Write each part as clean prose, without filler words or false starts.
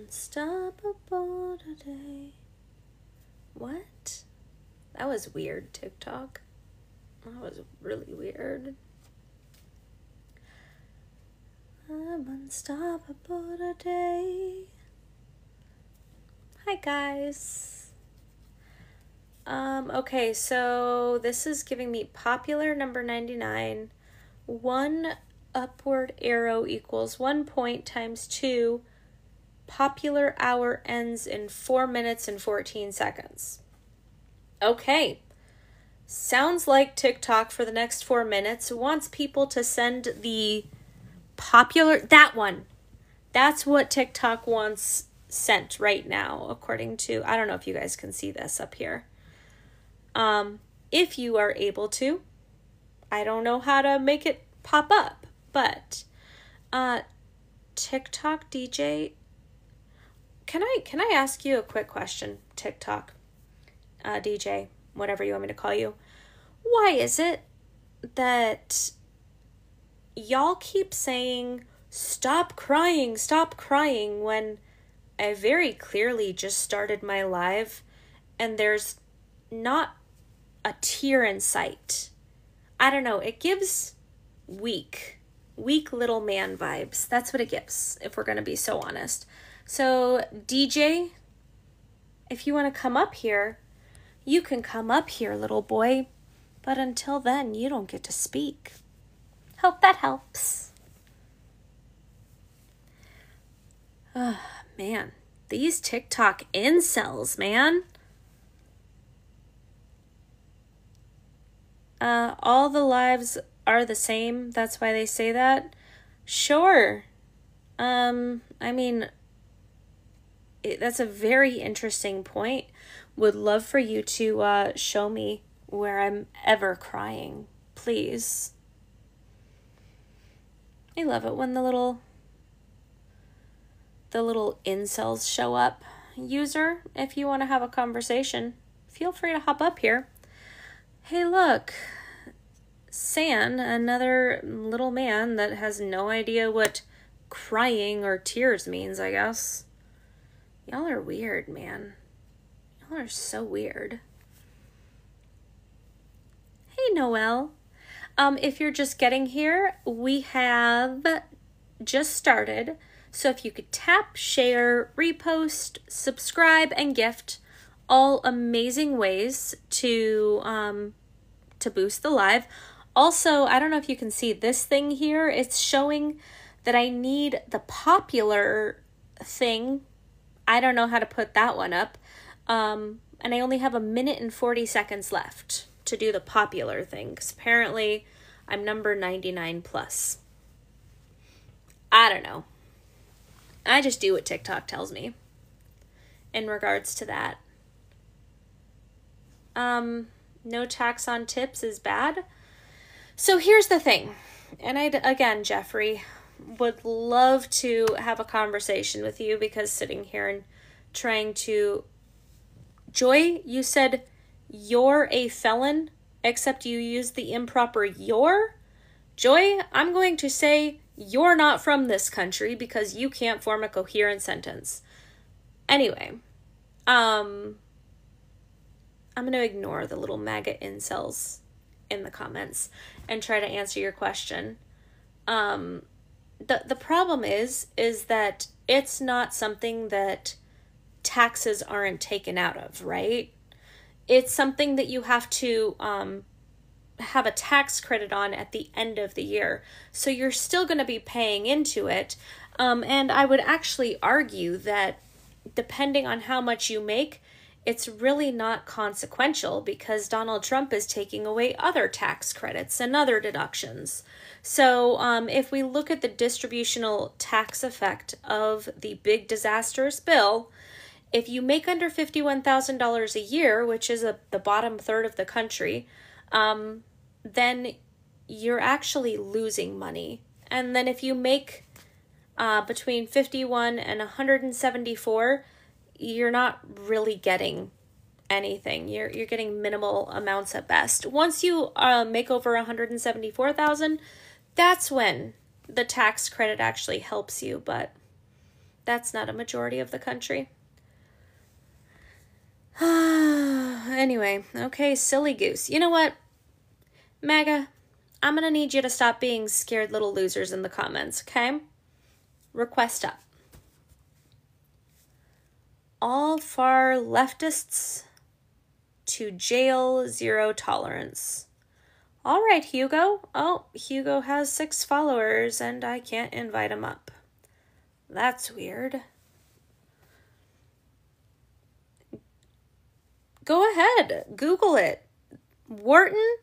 Unstoppable today. What? That was weird, TikTok. That was really weird. I'm unstoppable today. Hi, guys. Okay, so this is giving me popular number 99. 1 upward arrow equals 1 point times 2. Popular hour ends in 4 minutes and 14 seconds. Okay. Sounds like TikTok for the next 4 minutes wants people to send the popular, that one. That's what TikTok wants sent right now, according to, I don't know if you guys can see this up here. If you are able to, I don't know how to make it pop up, but TikTok DJ, can I ask you a quick question, TikTok DJ, whatever you want me to call you? Why is it that y'all keep saying stop crying when I very clearly just started my live and there's not a tear in sight? I don't know, it gives weak little man vibes. That's what it gives, if we're going to be so honest. So DJ, if you want to come up here, you can come up here, little boy. But until then, you don't get to speak. Hope that helps. Oh, man. These TikTok incels, man. All the lives are the same. That's why they say that. Sure. I mean, that's a very interesting point. Would love for you to show me where I'm ever crying, please. I love it when the little incels show up. User, if you want to have a conversation, feel free to hop up here. Hey, look. San, another little man that has no idea what crying or tears means, I guess. Y'all are weird, man. Y'all are so weird. Hey, Noelle. If you're just getting here, we have just started. So if you could tap, share, repost, subscribe, and gift, all amazing ways to boost the live. Also, I don't know if you can see this thing here. It's showing that I need the popular thing. I don't know how to put that one up. And I only have 1 minute and 40 seconds left to do the popular thing, because apparently I'm number 99 plus. I don't know. I just do what TikTok tells me in regards to that. No tax on tips is bad. So here's the thing. And again, Jeffrey, would love to have a conversation with you, because sitting here and trying to... Joy, you said you're a felon, except you used the improper your. Joy, I'm going to say you're not from this country because you can't form a coherent sentence. Anyway, I'm going to ignore the little MAGA incels in the comments and try to answer your question. The problem is that it's not something that taxes aren't taken out of, right? It's something that you have to have a tax credit on at the end of the year. So you're still going to be paying into it. And I would actually argue that depending on how much you make, it's really not consequential, because Donald Trump is taking away other tax credits and other deductions. So if we look at the distributional tax effect of the big disastrous bill, if you make under $51,000 a year, which is the bottom third of the country, then you're actually losing money. And then if you make between 51 and 174, you're not really getting anything. You're getting minimal amounts at best. Once you make over 174,000, that's when the tax credit actually helps you. But That's not a majority of the country. Anyway, okay, silly goose. You know what, MAGA? I'm gonna need you to stop being scared little losers in the comments, okay? Request up. All far leftists to jail, zero tolerance. All right, Hugo. Oh, Hugo has 6 followers and I can't invite him up. That's weird. Go ahead, Google it. Wharton,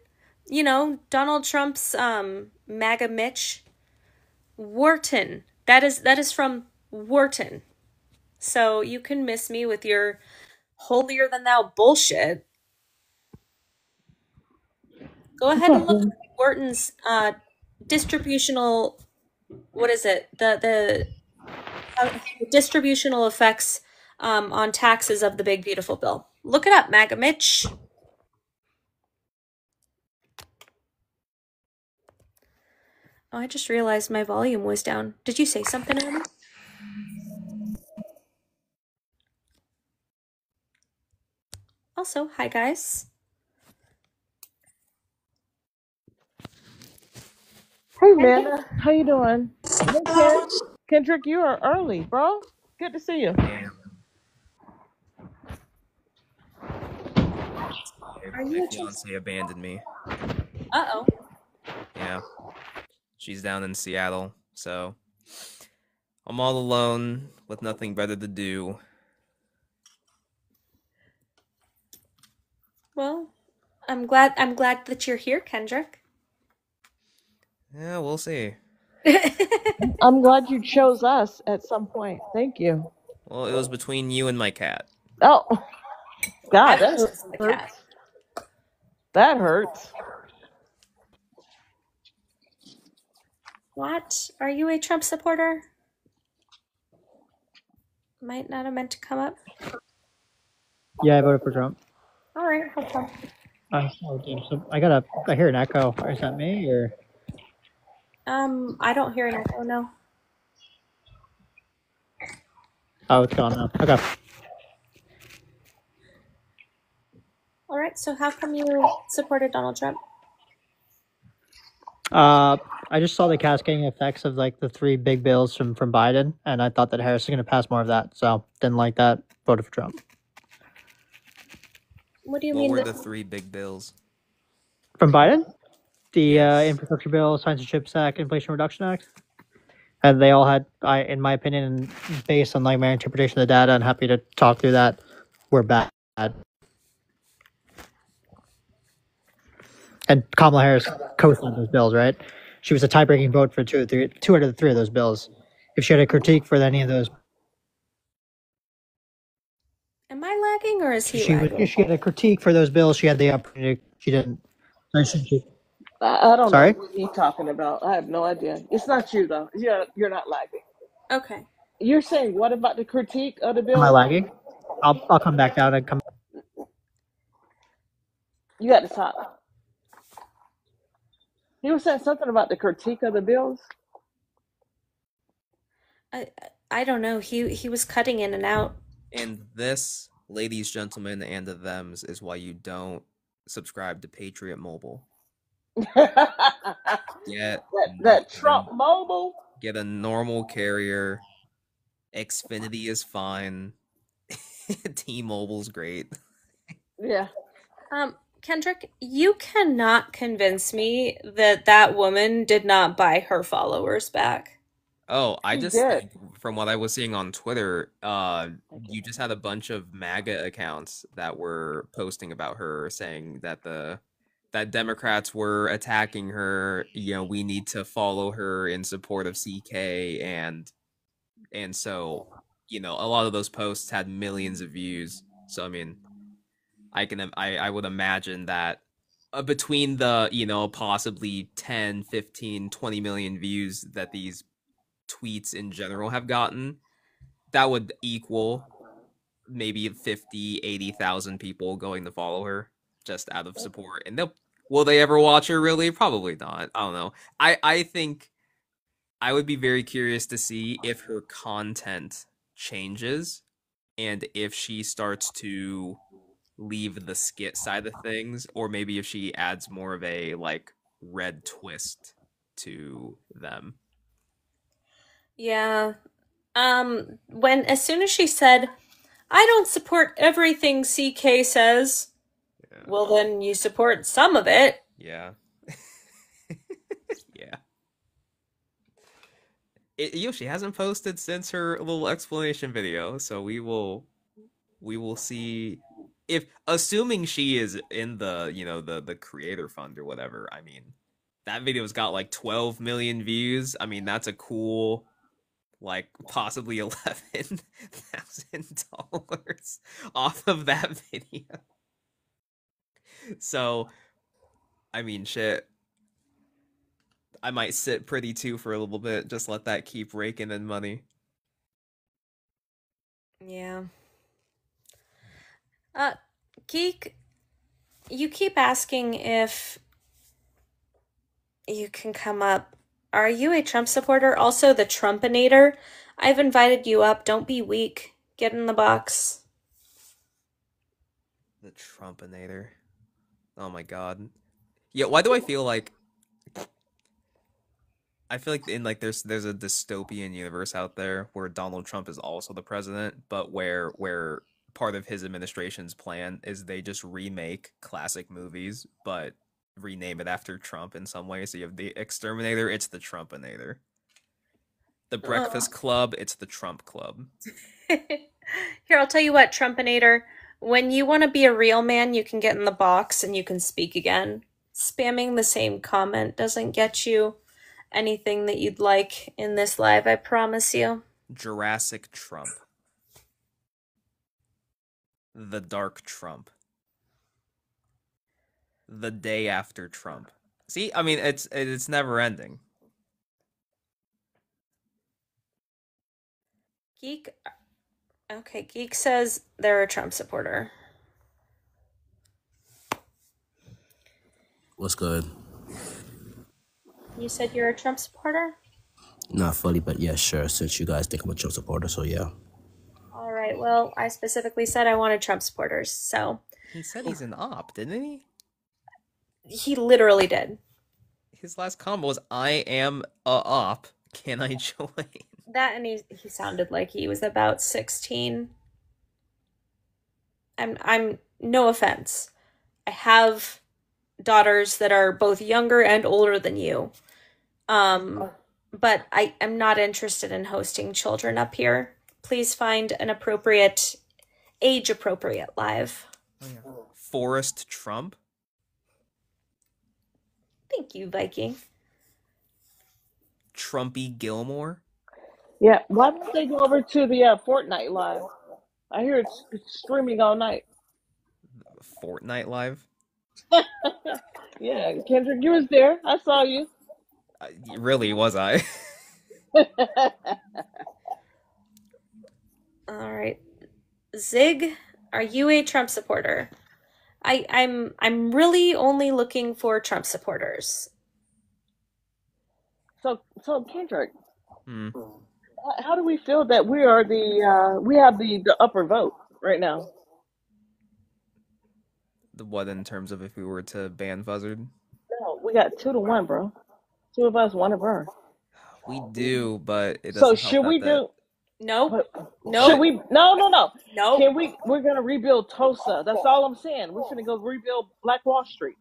Donald Trump's MAGA Mitch. Wharton. That is from Wharton. So you can miss me with your holier than thou bullshit. Go ahead and look at Wharton's distributional. What is it? The distributional effects on taxes of the big beautiful bill. Look it up, MAGA Mitch. Oh, I just realized my volume was down. Did you say something, Anna? Also, hi guys. Hey, Amanda. How you doing? Hey, Kendrick, you are early, bro. Good to see you. My fiance abandoned me. Uh-oh. Yeah. She's down in Seattle, so I'm all alone with nothing better to do. Well, I'm glad that you're here, Kendrick. Yeah, we'll see. I'm glad you chose us at some point. Thank you. Well, it was between you and my cat. Oh, God, I that was the cat. hurts. That hurts. What? Are you a Trump supporter? Might not have meant to come up. Yeah, I voted for Trump. All right, hold on. Oh, damn. So I hear an echo. Is that me or? I don't hear an echo, no. Oh, it's gone now. Okay. All right, so how come you supported Donald Trump? I just saw the cascading effects of like the 3 big bills from Biden, and I thought that Harris was going to pass more of that, so didn't like that. Voted for Trump. What do you What mean? were the 3 big bills? From Biden, the Yes. Infrastructure Bill, Science and Chips Act, Inflation Reduction Act, and they all had, in my opinion, and based on like my interpretation of the data, and happy to talk through that, were bad. And Kamala Harris co-signed those bills, right? She was a tie-breaking vote for 2 out of the 3 of those bills. If she had a critique for any of those, Am I lagging or is he she lagging? if she had a critique for those bills, she had the opportunity. She didn't. I don't Sorry? know what you're talking about. I have no idea. It's not you, though. You're not lagging. Okay. You're saying what about the critique of the bill? Am I lagging? I'll come back down and come. You got to talk. He was saying something about the critique of the bills. I don't know. He was cutting in and out. And this, ladies, gentlemen, and the thems, is why you don't subscribe to Patriot Mobile. Get that Trump Mobile. Get a normal carrier. Xfinity is fine. T-Mobile's great. Yeah. Kendrick, you cannot convince me that woman did not buy her followers back. Oh, I She just did. think from what I was seeing on Twitter, you just had a bunch of MAGA accounts that were posting about her, saying that that Democrats were attacking her. We need to follow her in support of CK, and so a lot of those posts had millions of views. So I mean, I would imagine that between the possibly 10, 15, 20 million views that these tweets in general have gotten, that would equal maybe 50, 80,000 people going to follow her just out of support. And will they ever watch her, really? Probably not. I don't know. I think I would be very curious to see if her content changes and if she starts to leave the skit side of things, or maybe if she adds more of a like red twist to them. Yeah. As soon as she said, I don't support everything CK says, well, then you support some of it. Yeah. Yeah. She hasn't posted since her little explanation video, so we will see if, assuming she is in the, the creator fund or whatever. I mean, that video's got like 12 million views. I mean, that's a cool, like, possibly $11,000 off of that video. So, I mean, shit. I might sit pretty too for a little bit. Just let that keep raking in money. Yeah. Geek, you keep asking if you can come up. Are you a Trump supporter? Also, the Trumpinator. I've invited you up. Don't be weak. Get in the box. The Trumpinator. Oh my god. Yeah, why do I feel like in like there's a dystopian universe out there where Donald Trump is also the president, but where part of his administration's plan is they just remake classic movies but rename it after Trump in some way. So you have the Exterminator, it's the Trumpinator. The Breakfast Club, it's the Trump Club. Here, I'll tell you what, Trumpinator. When you want to be a real man, you can get in the box and you can speak again. Spamming the same comment doesn't get you anything that you'd like in this live, I promise you. Jurassic Trump. The Dark Trump. The Day After Trump. See, I mean, it's never ending. Geek. Okay, Geek says they're a Trump supporter. What's good? You said you're a Trump supporter? Not fully, but yeah, sure. Since you guys think I'm a Trump supporter, so yeah. All right, well, I specifically said I wanted Trump supporters, so... He said he's an op, didn't he? He literally did. His last comment was, I am a op. Can I join? That, and he sounded like he was about 16. I'm no offense. I have daughters that are both younger and older than you. But I am not interested in hosting children up here. Please find an appropriate, age-appropriate live. Oh, yeah. Forrest Trump? Thank you, Viking. Trumpy Gilmore? Yeah, why don't they go over to the Fortnite live? I hear it's streaming all night. Fortnite live? Yeah, Kendrick, you was there. I saw you. Really, was I? All right. Zig, are you a Trump supporter? I'm really only looking for Trump supporters. So Kendrick, how do we feel that we are we have the upper vote right now? What, in terms of if we were to ban Buzzard? No, we got 2-1, bro. 2 of us, 1 of her. We do, but it doesn't So help should we that do? Nope. Should we? No. Nope. Can we? We're gonna rebuild Tulsa. That's all I'm saying. We're gonna go rebuild Black Wall Street.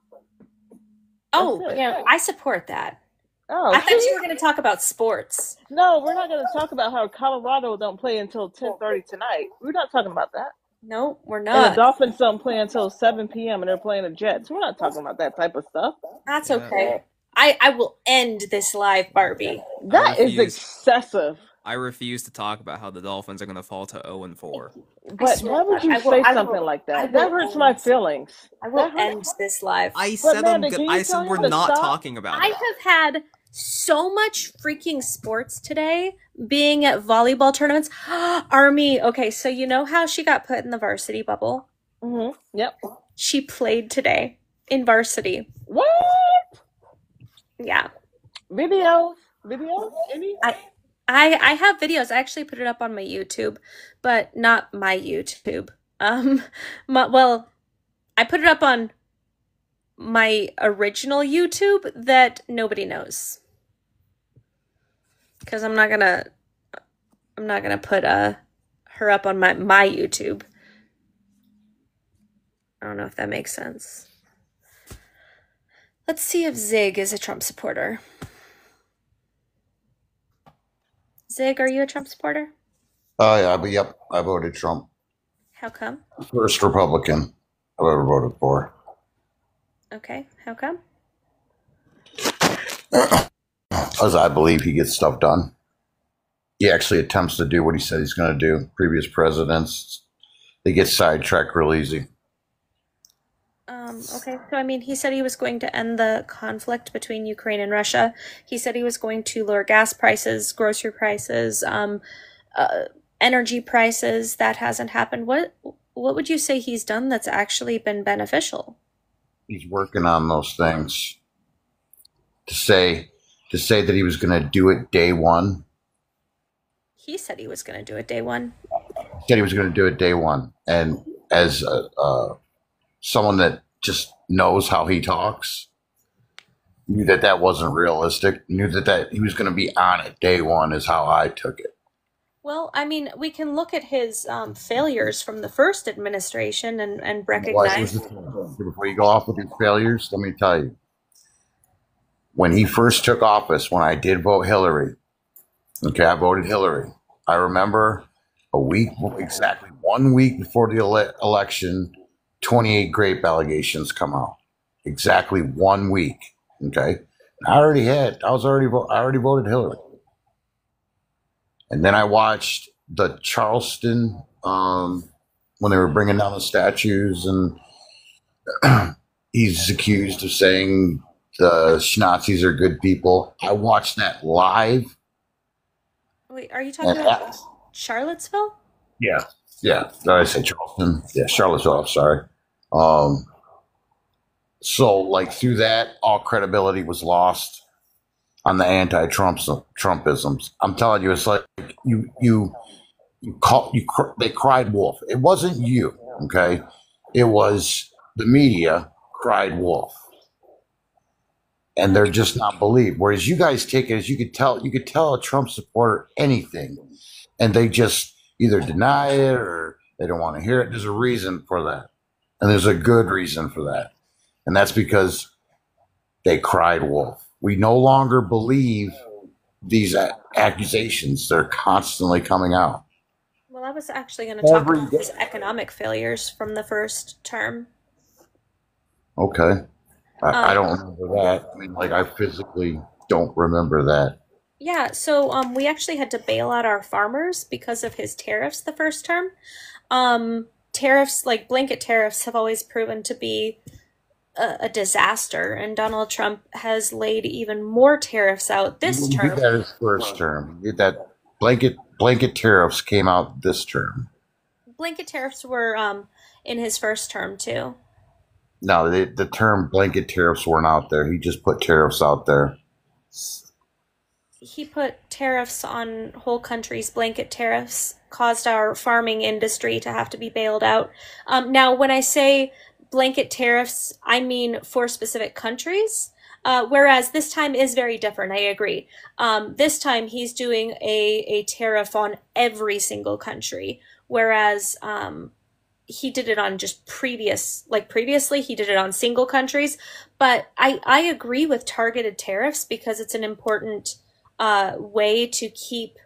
Oh, That's it. yeah, I support that. Oh, I thought see? you were going to talk about sports. No, we're not gonna talk about how Colorado don't play until 10:30 tonight. We're not talking about that. No, we're And not. the Dolphins don't play until 7 p.m. and they're playing the Jets. We're not talking about that type of stuff. That's Yeah. okay. I will end this live, Barbie. That is refuse. excessive. I refuse to talk about how the Dolphins are going to fall to 0-4. But swear why would to you God, say I will- something like I that? will That hurts my end- feelings. I will That hurts- end this live. I said Amanda, can you I tell said we're him to not stop? talking about I it. have had so much freaking sports today, being at volleyball tournaments. Army, okay, so you know how she got put in the varsity bubble? Yep. She played today in varsity. What? Yeah. Videos? Any? I have videos. I actually put it up on my YouTube, but not my YouTube. Um, well, I put it up on my original YouTube that nobody knows because I'm not gonna put her up on my YouTube. I don't know if that makes sense. Let's see if Zig is a Trump supporter. Zig, are you a Trump supporter? Yeah, but yep, I voted Trump. How come? First Republican I've ever voted for. Okay, how come? Because I believe he gets stuff done. He actually attempts to do what he said he's going to do. Previous presidents, they get sidetracked real easy. Okay, so I mean, he said he was going to end the conflict between Ukraine and Russia. He said he was going to lower gas prices, grocery prices, energy prices. That hasn't happened. What would you say he's done that's actually been beneficial? He's working on those things. To say that he was going to do it day one. He said he was going to do it day one. He said he was going to do it day one. And as someone that just knows how he talks, knew that wasn't realistic, knew that he was going to be on it day one is how I took it. Well, I mean, we can look at his failures from the first administration and recognize. Before you go off with your failures, let me tell you. When he first took office, when I did vote Hillary, okay, I voted Hillary. I remember exactly 1 week before the election, 28 grape allegations come out. Exactly 1 week. Okay, I already voted Hillary, and then I watched the Charleston when they were bringing down the statues, and he's accused of saying the Nazis are good people. I watched that live. Wait, are you talking about Charlottesville? Yeah. Did I say Charleston? Yeah, Charlottesville. I'm sorry. So like through that, all credibility was lost on the anti-Trumpisms. I'm telling you, it's like they cried wolf. It wasn't you, okay? It was the media cried wolf, and they're just not believed. Whereas you guys take it as you could tell a Trump supporter anything, and they just either deny it or they don't want to hear it. There's a reason for that, and there's a good reason for that. And that's because they cried wolf. We no longer believe these accusations. They're constantly coming out. Well, I was actually going to talk about his economic failures from the first term. Okay. I don't remember that. I mean, like, I physically don't remember that. Yeah, so we actually had to bail out our farmers because of his tariffs the first term. Tariffs, like blanket tariffs, have always proven to be a disaster, and Donald Trump has laid even more tariffs out this term. He did that his first term. He did that blanket tariffs came out this term. Blanket tariffs were in his first term too. No, the term blanket tariffs weren't out there. He just put tariffs out there. He put tariffs on whole countries. Blanket tariffs caused our farming industry to have to be bailed out. Now, when I say blanket tariffs, I mean for specific countries, whereas this time is very different. I agree. This time he's doing a tariff on every single country, whereas he did it on just previously he did it on single countries. But I agree with targeted tariffs because it's an important way to keep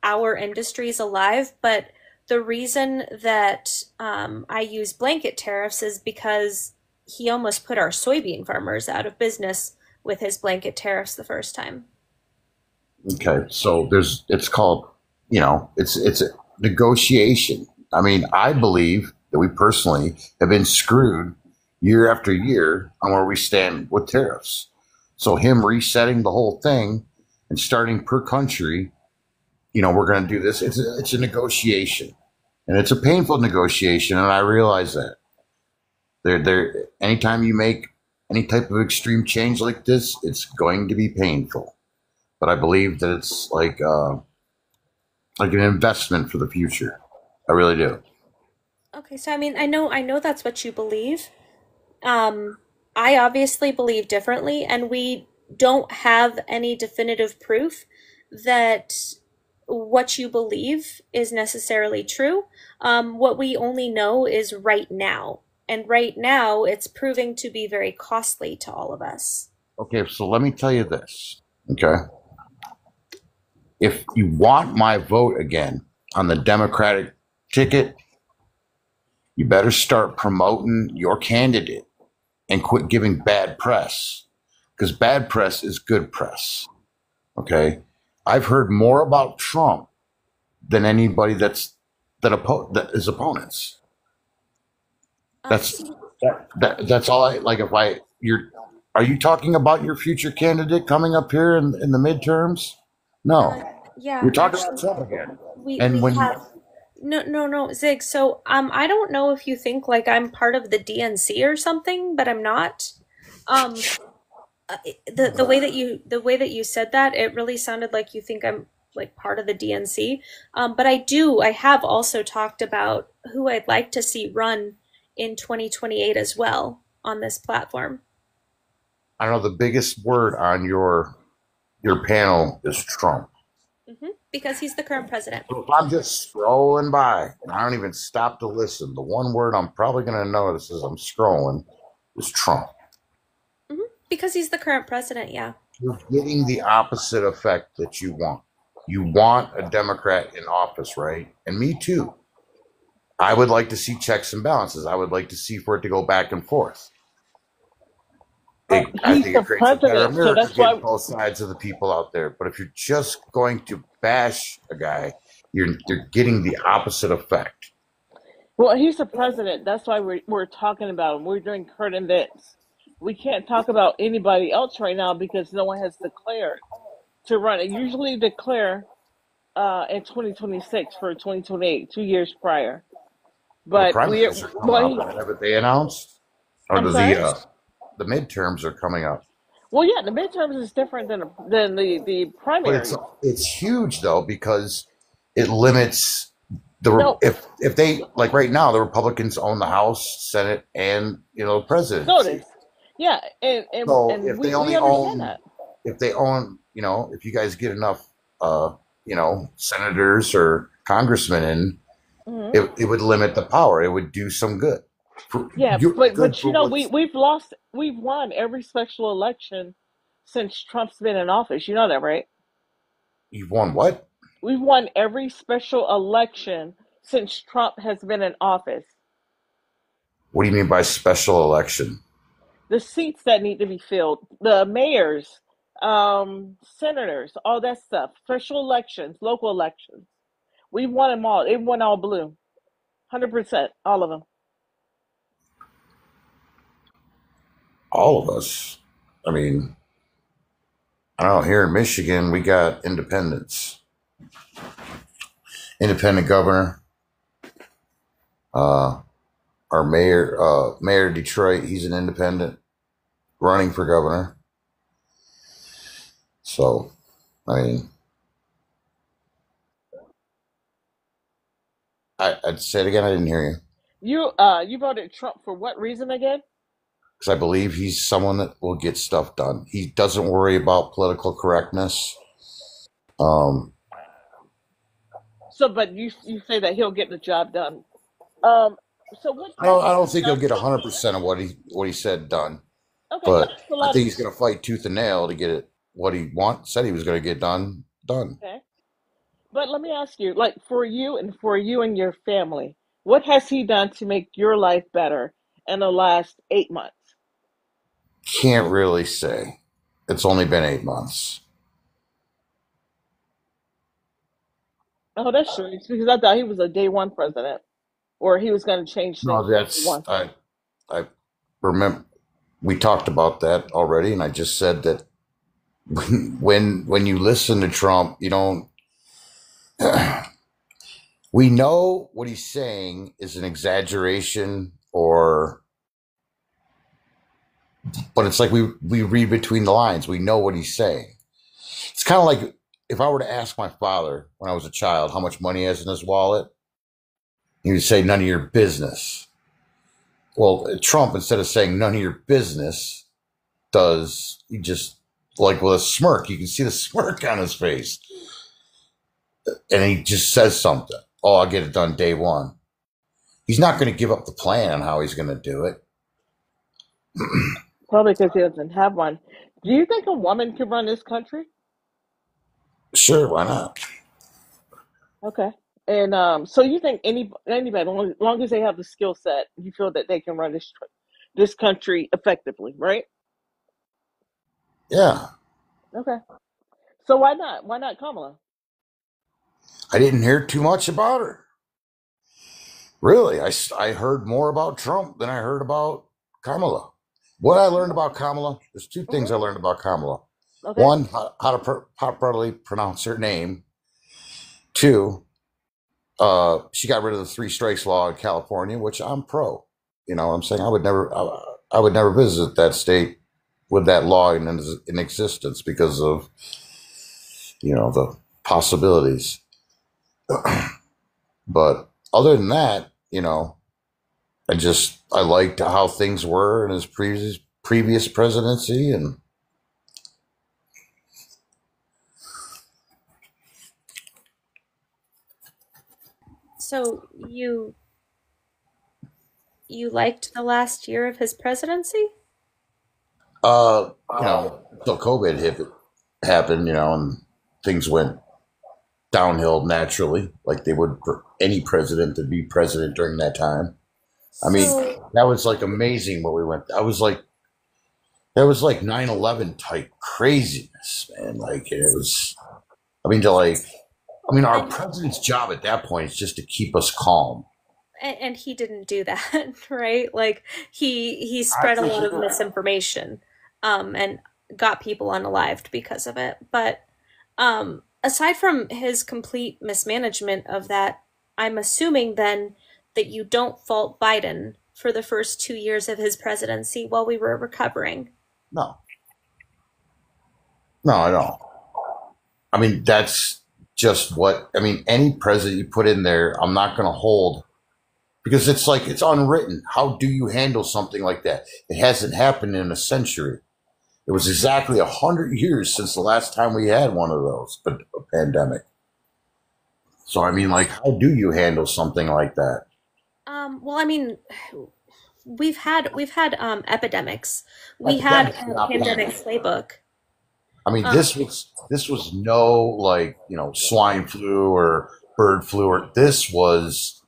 our industries alive. But the reason that I use blanket tariffs is because he almost put our soybean farmers out of business with his blanket tariffs the first time. Okay, so it's called, it's a negotiation. I mean, I believe that we personally have been screwed year after year on where we stand with tariffs. So him resetting the whole thing and starting per country, we're going to do this. It's a negotiation, and it's a painful negotiation. And I realize that anytime you make any type of extreme change like this, it's going to be painful. But I believe that it's like like an investment for the future. I really do. Okay, so I mean, I know that's what you believe. I obviously believe differently, and we don't have any definitive proof that what you believe is necessarily true. What we only know is right now. And right now, it's proving to be very costly to all of us. Okay, so let me tell you this. Okay. If you want my vote again on the Democratic ticket, you better start promoting your candidate and quit giving bad press, because bad press is good press. Okay. I've heard more about Trump than anybody that is opponents. That's that's all I like. If I you're Are you talking about your future candidate coming up here in the midterms? No, Yeah, we're talking about actually, Trump again. we And we when have no, Zig. So I don't know if you think like I'm part of the DNC or something, but I'm not. Um, the way that you said that, it really sounded like you think I'm like part of the DNC. But I have also talked about who I'd like to see run in 2028 as well on this platform. I know the biggest word on your panel is Trump. Because he's the current president. So if I'm just scrolling by and I don't even stop to listen, the one word I'm probably going to notice as I'm scrolling is Trump. Because he's the current president, yeah. You're getting the opposite effect that you want. You want a Democrat in office, right? And me too. I would like to see checks and balances. I would like to see for it to go back and forth. I He's think the it creates a better president, so America that's getting why. both sides of the people out there. But if you're just going to bash a guy, you're getting the opposite effect. Well, he's the president. That's why we're talking about him. We're doing current events. We can't talk about anybody else right now because no one has declared to run. They usually declare in 2026 for 2028, 2 years prior. Well, the But we're primaries are coming well, up. Haven't they announced? Or I'm sorry. the midterms are coming up. Well, yeah, the midterms is different than the But primaries. it's huge though, because it limits No, if they, like right now, the Republicans own the House, Senate, and the presidency. notice. Yeah, and So and if we they only understand own that. if they own if you guys get enough senators or congressmen in, Hmm. it would limit the power. It would do some good. Yeah, Good but for what's we've won every special election since Trump's been in office. You know that, right? you've won what? We've won every special election since Trump has been in office. What do you mean by special election? The seats that need to be filled, the mayors, senators, all that stuff, special elections, local elections. We've won them all. It won all blue, 100%, all of them. All of us. I mean, I don't know. Here in Michigan, we got independents, independent governor. Uh, our mayor of Detroit, he's an independent running for governor. So, I mean, I'd say it again. I didn't hear you. You voted Trump for what reason again? Because I believe he's someone that will get stuff done. He doesn't worry about political correctness. Um, So, but you say that he'll get the job done. Um, so what I don't. I has don't he think he'll done get for you? 100% of what he said done, Okay, but that's a I lot. think he's going to fight tooth and nail to get it what he said he was going to get done. Done. Okay, but let me ask you, like for you and your family, what has he done to make your life better in the last 8 months? Can't really say. It's only been 8 months. Oh, that's true. It's because I thought he was a day one president, or he was going to change things No, from day that's one. I remember we talked about that already, and I just said that when you listen to Trump, you don't. We know what he's saying is an exaggeration, but it's like we read between the lines. We know what he's saying. It's kind of like if I were to ask my father when I was a child how much money he has in his wallet, he would say, none of your business. Well, Trump, instead of saying none of your business, he just, like with a smirk, you can see the smirk on his face. And he just says something. Oh, I'll get it done day one. He's not going to give up the plan on how he's going to do it. Probably because he doesn't have one. Do you think a woman could run this country? Sure, why not? Okay. And so you think anybody, long as they have the skill set, you feel that they can run this country effectively, right? Yeah. Okay. So why not? Why not Kamala? I didn't hear too much about her. Really, I heard more about Trump than I heard about Kamala. What I learned about Kamala, there's two things I learned about Kamala. Okay. One, how to properly pronounce her name. Two, she got rid of the 3 strikes law in California, which I'm pro. You know what I'm saying? I would never visit that state with that law in existence because of, the possibilities. But other than that, I liked how things were in his previous presidency, and So you liked the last year of his presidency? until COVID happened, and things went downhill naturally, like they would for any president to be president during that time. I mean, So that was like amazing what we went. That was like 9/11 type craziness, man. Like it was. I mean, our and president's job at that point is just to keep us calm. and he didn't do that, right? Like he I spread a for lot of sure. misinformation, and got people unalived because of it. But aside from his complete mismanagement of that, I'm assuming then that you don't fault Biden for the first 2 years of his presidency while we were recovering. No, no, I don't. I mean, that's just what I mean. Any president you put in there, I'm not going to hold because it's like it's unwritten. How do you handle something like that? It hasn't happened in a century. It was exactly 100 years since the last time we had one of those, but a pandemic. So I mean, like, how do you handle something like that? Well, I mean, we've had epidemics. We had Epidemics a not pandemic bad. playbook. I mean, Um, this was no like swine flu or bird flu or this was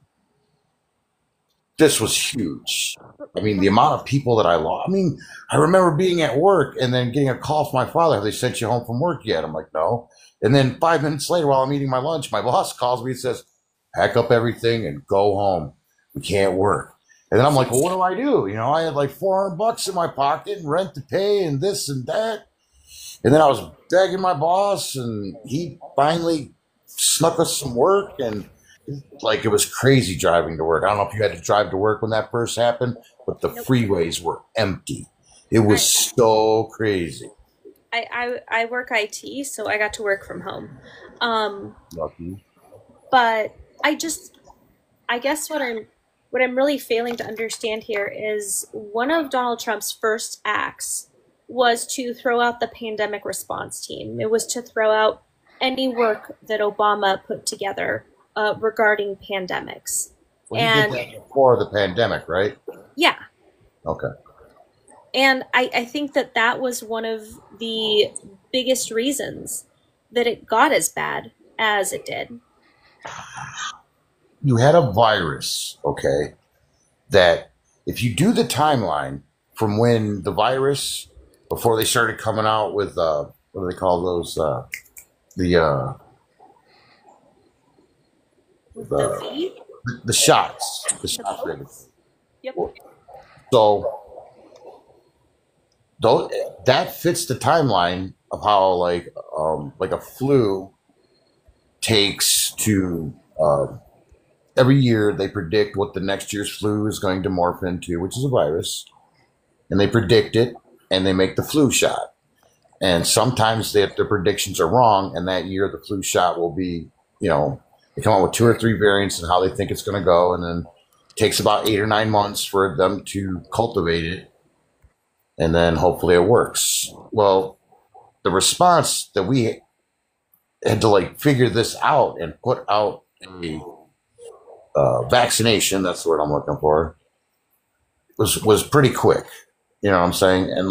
huge. I mean, the amount of people that I lost. I mean, I remember being at work and then getting a call from my father. Have they sent you home from work yet? I'm like, no. And then 5 minutes later, while I'm eating my lunch, my boss calls me and says, pack up everything and go home. We can't work. And then I'm like, well, what do I do? I had like $400 in my pocket and rent to pay and this and that. And then I was begging my boss, and he finally snuck us some work. And like it was crazy driving to work. I don't know if you had to drive to work when that first happened, but the nope. freeways were empty. It was I, so crazy. I work IT, so I got to work from home. Um, Lucky. but I guess what I'm really failing to understand here is one of Donald Trump's first acts was to throw out the pandemic response team. It was to throw out any work that Obama put together regarding pandemics. Well, he did And that before the pandemic, right? yeah, Okay. and I think that was one of the biggest reasons that it got as bad as it did. You had a virus, okay, that if you do the timeline from when the virus, before they started coming out with, what do they call those? The, The the, V, the shots, the the shots. pokes. Yep. So though that fits the timeline of how like a flu takes to every year they predict what the next year's flu is going to morph into, which is a virus, and they predict it and they make the flu shot. And sometimes the predictions are wrong, and that year the flu shot will be, they come out with 2 or 3 variants and how they think it's going to go, and then it takes about 8 or 9 months for them to cultivate it, and then hopefully it works. Well, the response that we had to figure this out and put out a vaccination, that's the word I'm looking for, was pretty quick. You know what I'm saying? And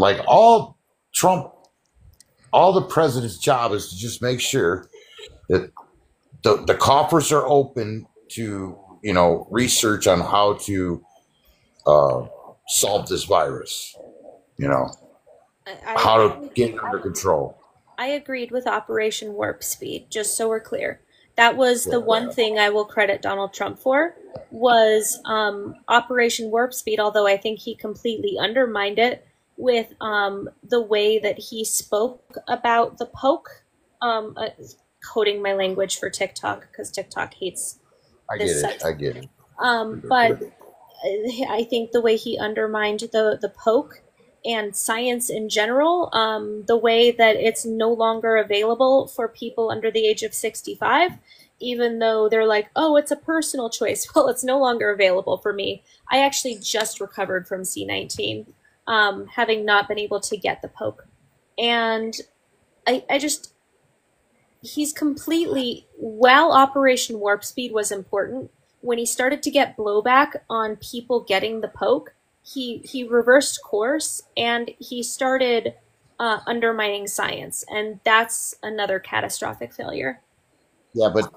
all the president's job is to just make sure that the coffers are open to, research on how to solve this virus, how to get it under control. I agreed with Operation Warp Speed, just so we're clear. That was the one thing I will credit Donald Trump for, was Operation Warp Speed, although I think he completely undermined it with the way that he spoke about the poke, coding my language for TikTok, because TikTok hates this I get it. But I think the way he undermined the poke and science in general, the way that it's no longer available for people under the age of 65, even though they're like, oh, it's a personal choice. Well, it's no longer available for me. I actually just recovered from C19, having not been able to get the poke. And he's completely, while Operation Warp Speed was important, when he started to get blowback on people getting the poke, he reversed course and he started undermining science, and that's another catastrophic failure. Yeah, but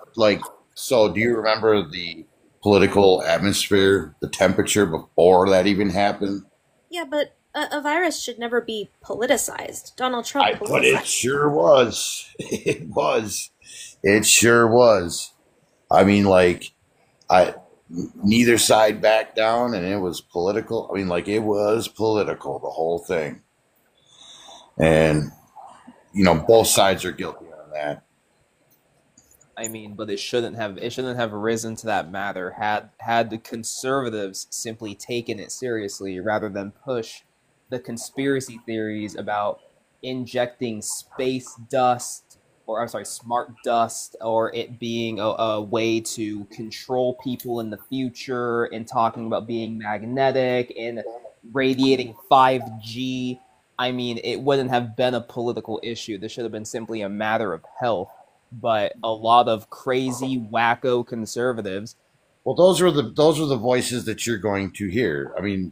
so do you remember the political atmosphere, the temperature before that even happened? Yeah, but a virus should never be politicized. Donald Trump But it sure was. It was. It sure was. I mean, neither side backed down, and it was political. I mean, it was political, the whole thing. And, both sides are guilty on that. I mean, but it shouldn't have risen to that matter had the conservatives simply taken it seriously rather than push the conspiracy theories about injecting space dust, or I'm sorry, smart dust, or it being a way to control people in the future, and talking about being magnetic and radiating 5G. I mean, it wouldn't have been a political issue. This should have been simply a matter of health. But a lot of crazy, wacko conservatives. Well, those are the voices that you're going to hear. I mean,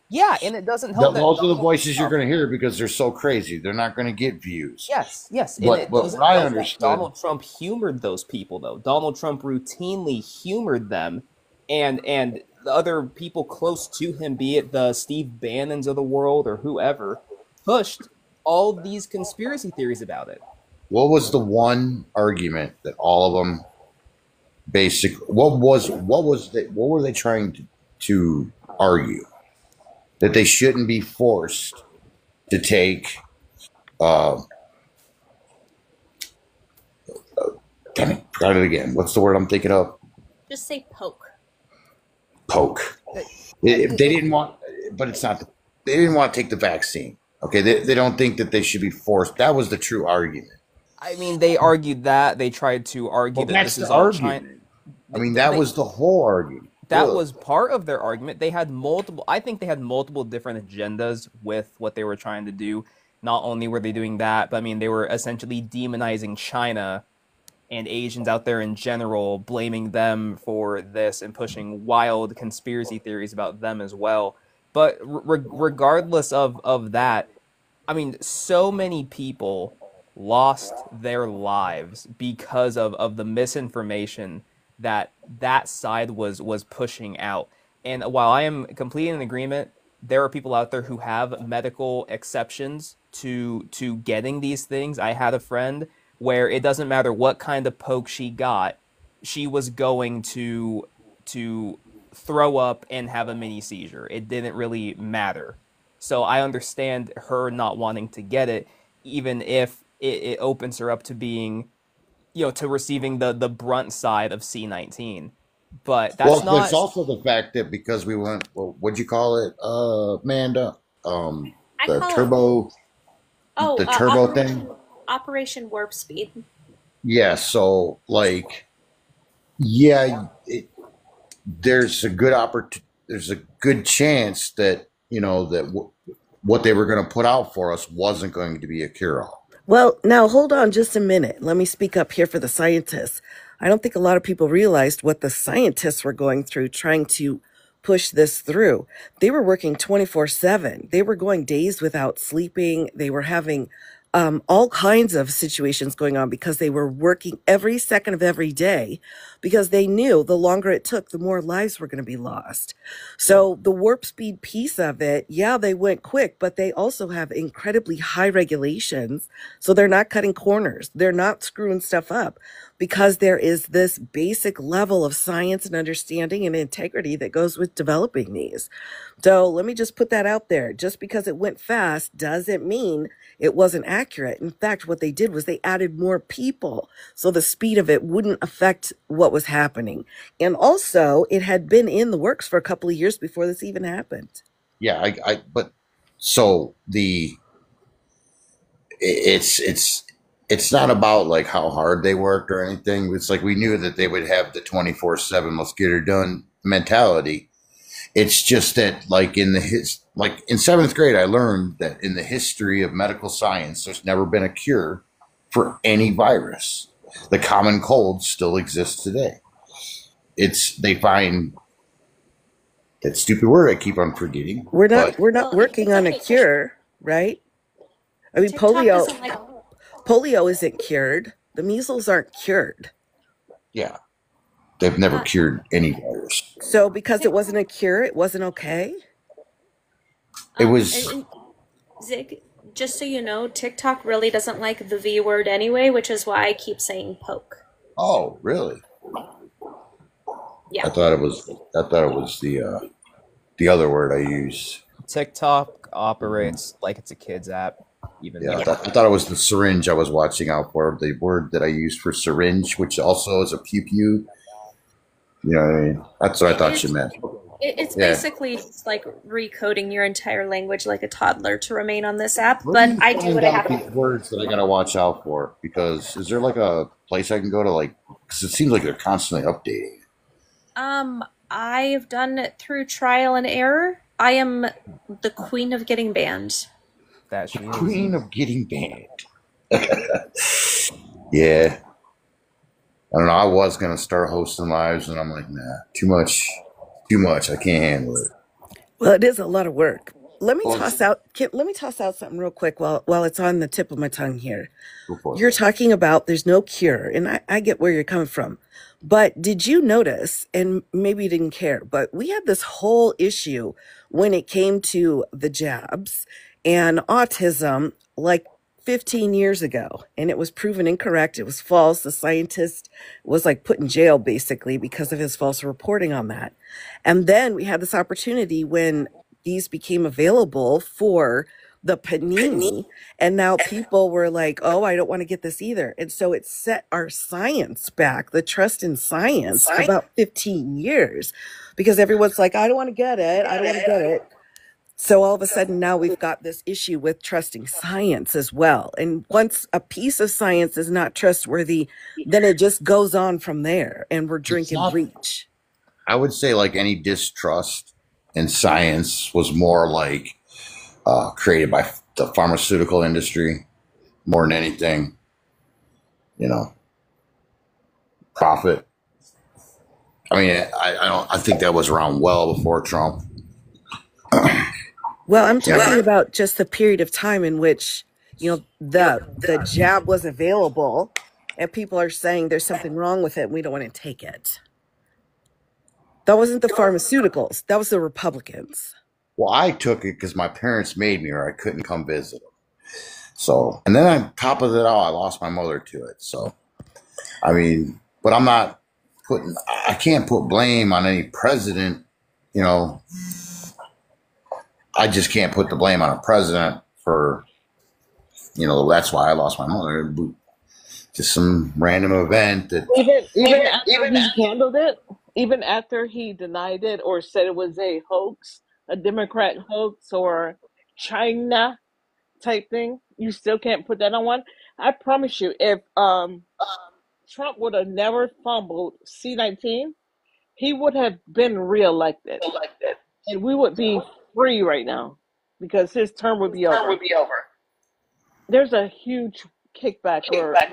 yeah, and it doesn't help. Those are the voices you're going to hear because they're so crazy. They're not going to get views. Yes. But what I understood, Donald Trump humored those people, though. Donald Trump routinely humored them, and the other people close to him, be it the Steve Bannons of the world or whoever, pushed all these conspiracy theories about it. What was the one argument that all of them what were they trying to argue? That they shouldn't be forced to take damn it, forgot it again. What's the word I'm thinking of? Just say poke. They didn't want, but it's not, they didn't want to take the vaccine. Okay, they don't think that they should be forced. That was the true argument. I mean, they argued that. They tried to argue that this is all China. I mean, that was the whole argument. That was part of their argument. They had I think they had multiple different agendas with what they were trying to do. Not only were they doing that, but I mean, they were essentially demonizing China and Asians out there in general, blaming them for this and pushing wild conspiracy theories about them as well. But regardless of that, I mean, so many people lost their lives because of the misinformation that side was pushing out. And while I am completely in agreement, there are people out there who have medical exceptions to getting these things. I had a friend where it doesn't matter what kind of poke she got, she was going to throw up and have a mini seizure. It didn't really matter. So I understand her not wanting to get it, even if it opens her up to being, to receiving the brunt side of C19. But that's not. It's also the fact that because we went, what'd you call it, Amanda? The turbo. Oh, the turbo thing. Operation Warp Speed. Yeah. So like, yeah, there's a good there's a good chance that what they were going to put out for us wasn't going to be a cure-all. Well, now hold on just a minute. Let me speak up here for the scientists. I don't think a lot of people realized what the scientists were going through trying to push this through. They were working 24/7. They were going days without sleeping. They were having all kinds of situations going on because they were working every second of every day because they knew the longer it took, the more lives were going to be lost. So the warp speed piece of it, yeah, they went quick, but they also have incredibly high regulations. So they're not cutting corners. They're not screwing stuff up because there is this basic level of science and understanding and integrity that goes with developing these. So let me just put that out there. Just because it went fast doesn't mean it wasn't accurate. In fact, what they did was they added more people so the speed of it wouldn't affect what was happening. And also, it had been in the works for a couple of years before this even happened. Yeah, but so it's not about like how hard they worked or anything. It's like we knew that they would have the 24/7 let's get it done mentality. It's just that like in seventh grade, I learned that in the history of medical science, there's never been a cure for any virus. The common cold still exists today. They find that stupid word I keep on forgetting. We're not Well, working on a cure, right? I mean, TikTok doesn't like. polio isn't cured. The measles aren't cured. Yeah, they've never cured any virus. So because it wasn't a cure, it wasn't okay? It was. and Zig, just so you know, TikTok really doesn't like the V word anyway, which is why I keep saying poke. Oh, really? Yeah. I thought it was the other word I used. TikTok operates like it's a kid's app. Even Yeah, though I thought it was the syringe I was watching out for. The word that I used for syringe, which also is a pew pew. You know what I mean? That's what I thought you meant. It's Yeah. basically just like recoding your entire language like a toddler to remain on this app, but I do what I have These to. words that I gotta watch out for, because is there like a place I can go to, like, because it seems like they're constantly updating. I've done it through trial and error. I am the queen of getting banned. that she is. Queen of getting banned. Yeah. I don't know. I was gonna start hosting lives, and I'm like, nah, too much. I can't handle it. Well, it is a lot of work. Let me Well, toss out something real quick while it's on the tip of my tongue here. Go for it. You're talking about there's no cure, and I get where you're coming from. But did you notice, and maybe you didn't care, but we had this whole issue when it came to the jabs and autism like 15 years ago, and it was proven incorrect. It was false. The scientist was like put in jail basically because of his false reporting on that. And then we had this opportunity when these became available for the panini, and now people were like, oh, I don't want to get this either. And so it set our science back, the trust in science, for about 15 years because everyone's like, I don't want to get it. I don't want to get it. So all of a sudden now we've got this issue with trusting science as well. And once a piece of science is not trustworthy, then it just goes on from there, and we're drinking not- bleach. I would say like any distrust in science was more like created by the pharmaceutical industry more than anything. You know, profit. I mean, I think that was around well before Trump. Well, I'm talking about just the period of time in which, the jab was available and people are saying there's something wrong with it and we don't want to take it. That wasn't the pharmaceuticals. That was the Republicans. Well, I took it because my parents made me, or I couldn't come visit them. So, and then on top of it all, I lost my mother to it. So, I mean, but I can't put blame on any president. You know, I just can't put the blame on a president for, that's why I lost my mother. Just some random event that Even after he handled it, even after he denied it or said it was a hoax, a Democrat hoax or China type thing, you still can't put that on one. I promise you, if Trump would have never fumbled C-19, he would have been reelected, and we would be free right now because his term would be over. There's a huge kickback, or I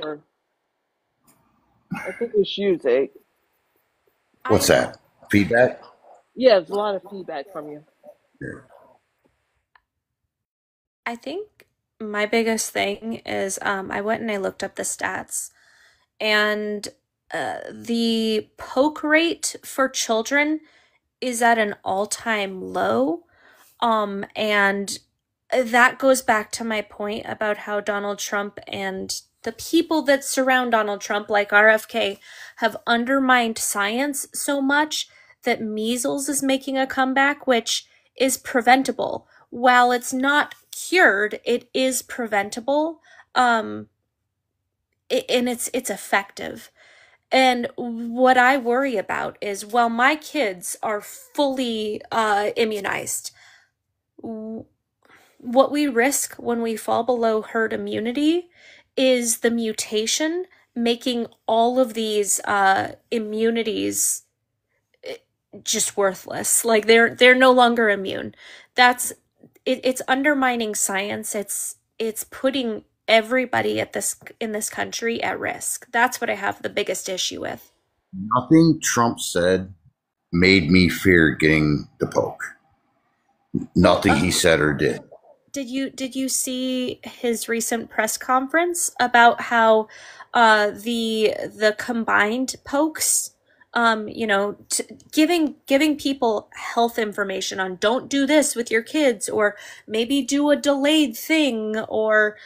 think it's music. What's I that? Feedback? Yeah, there's a lot of feedback from you. Yeah. I think my biggest thing is I went and I looked up the stats, and the poke rate for children is at an all-time low. And that goes back to my point about how Donald Trump and the people that surround Donald Trump, like RFK, have undermined science so much that measles is making a comeback, which is preventable. While it's not cured, it is preventable. And it's effective. And what I worry about is, while my kids are fully immunized, what we risk when we fall below herd immunity is the mutation making all of these immunities just worthless. Like they're no longer immune. That's it's undermining science. It's putting everybody in this country at risk. That's what I have the biggest issue with. Nothing Trump said made me fear getting the poke. Nothing he said or did. Did you see his recent press conference about how the combined pokes, giving people health information on, don't do this with your kids, or maybe do a delayed thing, or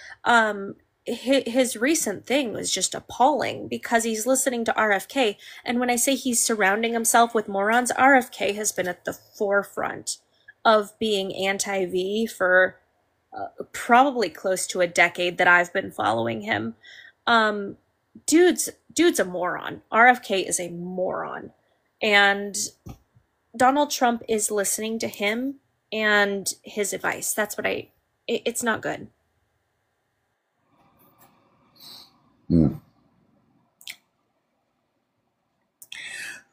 his recent thing was just appalling because he's listening to RFK. And when I say he's surrounding himself with morons, RFK has been at the forefront of being anti-V for probably close to a decade that I've been following him. Dude's a moron. RFK is a moron. And Donald Trump is listening to him and his advice. That's what it's not good.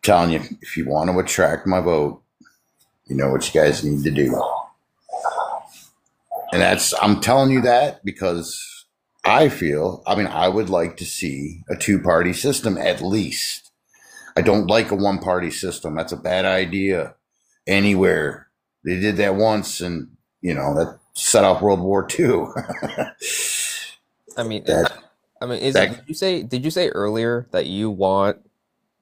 Telling you, if you want to attract my vote, you know what you guys need to do. And I'm telling you that because I would like to see a two-party system at least. I don't like a one-party system. That's a bad idea anywhere. They did that once, and that set off World War II. Did you say earlier that you want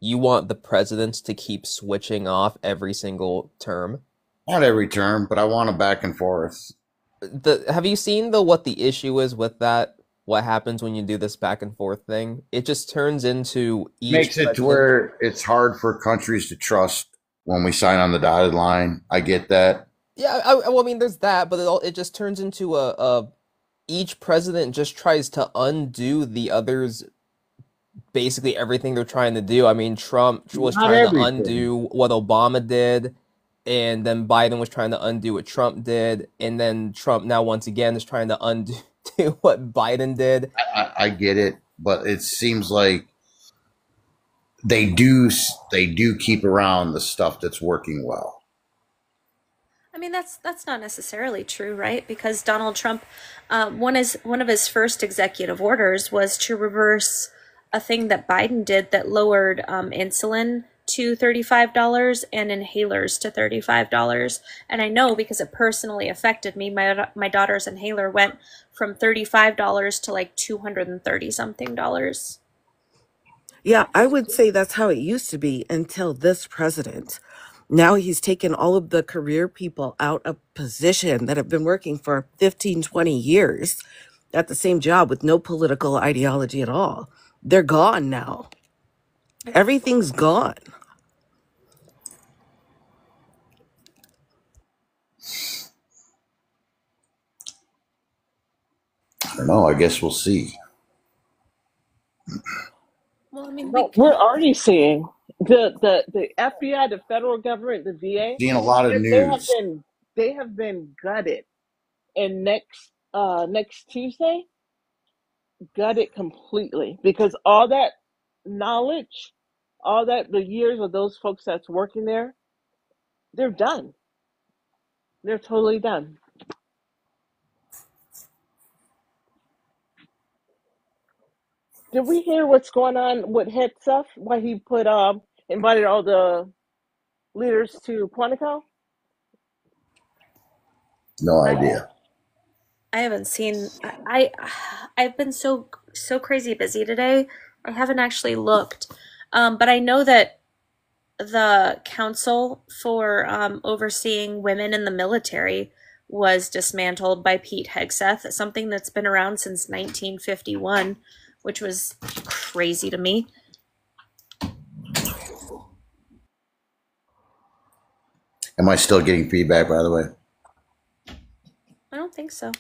the presidents to keep switching off every single term? Not every term, but I want a back and forth. Have you seen what the issue is with that? What happens when you do this back and forth thing? It just turns into makes it to where it's hard for countries to trust when we sign on the dotted line. I get that. Yeah, there's that, but it just turns into each president just tries to undo the others. Basically everything they're trying to do. I mean, Trump was trying to undo what Obama did, and then Biden was trying to undo what Trump did, and then Trump now once again is trying to undo what Biden did. I get it, but it seems like they do keep around the stuff that's working well. I mean, that's not necessarily true, right? Because Donald Trump, one of his first executive orders was to reverse a thing that Biden did that lowered insulin to $35 and inhalers to $35. And I know because it personally affected me. My daughter's inhaler went from $35 to like $230 something. Yeah, I would say that's how it used to be until this president. Now he's taken all of the career people out of position that have been working for 15, 20 years at the same job with no political ideology at all. They're gone now. Everything's gone. I don't know. I guess we'll see. Well, I mean, we're already seeing the FBI, the federal government, the VA. Seeing a lot of news. They have been gutted, and next next Tuesday, gut it completely because all that knowledge, all that the years of those folks that's working there, they're done. They're totally done. Did we hear what's going on with head stuff? Why he put invited all the leaders to Quantico? No I idea. I haven't seen. I've been so crazy busy today. I haven't actually looked. But I know that the council for overseeing women in the military was dismantled by Pete Hegseth, something that's been around since 1951, which was crazy to me. Am I still getting feedback, by the way? I don't think so.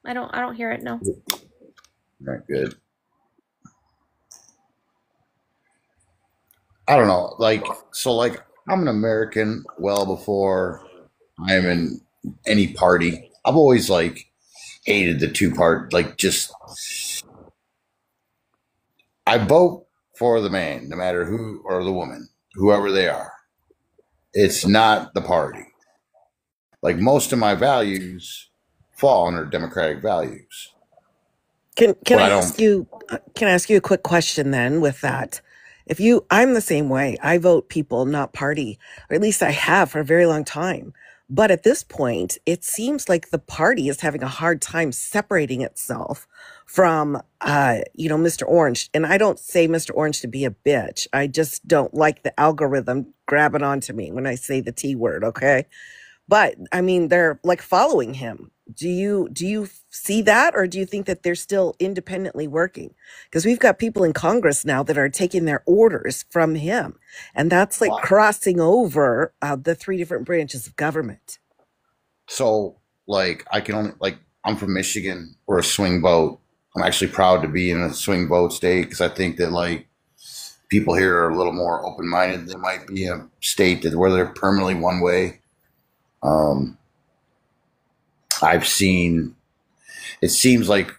I don't hear it, no. Not good. I don't know. Like, I'm an American well before I'm in any party. I've always, like, hated the two-part, like, just. I vote for the man, no matter who, or the woman, whoever they are. It's not the party. Like, most of my values fall under democratic values. Can But I I ask don't. you can I ask you a quick question then with that? I'm the same way. I vote people, not party, or at least I have for a very long time. But at this point, it seems like the party is having a hard time separating itself from Mr. Orange. And I don't say Mr. Orange to be a bitch. I just don't like the algorithm grabbing onto me when I say the T word, okay? But I mean, they're like following him. Do you see that, or do you think that they're still independently working? Because we've got people in Congress now that are taking their orders from him, and that's like Well, crossing over the three different branches of government. so, like, I can only, like, I'm from Michigan. We're a swing vote. I'm actually proud to be in a swing vote state because I think that, like, people here are a little more open minded. They might be a state that where they're permanently one way. Um, I've seen, it seems like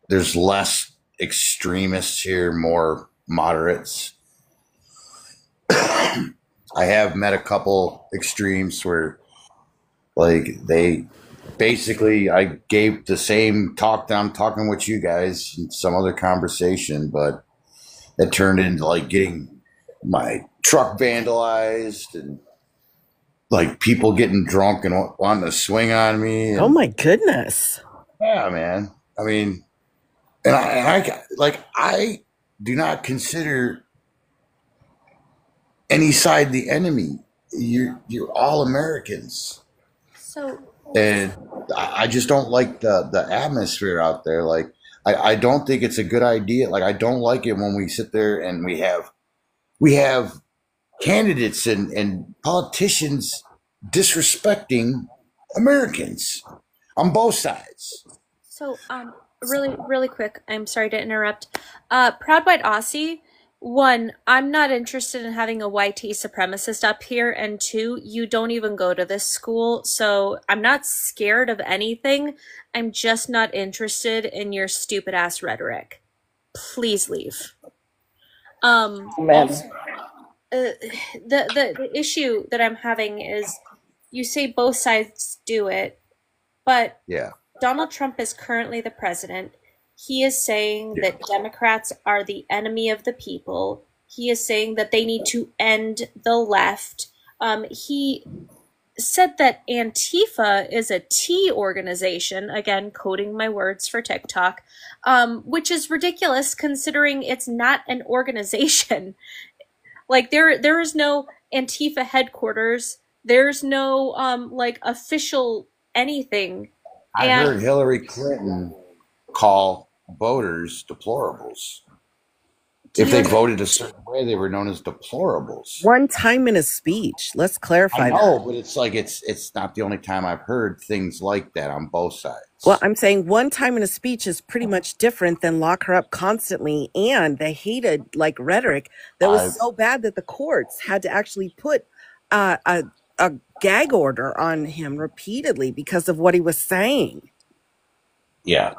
there's less extremists here, more moderates. I have met a couple extremes where, like, I gave the same talk that I'm talking with you guys in some other conversation, but it turned into, like, getting my truck vandalized and, like, people getting drunk and wanting to swing on me. Oh And my goodness. yeah, man. I mean, I do not consider any side the enemy. You're all Americans, So and I just don't like the atmosphere out there. Like, I don't think it's a good idea. Like, I don't like it when we sit there and we have candidates and politicians disrespecting Americans on both sides. So, really quick, I'm sorry to interrupt. Proud White Aussie, one, I'm not interested in having a YT supremacist up here, and two, you don't even go to this school, so I'm not scared of anything. I'm just not interested in your stupid ass rhetoric. Please leave. Man, Also, the issue that I'm having is you say both sides do it, but Yeah. Donald Trump is currently the president. He is saying Yeah. that Democrats are the enemy of the people. He is saying that they need to end the left. He said that Antifa is a T organization, again, coding my words for TikTok, which is ridiculous considering it's not an organization. Like, there is no Antifa headquarters. There's no, like, official anything. I And heard Hillary Clinton call voters deplorables. do If you they under- voted a certain way, they were known as deplorables. One time in a speech. Let's I clarify that. know, but it's like it's not the only time I've heard things like that on both sides. Well, I'm saying one time in a speech is pretty much different than lock her up constantly, and the hated like rhetoric that I was so bad that the courts had to actually put a a gag order on him repeatedly because of what he was saying. Yeah,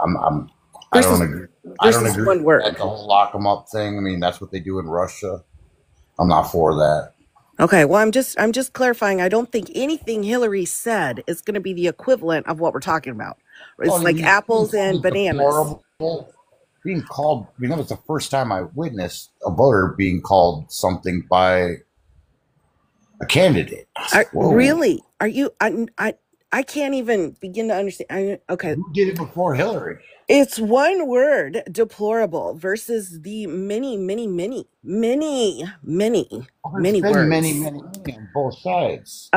I Versus don't agree. I don't versus agree one with word. that, the whole lock them up thing. I mean, that's what they do in Russia. I'm not for that. Okay, well, I'm just clarifying. I don't think anything Hillary said is going to be the equivalent of what we're talking about. It's Well, like apples and bananas. being called. I mean, that was the first time I witnessed a voter being called something by a candidate. I was like, whoa. Really? Are you? I can't even begin to understand. Okay, Who did it before Hillary? it's one word, deplorable, versus the many There's words. been many on both sides.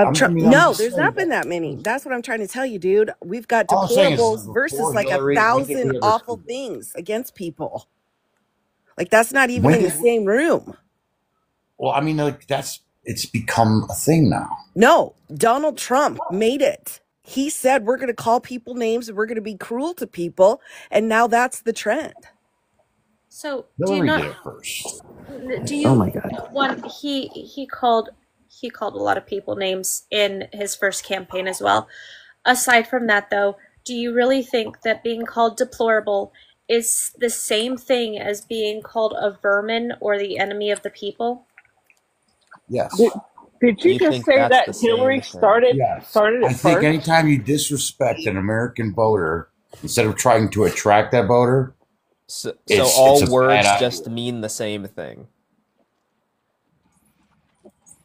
No, there's not been that many. That's what I'm trying to tell you, dude. We've got All I'm saying is deplorables versus before like Hillary, when did 1,000 we ever awful see it? things against people. Like that's not even When in the did same room. Well, I mean, like it's become a thing now. No, Donald Trump made it. He said we're going to call people names and we're going to be cruel to people, and now that's the trend. So do you Hillary not? did it first. Do you? Oh my God. One, he called a lot of people names in his first campaign as well. Aside from that, though, do you really think that being called deplorable is the same thing as being called a vermin or the enemy of the people? Yes. Did Do you you just think say that's that the Hillary same thing? started Yes. started I it think first? anytime you disrespect an American voter, instead of trying to attract that voter, So it's all a words bad just idea. mean the same thing.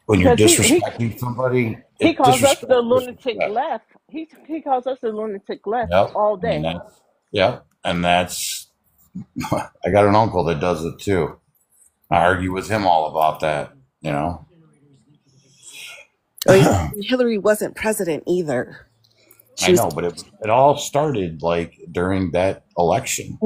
When you're Because he disrespecting somebody, he calls us disrespect the is lunatic disrespect. left. He calls us the lunatic left Yep. all And day. that's I got an uncle that does it too. I argue with him all about that, you know. Hillary wasn't president either. I know, but it all started like during that election.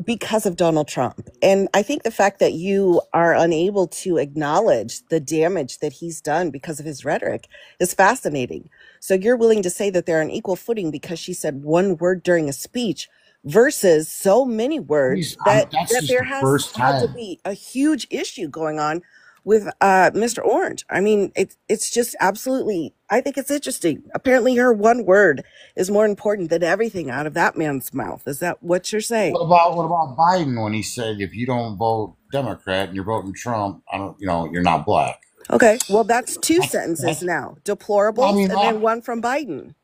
Because of Donald Trump. And I think the fact that you are unable to acknowledge the damage that he's done because of his rhetoric is fascinating. So you're willing to say that they're on equal footing because she said one word during a speech versus so many words that That's just there the has first had to time. be a huge issue going on with Mr. Orange. I mean, it's just absolutely, I think it's interesting. Apparently her one word is more important than everything out of that man's mouth. Is that what you're saying? What about Biden when he said if you don't vote Democrat and you're voting Trump, you're not black. Okay, well, that's two sentences now. Deplorables, I mean, and then one from Biden.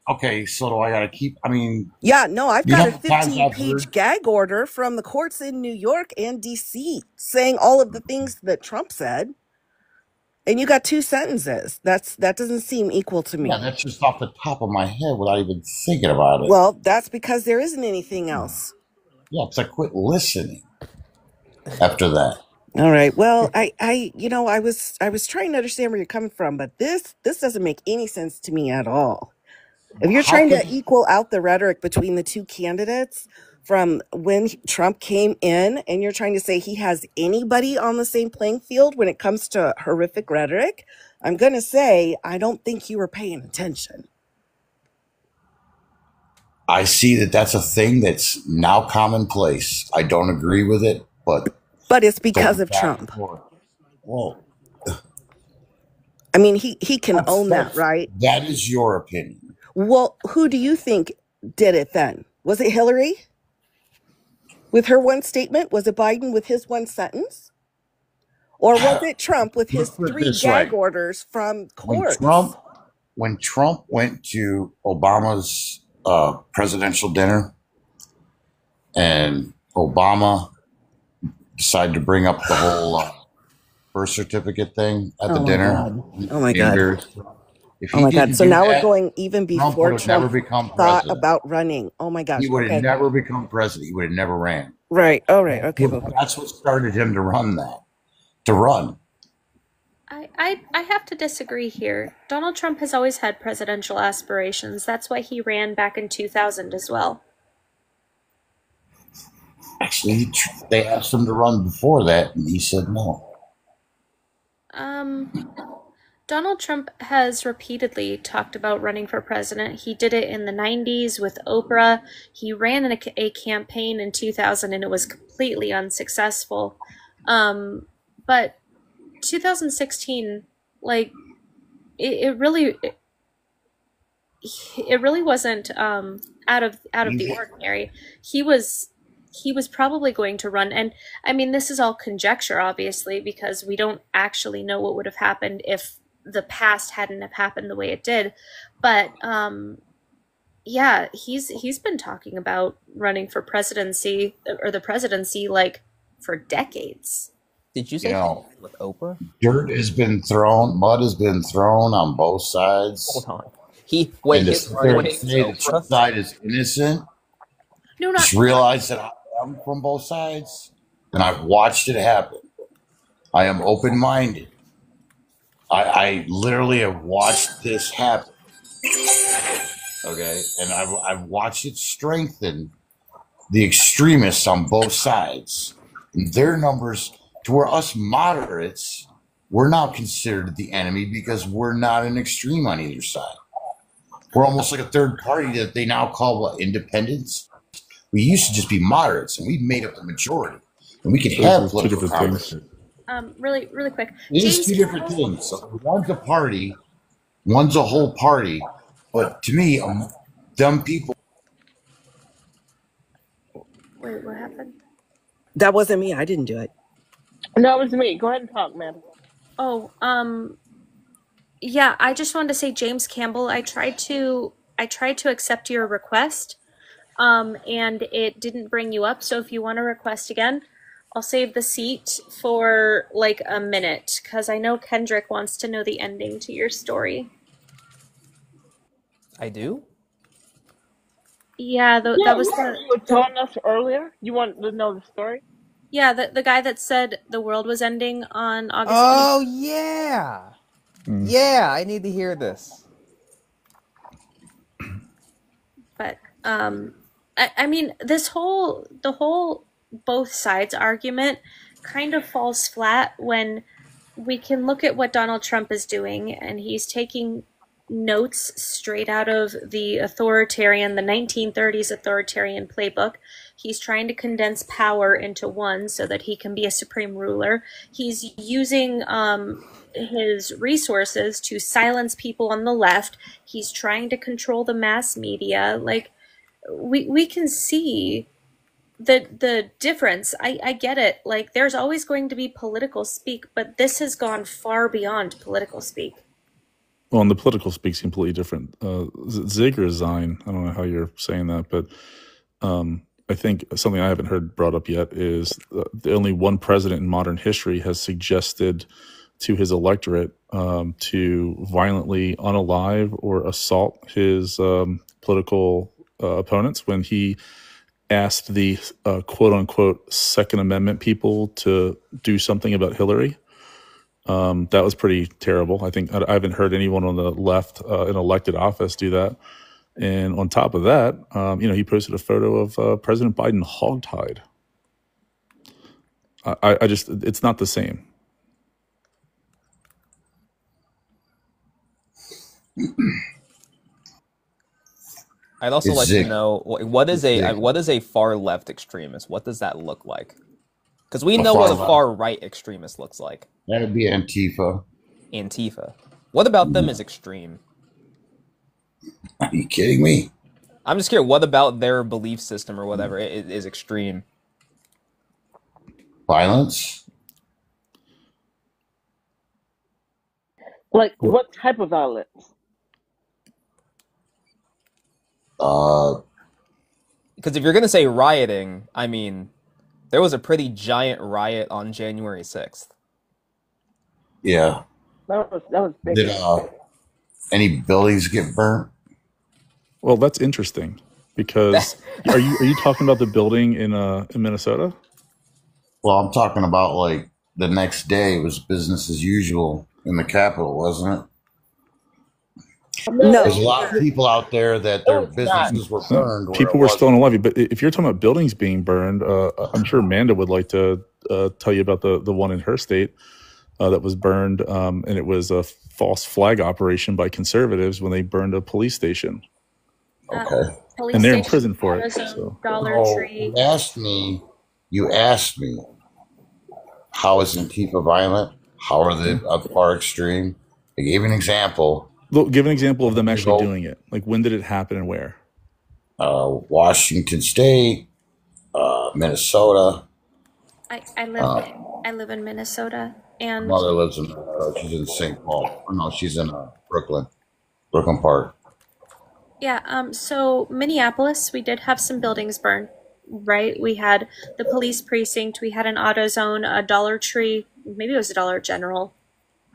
Okay, so do I got to keep? I mean, Yeah, no, I've you know got a how many times I've 15-page heard. gag order from the courts in New York and D.C. saying all of the things that Trump said, and you got two sentences. That doesn't seem equal to me. Yeah, that's just off the top of my head without even thinking about it. Well, that's because there isn't anything else. Yeah, it's like quit listening after that. All right. Well, I was trying to understand where you're coming from, but this doesn't make any sense to me at all. If you're How trying to can equal out the rhetoric between the two candidates from when Trump came in, and you're trying to say he has anybody on the same playing field when it comes to horrific rhetoric, I'm going to say I don't think you were paying attention. I see that that's a thing that's now commonplace. I don't agree with it, but it's because going of back and Trump. forth. Well, I mean, he can own that, right? That is your opinion. Well, who do you think did it then? Was it Hillary with her one statement? Was it Biden with his one sentence? Or was it Trump with his Let's put it 3 this gag way. orders from When courts? Trump went to Obama's presidential dinner, and Obama decided to bring up the whole birth certificate thing at the dinner. Oh my God. If Oh he my God. didn't So do now we're that, going even Trump before would have never Trump become thought president. about running. Oh my gosh. He would have Okay. never become president. He would have never ran. Right. All right. Okay. That's what started him to run. I have to disagree here. Donald Trump has always had presidential aspirations. That's why he ran back in 2000 as well. Actually, they asked him to run before that, and he said no. Donald Trump has repeatedly talked about running for president. He did it in the 90s with Oprah. He ran in a campaign in 2000 and it was completely unsuccessful. But 2016, like, it really wasn't out of the ordinary. He was probably going to run, and I mean, this is all conjecture, obviously, because we don't actually know what would have happened if the past hadn't have happened the way it did. But yeah, he's been talking about running for presidency or the presidency like for decades. Did you You say know, with Oprah? dirt has been thrown, mud has been thrown on both sides. Hold on. Wait, And to his sit there running and say that your Oprah? side is innocent, No, not just realize that I am from both sides and I've watched it happen. I am open minded. I literally have watched this happen. Okay. And I've watched it strengthen the extremists on both sides. And their numbers to where us moderates, we're now considered the enemy because we're not an extreme on either side. We're almost like a third party that they now call what, independents. We used to just be moderates, and we've made up the majority, and we could have Those are two political different things. conversation. really quick. It is James two different Carroll. things. So one's a party, one's a whole party. But to me, dumb people. Wait, what happened? That wasn't me. I didn't do it. No, it was me. Go ahead and talk, man. Oh, yeah, I just wanted to say, James Campbell, I tried to accept your request, and it didn't bring you up. So if you want to request again, I'll save the seat for like a minute, because I know Kendrick wants to know the ending to your story. I do? Yeah, that Yeah, was yeah. You were telling us earlier. You want to know the story? the guy that said the world was ending on August 20th. Oh, yeah. Yeah, I need to hear this. But I mean, the whole both sides argument kind of falls flat when we can look at what Donald Trump is doing, and he's taking notes straight out of the 1930s authoritarian playbook. He's trying to condense power into one so that he can be a supreme ruler. He's using his resources to silence people on the left. He's trying to control the mass media. Like, we can see the difference. I get it. Like, there's always going to be political speak, but this has gone far beyond political speak. Well, and the political speak's completely different. Ziggerzein, I don't know how you're saying that, but I think something I haven't heard brought up yet is the only one president in modern history has suggested to his electorate to violently unalive or assault his political opponents when he asked the quote-unquote Second Amendment people to do something about Hillary. That was pretty terrible. I think I haven't heard anyone on the left in elected office do that. And on top of that, he posted a photo of President Biden hogtied. I just, it's not the same. I'd also It's like to Zig. know what is Zig. a far left extremist? What does that look like? Because we A know what a far left. far right extremist looks like. That'd be Antifa. Antifa. What about them is extreme? Are you kidding me? I'm just curious. What about their belief system or whatever is extreme? Violence? Like, what type of violence? Because if you're gonna say rioting, I mean, there was a pretty giant riot on January 6th. Yeah. That was big. Did any buildings get burnt? Well, that's interesting because are you talking about the building in Minnesota? Well, I'm talking about like the next day was business as usual in the Capitol, wasn't it? No. There's a lot of people out there that their businesses were burned. where People it were wasn't. still in levy, but if you're talking about buildings being burned, I'm sure Amanda would like to tell you about the one in her state that was burned, and it was a false flag operation by conservatives when they burned a police station, Okay. Police and they're in station, prison for it. AutoZone, So Dollar Oh, Tree. you asked me, how is Antifa violent? How are they at far extreme? I gave an example. Look, give an example of them You actually go, doing it. Like, when did it happen and where? Washington State, Minnesota. I live in Minnesota, and Mother lives in she's in St. Paul. Oh, no, she's in Brooklyn Park. yeah. So Minneapolis, we did have some buildings burn, right? We had the police precinct, we had an AutoZone, a Dollar Tree, maybe it was a Dollar General.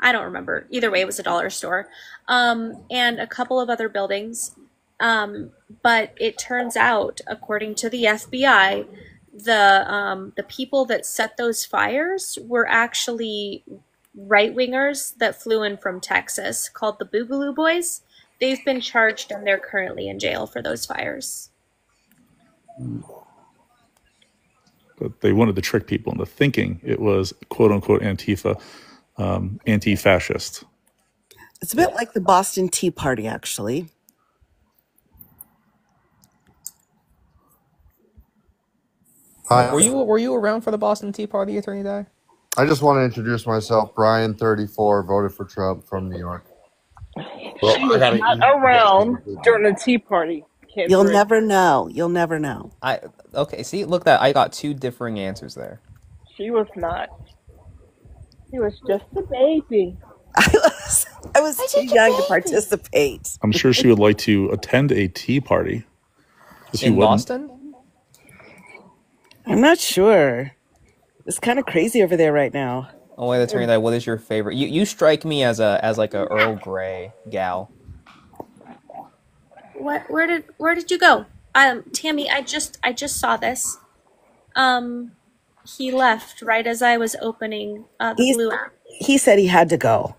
I don't remember. Either way, it was a dollar store, and a couple of other buildings. But it turns out, according to the FBI, the people that set those fires were actually right wingers that flew in from Texas, called the Boogaloo Boys. They've been charged and they're currently in jail for those fires. But they wanted to trick people into thinking it was quote unquote Antifa, anti-fascist. It's a bit like the Boston Tea Party, actually. Hi, Were you around for the Boston Tea Party, Attorney Di? I just want to introduce myself. Brian, 34, voted for Trump from New York. Well, She was not around during the Tea Party. You'll never know. You'll never know. Okay, see, look that I got two differing answers there. She was not. She was just a baby. I was too young to participate. I'm sure she would like to attend a tea party. In Boston? I'm not sure. It's kind of crazy over there right now. Oh wait, Attorney Di, what is your favorite? You strike me as like a Earl Grey gal. Where did you go? Tammy, I just saw this. He left right as I was opening the Blue app. He said he had to go.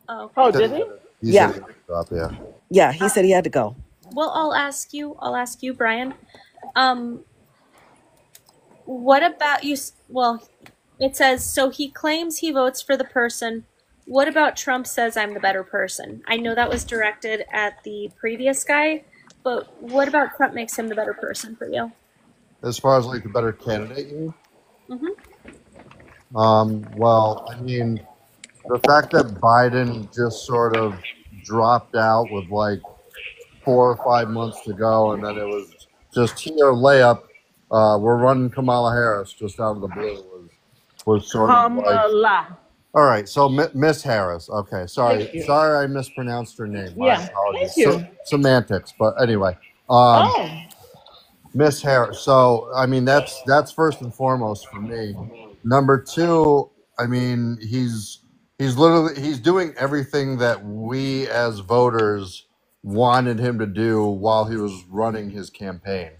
Oh, did he? Yeah. Yeah. Yeah, he said he had to go. Well, I'll ask you, Brian. What about you? Well, it says, so he claims he votes for the person. What about Trump says I'm the better person? I know that was directed at the previous guy, but what about Trump makes him the better person for you? As far as like the better candidate, you mean? Well, I mean, the fact that Biden just sort of dropped out with like 4 or 5 months to go, and then it was just here layup. We're running Kamala Harris just out of the blue was sort of like. Kamala. All right, so Miss Harris. Okay, sorry I mispronounced her name. My apologies. thank you. Semantics, but anyway. Miss Harris. So I mean that's first and foremost for me. Number two, I mean he's doing everything that we as voters wanted him to do while he was running his campaign.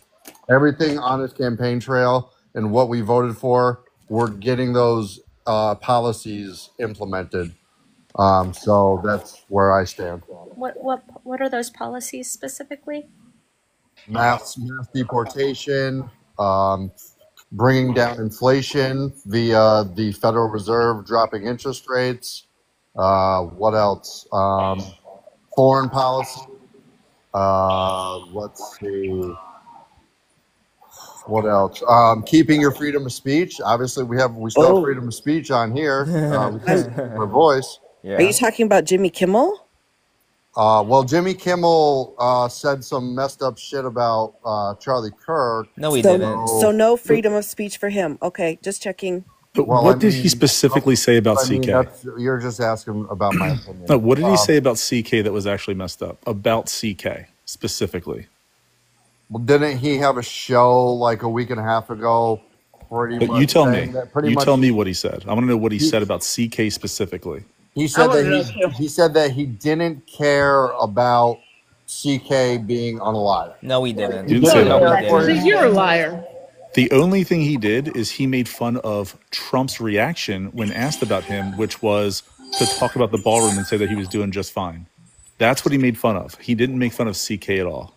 Everything on his campaign trail and what we voted for, we're getting those policies implemented. So that's where I stand. What are those policies specifically? Mass deportation, bringing down inflation via the Federal Reserve dropping interest rates. What else? Foreign policy. Let's see. What else? Keeping your freedom of speech. Obviously, we still have freedom of speech on here. We can speak our voice. Are you talking about Jimmy Kimmel? Well, Jimmy Kimmel said some messed up shit about Charlie Kirk. No, he didn't. So no freedom of speech for him. Okay, just checking. But what did he specifically say about CK? You're just asking about my opinion. No, what did he say about CK that was actually messed up? About CK specifically? Well, didn't he have a show like a week and a half ago? But you tell me. Tell me what he said. I want to know what he said about CK specifically. He said that he didn't care about CK being unalive. No, he didn't. You didn't say that. You're a liar. The only thing he did is he made fun of Trump's reaction when asked about him, which was to talk about the ballroom and say that he was doing just fine. That's what he made fun of. He didn't make fun of CK at all.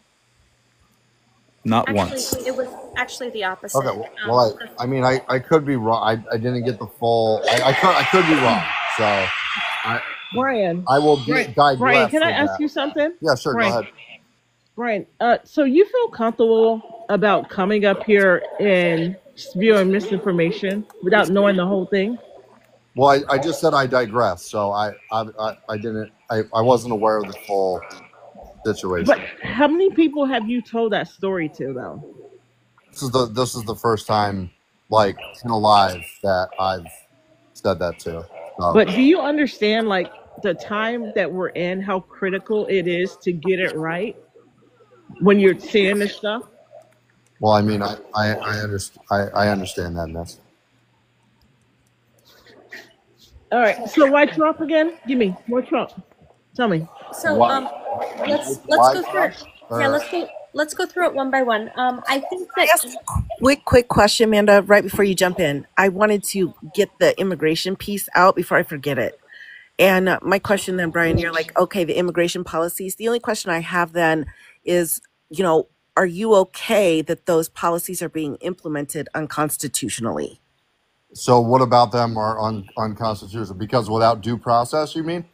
Not once. It was actually the opposite. Okay, well, I mean, I could be wrong. I didn't get the full. I could be wrong. So, Brian. I will digress. Brian, can I ask you something? Yeah, sure. Brian, go ahead. Brian, so you feel comfortable about coming up here and spewing misinformation without knowing the whole thing? Well, I just said I digress, so I didn't I wasn't aware of the full situation. But how many people have you told that story to, though? This is the first time, like in a live, that I've said that to. So, But do you understand, like, the time that we're in, how critical it is to get it right when you're seeing this stuff? well, I mean, I understand that, Miss. All right. So why Trump again? Give me more Trump. Tell me. So Why? let's Why go through it. Trump? Yeah, let's go through it one by one. I think I that ask a quick question, Amanda, right before you jump in. I wanted to get the immigration piece out before I forget it. And my question then, Brian, you're like, okay, the immigration policies. The only question I have then is, are you okay that those policies are being implemented unconstitutionally? So what about them are unconstitutional? Because without due process, you mean?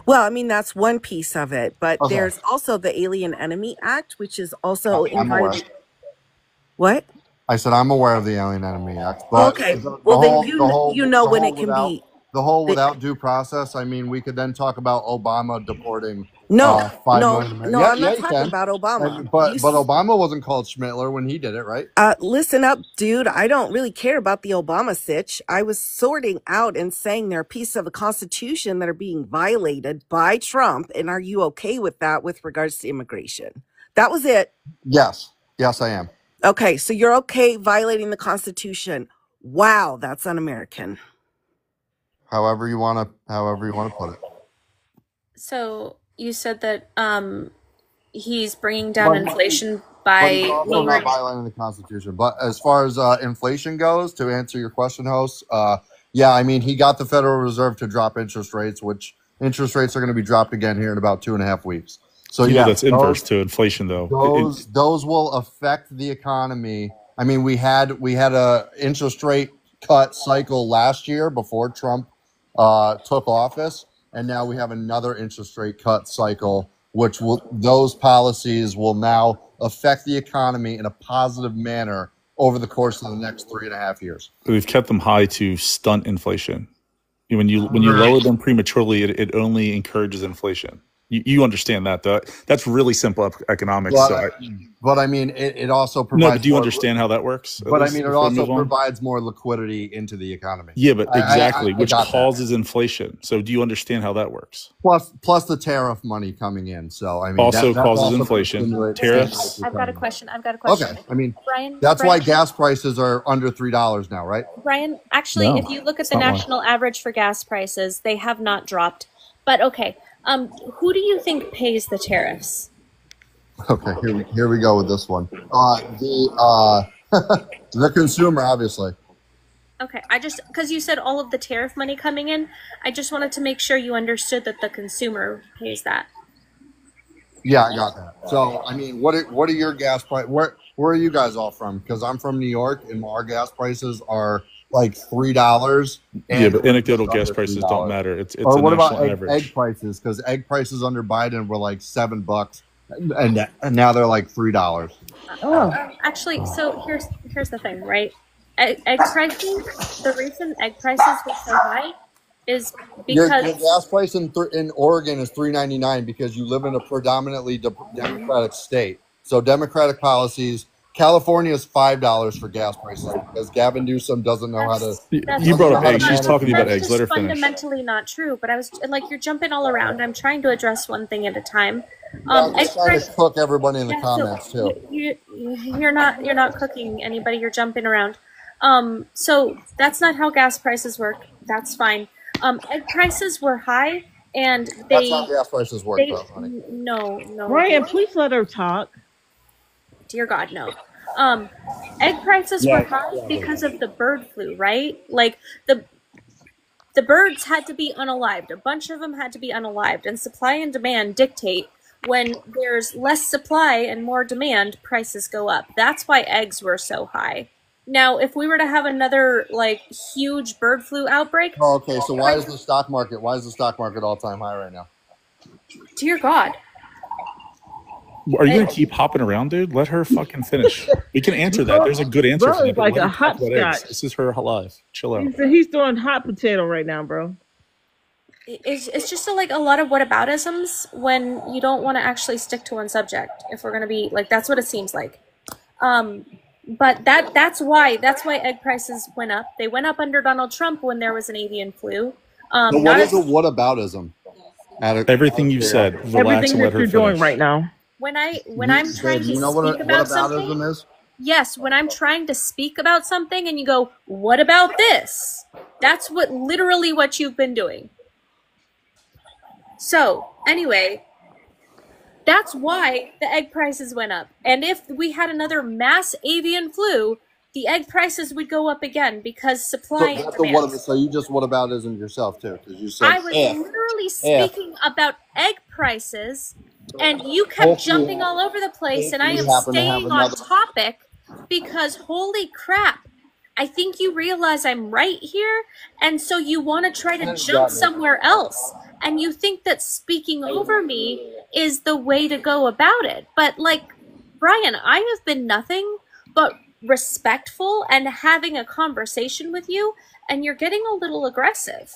Well, I mean, that's one piece of it, but Okay, there's also the Alien Enemy Act, which is also I'm aware. invited. What? I said I'm aware of the Alien Enemy Act, but Okay. the Well, then whole when it can be. without due process. I mean, we could then talk about Obama deporting No, 5 no, million. no, Yeah, I'm yeah, not you talking can. about Obama. But Obama wasn't called Schmittler when he did it, right? Listen up, dude. I don't really care about the Obama sitch. I was sorting out and saying there are pieces of the Constitution that are being violated by Trump. And are you okay with that with regards to immigration? That was it. Yes, I am. Okay, so you're okay violating the Constitution. Wow, that's un-American. However you want to put it. so you said that he's bringing down But inflation but he's by also not lowering. violating the Constitution. But as far as inflation goes, to answer your question, host, yeah, I mean, he got the Federal Reserve to drop interest rates, which interest rates are going to be dropped again here in about 2.5 weeks. So Yeah, yeah, that's inverse to inflation, though. those will affect the economy. I mean, we had a interest rate cut cycle last year before Trump took office, and now we have another interest rate cut cycle, which those policies will now affect the economy in a positive manner over the course of the next 3.5 years. We've kept them high to stunt inflation. When you lower them prematurely, it only encourages inflation. You understand that, though. That's really simple economics. But I mean, it also provides. No, but do you understand how that works? But I mean, it also provides more liquidity into the economy. Yeah, but exactly, which causes inflation. So do you understand how that works? Plus the tariff money coming in. So I mean, also causes inflation. Tariffs. I've got a question. Okay, I mean, Brian. That's why gas prices are under $3 now, right? Brian, actually, No, if you look at it's the not national average for gas prices, they have not dropped. But okay, who do you think pays the tariffs? Okay, here we go with this one. The consumer, obviously. Okay, because you said all of the tariff money coming in, I just wanted to make sure you understood that the consumer pays that. Yeah, I got that. So, I mean, what are your gas prices? Where are you guys all from? Because I'm from New York, and our gas prices are like $3. Yeah, but anecdotal gas prices don't matter. It's or a what national about average. egg prices? Because egg prices under Biden were like $7, and now they're like $3. Actually, so here's the thing, right? Egg prices. The reason egg prices were so high is Your because gas price in Oregon is $3.99 because you live in a predominantly Democratic state. So Democratic policies. California is $5 for gas prices because Gavin Newsom doesn't know how to. You brought up eggs. She's talking about eggs. Let her that's finish. fundamentally not true. But I was like, you're jumping all around. I'm trying to address one thing at a time. I'm Egg just trying price. to cook everybody in the Yeah, comments so too. you're not cooking anybody. You're jumping around. So that's not how gas prices work. That's fine. Egg prices were high, and That's how gas prices work, though, honey. No. Ryan, please let her talk. Dear God, no. Egg prices were high because of the bird flu, right? Like the birds had to be unalived. A bunch of them had to be unalived, and supply and demand dictate when there's less supply and more demand, prices go up. That's why eggs were so high. Now, if we were to have another like huge bird flu outbreak, Oh, okay, so why is the stock market all time high right now? dear God. Are you It, gonna keep hopping around, dude? Let her fucking finish. We can answer that. Bro, There's a good answer bro for that. is But like let a her talk about eggs. hopscotch. This is her life. Chill out. He's doing hot potato right now, bro. it's just like a lot of whataboutisms when you don't want to actually stick to one subject. If we're gonna be like, that's what it seems like. But that's why egg prices went up. They went up under Donald Trump when there was an avian flu. So what Not is as a whataboutism? Everything you said. Relax Everything and let that her you're doing finish. right now. when I'm Babe, trying to you know what speak about whataboutism something. is? Yes, when I'm trying to speak about something and you go, "What about this?" That's literally what you've been doing. So, anyway, that's why the egg prices went up. And if we had another mass avian flu, the egg prices would go up again because supply and That's a demand. so you just whataboutism yourself too, because you I said was if literally speaking about egg prices, and you kept jumping all over the place, and I am happen to have staying on another. topic because holy crap, I think you realize I'm right here, and so you want to try to jump somewhere else, and you think that speaking over me is the way to go about it. But like, Brian, I have been nothing but respectful and having a conversation with you, and you're getting a little aggressive.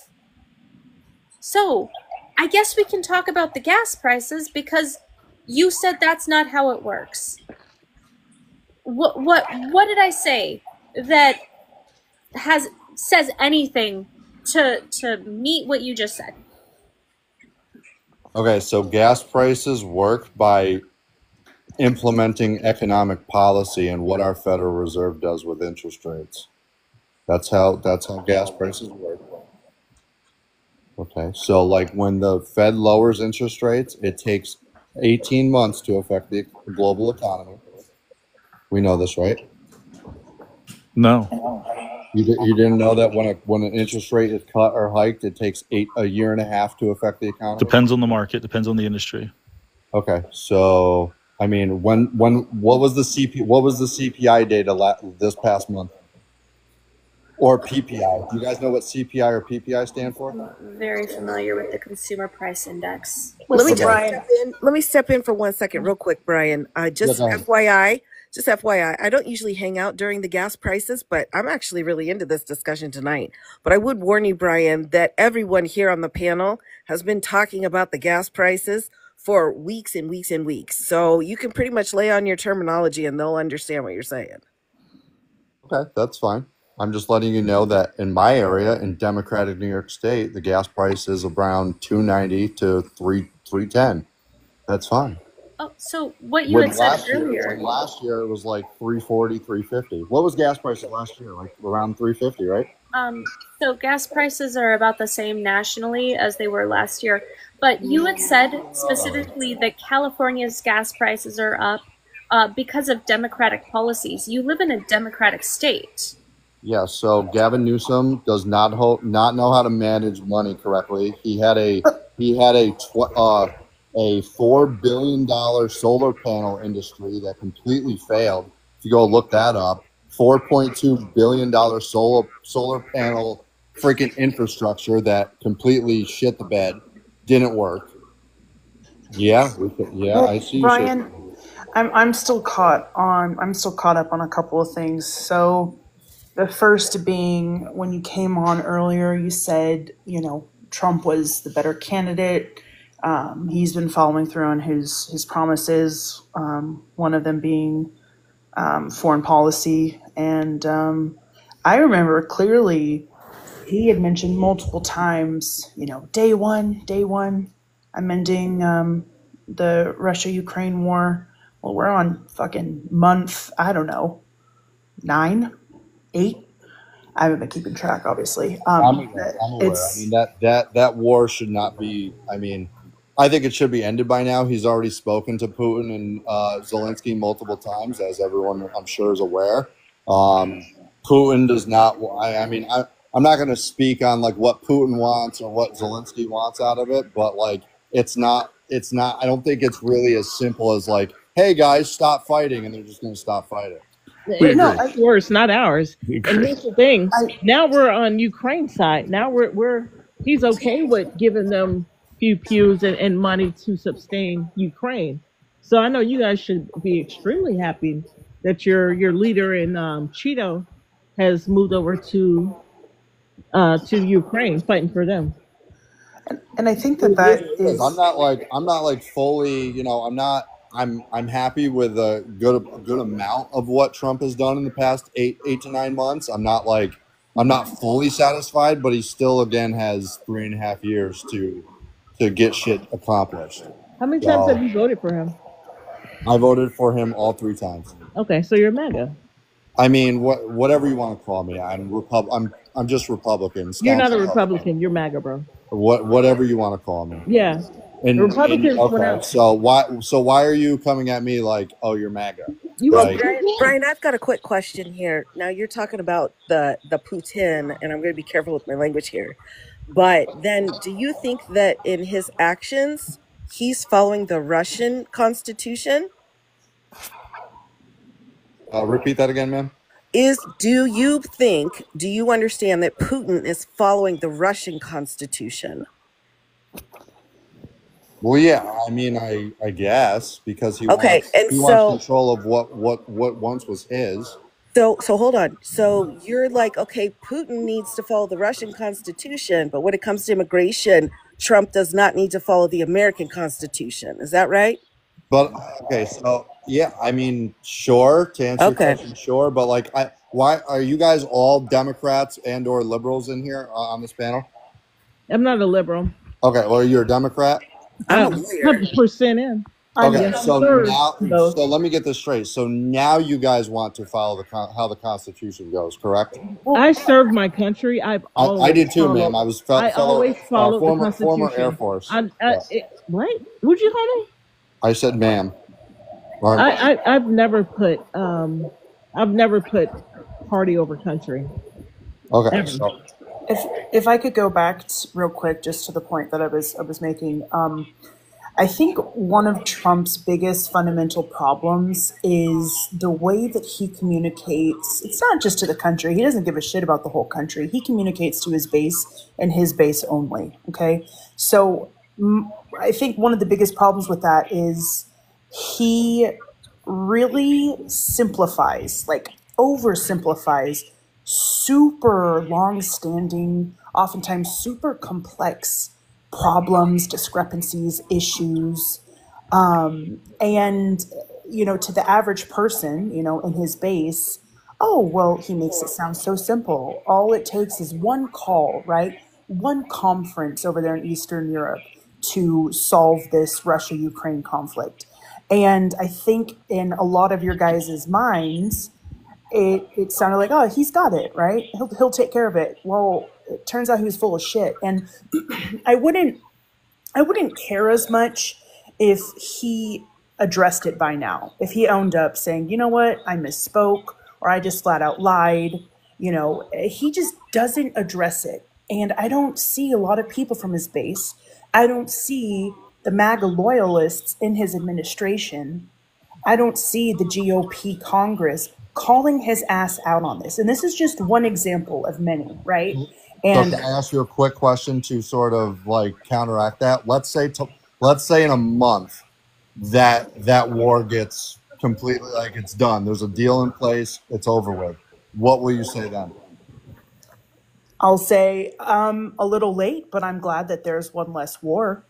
So, I guess we can talk about the gas prices because you said that's not how it works. What did I say that says anything to meet what you just said? Okay, so gas prices work by implementing economic policy and what our Federal Reserve does with interest rates. That's how gas prices work. Okay, so like when the Fed lowers interest rates, it takes 18 months to affect the global economy. We know this, right? No. You didn't know that when an interest rate is cut or hiked, it takes a year and a half to affect the economy? Depends on the market. Depends on the industry. Okay, so I mean, what was the CPI data this past month? Or PPI? Do you guys know what CPI or PPI stand for? I'm very familiar with the Consumer Price Index. Let me Okay. just step in. Let me step in for 1 second, real quick, Brian. Just go ahead. FYI, I don't usually hang out during the gas prices, but I'm actually really into this discussion tonight. But I would warn you, Brian, that everyone here on the panel has been talking about the gas prices for weeks and weeks and weeks. So you can pretty much lay on your terminology and they'll understand what you're saying. Okay, that's fine. I'm just letting you know that in my area, in Democratic New York State, the gas price is around $2.90 to $3.10. That's fine. Oh, so what you had said earlier. Last year it was like $3.40, $3.50. What was gas prices last year? Like around $3.50, right? So gas prices are about the same nationally as they were last year. But you had said specifically that California's gas prices are up because of Democratic policies. You live in a Democratic state. Yeah, so Gavin Newsom does not know how to manage money correctly. He had a $4 billion solar panel industry that completely failed. If you go look that up, $4.2 billion solar panel freaking infrastructure that completely shit the bed, didn't work. Yeah, I see. Brian, I'm still caught up on a couple of things. So the first being when you came on earlier, you said, Trump was the better candidate. He's been following through on his promises, one of them being foreign policy. And I remember clearly he had mentioned multiple times, day one, I'm ending the Russia-Ukraine war. Well, we're on fucking month, I don't know, 9, 8. I haven't been keeping track, obviously. I'm aware. I mean, that war should not be. I mean, I think it should be ended by now. He's already spoken to Putin and Zelensky multiple times, as everyone I'm sure is aware. Putin does not. I'm not going to speak on like what Putin wants or what Zelensky wants out of it, but like it's not. I don't think it's really as simple as like, hey guys, stop fighting, and they're just going to stop fighting. It's worse, not ours. And here's the thing: now we're on Ukraine's side. Now he's okay with giving them few pews and money to sustain Ukraine. So I know you guys should be extremely happy that your leader in Cheeto has moved over to Ukraine, fighting for them. And I think It that is. I'm not like fully, you know, I'm happy with a good amount of what Trump has done in the past eight to 9 months. I'm not fully satisfied, but he still again has 3.5 years to get shit accomplished. How many times have you voted for him? I voted for him all 3 times. Okay, so you're MAGA. I mean, whatever you want to call me, I'm just Republican. You're not a Republican. You're MAGA, bro. Whatever you want to call me. Yeah. Republicans went okay. out. So why are you coming at me like, oh, you're MAGA? Well, Brian, I've got a quick question here. Now you're talking about the Putin, and I'm going to be careful with my language here. But then, do you think that in his actions, he's following the Russian Constitution? Repeat that again, ma'am. Do you understand that Putin is following the Russian Constitution? Well, yeah, I mean, I guess because he Okay, wants control of what once was his. So hold on. So you're like, okay, Putin needs to follow the Russian Constitution, but when it comes to immigration, Trump does not need to follow the American Constitution. Is that right? But okay, so yeah, I mean, sure, to answer your question, sure, but like, why are you guys all Democrats and or liberals in here on this panel? I'm not a liberal. Okay, well, you're a Democrat. I'm 100% in. Okay, so let me get this straight. So now you guys want to follow how the Constitution goes, correct? I served my country. I did too, ma'am. I was always followed the Constitution. Former Air Force. What? What'd you call me? I said, ma'am. I've never put party over country. Okay. So. If I could go back real quick just to the point that I was making, I think one of Trump's biggest fundamental problems is the way that he communicates. It's not just to the country. He doesn't give a shit about the whole country. He communicates to his base and his base only. Okay. So I think one of the biggest problems with that is he really simplifies, like oversimplifies super long-standing, oftentimes super complex problems, discrepancies, issues. And, to the average person, in his base, oh, well, he makes it sound so simple. All it takes is one call, right? One conference over there in Eastern Europe to solve this Russia-Ukraine conflict. And I think in a lot of your guys' minds, it sounded like, oh, he's got it, right? He'll take care of it. Well, it turns out he was full of shit. And I wouldn't care as much if he addressed it by now. If he owned up saying, you know what, I misspoke, or I just flat out lied. He just doesn't address it. And I don't see a lot of people from his base. I don't see the MAGA loyalists in his administration. I don't see the GOP Congress calling his ass out on this. And this is just one example of many, right? And so can I ask you a quick question to sort of like counteract that? Let's say in a month that war gets completely, like, it's done. There's a deal in place. It's over with. What will you say then? I'll say a little late, but I'm glad that there's one less war.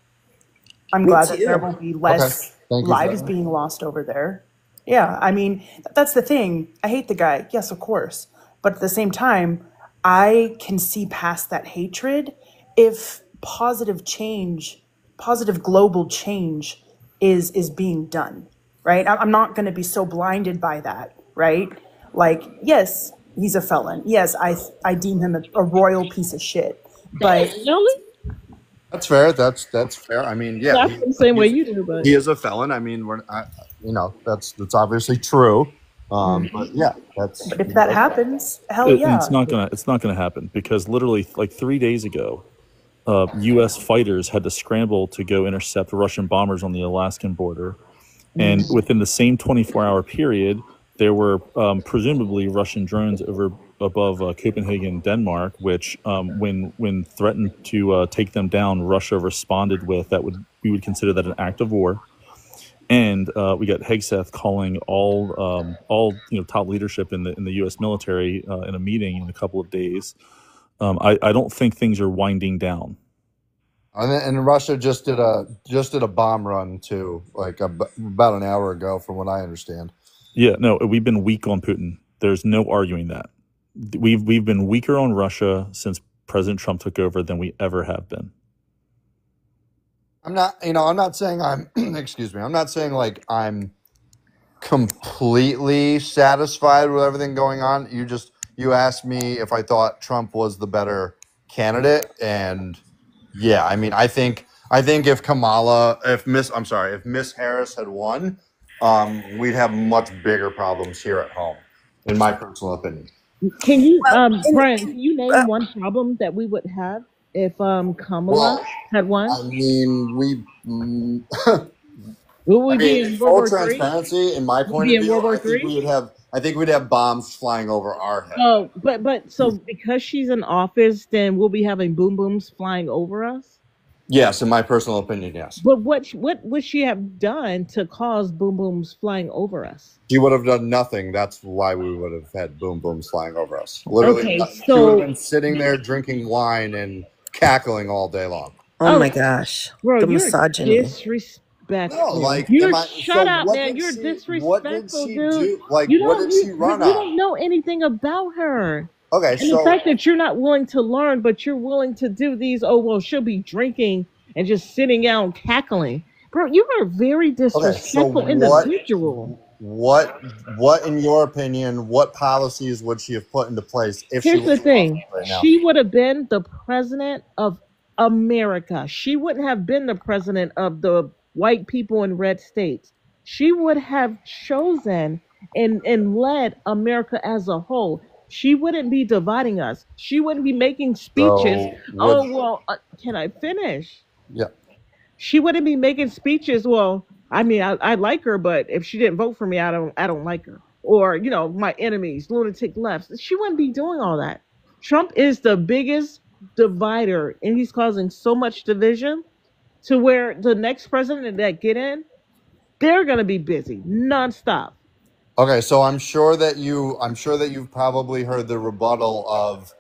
I'm glad that there will be less lives being lost over there. Yeah, I mean, that's the thing. I hate the guy. Yes, of course. But at the same time, I can see past that hatred if positive global change is being done, right? I'm not going to be so blinded by that, right? Like, yes, he's a felon. Yes, I deem him a royal piece of shit. But that's fair. That's fair. I mean, yeah, the same way you do, but he is a felon. I mean, that's obviously true. But yeah, but if that happens, hell yeah. It's not gonna happen because literally like 3 days ago, U.S. fighters had to scramble to go intercept Russian bombers on the Alaskan border, and within the same 24-hour period, there were presumably Russian drones above Copenhagen, Denmark, which when threatened to take them down, Russia responded with we would consider that an act of war. And we got Hegseth calling all top leadership in the U.S. military in a meeting in a couple of days. I don't think things are winding down. And Russia just did a bomb run too, like about an hour ago, from what I understand. Yeah, no, we've been weak on Putin. There's no arguing that. We've been weaker on Russia since President Trump took over than we ever have been. I'm not saying I'm, excuse me, I'm not saying like I'm completely satisfied with everything going on. You asked me if I thought Trump was the better candidate, and yeah, I mean, I think if Miss Harris had won, we'd have much bigger problems here at home, in my personal opinion. Can you, Brian, And can you name one problem that we would have if Kamala had won? I mean, Will we be in full World War III? transparency, in my point Be of in view, World War I think we'd have bombs flying over our head. Oh, but so because she's in office, then we'll be having boom booms flying over us? Yes, in my personal opinion, yes. But what would she have done to cause boom booms flying over us? She would have done nothing. That's why we would have had boom booms flying over us. Literally, Okay, nothing. She would so have been sitting there drinking wine and cackling all day long. Oh my gosh, bro, the you're misogyny. disrespectful. No, like, Shut up, man. You're what did disrespectful, she dude. do? Like, You what don't did she run you on? don't know anything about her. Okay, And the so fact that you're not willing to learn, but you're willing to do these, oh well, she'll be drinking and just sitting out and cackling. Bro, you are a very disrespectful individual. what in your opinion, what policies would she have put into place if she Here's was the thing. right now? She would have been the president of America. She wouldn't have been the president of the white people in red states. She would have chosen and led America as a whole. She wouldn't be dividing us. She wouldn't be making speeches. Can I finish? Yeah. She wouldn't be making speeches. Well, I mean, I like her, but if she didn't vote for me, I don't like her. Or, my enemies, lunatic lefts. She wouldn't be doing all that. Trump is the biggest divider, and he's causing so much division to where the next president that get in, they're gonna be busy nonstop. Okay, so I'm sure that you've probably heard the rebuttal of,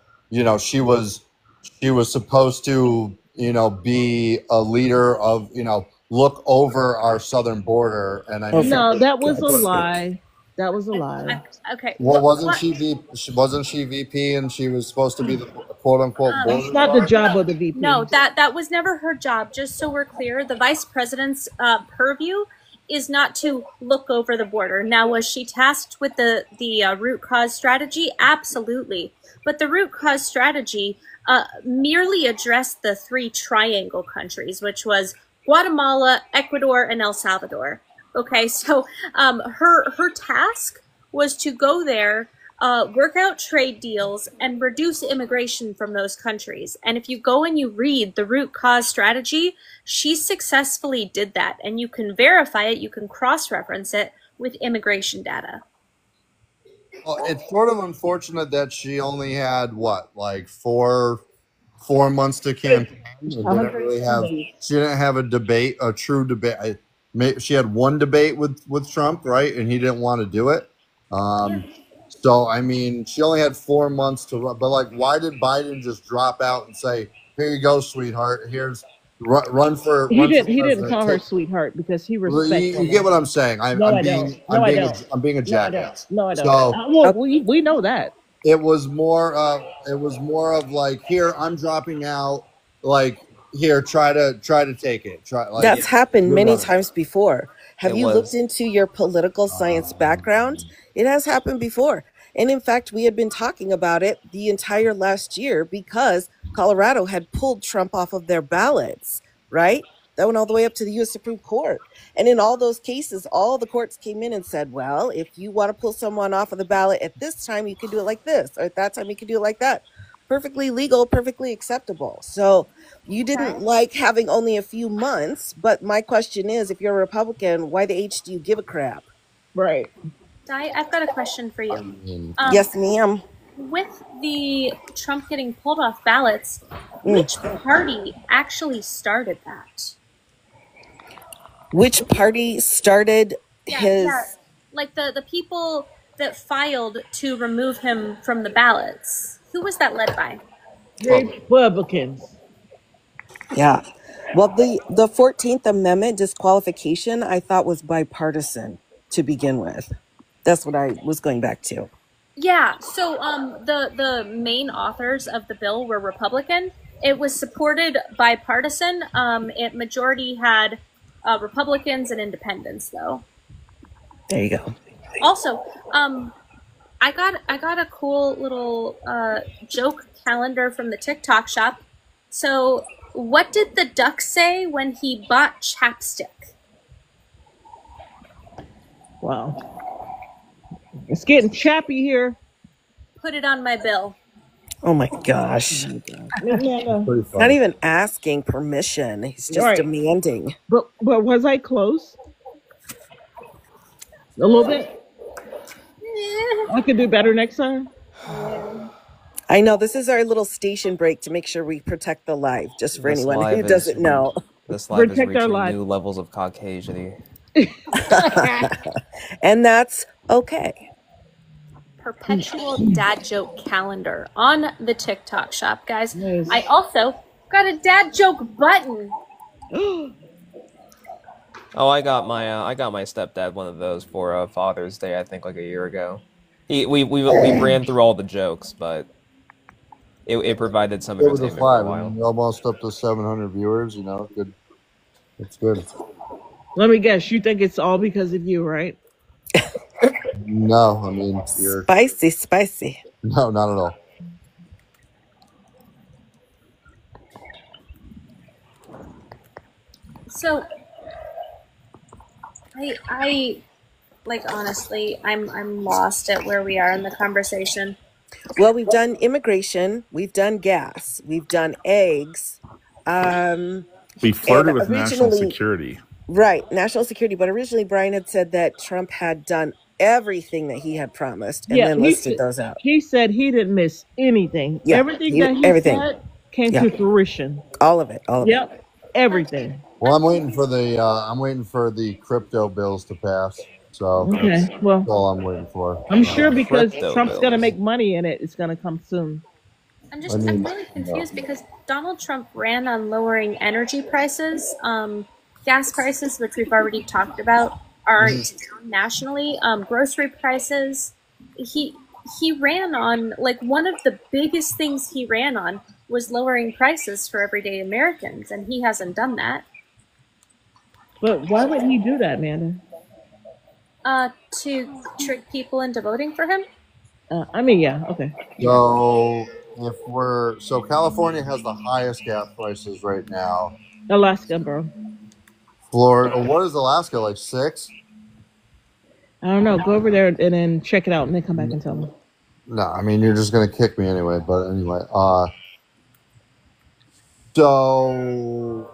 she was supposed to, be a leader of, look over our southern border, and I mean, No, that was a lie. That was a lie. Okay. well, wasn't she VP, and she was supposed to be the quote unquote border It's not the guard? job of the VP. No, that was never her job. Just so we're clear, the vice president's purview is not to look over the border. Now, was she tasked with the root cause strategy? Absolutely. But the root cause strategy merely addressed the three triangle countries, which was Guatemala, Ecuador, and El Salvador. Okay, so her task was to go there, work out trade deals, and reduce immigration from those countries. And if you go and you read the root cause strategy, she successfully did that. And you can verify it, you can cross-reference it with immigration data. Well, it's sort of unfortunate that she only had like four months to campaign. She didn't have a true debate. She had one debate with Trump, right? And he didn't want to do it. So, I mean, she only had 4 months to run. But, like, why did Biden just drop out and say, here you go, sweetheart. Here's run for He didn't president. call her sweetheart because he respects You get what I'm saying? I'm being a jackass. No, I don't. So, we know that. it was more of like, here, I'm dropping out. Like, here, try to take it. That's happened many running. times before. Have It you was. looked into your political science background? It has happened before. And in fact, we had been talking about it the entire last year because Colorado had pulled Trump off of their ballots, right? That went all the way up to the U.S. Supreme Court. And in all those cases, all the courts came in and said, well, if you want to pull someone off of the ballot at this time, you can do it like this. Or at that time, you can do it like that. Perfectly legal, perfectly acceptable. So you didn't like having only a few months. But my question is, if you're a Republican, why the H do you give a crap? Right. Di, I've got a question for you. Yes, ma'am. With the Trump getting pulled off ballots, which party actually started that? Which party started his? Yeah, like the people that filed to remove him from the ballots. Who was that led by? Republicans. Yeah. Well, the 14th Amendment disqualification I thought was bipartisan to begin with. That's what I was going back to. Yeah, so the main authors of the bill were Republican. It was supported bipartisan. It majority had Republicans and independents, though. There you go. Also, I got a cool little joke calendar from the TikTok shop. So, what did the duck say when he bought chapstick? Wow. It's getting chappy here. Put it on my bill. Oh my gosh. Not even asking permission. He's just demanding. But was I close? A little bit? I could do better next time. I know this is our little station break to make sure we protect the live, just for anyone who doesn't know. This live is Protect our reaching live. new levels of Caucasian. And that's okay. Perpetual dad joke calendar on the TikTok shop, guys. Nice. I also got a dad joke button. Oh, I got my stepdad one of those for Father's Day. I think like a year ago. We ran through all the jokes, but it provided some entertainment for a while. Almost up to 700 viewers. You know, good. It's good. Let me guess. You think it's all because of you, right? No, I mean you're spicy. No, not at all. So, I like honestly, I'm lost at where we are in the conversation. Well, we've done immigration, we've done gas, we've done eggs. We flirted with national security. Right, national security. But originally, Brian had said that Trump had done everything that he had promised, and then listed those out. He said he didn't miss anything. Yeah, everything he said came to fruition. All of it. Yep, everything. Well, I'm waiting for the crypto bills to pass. So okay, well, that's all I'm waiting for. I'm sure because Trump's going to make money in it, it's going to come soon. I'm really confused because Donald Trump ran on lowering energy prices, gas prices, which we've already talked about, are down nationally. Grocery prices. He ran on, like, one of the biggest things he ran on was lowering prices for everyday Americans, and he hasn't done that. But why would he do that, Amanda? To trick people into voting for him? I mean, yeah, okay. So California has the highest gas prices right now. Alaska, bro. Florida, what is Alaska, like 6? I don't know. Go over there and then check it out and then come back and tell me. No, I mean, you're just going to kick me anyway, but anyway. So,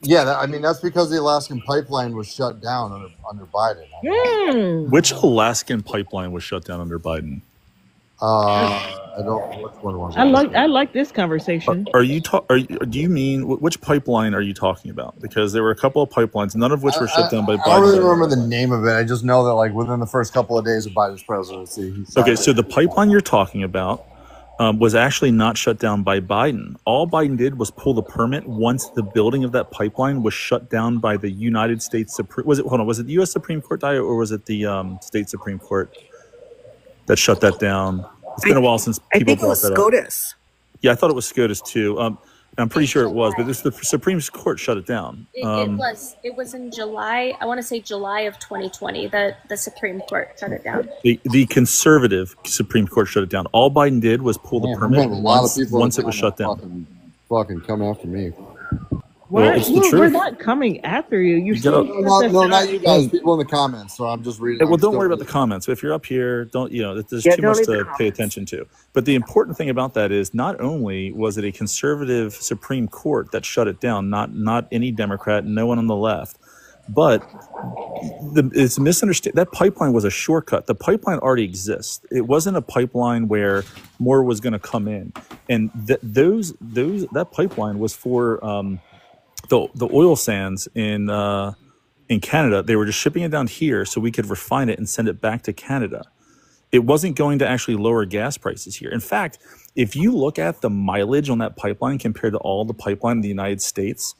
yeah, I mean, that's because the Alaskan pipeline was shut down under Biden. Which Alaskan pipeline was shut down under Biden? I don't know which one was. I like this conversation. Do you mean which pipeline are you talking about? Because there were a couple of pipelines, none of which were shut down by Biden. I don't really remember the name of it. I just know that like within the first couple of days of Biden's presidency. Okay, so the pipeline you're talking about was actually not shut down by Biden. All Biden did was pull the permit once the building of that pipeline was shut down by the United States Supreme. Was it the U.S. Supreme Court, Daya, or was it the state Supreme Court that shut that down? It's been a while since people brought that up. I think it was SCOTUS. Yeah, I thought it was SCOTUS too. I'm pretty sure it was, but the Supreme Court shut it down. It was in July. I want to say July of 2020 that the Supreme Court shut it down. The conservative Supreme Court shut it down. All Biden did was pull the permit once it was shut down. Fucking come after me. Well, it's the truth. We're not coming after you. No, not you guys. People in the comments. So I'm just reading. Well, don't worry about the comments. If you're up here, there's too much to pay attention to. But the important thing about that is not only was it a conservative Supreme Court that shut it down, not any Democrat, no one on the left, but it's misunderstood. That pipeline was a shortcut. The pipeline already exists. It wasn't a pipeline where more was going to come in, and that pipeline was for the oil sands in in Canada. They were just shipping it down here so we could refine it and send it back to Canada. It wasn't going to actually lower gas prices here. In fact, if you look at the mileage on that pipeline compared to all the pipeline in the United States,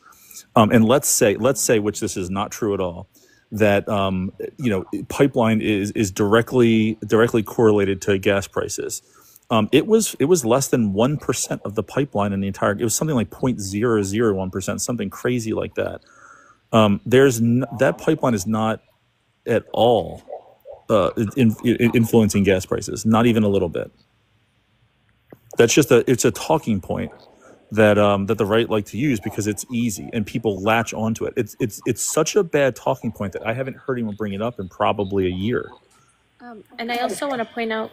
and let's say, which this is not true at all, that pipeline is directly correlated to gas prices. It was less than 1% of the pipeline in the entire. It was something like 0.001%, something crazy like that. That pipeline is not at all influencing gas prices, not even a little bit. That's just it's a talking point that the right like to use because it's easy and people latch onto it. It's such a bad talking point that I haven't heard anyone bring it up in probably a year. And I also want to point out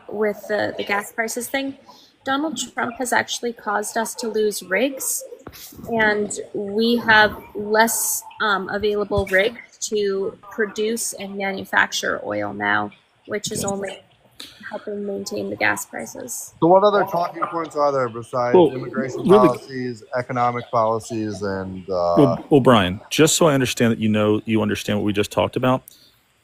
with the gas prices thing, Donald Trump has actually caused us to lose rigs, and we have less available rigs to produce and manufacture oil now, which is only helping maintain the gas prices. So what other talking points are there besides immigration policies, economic policies, and well, Brian, just so I understand that you understand what we just talked about,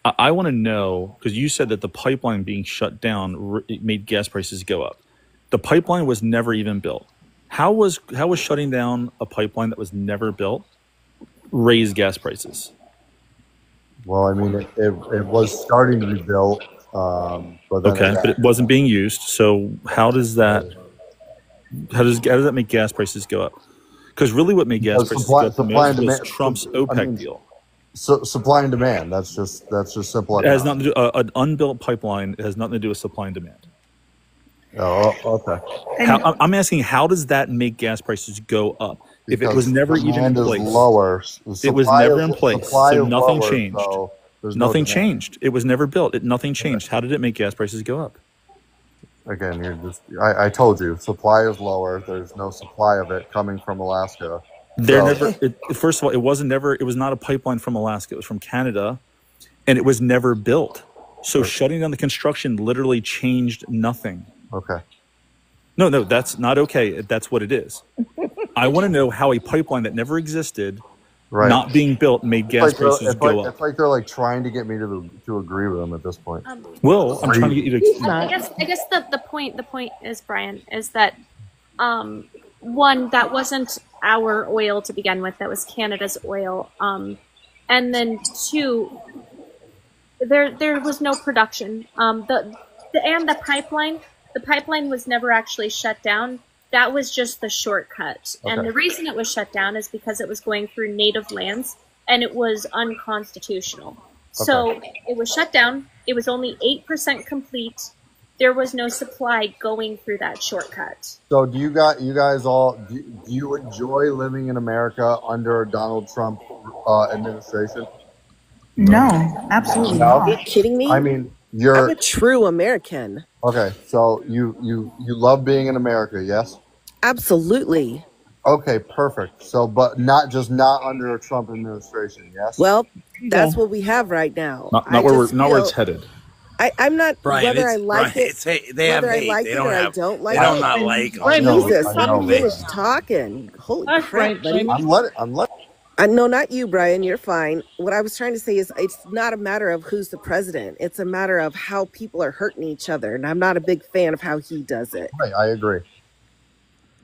I want to know, because you said that the pipeline being shut down it made gas prices go up. The pipeline was never even built. How was shutting down a pipeline that was never built raise gas prices? Well, I mean, it was starting to be built. But it wasn't being used. So how does that make gas prices go up? Because really, what made gas prices go up the most was Trump's OPEC deal. So supply and demand. That's just simple. It has nothing to do. An unbuilt pipeline has nothing to do with supply and demand. Oh, okay. I'm asking, how does that make gas prices go up? If it was never even in place, lower. It was never in place, so nothing changed. So nothing changed. It was never built. Nothing changed. How did it make gas prices go up? Again, I told you, supply is lower. There's no supply of it coming from Alaska. First of all, it was not a pipeline from Alaska. It was from Canada, and it was never built. So shutting down the construction literally changed nothing. Okay. No, that's not okay. That's what it is. I want to know how a pipeline that never existed, not being built, made gas prices go up. It's like they're trying to get me to agree with them at this point. Well, I'm trying to get you to. I guess the point is, Brian, is that one, that wasn't our oil to begin with. That was Canada's oil. And then two, there was no production. The pipeline was never actually shut down. That was just the shortcut. Okay. And the reason it was shut down is because it was going through native lands and it was unconstitutional. Okay. So it was shut down. It was only 8% complete. There was no supply going through that shortcut. So do you guys all, do you enjoy living in America under a Donald Trump administration? No, absolutely not. Are you kidding me? I mean, I'm a true American. Okay, so you love being in America, yes? Absolutely. Okay, perfect. So, but not under a Trump administration, yes? Well, that's what we have right now. Not where it's headed. I'm not, Brian, whether I like it, they have whether I hate. like They it don't or I have, don't like they it. don't not like. Jesus, I'm finished talking. Holy crap, buddy. I'm letting. No, not you, Brian. You're fine. What I was trying to say is it's not a matter of who's the president. It's a matter of how people are hurting each other. And I'm not a big fan of how he does it. Right, I agree.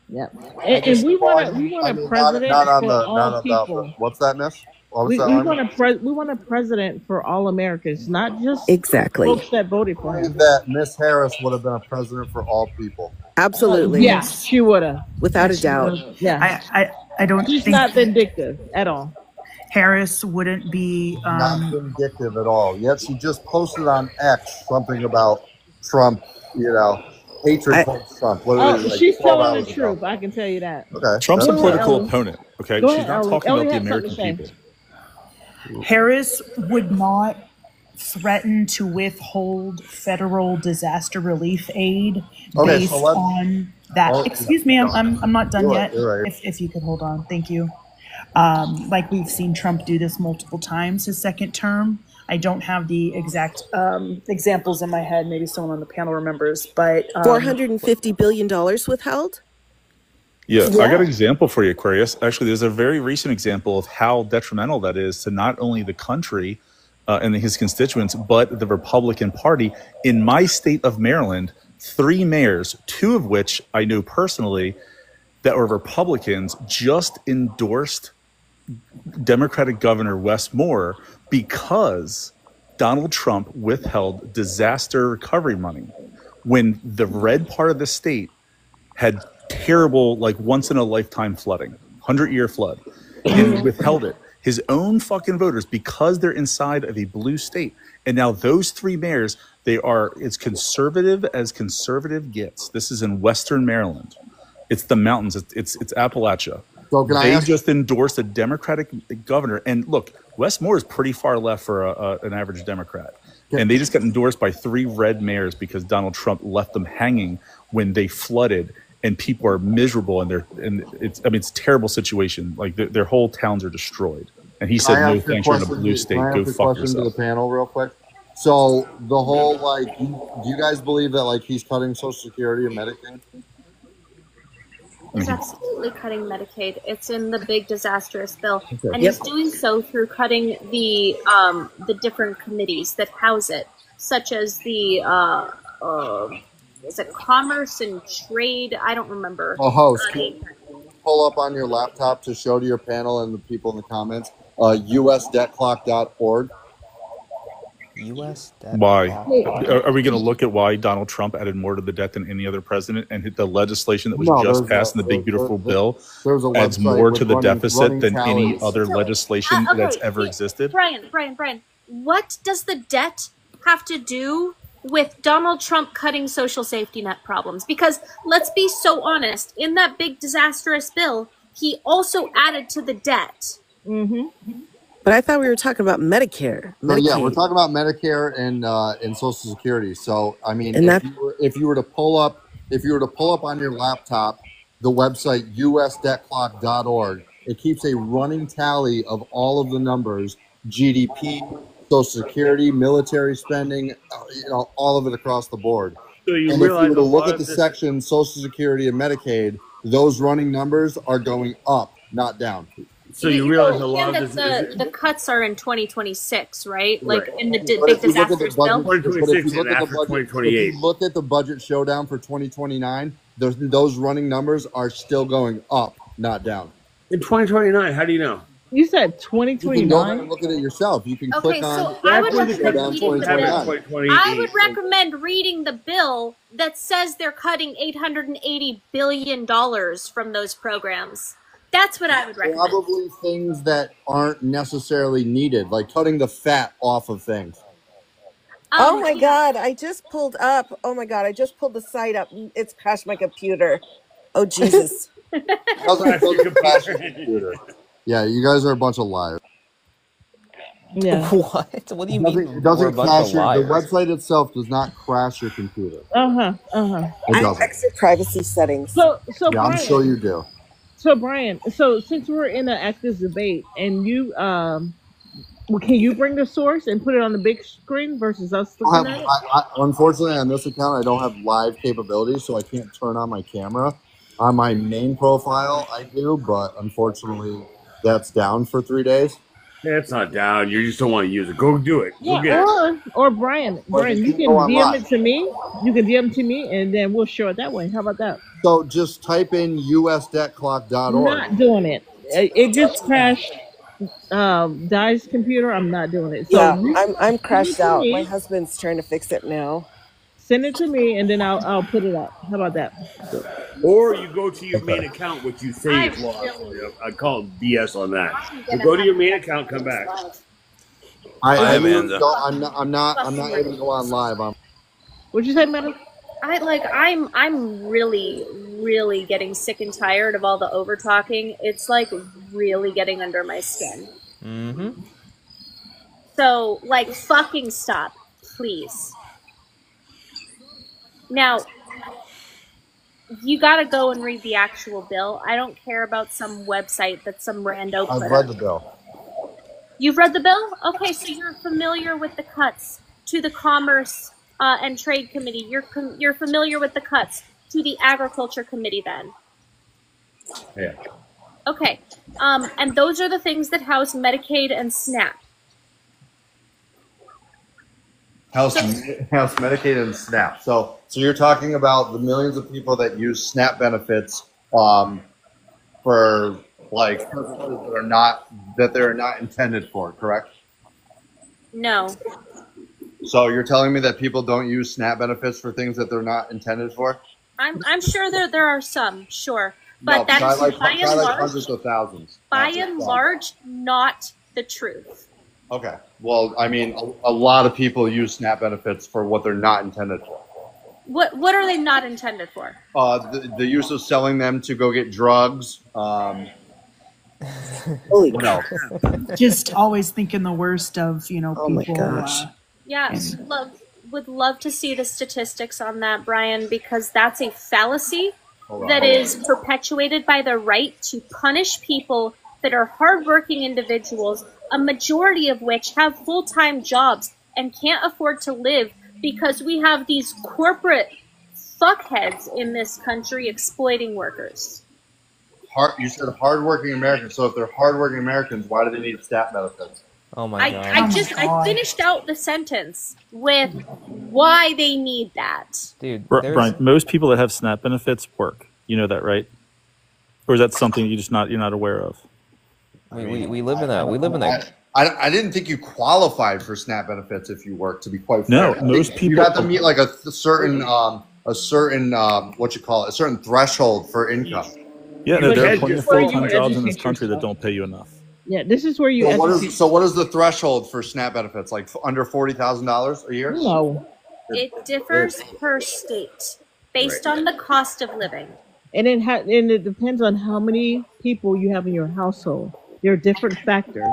Yeah. And we want a president for all people. What's that, miss? We want a president for all Americans, not just folks that voted for him. That Miss Harris would have been a president for all people. Absolutely. Yes, she would have. Without a doubt. Yeah. I don't She's think not vindictive at all. Harris wouldn't be not vindictive at all. Yet she just posted on X something about Trump, hatred towards Trump. She's telling the truth. I can tell you that. Okay. Trump's a political opponent. Okay, she's not talking about the American people. Harris would not threaten to withhold federal disaster relief aid based on that. Excuse me, I'm not done yet. Right. If you could hold on, thank you. Like we've seen Trump do this multiple times his second term. I don't have the exact examples in my head. Maybe someone on the panel remembers, but $450 billion withheld. Yeah, I got Yeah. an example for you, Aquarius. Actually, there's a very recent example of how detrimental that is to not only the country and his constituents, but the Republican Party. In my state of Maryland, 3 mayors, 2 of which I know personally, that were Republicans, just endorsed Democratic Governor Wes Moore because Donald Trump withheld disaster recovery money when the red part of the state had terrible, like once in a lifetime flooding, 100-year flood, and he withheld it. His own fucking voters, because they're inside of a blue state. And now those 3 mayors, they are as conservative as conservative gets. This is in Western Maryland. It's the mountains. It's Appalachia. So can I They ask? just endorsed a Democratic governor. And look, Wes Moore is pretty far left for an average Democrat. And they just got endorsed by 3 red mayors because Donald Trump left them hanging when they flooded, and people are miserable, and it's a terrible situation. Like their whole towns are destroyed. And he Can said, I "No ask a thanks, you're in a question? blue Can state. I Go ask a fuck question to the yourself." panel real quick? So the whole like, do you guys believe that like he's cutting Social Security and Medicaid? He's absolutely cutting Medicaid. It's in the big disastrous bill, Okay. and he's doing so through cutting the different committees that house it, such as the is it Commerce and Trade? I don't remember. Oh, host, can you pull up on your laptop to show to your panel and the people in the comments, usdebtclock.org. U.S. debt Why? clock. Are we going to look at why Donald Trump added more to the debt than any other president, and the legislation that was No, just there's passed a in the big beautiful bill there's a adds website more with to the running deficit than any tallies. other legislation that's okay, ever hey, existed? Brian, what does the debt have to do with Donald Trump cutting social safety net problems? Because let's be so honest, in that big disastrous bill, he also added to the debt. But I thought we were talking about Medicare, So yeah, we're Medicaid. talking about Medicare and Social Security. So I mean, And that if you were to pull up on your laptop the website usdebtclock.org, it keeps a running tally of all of the numbers: GDP, Social Security, military spending, all of it across the board. So you And if you realize were a to look lot at of the this. section Social Security and Medicaid, those running numbers are going up, not down. So you realize a And lot that of this. the cuts are in 2026, right? Like Right. in the But big if you look at the disastrous bill. budget, but if 2026 you look and at the after budget, if 2028. you look at the budget showdown for 2029, those running numbers are still going up, not down. In 2029, how do you know? You said You can go ahead 2029? and look at it yourself. You can Okay, click so on I would That's when the recommend showdown reading the happens bill. 2029. I would 2028. recommend reading the bill that says they're cutting $880 billion from those programs. That's what I would recommend. Probably things that aren't necessarily needed, like cutting the fat off of things. Oh my Yeah. God, I just pulled up. Oh my God, I just pulled the site up. It's crashed my computer. Oh Jesus. Doesn't crash your computer. Yeah, you guys are a bunch of liars. Yeah. What? What do you mean? It We're a doesn't bunch crash of your. The liars. website itself does not crash your computer. It I doesn't. exit privacy settings. So Yeah, I'm sure Brian, you do. so since we're in an active debate, and you well, can you bring the source and put it on the big screen versus us I looking have, at it? unfortunately, on this account, I don't have live capabilities, so I can't turn on my camera. On my main profile, I do, but unfortunately, that's down for 3 days. Yeah, it's not down. You just don't want to use it. Go do it. Go Yeah, get it. or Brian, Or you you can can go on DM live. it to me. You can DM to me, and then we'll share it that way. How about that? So just type in usdebtclock.org. Not doing it. It just crashed. Di's computer. I'm not doing it. So Yeah, you I'm send it crashed to out. My me. husband's trying to fix it now. Send it to me, and then I'll put it up. How about that? Or you go to your Okay. main account, which you say I is lost. really, I call it BS on that. I'm So gonna go to have your to main watch account, come back. live. I Hi, literally Amanda. don't. I'm not able to go on live. What'd you say, madam? I'm really getting sick and tired of all the over talking. It's like really getting under my skin. Mm-hmm. So like fucking stop, please. Now you gotta go and read the actual bill. I don't care about some website that some rando I've put read up. the bill. You've read the bill? Okay, so you're familiar with the cuts to the Commerce and Trade Committee. You're familiar with the cuts to the Agriculture Committee then. Yeah. Okay. And those are the things that house Medicaid and SNAP. House Medicaid and SNAP. So you're talking about the millions of people that use SNAP benefits for like purposes that they're not intended for, correct? No. So you're telling me that people don't use SNAP benefits for things that they're not intended for? I'm sure there are some, sure. But No, that's like by and large, hundreds of thousands. by and large, not the truth. Okay. Well, I mean, a lot of people use SNAP benefits for what they're not intended for. What are they not intended for? The use of selling them to go get drugs. Holy no. Just always thinking the worst of, Oh my people. gosh. Yeah, would love to see the statistics on that, Brian, because that's a fallacy that is perpetuated by the right to punish people that are hardworking individuals, a majority of which have full-time jobs and can't afford to live because we have these corporate fuckheads in this country exploiting workers. You said hardworking Americans. So if they're hardworking Americans, why do they need SNAP benefits? Oh my god. I finished out the sentence with why they need that. Dude, Brian, most people that have SNAP benefits work. You know that, right? Or is that something you're not aware of? We live in that. I didn't think you qualified for SNAP benefits if you work. To be quite No, fair, most people you have to meet like a certain a certain threshold for income. Yeah, no, there are plenty of Just where you full-time jobs in this educate country that yourself. don't pay you enough. Yeah, this is where you educate. So what is the threshold for SNAP benefits? Like under $40,000 a year? No. It differs per state based on the cost of living. And it depends on how many people you have in your household. There are different factors.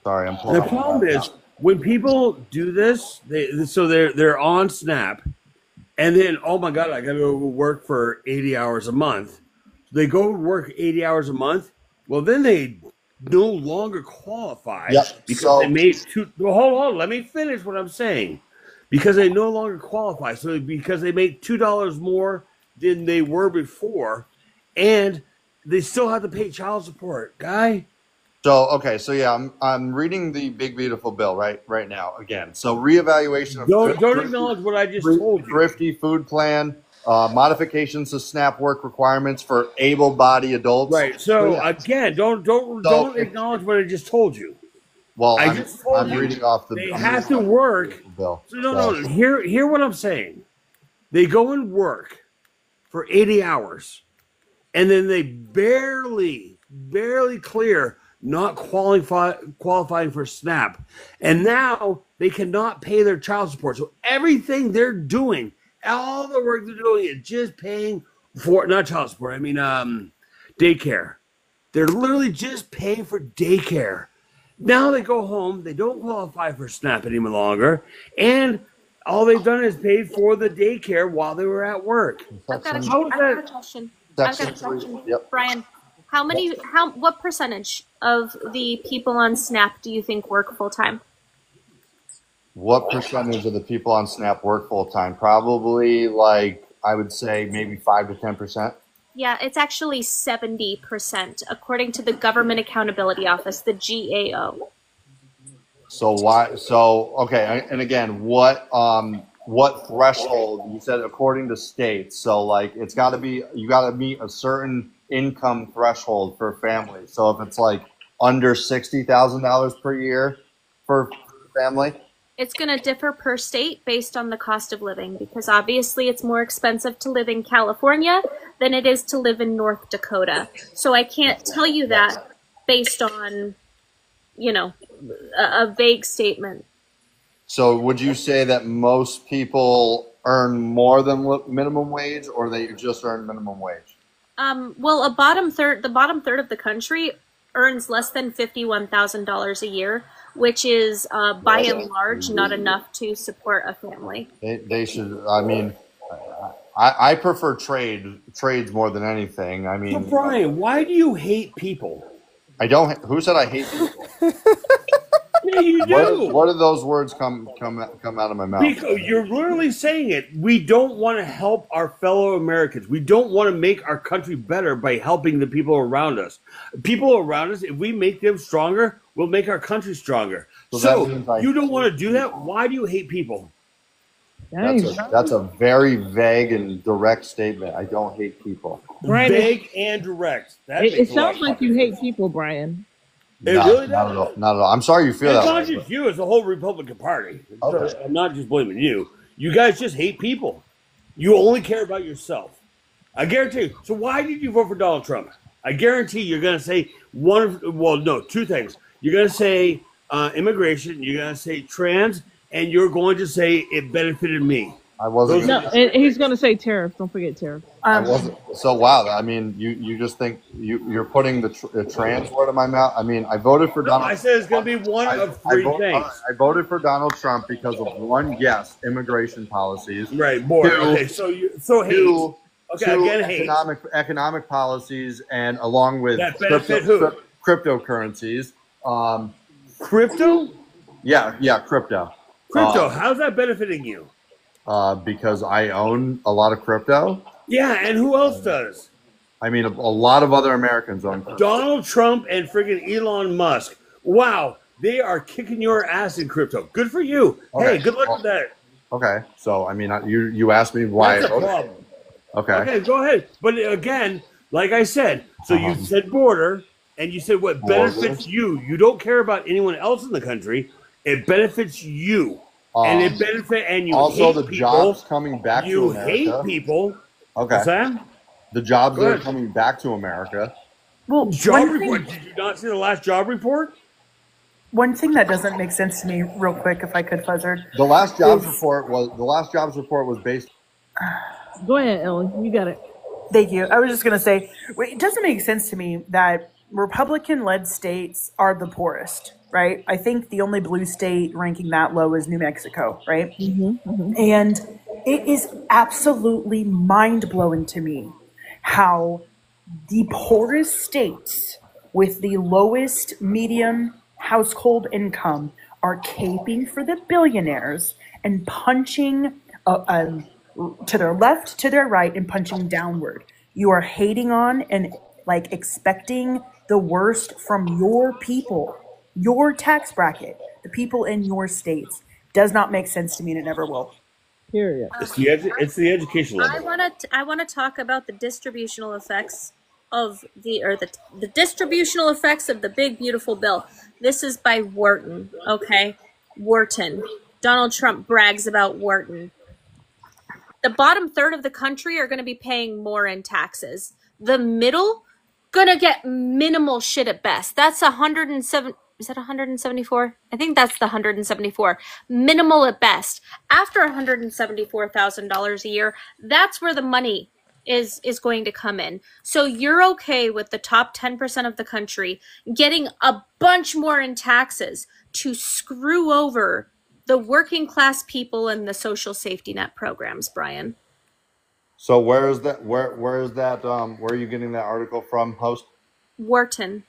Sorry, I'm pulling The problem is when people do this, they're on SNAP, and then oh my god, I got to go work for 80 hours a month. They go work 80 hours a month. Well, then they no longer qualify because they made well, hold on, let me finish what I'm saying. Because they no longer qualify, so because they make $2 more than they were before, and they still have to pay child support, guy. So yeah, I'm reading the Big Beautiful Bill right now again. So reevaluation of Don't acknowledge what I just told you. Thrifty food plan, modifications to SNAP work requirements for able-bodied adults. Right. So again, don't acknowledge what I just told you. Well, I'm reading off the. They have to work. Bill. So no. Hear what I'm saying. They go and work for 80 hours, and then they barely clear not qualifying for SNAP, and now they cannot pay their child support. So everything they're doing, all the work they're doing, is just paying for not child support. I mean, daycare. They're literally just paying for daycare. Now they go home, they don't qualify for SNAP any longer, and all they've done is paid for the daycare while they were at work. I've got a question. Yep. Brian, what percentage of the people on SNAP do you think work full time? What percentage of the people on SNAP work full time? Probably, like I would say, maybe 5 to 10%. Yeah, it's actually 70%, according to the Government Accountability Office, the GAO. So why? So okay, and again, what threshold? You said according to states. So like, it's got to be you got to meet a certain income threshold for families. So if it's like under $60,000 per year for family. It's going to differ per state based on the cost of living, because obviously it's more expensive to live in California than it is to live in North Dakota. So I can't tell you that based on, a vague statement. So would you say that most people earn more than minimum wage, or they just earn minimum wage? Well, the bottom third of the country earns less than $51,000 a year, which is by and large not enough to support a family. They should. I mean, I prefer trades more than anything. I mean, So Brian, why do you hate people? I don't. Who said I hate people? Yeah, you do. What do those words come out of my mouth? Because you're literally saying it. We don't want to help our fellow Americans. We don't want to make our country better by helping the people around us. People around us, if we make them stronger, we'll make our country stronger. So you don't want to do that? Why do you hate people? That's a very vague and direct statement. I don't hate people. Brian, vague and direct. It sounds like you hate people, Brian. Really not at all. Not at all. I'm sorry you feel it's that not way. just you, it's the whole Republican Party. Okay. So I'm not just blaming you. You guys just hate people. You only care about yourself. I guarantee you. So why did you vote for Donald Trump? I guarantee you're going to say two things. You're going to say immigration, you're going to say trans, and you're going to say it benefited me. I wasn't. No, and he's going to say tariff. Don't forget tariff. I wasn't. So wow. I mean, you just think you're putting the trans word in my mouth. I mean, I voted for Donald. I said it's going to be one of three things. I voted for Donald Trump because of one, yes, immigration policies. Right, boy. Okay, so hate. Again, hate. Economic policies, and along with that benefit who? Cryptocurrencies. Crypto? Yeah, crypto. Crypto. How's that benefiting you? Because I own a lot of crypto. Yeah, and who else does? I mean, a lot of other Americans own crypto. Donald Trump and friggin' Elon Musk. Wow, they are kicking your ass in crypto. Good for you. Okay. Hey, good luck with that. Okay, so I mean, you asked me why. That's a problem. Okay, go ahead. But again, like I said, so you said border, and you said what benefits you. You don't care about anyone else in the country. It benefits you. And it benefit, and you also hate the people. jobs coming back to You America. hate people. Okay. What's that? The jobs Go that are ahead. coming back to America. Well, Job report. Did you not see the last job report? One thing that doesn't make sense to me, real quick, if I could, Fuzzard. The last jobs report was based. Go ahead, Ellen. You got it. Thank you. I was just going to say, it doesn't make sense to me that Republican-led states are the poorest, right? I think the only blue state ranking that low is New Mexico, right? And it is absolutely mind-blowing to me how the poorest states with the lowest medium household income are caping for the billionaires and punching to their left, to their right, and punching downward. You are hating on and expecting the worst from your people, your tax bracket, the people in your states. Does not make sense to me, and it never will. Period. It's the education level. I want to talk about the distributional effects of the distributional effects of the big beautiful bill. This is by Wharton, okay? Wharton. Donald Trump brags about Wharton. The bottom third of the country are going to be paying more in taxes. The middle gonna get minimal shit at best. That's 107. Is that 174? I think that's the 174. Minimal at best. After $174,000 a year, that's where the money is going to come in. So you're okay with the top 10% of the country getting a bunch more in taxes to screw over the working class people and the social safety net programs, Brian. So where is that? Where is that? Where are you getting that article from, host? Wharton.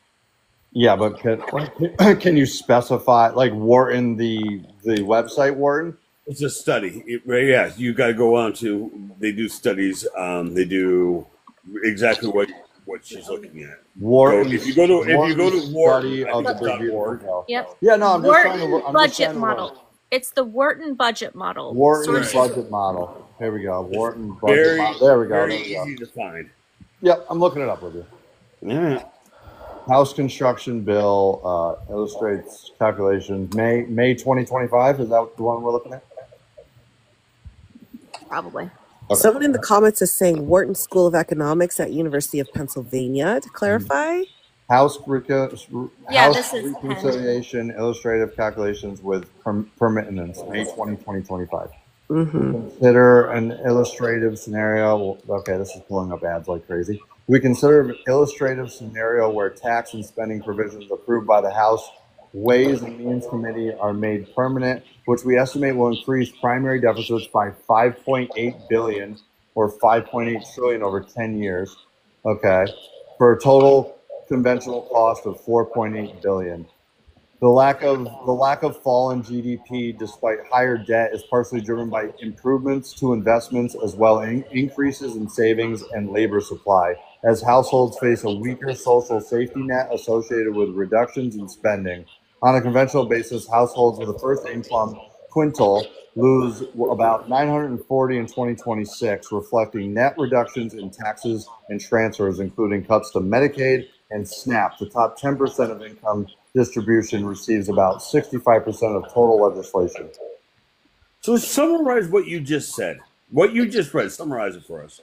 Yeah, but can you specify Wharton, the website Wharton? It's a study. Yeah, you got to go on to. They do studies. They do exactly what she's looking at. Wharton. If you go to Wharton, study of the big beautiful. Yep. Yeah, no, I'm just Wharton trying to look. budget model. It's the Wharton budget model. Wharton Sources. budget model. Here we go. Wharton budget model. There we go. Very There we go. easy to find. Yep, I'm looking it up with you. Yeah. House construction bill illustrates calculations. May 2025. Is that the one we're looking at? Probably. Okay. Someone in the comments is saying Wharton School of Economics at University of Pennsylvania. To clarify, House this is reconciliation illustrative calculations with permittance. May 2025. Consider an illustrative scenario. Okay, this is pulling up ads like crazy. We consider an illustrative scenario where tax and spending provisions approved by the House Ways and Means Committee are made permanent, which we estimate will increase primary deficits by $5.8 billion or $5.8 trillion over 10 years. Okay, for a total conventional cost of $4.8 billion. The lack of fall in GDP, despite higher debt, is partially driven by improvements to investments as well as increases in savings and labor supply, as households face a weaker social safety net associated with reductions in spending. On a conventional basis, households with the first income quintile lose about 940 in 2026, reflecting net reductions in taxes and transfers, including cuts to Medicaid and SNAP. The top 10% of income distribution receives about 65% of total legislation. So summarize what you just said. What you just read. Summarize it for us.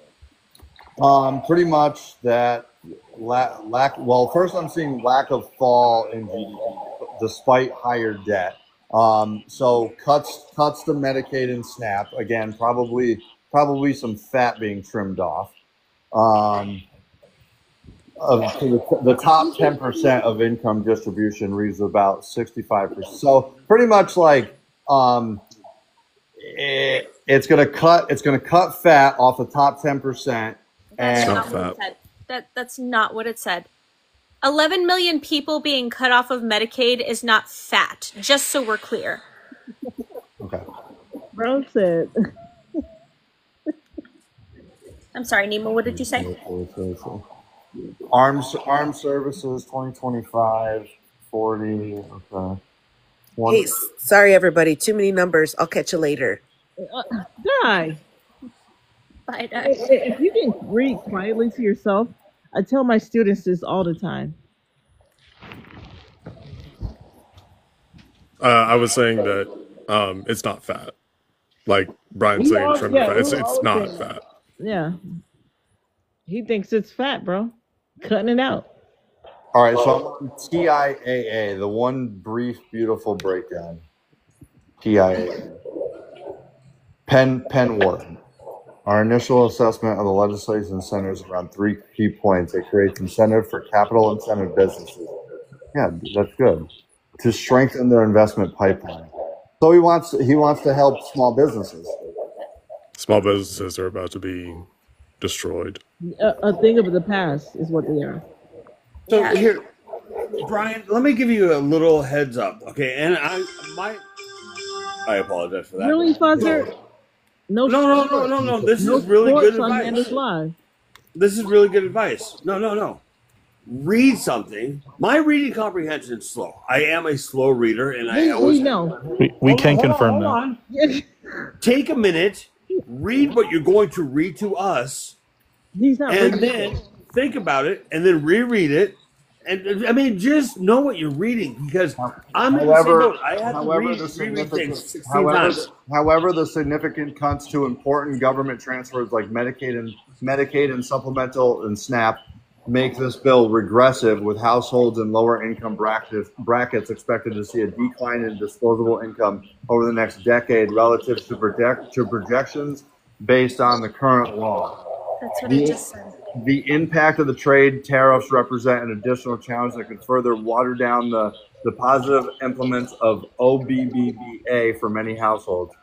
Pretty much that lack. Well, first I'm seeing lack of fall in GDP despite higher debt. So cuts to Medicaid and SNAP. Again, probably some fat being trimmed off. The top 10% of income distribution reads about 65%. So pretty much like it's gonna cut fat off the top 10%. That's And not what it said. That's not what it said. 11 million people being cut off of Medicaid is not fat, just so we're clear. okay. Bro said. I'm sorry, Nima, what did you say? Armed services 2025 40. Okay. Hey, sorry everybody, too many numbers. I'll catch you later. Die. Bye, If you can read quietly to yourself, I tell my students this all the time. I was saying that it's not fat. Like Brian's saying, trim fat. It's not fat. Yeah. He thinks it's fat, bro. Cutting it out. All right, so I'm on TIAA, the one brief, beautiful breakdown. TIAA. Penn Wharton. Our initial assessment of the legislation centers around 3 key points. It creates incentive for capital incentive businesses. Yeah, that's good. To strengthen their investment pipeline. So he wants to help small businesses. Small businesses are about to be destroyed. A thing of the past is what they are. So here, Brian, let me give you a little heads up, okay? And I apologize for that. Really, Father? No. This No is really good sports on Manders advice. Live. This is really good advice. No. Read something. My reading comprehension is slow. I am a slow reader, and I always know. We can confirm that. Hold on. Take a minute, read what you're going to read to us, He's not and reading. then think about it, and then reread it. And I mean, just know what you're reading, because I'm in the same boat. I have to reread things 16 times. However, the significant cuts to important government transfers like Medicaid and supplemental and SNAP make this bill regressive, with households in lower income brackets expected to see a decline in disposable income over the next decade relative to projections based on the current law. That's what I just said. The impact of the trade tariffs represent an additional challenge that could further water down the positive implements of OBBBA for many households.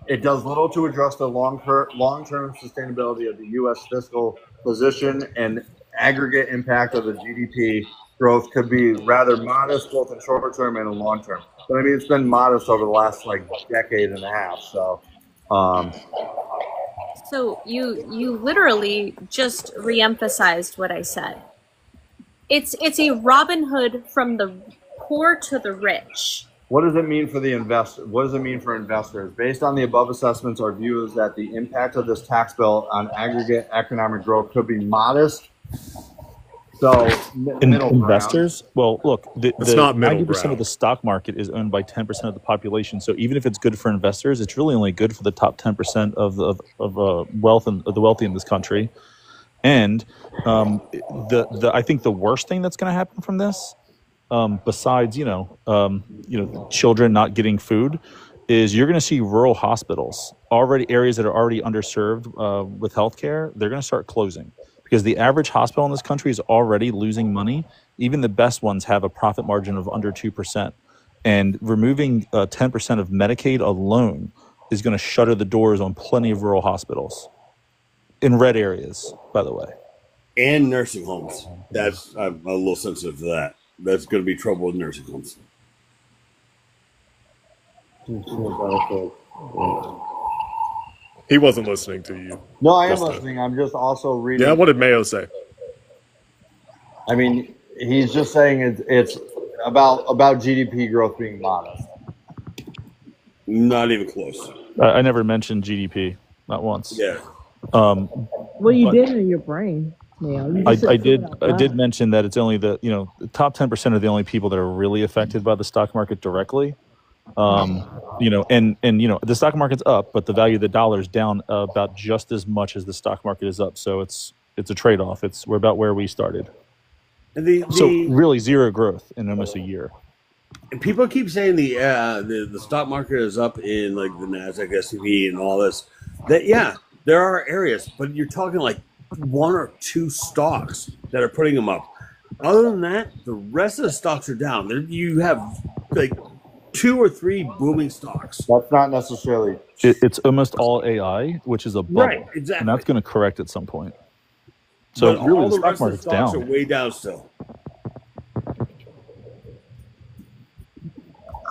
It does little to address the long-term sustainability of the U.S. fiscal position, and aggregate impact of the GDP growth could be rather modest, both in short term and in long term. But I mean, it's been modest over the last decade and a half. So. So you literally just reemphasized what I said. It's a Robin Hood from the poor to the rich. What does it mean for the investor? What does it mean for investors? Based on the above assessments, our view is that the impact of this tax bill on aggregate economic growth could be modest. So middle investors? Well, look, It's not middle 90% ground. of the stock market is owned by 10% of the population. So even if it's good for investors, it's really only good for the top 10% of wealth and the wealthy in this country. And I think the worst thing that's going to happen from this, besides children not getting food, is you're going to see rural hospitals, areas that are already underserved with healthcare. They're going to start closing, because the average hospital in this country is already losing money. Even the best ones have a profit margin of under 2%. And removing 10% of Medicaid alone is going to shutter the doors on plenty of rural hospitals in red areas, by the way. And nursing homes. I'm a little sensitive to that. that's going to be trouble with nursing homes. He wasn't listening to you. No, I am Just listening. I'm just also reading. Yeah, what did Mayo say? I mean, he's just saying it's about GDP growth being modest. Not even close. I never mentioned GDP, not once. Yeah. Well, you did in your brain. Yeah, you just I said did. it out I loud. did mention that it's only the the top 10% are the only people that are really affected by the stock market directly. And the stock market's up, but the value of the dollar is down about just as much as the stock market is up. So it's a trade off. We're about where we started. And So really zero growth in almost a year. And people keep saying the stock market is up in like the Nasdaq, S&P, and all this. That there are areas, but you're talking like 1 or 2 stocks that are putting them up. Other than that, the rest of the stocks are down. You have like 2 or 3 booming stocks. That's not necessarily. It's almost all AI, which is a bubble, Right, exactly. and that's going to correct at some point. So But really, all the the stock rest of the market's stocks down. are way down still.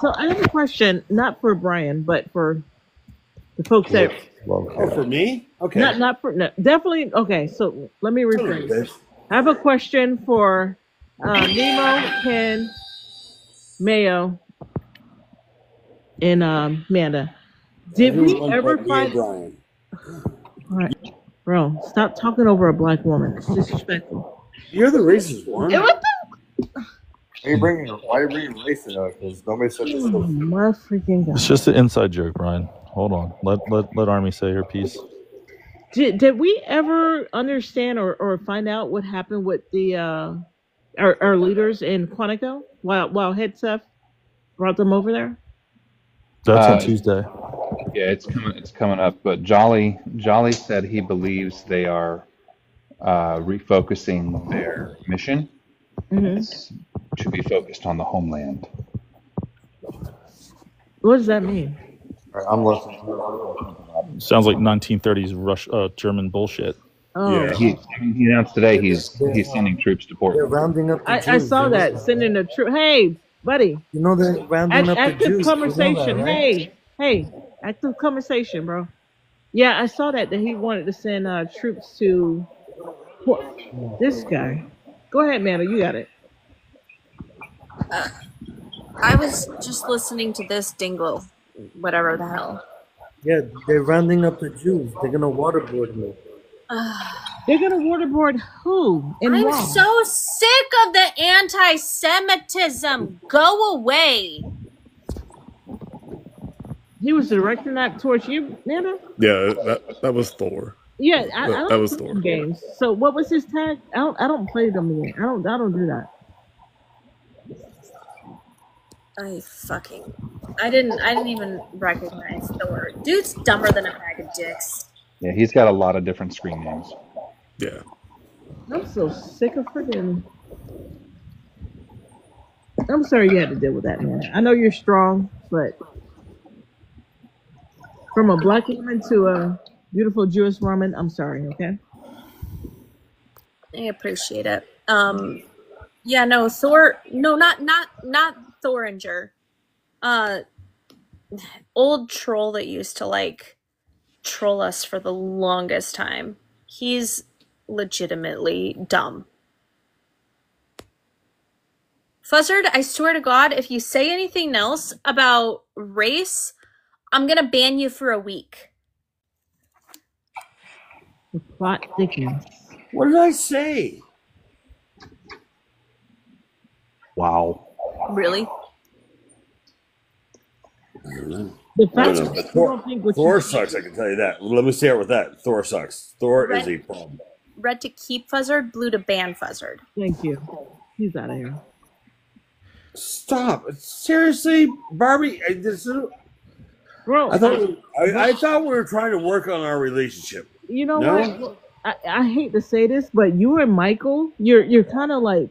So I have a question, not for Brian, but for the folks that Oh, for me? Okay. definitely. Okay, so let me rephrase. I have a question for Nemo, Ken, Mayo, and Amanda. Did we Everyone ever but me and find? Brian. All right, bro, stop talking over a black woman. It's disrespectful. You're the racist one. Hey, what Why are you bringing race into it? Because nobody said this. the? My freaking God. It's just an inside joke, Brian. Hold on. Let Army say her piece. Did we ever understand or find out what happened with the our leaders in Quantico while Head Chef brought them over there? That's on Tuesday. Yeah, it's coming up. But Jolly said he believes they are refocusing their mission to be focused on the homeland. What does that mean? I'm listening. Sounds like 1930s German bullshit. Oh. Yeah, he announced today he's sending troops to Portland. Rounding up the I Jews. saw that sending the troop. Hey, buddy. You know they're rounding up the Active Jews. You know conversation. that, right? Hey, active conversation, bro. Yeah, I saw that he wanted to send troops to this guy. Go ahead, Mano. You got it. I was just listening to this dingle, whatever the hell. Yeah, they're rounding up the Jews. They're gonna waterboard me. They're gonna waterboard who and I'm why? so sick of the anti-Semitism. Go away. He was directing that towards you, Nana? Yeah, that was Thor. Yeah, I don't That was play Thor. them games. So what was his tag? I don't play them yet. I don't do that. I didn't even recognize the word. Dude's dumber than a bag of dicks. Yeah, he's got a lot of different screen names. Yeah. I'm so sick of freaking. I'm sorry you had to deal with that, man. I know you're strong, but from a black woman to a beautiful Jewish woman, I'm sorry. Okay. I appreciate it. Yeah, no, Thor. No, not Thoringer. Old troll that used to like troll us for the longest time. He's legitimately dumb. Fuzzard, I swear to God, if you say anything else about race, I'm gonna ban you for a week. The plot thickens. What did I say? Wow. Really? The fact I don't know, that but you Thor, don't think what Thor you sucks, I can tell you that. Let me start with that. Thor sucks. Thor is a problem. Red to keep Fuzzard, blue to ban Fuzzard. Thank you. He's out of here. Stop. Seriously, Barbie? Bro, I thought we were trying to work on our relationship. You know No? what? I hate to say this, but you and Michael, you're kind of like.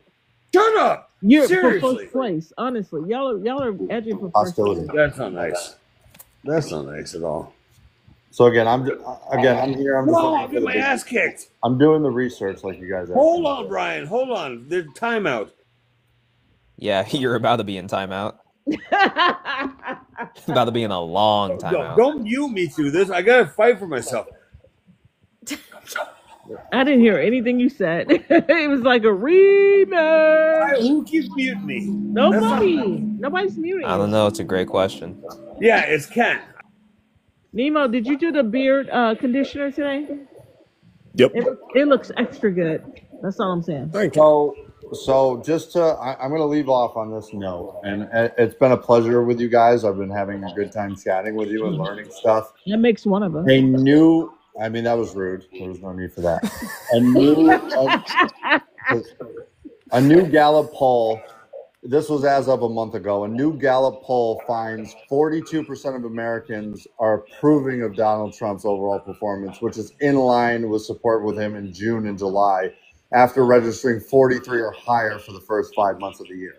Shut up! You're for Seriously. first place. Honestly, y'all are edging for first place. That's not nice. That's not nice at all. So again, I'm here. I'm just Whoa, looking I'll for get the my big- ass kicked. I'm doing the research like you guys asked. Hold on, Brian. Hold on. There's timeout. Yeah, you're about to be in timeout. About to be in a long timeout. Don't mute me through this. I gotta fight for myself. I didn't hear anything you said. It was like a rematch. Who keeps muting me? Nobody. Nobody's muting. I don't know. It's a great question. Yeah, it's Ken. Nemo, did you do the beard conditioner today? Yep. It looks extra good. That's all I'm saying. Thank you. So just to, I'm going to leave off on this note, and it's been a pleasure with you guys. I've been having a good time chatting with you and learning stuff. That makes one of us. I mean, that was rude. There was no need for that. A new Gallup poll. This was as of a month ago. A new Gallup poll finds 42% of Americans are approving of Donald Trump's overall performance, which is in line with support with him in June and July, after registering 43 or higher for the first 5 months of the year.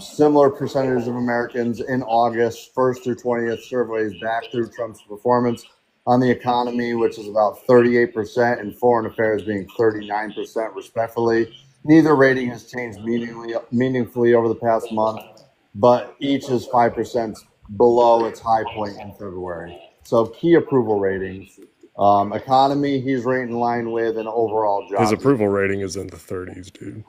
Similar percentages of Americans in August 1st through 20th surveys back through Trump's performance on the economy, which is about 38%, and foreign affairs being 39%, respectively. Neither rating has changed meaningfully over the past month, but each is 5% below its high point in February. So key approval ratings. Economy, he's right in line with, an overall job. His approval rating is in the 30s, dude.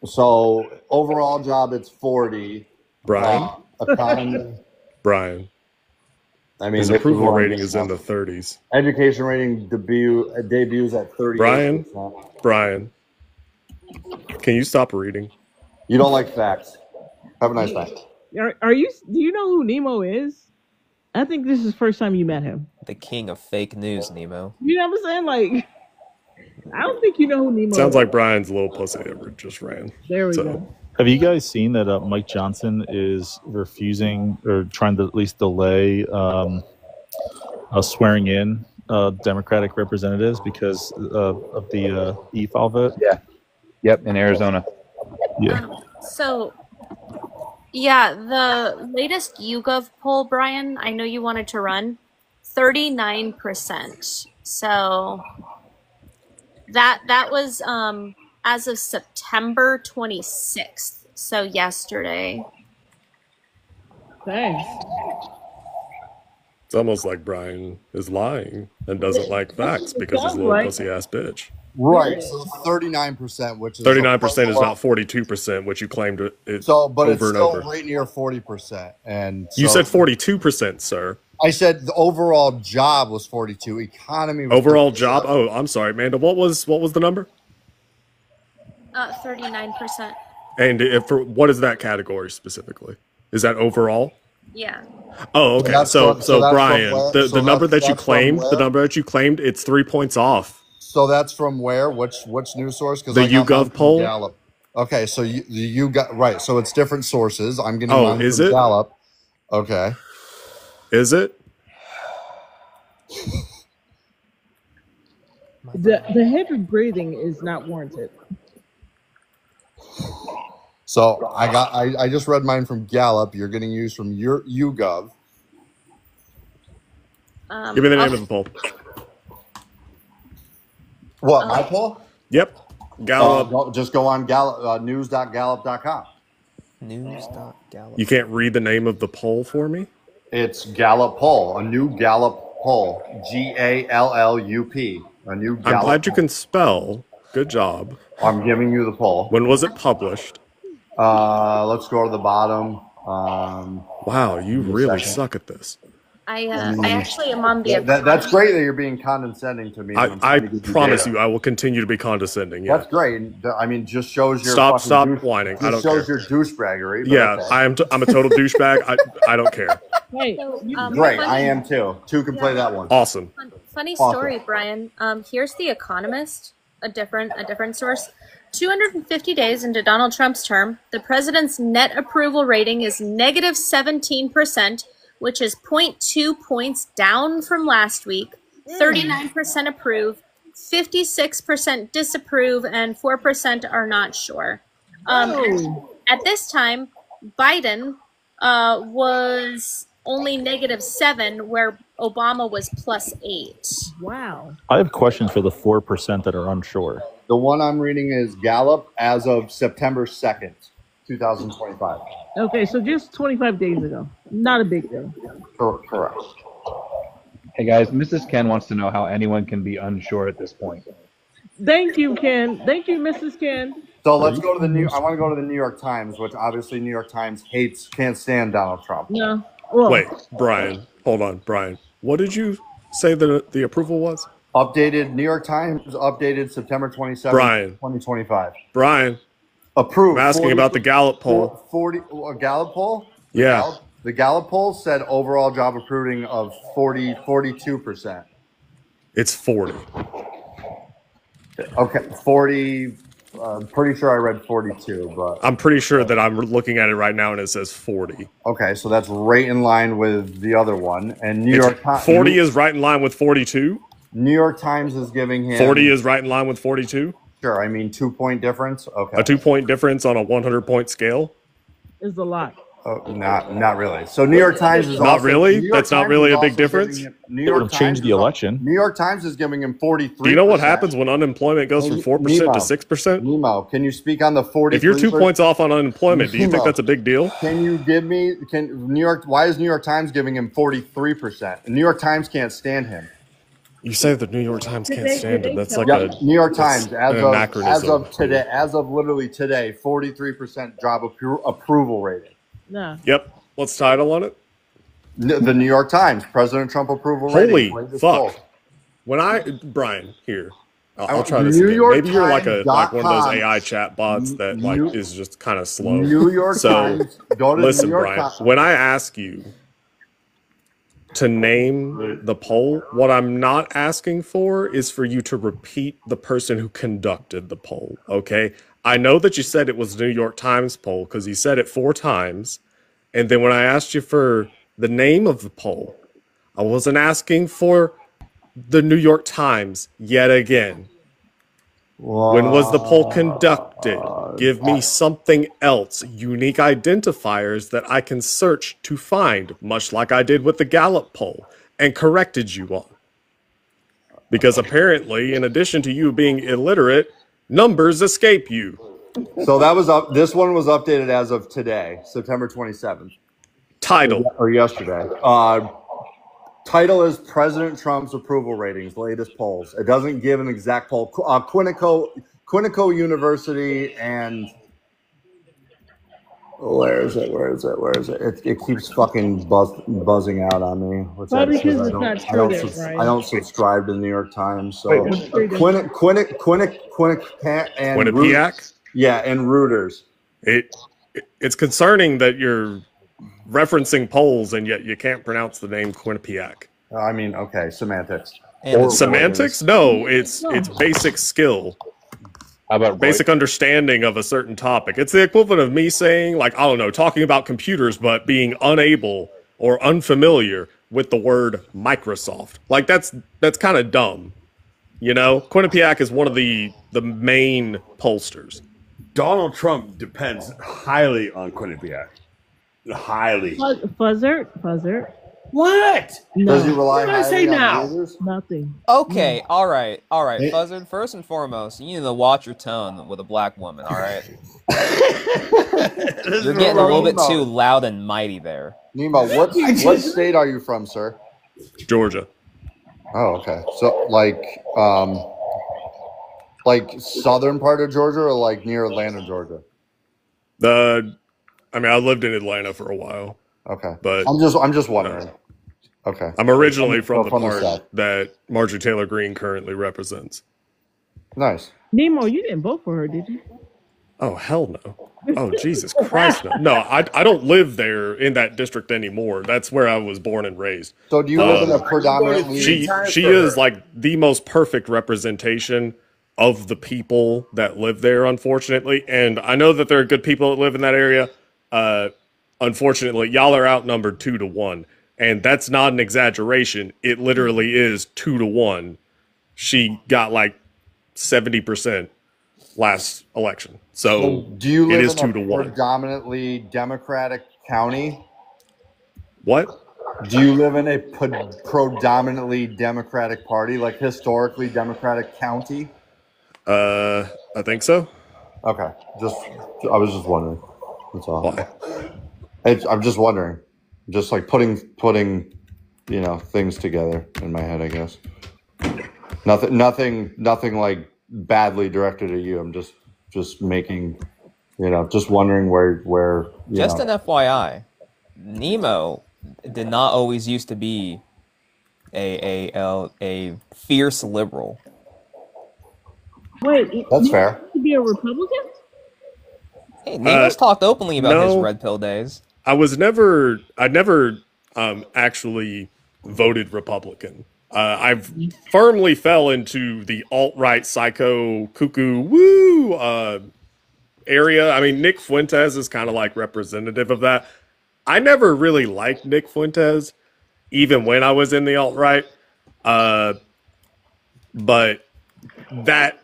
So overall job, it's 40. Brian. Economy. Brian. I mean, his approval rating is in the 30s. Education rating debuts at 30. Brian. Can you stop reading? You don't like facts. Have a nice night. Are you? Do you know who Nemo is? I think this is the first time you met him. The king of fake news, Nemo. You know what I'm saying? Like, I don't think you know who Nemo Sounds is. like Brian's little pussy that just ran. There we go. Have you guys seen that Mike Johnson is refusing or trying to at least delay swearing in Democratic representatives because of the e-file vote? Yeah. Yep, in Arizona. Yeah. So, yeah, the latest YouGov poll, Brian, I know you wanted to run, 39%. So that was as of September 26th. So yesterday. Thanks. It's almost like Brian is lying and doesn't like facts because he's a little pussy ass bitch. Right. So 39%, which is 39% is not 42%, which you claimed it but it's over and still over. right near 40%. And You so- said 42%, sir. I said the overall job was 42. Economy was Overall 37. job. Oh, I'm sorry, Amanda. What was the number? 39%. And for what is that category specifically? Is that overall? Yeah. Oh, okay. That's So, from- so that's Brian, from where? the So number that's- that you that's from claimed, where? the number that you claimed, it's 3 points off. So that's from where? Which news source? Because The YouGov poll? Gallup. Okay, so you got right. So it's different sources. I'm getting Oh, mine is from it? Gallup. Okay. Is it? The heavy breathing is not warranted. So I just read mine from Gallup. You're getting used from your YouGov. Give me the name of the poll. What, my poll? Yep. Gallup. Just go on Gallup, news.gallup.com. News.gallup. You can't read the name of the poll for me? It's Gallup poll, a new Gallup poll. GALLUP. A new Gallup. I'm glad you can spell. Good job. I'm giving you the poll. When was it published? Let's go to the bottom. Wow, you really suck at this. I actually am on the. That's great that you're being condescending to me. I promise you, I will continue to be condescending. Yeah. That's great. I mean, just shows your Stop fucking whining. Just I don't shows care. your douchebaggery. but Yeah, okay. I'm a total douchebag. I don't care. Hey, Great, I am too. Two can play that one. Awesome. Funny Awesome. story, Brian. Here's The Economist, a different source. 250 days into Donald Trump's term, the president's net approval rating is negative 17%, which is 0.2 points down from last week. 39% approve, 56% disapprove, and 4% are not sure. At this time, Biden was only -7, where Obama was +8. Wow. I have questions for the 4% that are unsure. The one I'm reading is Gallup as of September 2nd. 2025. Okay, so just 25 days ago. Not a big deal. Correct. Hey guys, Mrs. Ken wants to know how anyone can be unsure at this point. Thank you, Ken. Thank you, Mrs. Ken. So let's go to I want to go to the New York Times, which obviously New York Times can't stand Donald Trump. No. Well, Wait, Brian, hold on, Brian. What did you say the approval was? Updated New York Times, updated September 27th, Brian. 2025. Brian. Approved. I'm asking 40 about the Gallup poll. 40 a Gallup poll? Yeah. The Gallup poll said overall job approving of 42%. It's 40. Okay, 40. I'm pretty sure I read 42, but I'm pretty sure that I'm looking at it right now and it says 40. okay, so that's right in line with the other one. And New York Times 40 is right in line with 42. New York Times is giving him 40 is right in line with 42. Sure, I mean 2-point difference. Okay, A 2-point difference on a 100-point scale. Is a lot. Not really. So New York Times is not also, really. New York That's not Times really is a big also difference. giving him- New It York would have changed Times the is- election. New York Times is giving him 43%. Do you know what happens when unemployment goes from 4% to 6%? Nemo, can you speak on the 43? If you're 2 points off on unemployment, do you think Nemo, that's a big deal? Can you give me why is New York Times giving him 43%? New York Times can't stand him. You say the New York Times can't stand it. That's like New York Times an anachronism. as of literally today, 43% job approval rating. No. Yep. What's the title on it? The New York Times, President Trump approval Holy rating. fuck. When Brian, here. I'll try this New again. York Maybe you're like one of those Times.com. AI chat bots that is just kind of slow. New York Times. Go to listen, New York Brian, Times. when I ask you to name the poll, what I'm not asking for is for you to repeat the person who conducted the poll, okay? I know that you said it was the New York Times poll because you said it 4 times. And then when I asked you for the name of the poll, I wasn't asking for the New York Times yet again. When was the poll conducted? Give me something else, unique identifiers that I can search to find, much like I did with the Gallup poll and corrected you on. Because apparently, in addition to you being illiterate, numbers escape you. So that was up. This one was updated as of today, September 27th. Title or yesterday. Title is President Trump's approval ratings, latest polls. It doesn't give an exact poll. Quinnico University and where is it? It keeps fucking buzzing out on me. Probably because it's not true there, right? I don't subscribe to the New York Times. So Wait, Quinnipiac? Yeah, and Reuters. It's concerning that you're referencing polls and yet you can't pronounce the name Quinnipiac. I mean, okay, semantics. Semantics? No, it's basic skill. How about basic understanding of a certain topic? It's the equivalent of me saying, like, I don't know, talking about computers, but being unable or unfamiliar with the word Microsoft. Like, that's kind of dumb. You know, Quinnipiac is one of the main pollsters. Donald Trump depends highly on Quinnipiac. Highly. Fuzzer. What? No. Does he rely What did I say now? Nothing. Okay, all right, Buzzard. First and foremost, you need to watch your tone with a black woman. All right, you're getting a little bit too loud and mighty there. Nemo, what state are you from, sir? Georgia. Oh, okay. So, like southern part of Georgia, or like near Atlanta, Georgia? I mean, I lived in Atlanta for a while. Okay, but I'm just wondering. Okay, I'm originally from the from the part South. that Marjorie Taylor Greene currently represents. Nice. Nemo, you didn't vote for her, did you? Oh, hell no. Oh, Jesus Christ, no. No, I don't live there in that district anymore. That's where I was born and raised. So do you live in a predominantly... She is like the most perfect representation of the people that live there, unfortunately. And I know that there are good people that live in that area. Unfortunately, y'all are outnumbered 2-1. And that's not an exaggeration. It literally is 2-1. She got like 70% last election. So do you live it is in a 2-1. predominantly Democratic county? What? Do you live in a predominantly Democratic party, like historically Democratic county? I think so. Okay. I was just wondering. That's all. I'm just wondering, just like putting things together in my head. I guess nothing like badly directed at you. I'm just making, just wondering where. Just an FYI, Nemo did not always used to be a fierce liberal. Wait, that's you fair. To be a Republican? Hey, Nemo's talked openly about his red pill days. I never actually voted Republican. I firmly fell into the alt-right psycho cuckoo woo area. I mean, Nick Fuentes is kind of like representative of that. I never really liked Nick Fuentes, even when I was in the alt-right. But that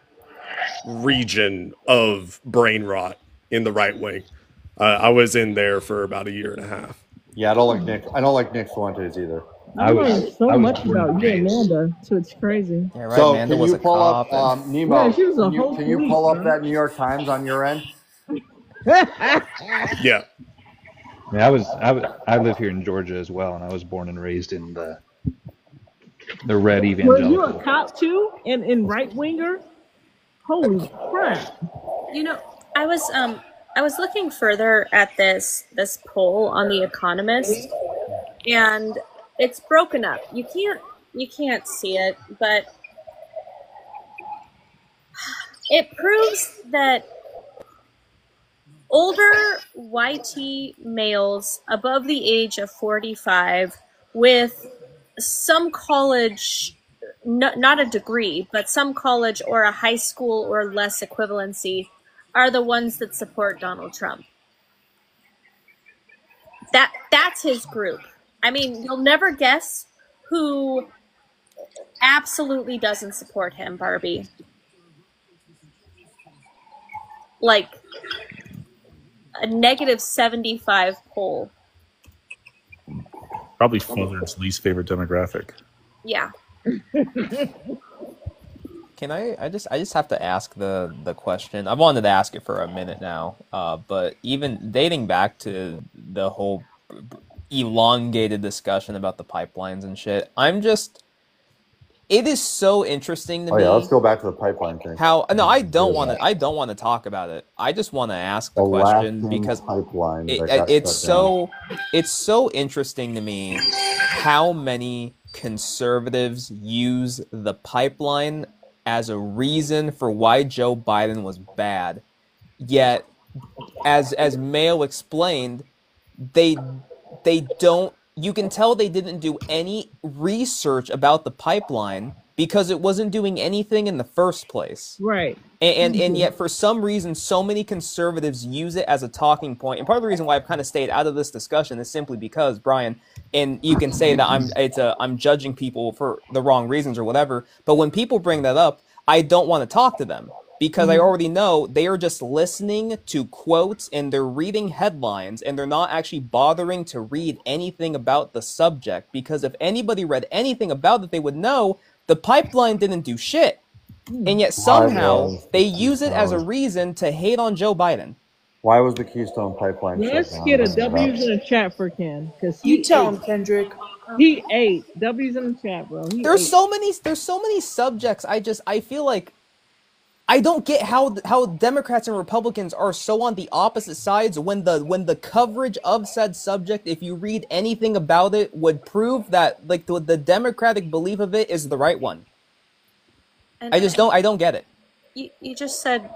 region of brain rot in the right wing, I was in there for about a year and a half. Yeah, I don't like Nick Fuentes either. I learned so much about you, Amanda, so it's crazy. Yeah, right. So Amanda can was you a pull cop. up Nemo? Yeah, she was a whole Can you police, pull up man. that New York Times on your end? Yeah. Yeah, I live here in Georgia as well, and I was born and raised in the red Were evangelical. you a cop too? And right winger? Holy crap! I was looking further at this poll on The Economist, and it's broken up. You can't see it, but it proves that older YT males above the age of 45 with some college, not a degree, but some college or a high school or less equivalency are the ones that support Donald Trump. That's his group. I mean, you'll never guess who absolutely doesn't support him, Barbie. Like a negative 75 poll. Probably Southern's least favorite demographic. Yeah. Can I just have to ask the question. I've wanted to ask it for a minute now, but even dating back to the whole elongated discussion about the pipelines and shit, it is so interesting to me. Yeah, let's go back to the pipeline thing. I don't want to talk about it. I just want to ask the question Alaskan because pipeline it's so interesting to me how many conservatives use the pipeline as a reason for why Joe Biden was bad. Yet, as Mayo explained, they don't. You can tell they didn't do any research about the pipeline because it wasn't doing anything in the first place. Right. And yet, for some reason, so many conservatives use it as a talking point. And part of the reason why I've kind of stayed out of this discussion is simply because, Brian, and you can say that I'm judging people for the wrong reasons or whatever, but when people bring that up, I don't want to talk to them because I already know they are just listening to quotes and they're reading headlines and they're not actually bothering to read anything about the subject, because if anybody read anything about it, they would know the pipeline didn't do shit. And yet somehow they use it as a reason to hate on Joe Biden. Why was the Keystone Pipeline shut Let's down? get a W's in the chat for Ken, because You tell him, Kendrick. He ate W's in the chat, bro. There's so many subjects. I feel like I don't get how Democrats and Republicans are so on the opposite sides when the coverage of said subject, if you read anything about it, would prove that like the Democratic belief of it is the right one. And I don't get it. You just said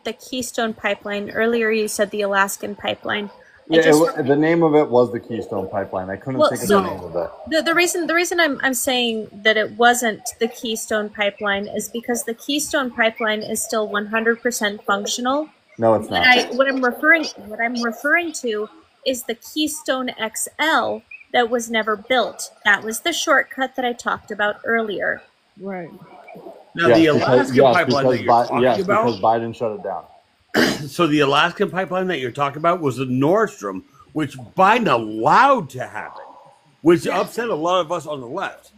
the Keystone Pipeline. Earlier you said the Alaskan Pipeline. Yeah, the name of it was the Keystone Pipeline. I couldn't think of the name of it. The reason I'm saying that it wasn't the Keystone Pipeline is because the Keystone Pipeline is still 100% functional. No, it's not. What I'm referring to is the Keystone XL that was never built. That was the shortcut that I talked about earlier. Right. Now, the Alaskan pipeline that you're talking about, because Biden shut it down. So the Alaskan pipeline that you're talking about was the Nord Stream, which Biden allowed to happen, which upset a lot of us on the left.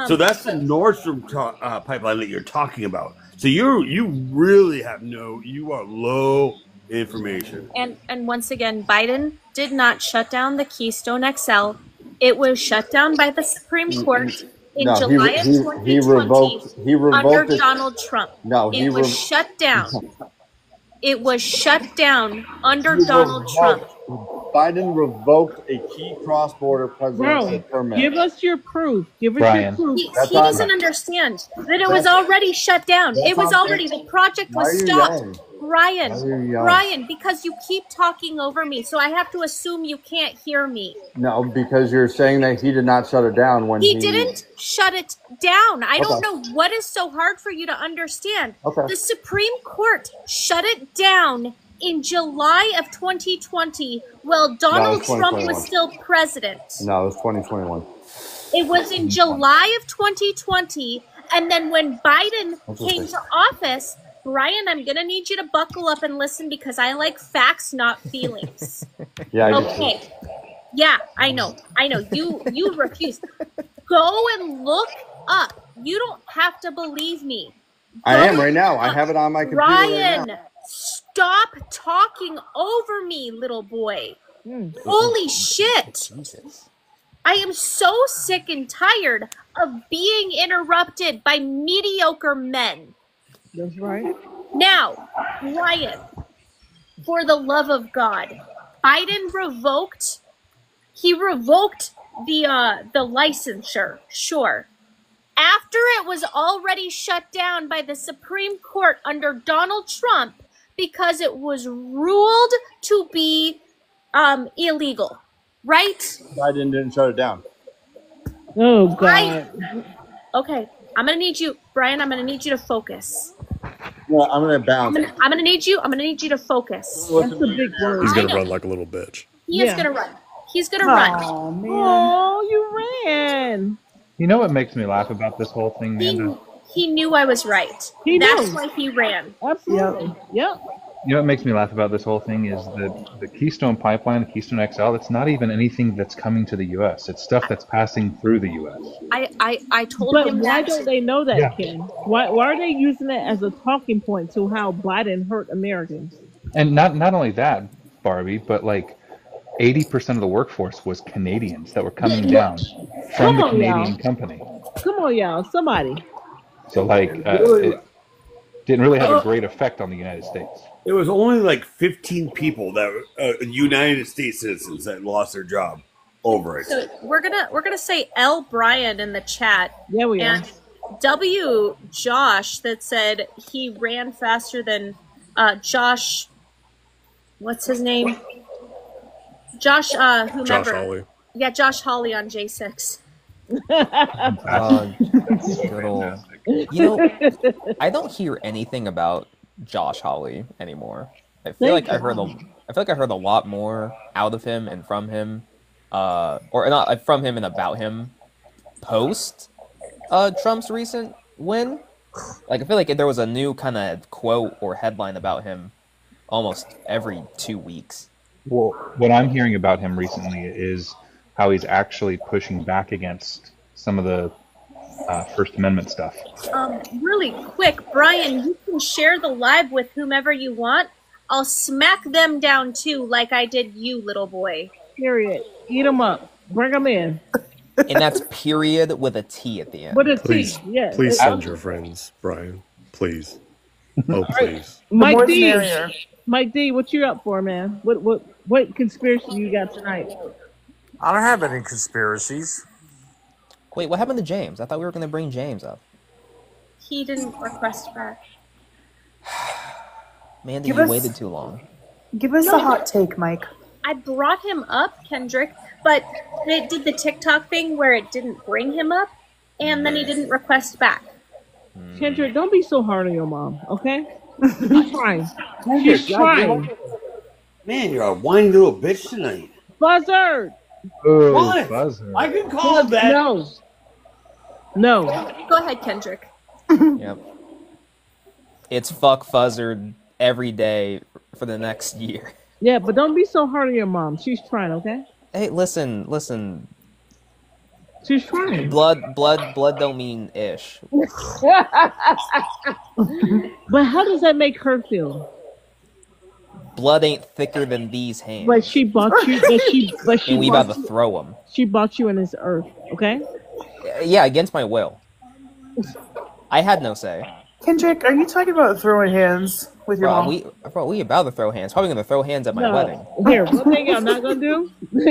So that's the Nord Stream pipeline that you're talking about. So you really have you are low information. And once again, Biden did not shut down the Keystone XL. It was shut down by the Supreme Court in No, July of 2020 he revoked under it. Donald Trump. No, it was shut down. It was shut down under Donald Trump. Biden revoked a key cross-border presidential Bro, permit. give us your proof. Give us Brian. your proof. He doesn't understand that it was already shut down. It was already, the project was stopped. Brian, because you keep talking over me, so I have to assume you can't hear me. No, because you're saying that he did not shut it down when He didn't shut it down. I don't Okay. know what is so hard for you to understand. Okay. The Supreme Court shut it down in July of 2020 while Donald Trump 2021. was still president. No, it was 2021. It was in July of 2020, and then when Biden came to office, Brian, I'm going to need you to buckle up and listen because I like facts, not feelings. Yeah, I do Okay. Yeah, I know. You refuse. Go and look up. You don't have to believe me. I am right now. I have it on my computer Ryan, right now. stop talking over me, little boy. Holy shit. I am so sick and tired of being interrupted by mediocre men. That's right. Now, Ryan, for the love of God, Biden revoked the licensure, sure. After it was already shut down by the Supreme Court under Donald Trump because it was ruled to be illegal, right? Biden didn't shut it down. Oh, God. Okay, I'm gonna need you, Brian. I'm gonna need you to focus. Well, I'm gonna bounce. I'm gonna need you to focus. That's a big word. He's I gonna know. run like a little bitch. He is gonna run. He's gonna run. Oh, you ran. You know what makes me laugh about this whole thing, Amanda? He knew I was right. He That's knew. why he ran. Absolutely. Yep. You know what makes me laugh about this whole thing is that the Keystone Pipeline, the Keystone XL, it's not even anything that's coming to the U.S. It's stuff that's passing through the U.S. I told But him why that. don't they know that, Yeah. Ken? Why are they using it as a talking point to how Biden hurt Americans? And not only that, Barbie, but like 80% of the workforce was Canadians that were coming down from Come the on, Canadian y'all. company. Come on, y'all. Somebody. So like, it didn't really have a great effect on the United States. There was only like 15 people that were United States citizens that lost their job over it. So we're gonna say L Brian in the chat. Yeah, we are. And W Josh that said he ran faster than Josh. What's his name? Josh. Whomever. Josh Hawley. Yeah, Josh Hawley on J6. Good old. You know, I don't hear anything about Josh Hawley anymore. I feel like I heard a lot more out of him and from him, or not from him and about him, post Trump's recent win. Like I feel like there was a new kind of quote or headline about him almost every 2 weeks. Well, what I'm hearing about him recently is how he's actually pushing back against some of the First Amendment stuff. Really quick, Brian, you can share the live with whomever you want. I'll smack them down too, like I did you, little boy. Period. Eat them up. Bring them in. And that's period with a T at the end. With a T. Please, Yeah. please send your friends, Brian. Please. Oh, please. Mike more the D. merrier. Mike D, what you up for, man? What conspiracy you got tonight? I don't have any conspiracies. Wait, what happened to James? I thought we were going to bring James up. He didn't request back. Mandy, Give you us- waited too long. Give us No, a hot take, Mike. I brought him up, Kendrick, but it did the TikTok thing where it didn't bring him up, and then he didn't request back. Kendrick, don't be so hard on your mom, okay? She's trying. She's trying. Man, you're a whiny little bitch tonight. Buzzard! Oh, What? buzzer. I can call that. No. No. Go ahead, Kendrick. Yep. It's fuck Fuzzard every day for the next year. Yeah, but don't be so hard on your mom. She's trying, okay? Hey, listen. She's trying. Blood don't mean ish. But how does that make her feel? blood ain't thicker than these hands. But she bought you. But she And we bought about to you. throw them. She bought you in this earth. Okay. Yeah, against my will. I had no say. Kendrick, are you talking about throwing hands with your mom? We about to throw hands. Probably gonna throw hands at my wedding. Here, one thing I'm not gonna do.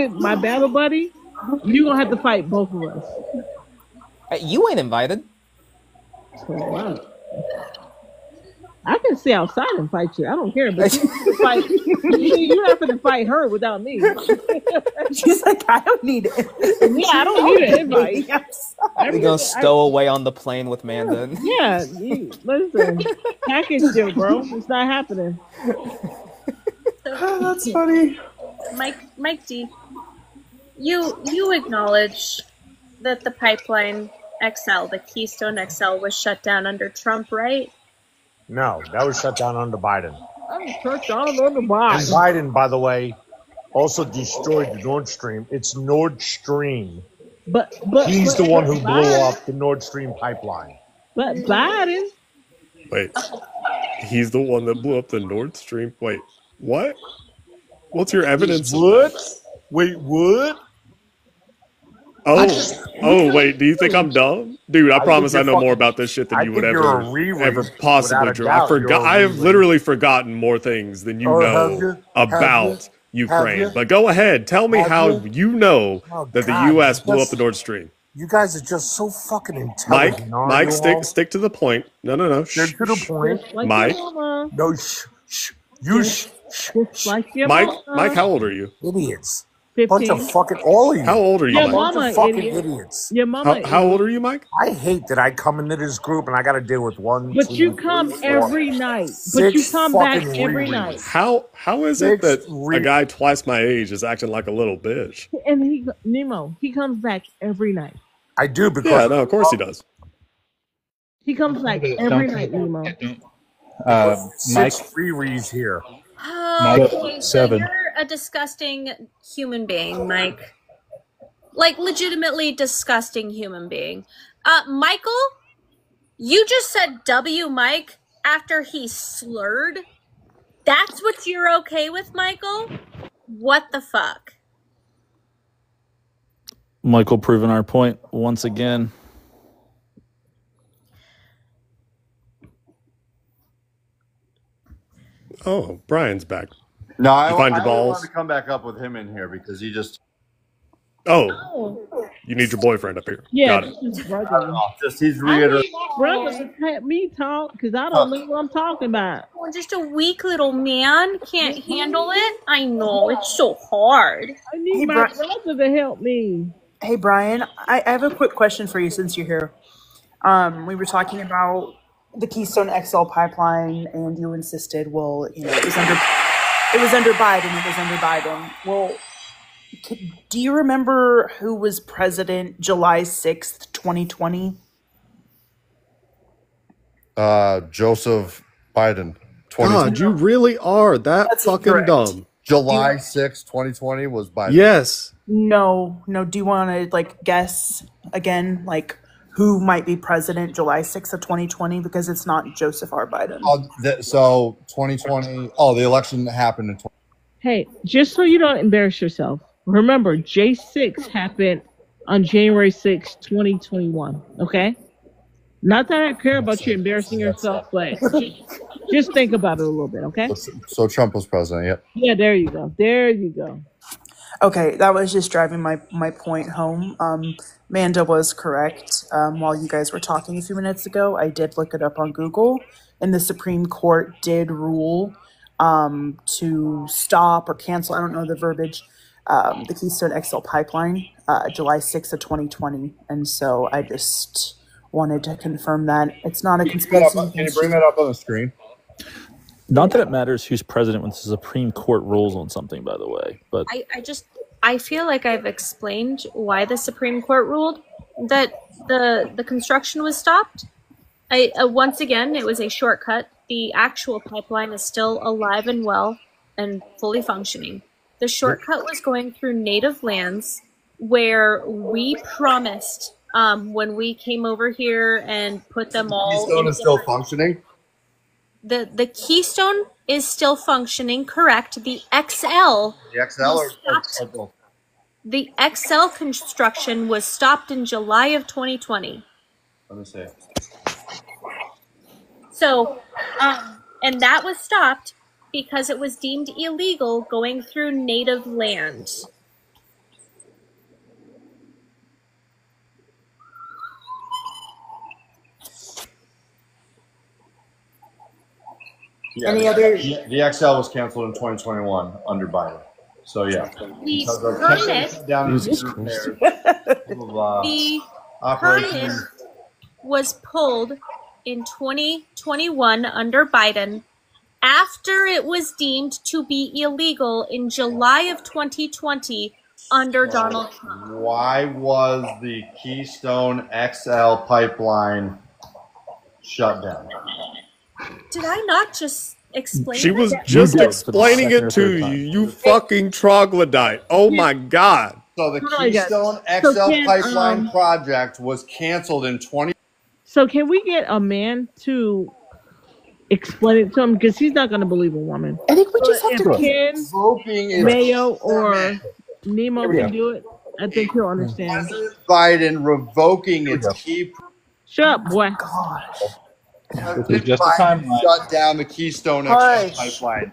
My battle buddy, you gonna have to fight both of us. You ain't invited. Wow. I can stay outside and fight you. I don't care, but you have to fight. You have to fight her without me. She's like, I don't need it. Yeah, I don't need an invite. We gonna stow away on the plane with Manda. Yeah, listen, package deal, bro. It's not happening. That's funny. Mike D, you acknowledge that the Pipeline XL, the Keystone XL, was shut down under Trump, right? No, that was shut down under Biden. I'm shut down under Biden. And Biden, by the way, also destroyed the Nord Stream. It's Nord Stream. But he's the one who blew Biden, up the Nord Stream pipeline. But Biden. Wait, he's the one that blew up the Nord Stream. Wait, what? What's your evidence? What? Wait, what? Oh, wait, do you think I'm dumb? Dude, I promise I know more about this shit than you would ever possibly do. I have literally forgotten more things than you know about Ukraine. But go ahead, tell me how you know that the U.S. blew up the Nord Stream. You guys are just so fucking intelligent. Mike, stick to the point. No. Stick to the point. Mike. No, shh. You shh. Mike, how old are you? Idiots. 15. Bunch of fucking all of you. How old are you? Your Mike? mama, Bunch of fucking idiot. idiots. Your mama. How old are you, Mike? I hate that I come into this group and I got to deal with one. But two, you come three, every four, night. But you six come back fucking every rereads. night. How is it that a guy twice my age is acting like a little bitch? And Nemo, he comes back every night. I do because Yeah, no, of course he does. He comes back every night, Nemo. Six rereads here. Okay, so 7. you're a disgusting human being, Mike. Like, legitimately disgusting human being. Michael, you just said W Mike after he slurred? That's what you're okay with, Michael? What the fuck? Michael proving our point once again. Oh, Brian's back. No, I You find your really balls. wanted to come back up with him in here because he just. Oh, you need your boyfriend up here. Yeah, Got it. this is I don't brother. know. Just he's I reiterating. need my brother to let me talk because I don't know what I'm talking about. Oh, just a weak little man can't handle it? I know, it's so hard. I need Hey, my brother to help me. Hey, Brian, I have a quick question for you since you're here. We were talking about the Keystone XL pipeline, and you insisted, well, you know, it was under Biden. Well, do you remember who was president July 6th, 2020? Joseph Biden. God, you really are that fucking incorrect. dumb. July 6, 2020 was Biden. Yes. No. Do you want to like guess again, like who might be president July 6th of 2020? Because it's not Joseph R. Biden. So 2020. Oh, the election happened in. Hey, just so you don't embarrass yourself, remember J6 happened on January 6, 2021. Okay? Not that I care about you embarrassing yourself, but just think about it a little bit, okay? So Trump was president. Yep. Yeah, there you go. There you go. Okay, that was just driving my point home. Manda was correct. While you guys were talking a few minutes ago, I did look it up on Google, and the Supreme Court did rule to stop or cancel, I don't know the verbiage, the Keystone XL pipeline, July 6th of 2020. And so I just wanted to confirm that. It's not a conspiracy. Can you bring that up on the screen? Not that it matters who's president when the Supreme Court rules on something, by the way. But I feel like I've explained why the Supreme Court ruled that the construction was stopped. Once again, it was a shortcut. The actual pipeline is still alive and well and fully functioning. The shortcut was going through native lands where we promised when we came over here and put them all. Keystone is still functioning. the Keystone is still functioning, correct? The XL The XL was stopped. or The XL construction was stopped in July of 2020. let me see. So, and that was stopped because it was deemed illegal going through native land. Yeah, Any other? The XL was canceled in 2021 under Biden. So yeah, The because of permit, down Jesus in Christ. the operation. permit was pulled in 2021 under Biden after it was deemed to be illegal in July of 2020 under Donald Trump. Why was the Keystone XL pipeline shut down? Did I not just explain She was that? just did for the explaining second or it to third you. time. You fucking troglodyte. Oh my god. So the Hold on, guys. Keystone So XL can, pipeline project was canceled in 20. So can we get a man to explain it to him? Because he's not going to believe a woman. I think we just have If to. Ken, Revoking its Mayo, or permit. Nemo Here we can go. do it, I think he'll understand. President Biden revoking its key. Shut up, boy. This is just a timeline. Shut down the Keystone XL pipeline.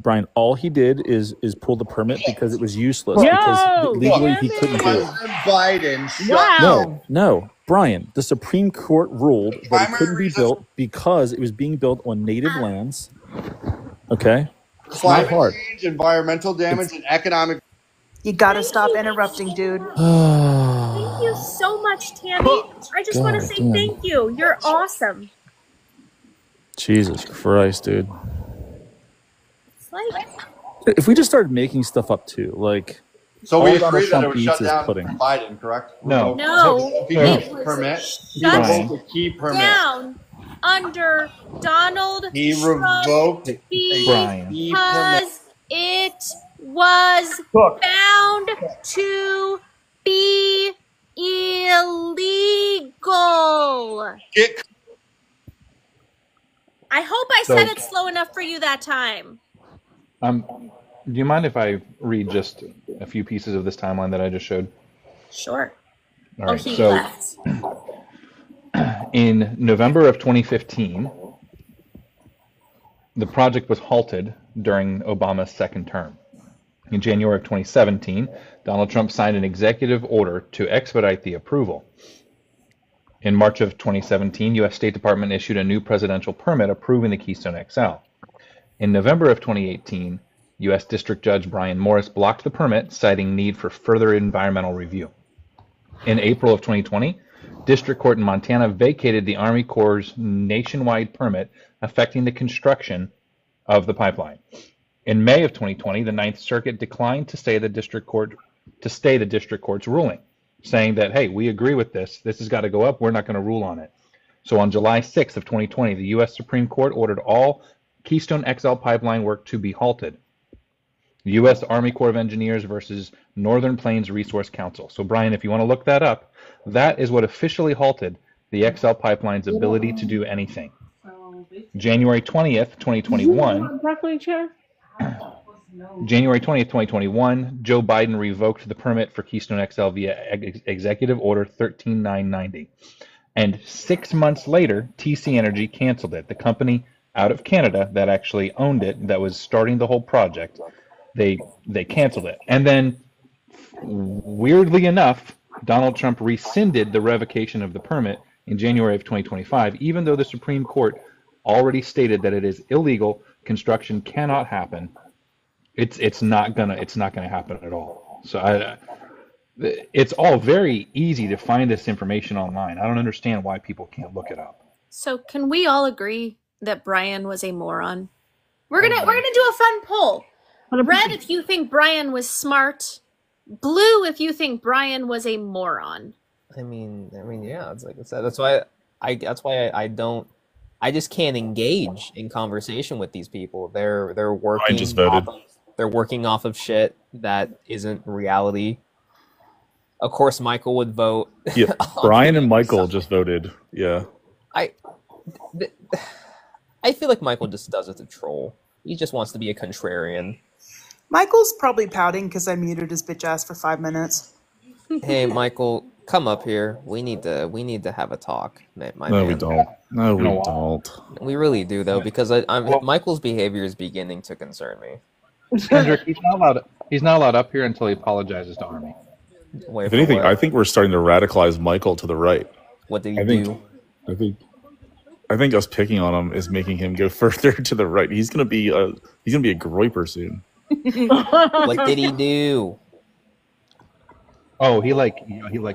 Brian, all he did is pull the permit because it was useless Yo, because legally he damn couldn't do it. President Biden shut Wow. No, Brian, the Supreme Court ruled that it Primary couldn't be reason- built because it was being built on native lands. Okay? It's not climate hard. change, environmental damage, and economic. You gotta stop interrupting, dude. Thank you so much, Tammy. I just want to God say damn. thank you. You're awesome. Jesus Christ, dude. It's like, If we just started making stuff up too, like So all we Donald agree that it Trump was eats shut is down pudding. Biden, correct? No. no, Revoking it the was permit. He shut revoked the key permit. down under Donald He Trump revoked Brian. because it was found to be illegal. Get I hope I So- said it slow enough for you that time. Do you mind if I read just a few pieces of this timeline that I just showed? Sure. All Oh, right. he So left. in November of 2015, the project was halted during Obama's second term. In January of 2017, Donald Trump signed an executive order to expedite the approval. In March of 2017, U.S. State Department issued a new presidential permit approving the Keystone XL. In November of 2018, U.S. District Judge Brian Morris blocked the permit, citing need for further environmental review. In April of 2020, District Court in Montana vacated the Army Corps' nationwide permit affecting the construction of the pipeline. In May of 2020, the Ninth Circuit declined to stay the District Court's ruling, saying that, hey, we agree with this. This has got to go up. We're not going to rule on it. So on July 6th of 2020, the U.S. Supreme Court ordered all Keystone XL pipeline work to be halted. U.S. Army Corps of Engineers versus Northern Plains Resource Council. So, Brian, if you want to look that up, that is what officially halted the XL pipeline's ability to do anything. January 20th, 2021. Broccoli chair? January 20th, 2021, Joe Biden revoked the permit for Keystone XL via Executive Order 13990. And 6 months later, TC Energy canceled it. The company out of Canada that actually owned it, that was starting the whole project, they canceled it. And then, weirdly enough, Donald Trump rescinded the revocation of the permit in January of 2025, even though the Supreme Court already stated that it is illegal, construction cannot happen. It's not gonna happen at all. So it's all very easy to find this information online. I don't understand why people can't look it up. So can we all agree that Brian was a moron? We're gonna do a fun poll. Red if you think Brian was smart. Blue if you think Brian was a moron. I mean, yeah. It's like I said. That's why I just can't engage in conversation with these people. They're working. I just voted. They're working off of shit that isn't reality. Of course, Michael would vote. Yeah, Brian and Michael just voted. Yeah. I feel like Michael just does it to troll. He just wants to be a contrarian. Michael's probably pouting because I muted his bitch ass for 5 minutes. Hey, Michael, come up here. We need to have a talk, my No, man. we don't. No, we don't. We really do though, because Michael's behavior is beginning to concern me. Kendrick, he's not allowed up here until he apologizes to Army. Wait, If for anything, what? I think we're starting to radicalize Michael to the right. What did he I think, do? I think us picking on him is making him go further to the right. He's gonna be a groiper soon. What did he do? Oh, he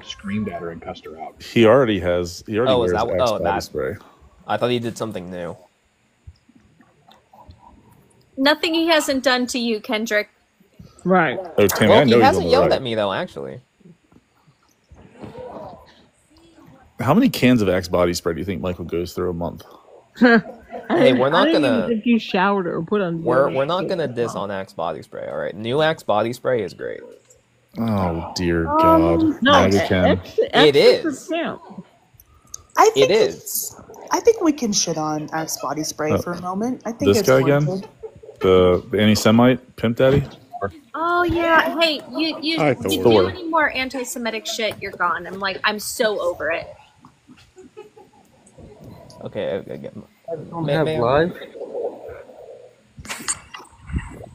screamed at her and cussed her out. He already has. He already Oh, wears is that? Axe Oh, body that. spray. I thought he did something new. Nothing he hasn't done to you, Kendrick. Right. Oh, Tammy, Well, I know he he's hasn't on the yelled right. at me though, actually. How many cans of Axe body spray do you think Michael goes through a month? Hey, we're not I didn't even gonna. think you showered or put on. We're not gonna diss on Axe body spray. All right, new Axe body spray is great. Oh dear God! No, Maga Ken. It is. I think It is. I think we can shit on Axe body spray for a moment. I think This it's guy again? warranted. The anti-Semite pimp daddy? Oh yeah. Hey, you Hi, you Thor. do any more anti-Semitic shit, you're gone. I'm so over it. Okay, I get. I don't have live.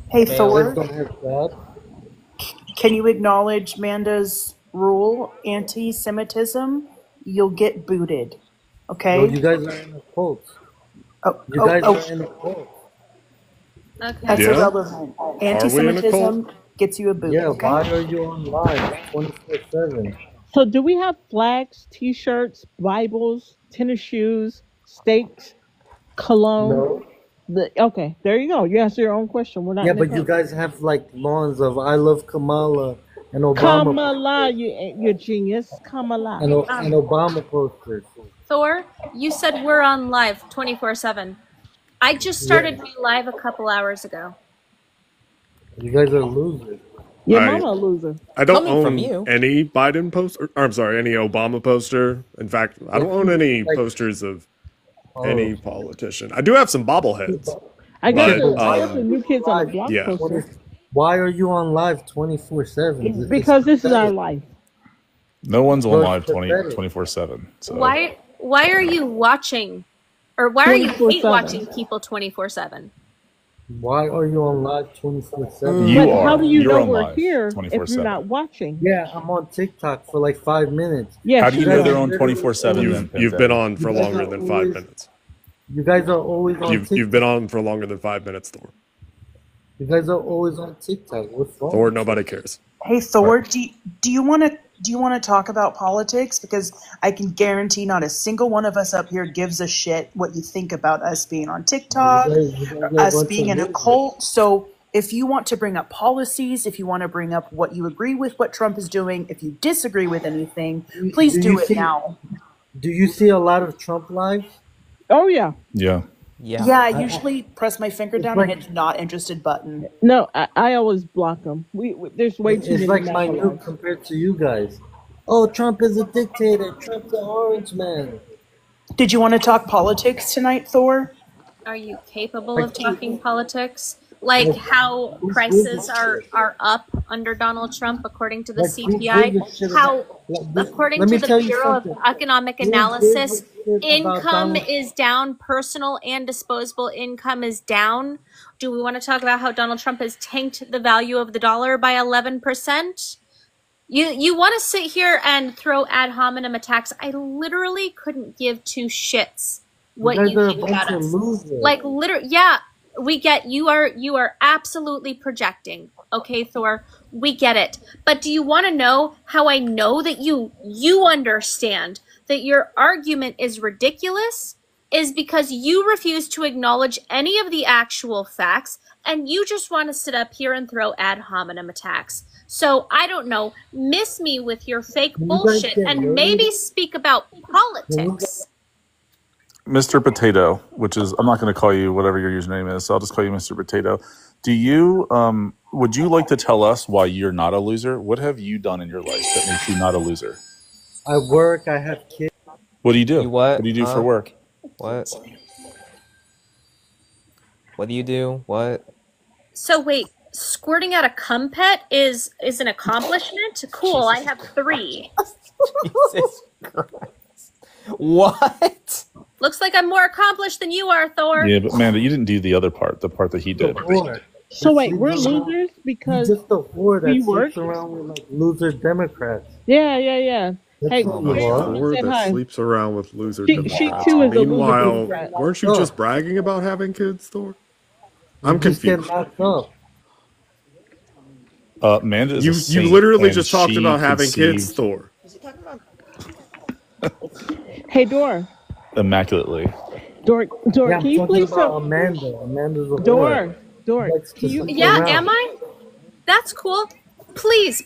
Hey Ma'am. Thor, Don't have that. can you acknowledge Manda's rule? Anti-Semitism, you'll get booted. Okay. No, you guys are in a cult. You guys are in a cult. Okay. That's Yeah. irrelevant. Anti-Semitism gets you a boot. Yeah, okay? why are you on live 24/7? So, do we have flags, T-shirts, Bibles, tennis shoes, steaks, cologne? No. Okay, there you go. You answer your own question. We're not. Yeah, in the but you cult. guys have like lawns of "I love Kamala" and Obama Kamala, you genius. Kamala. and Obama posters. Thor, you said we're on live 24/7. I just started my live a couple hours ago. You guys are losers. Your I- mama a loser. I don't Coming from own you. any Biden poster. Or, I'm sorry, any Obama poster. In fact, I don't own any posters of any politician. I do have some bobbleheads. I got but, the new kids on the block yeah. poster. Why are you on live 24/7? Because this is our life. No one's on Well, live it's pathetic. 24/7. So Why are you watching, or why are you hate 24/7. watching people 24/7? Why are you on live 24/7? You But are. how do you You're know on we're live here if 24/7. you're not watching? Yeah, I'm on TikTok for like 5 minutes. Yeah, How do you know they're on 24/7? You've been on for You guys longer are than 5 always- minutes. You guys are always on TikTok. You've been on for longer than 5 minutes, Thor. You guys are always on TikTok. What's wrong? Thor, nobody cares. Hey Thor, do you want to talk about politics? Because I can guarantee not a single one of us up here gives a shit what you think about us being on TikTok, You guys are a us bunch being of in a losers. cult. So if you want to bring up policies, if you want to bring up what you agree with what Trump is doing, if you disagree with anything, please do you it see- now. Do you see a lot of Trump lives? Oh yeah. Yeah. Yeah, I usually press my finger down like- and hit the not interested button. No, I always block them. There's way too It's many. like Michael minute lives. compared to you guys. Oh, Trump is a dictator. Trump's an orange man. Did you want to talk politics tonight, Thor? Are you capable Like, of talking politics? Like Like, how who's prices doing are up under Donald Trump according to the Like, who CPI? gives a shit How about- according Let to me the tell you Bureau of something. Economic Who gives a Analysis, shit about income Donald- is down, personal and disposable income is down. Do we want to talk about how Donald Trump has tanked the value of the dollar by 11%? You want to sit here and throw ad hominem attacks. I literally couldn't give two shits what guys you are a think bunch about of us. losers. Like literally, yeah, we get you are absolutely projecting. Okay, Thor, we get it. But do you want to know how I know that you understand that your argument is ridiculous? Is because you refuse to acknowledge any of the actual facts and you just want to sit up here and throw ad hominem attacks. So I don't know, miss me with your fake you guys bullshit get and married? maybe speak about politics. Mr. Potato, which is, I'm not going to call you whatever your username is, so I'll just call you Mr. Potato. Do you, would you like to tell us why you're not a loser? What have you done in your life that makes you not a loser? I work. I have kids. What do you do? What? What do you do for work? What? What do you do? What? So wait, squirting out a cum pet is an accomplishment? Cool, I have 3. Jesus Christ. What? Looks like I'm more accomplished than you are, Thor. Yeah, but Amanda, you didn't do the other part, the part that he did. So wait, we're losers because He's just a whore we that work? sleeps around with like loser Democrats. Yeah. Hey, That's what you A are. whore said that hi. sleeps around with loser She Democrats. too is a loser Meanwhile, Democrat. weren't you just bragging about having kids, Thor? I'm Just get confused. knocked up. Amanda is a You saint, literally and just talked she about having kids, conceived Thor. Hey, Dor. immaculately. Dor, Yeah, I'm can you talking please about tell Amanda. Amanda's a whore. Dor, Likes to can you? sleep Yeah, around. am I? That's cool. Please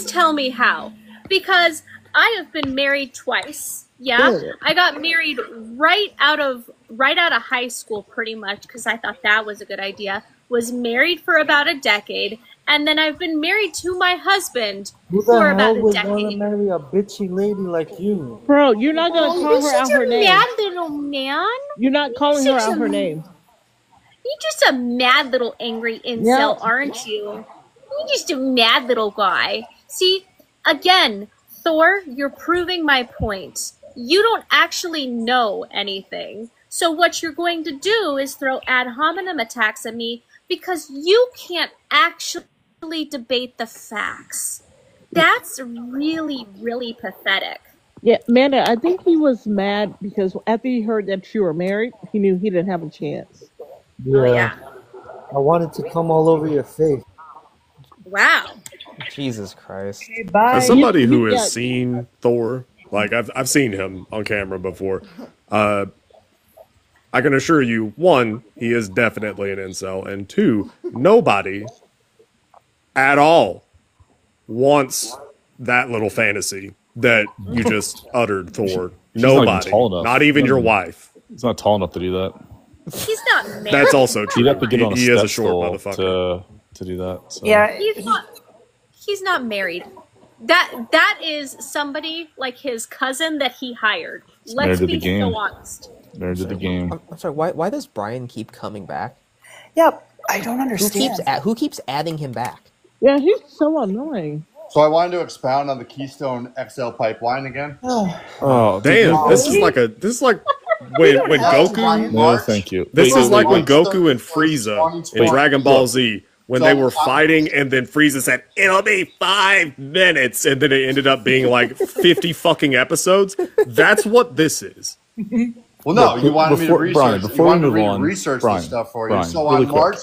tell me how. Because I have been married twice. Yeah, Good. I got married right out of high school, pretty much, because I thought that was a good idea. Was married for about a decade, and then I've been married to my husband Who the for hell about a would want to decade. marry a bitchy lady like you? Bro, you're not gonna Oh, call you're her out such her a name. mad little man. You're not calling her such out a- her name. You're just a mad little angry incel, Yeah. aren't you? You're just a mad little guy. See, again, Thor, you're proving my point. You don't actually know anything. So what you're going to do is throw ad hominem attacks at me because you can't actually debate the facts. That's really, really pathetic. Yeah, Amanda, I think he was mad because after he heard that you were married, he knew he didn't have a chance. Yeah. I wanted to come all over your face. Wow. Jesus Christ. As somebody who yeah. has seen Thor, like I've seen him on camera before, I can assure you, 1, he is definitely an incel, and 2, nobody at all wants that little fantasy that you just uttered, Thor. She's not even Nobody, tall enough. not even your wife. He's not tall enough to do that. He's not married. That's also true. You'd have to get on a He step is a short stool motherfucker. to do that. So. Yeah, He's not married. That is somebody like his cousin that he hired. He's Let's married to the be game. so honest. Married to the game. I'm sorry. Why does Brian keep coming back? yeah. I don't understand. Who keeps adding him back? Yeah, he's so annoying. So I wanted to expound on the Keystone XL pipeline again. Oh, Damn, this is like when Goku. No, thank you. This Wait, is like when wait. Goku and Frieza in Wait. Dragon Ball Z when So they were I- fighting, and then Frieza said it'll be 5 minutes, and then it ended up being like 50 fucking episodes. That's what this is. Well, no, Look, you wanted me to before- research. Brian, you before we wanted move me to on, research Brian, this stuff for you. Brian, So really on quick.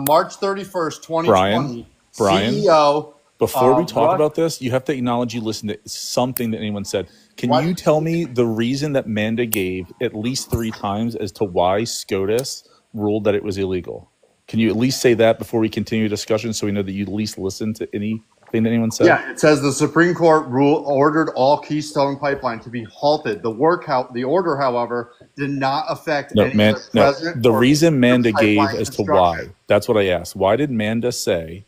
March 31st, 2020, Brian, CEO. Before we talk Russ- about this, you have to acknowledge you listened to something that anyone said. Can What? you tell me the reason that Manda gave at least 3 times as to why SCOTUS ruled that it was illegal? Can you at least say that before we continue discussion so we know that you at least listened to anything that anyone said? Yeah, it says the Supreme Court ordered all Keystone Pipeline to be halted. The order, however, did not affect No, any man. of the No, president the or reason Manda gave pipeline as to construction. why. That's what I asked. Why did Manda say?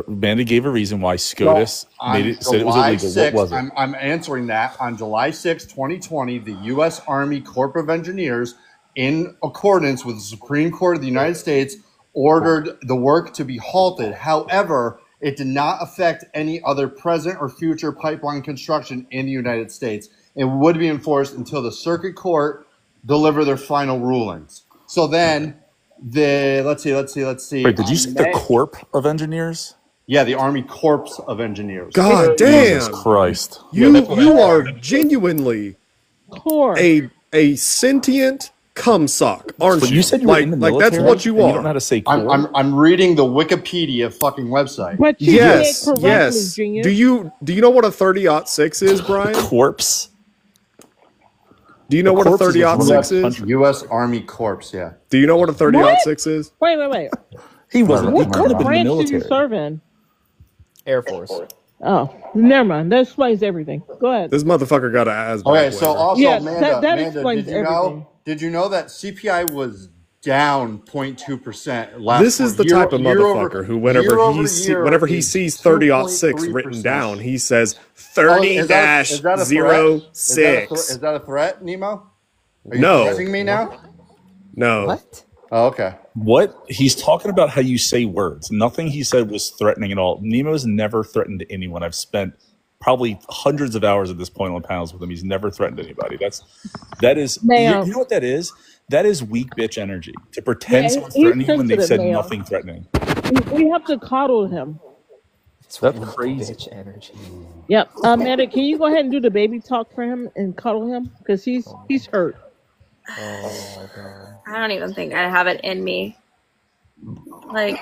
Manda gave a reason why SCOTUS said it was July illegal. 6th, What was it? I'm answering that. On July 6, 2020, the U.S. Army Corps of Engineers, in accordance with the Supreme Court of the United States, ordered the work to be halted. However, it did not affect any other present or future pipeline construction in the United States. It would be enforced until the Circuit Court deliver their final rulings. So then, let's see. Wait, did you On say the May- Corp of Engineers? Yeah, the Army Corps of Engineers. God Jesus damn, Christ. you are genuinely Core. a sentient cum sock, aren't But you? you said you were like, in the like military. that's what you and are. You don't know how to say Corp. I'm reading the Wikipedia fucking website. But you Yes, did it correctly, yes. genius. Do you know what a 30-06 is, Brian? Corpse. Do you know A what a corpse is a 30-06 real is? U.S. Army Corps, yeah. Do you know what a 30-06 is? Wait. He wasn't. He What couldn't have been in the branch did you military. serve in? Air Force. Oh, never mind. That explains everything. Go ahead. This motherfucker got an ass. Okay, so also, Yeah, Amanda, that Amanda, explains did you everything. know? Did you know that CPI was down 0.2% last This is the year- type of year motherfucker over- who, year over year whenever he is sees 30-06 written 2.3%. down, he says Oh, is that a threat? 30-06. Is that a threat, Nemo? Are you No. threatening me now? No. What? Oh, okay. What he's talking about how you say words. Nothing he said was threatening at all. Nemo's never threatened anyone. I've spent probably hundreds of hours at this point on panels with him. He's never threatened anybody. That is you know what that is? That is weak bitch energy. To pretend someone's threatening you when they've said nothing threatening. We have to coddle him. That's crazy. Bitch energy. Yep. Amanda, can you go ahead and do the baby talk for him and cuddle him? Because he's hurt. Oh my god. I don't even think I have it in me. Like,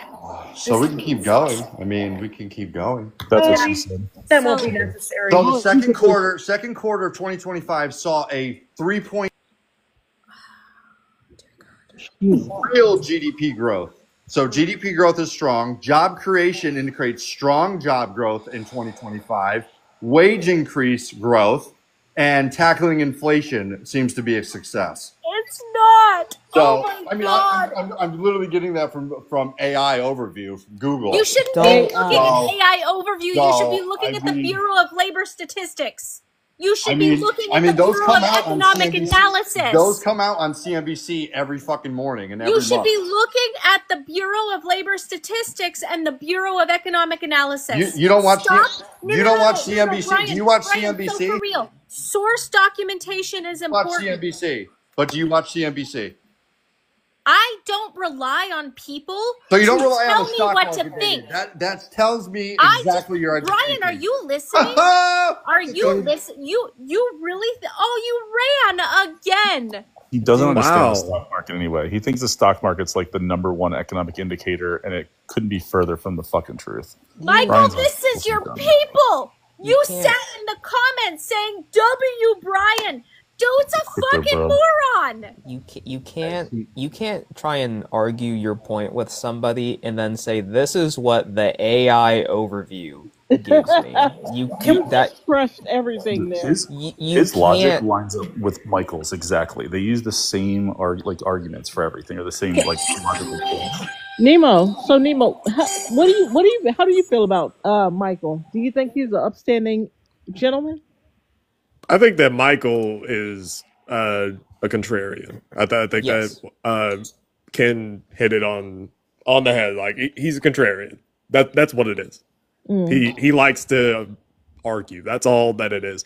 So we can keep going. I mean, we can keep going. That's what she said. That won't be necessary. So the second quarter of 2025 saw a 3 point real GDP growth. So GDP growth is strong. Job creation indicates strong job growth in 2025. Wage increase growth and tackling inflation seems to be a success. it's not. So Oh my I mean, god. I'm literally getting that from AI overview from Google. You shouldn't be looking at AI overview. You should be looking at the Bureau of Labor Statistics. You should be looking at the those Bureau come of out on Economic CNBC. Analysis. Those come out on CNBC every fucking morning and every You should month. be looking at the Bureau of Labor Statistics and the Bureau of Economic Analysis. You don't watch Stop. you don't watch CNBC. Brian, Do you watch Brian, CNBC? So for real, source documentation is Watch important. CNBC, but do you watch CNBC? I don't rely on people So you don't to rely tell on the me stock what to market, think. David. That tells me I exactly your Brian, education. are you listening? Are you listening? You really? You ran again. He doesn't understand Wow. the stock market anyway. He thinks the stock market's like the #1 economic indicator, and it couldn't be further from the fucking truth. Michael, Brian's this is your dumb. people. You can't- sat in the comments saying W Brian. Dude's a Crypto fucking bro. moron. You can't try and argue your point with somebody and then say this is what the AI overview gives me. You expressed everything there. His logic can't- lines up with Michael's exactly. They use the same arguments for everything, or the same logical points. Nemo. So Nemo, how do you feel about Michael? Do you think he's an upstanding gentleman? I think that Michael is a contrarian. I think Yes. that Ken hit it on the head. Like he's a contrarian. That's what it is. He likes to argue. That's all that it is.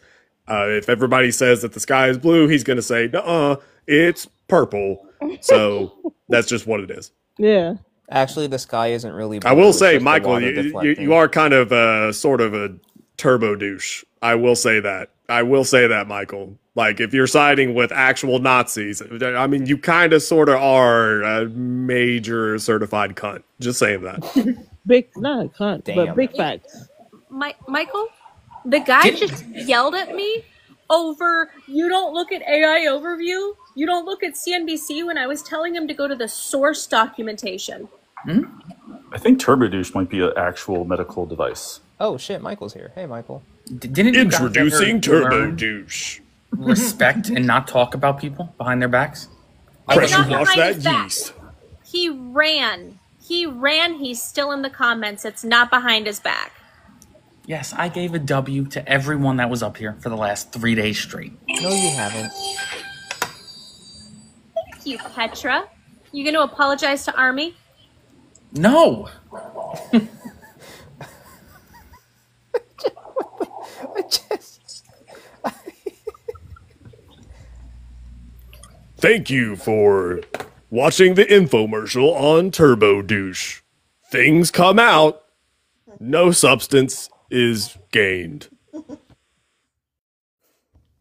If everybody says that the sky is blue, he's going to say, "Nuh-uh, it's purple." So that's just what it is. Yeah. Actually, the sky isn't really blue. I will it's say, just the Michael, water you deflecting. are kind of sort of a turbo douche. I will say that. Michael. Like, if you're siding with actual Nazis, I mean, you kind of sort of are a major certified cunt. Just saying that. Not a cunt, but Damn. big facts. Michael, the guy just yelled at me over you don't look at AI overview, you don't look at CNBC when I was telling him to go to the source documentation. I think Turbo Douche might be an actual medical device. Oh shit, Michael's here. Hey, Michael. Didn't you guys Introducing ever Turbo learn Douche. respect and not talk about people behind their backs? Pressure not wash behind that his back. yeast. He ran. He's still in the comments. It's not behind his back. Yes, I gave a W to everyone that was up here for the last 3 days straight. No, you haven't. Thank you, Petra. You gonna apologize to Army? No! Thank you for watching the infomercial on Turbo Douche. Things come out, no substance is gained.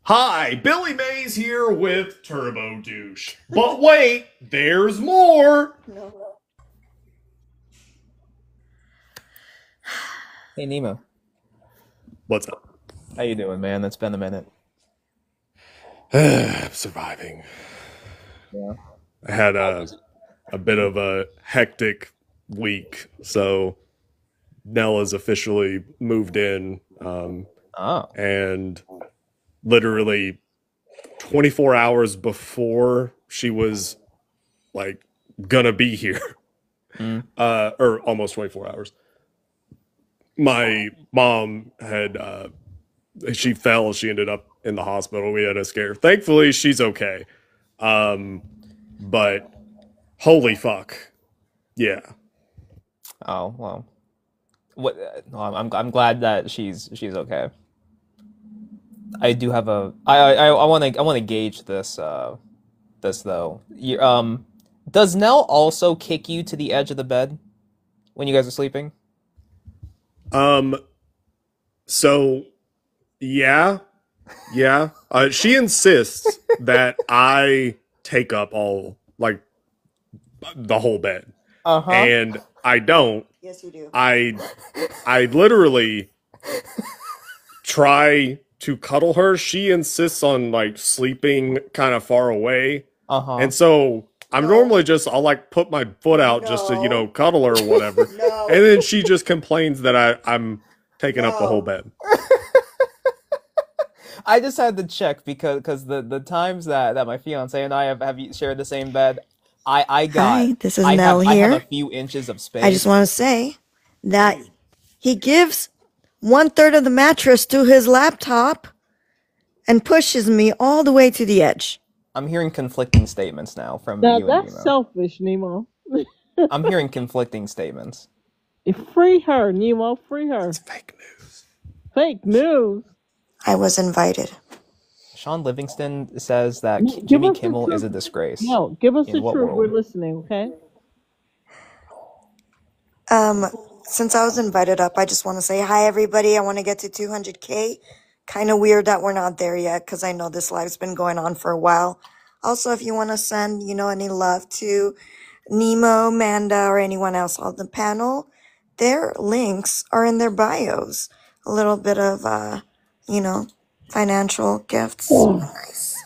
Hi, Billy Mays here with Turbo Douche. But wait, there's more. Hey, Nemo. What's up? How you doing, man? It's been a minute. I'm surviving. Yeah. I had a bit of a hectic week, so Nella's officially moved in. And literally 24 hours before she was like gonna be here, or almost 24 hours, my mom had she fell. She ended up in the hospital. We had a scare. Thankfully, she's okay. But Holy fuck. Yeah. Oh well. What? No, I'm glad that she's okay. I do have a I want to gauge this this though. Does Nell also kick you to the edge of the bed when you guys are sleeping? So yeah. She insists that I take up all like the whole bed. Uh-huh. And I don't. Yes, you do. I literally try to cuddle her. She insists on like sleeping kind of far away. Uh-huh. And so I'm normally I'll like put my foot out just to, cuddle her or whatever. And then she just complains that I'm taking up the whole bed. I just had to check because the times that my fiance and I have shared the same bed, I got Hi, this is I Nell have, I here. have a few inches of space. I just want to say that he gives 1/3 of the mattress to his laptop and pushes me all the way to the edge. I'm hearing conflicting statements now from Now you and that's Nemo. selfish, Nemo. I'm hearing conflicting statements. Free her, Nemo. Free her. It's fake news. Fake news. I was invited. Sean Livingston says that Give Jimmy us the Kimmel is a truth. disgrace. No, give us In the what truth. world? We're listening, okay? Since I was invited up, I just want to say hi, everybody. I want to get to 200K. Kind of weird that we're not there yet because I know this live's been going on for a while. Also, if you want to send, any love to Nemo, Manda, or anyone else on the panel, their links are in their bios. A little bit of, financial gifts. Nice.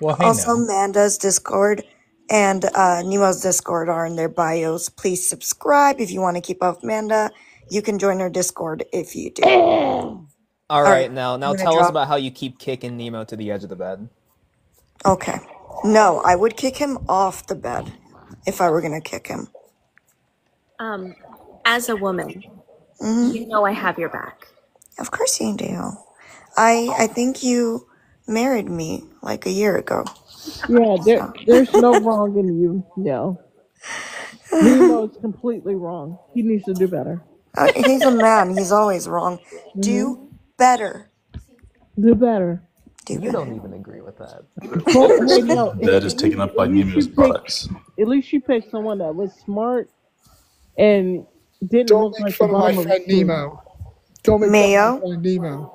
Well, hey Also, now. Manda's Discord and Nemo's Discord are in their bios. Please subscribe if you want to keep up with Manda. You can join her Discord if you do. All right, now I'm gonna tell us drop- about how you keep kicking Nemo to the edge of the bed. Okay. No, I would kick him off the bed if I were going to kick him. As a woman, you know I have your back. Of course you do. I think you married me like a year ago. Yeah, there's no wrong in you. No. Nemo's completely wrong. He needs to do better. He's a man. He's always wrong. Do better. Do better. You don't even agree with that. Wait, no, That is taken up by Nemo's products. At least you picked someone that was smart and didn't Don't look make like fun the of my bottom friend the food. Nemo. Don't make Mayo? fun of my friend Nemo.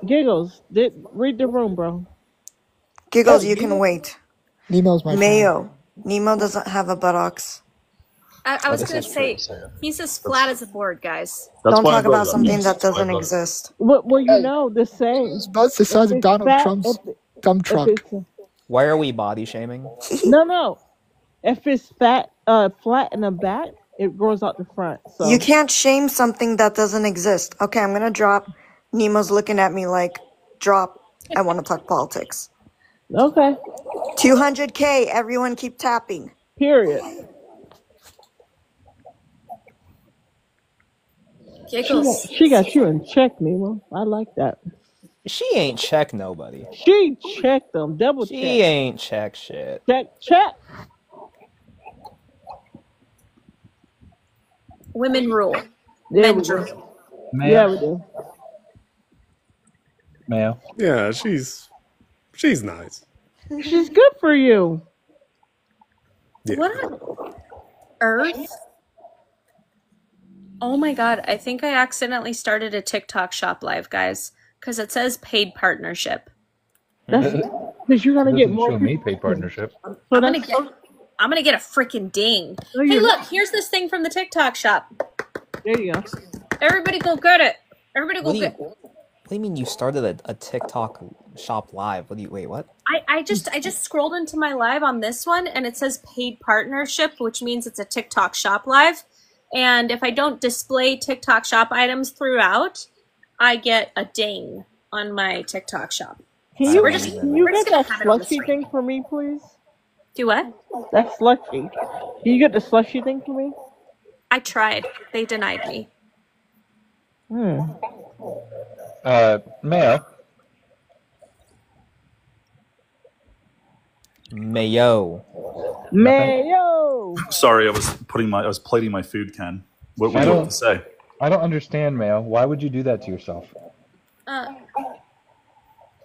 Giggles. Read the room, bro. Giggles, Oh, you can Nemo? wait. Nemo's my friend. Mayo. Nemo doesn't have a buttocks. I was this gonna is say true, he's as flat as a board, guys. Don't talk about something that doesn't exist. Well, the same. It's about the size of Donald Trump's dump truck. Why are we body shaming? No. If it's flat in the back, it grows out the front. So You can't shame something that doesn't exist. Okay, I'm gonna drop. Nemo's looking at me like, drop. I want to talk politics. Okay. 200K. Everyone keep tapping. Period. Giggles. She got you in check, Nemo. I like that. She ain't check nobody. She checked them. Double check. She ain't check shit. Check. Women rule. There Men we go. rule. Yeah, we do. Mayo. Yeah, she's nice. She's good for you. Yeah. What on earth? Oh my god, I think I accidentally started a TikTok shop live, guys, because it says paid partnership. That's because you're gonna get Doesn't more. show me paid partnership. I'm gonna get a freaking ding. No, Hey, you're look, not. here's this thing from the TikTok shop. There you go. Everybody go get it. Everybody go What do you, get what do you mean you started a TikTok shop live? Wait, what? I just scrolled into my live on this one and it says paid partnership, which means it's a TikTok shop live. And if I don't display TikTok shop items throughout, I get a ding on my TikTok shop. Can So you, we're just can you we're just get gonna that have it on the slushy screen. thing for me, please? Do what? That slushy. Can you get the slushy thing for me? I tried. They denied me. Mayo. Mayo. Mayo. Sorry, I was plating my food, Ken. What would you have to say? I don't understand, Mayo. Why would you do that to yourself?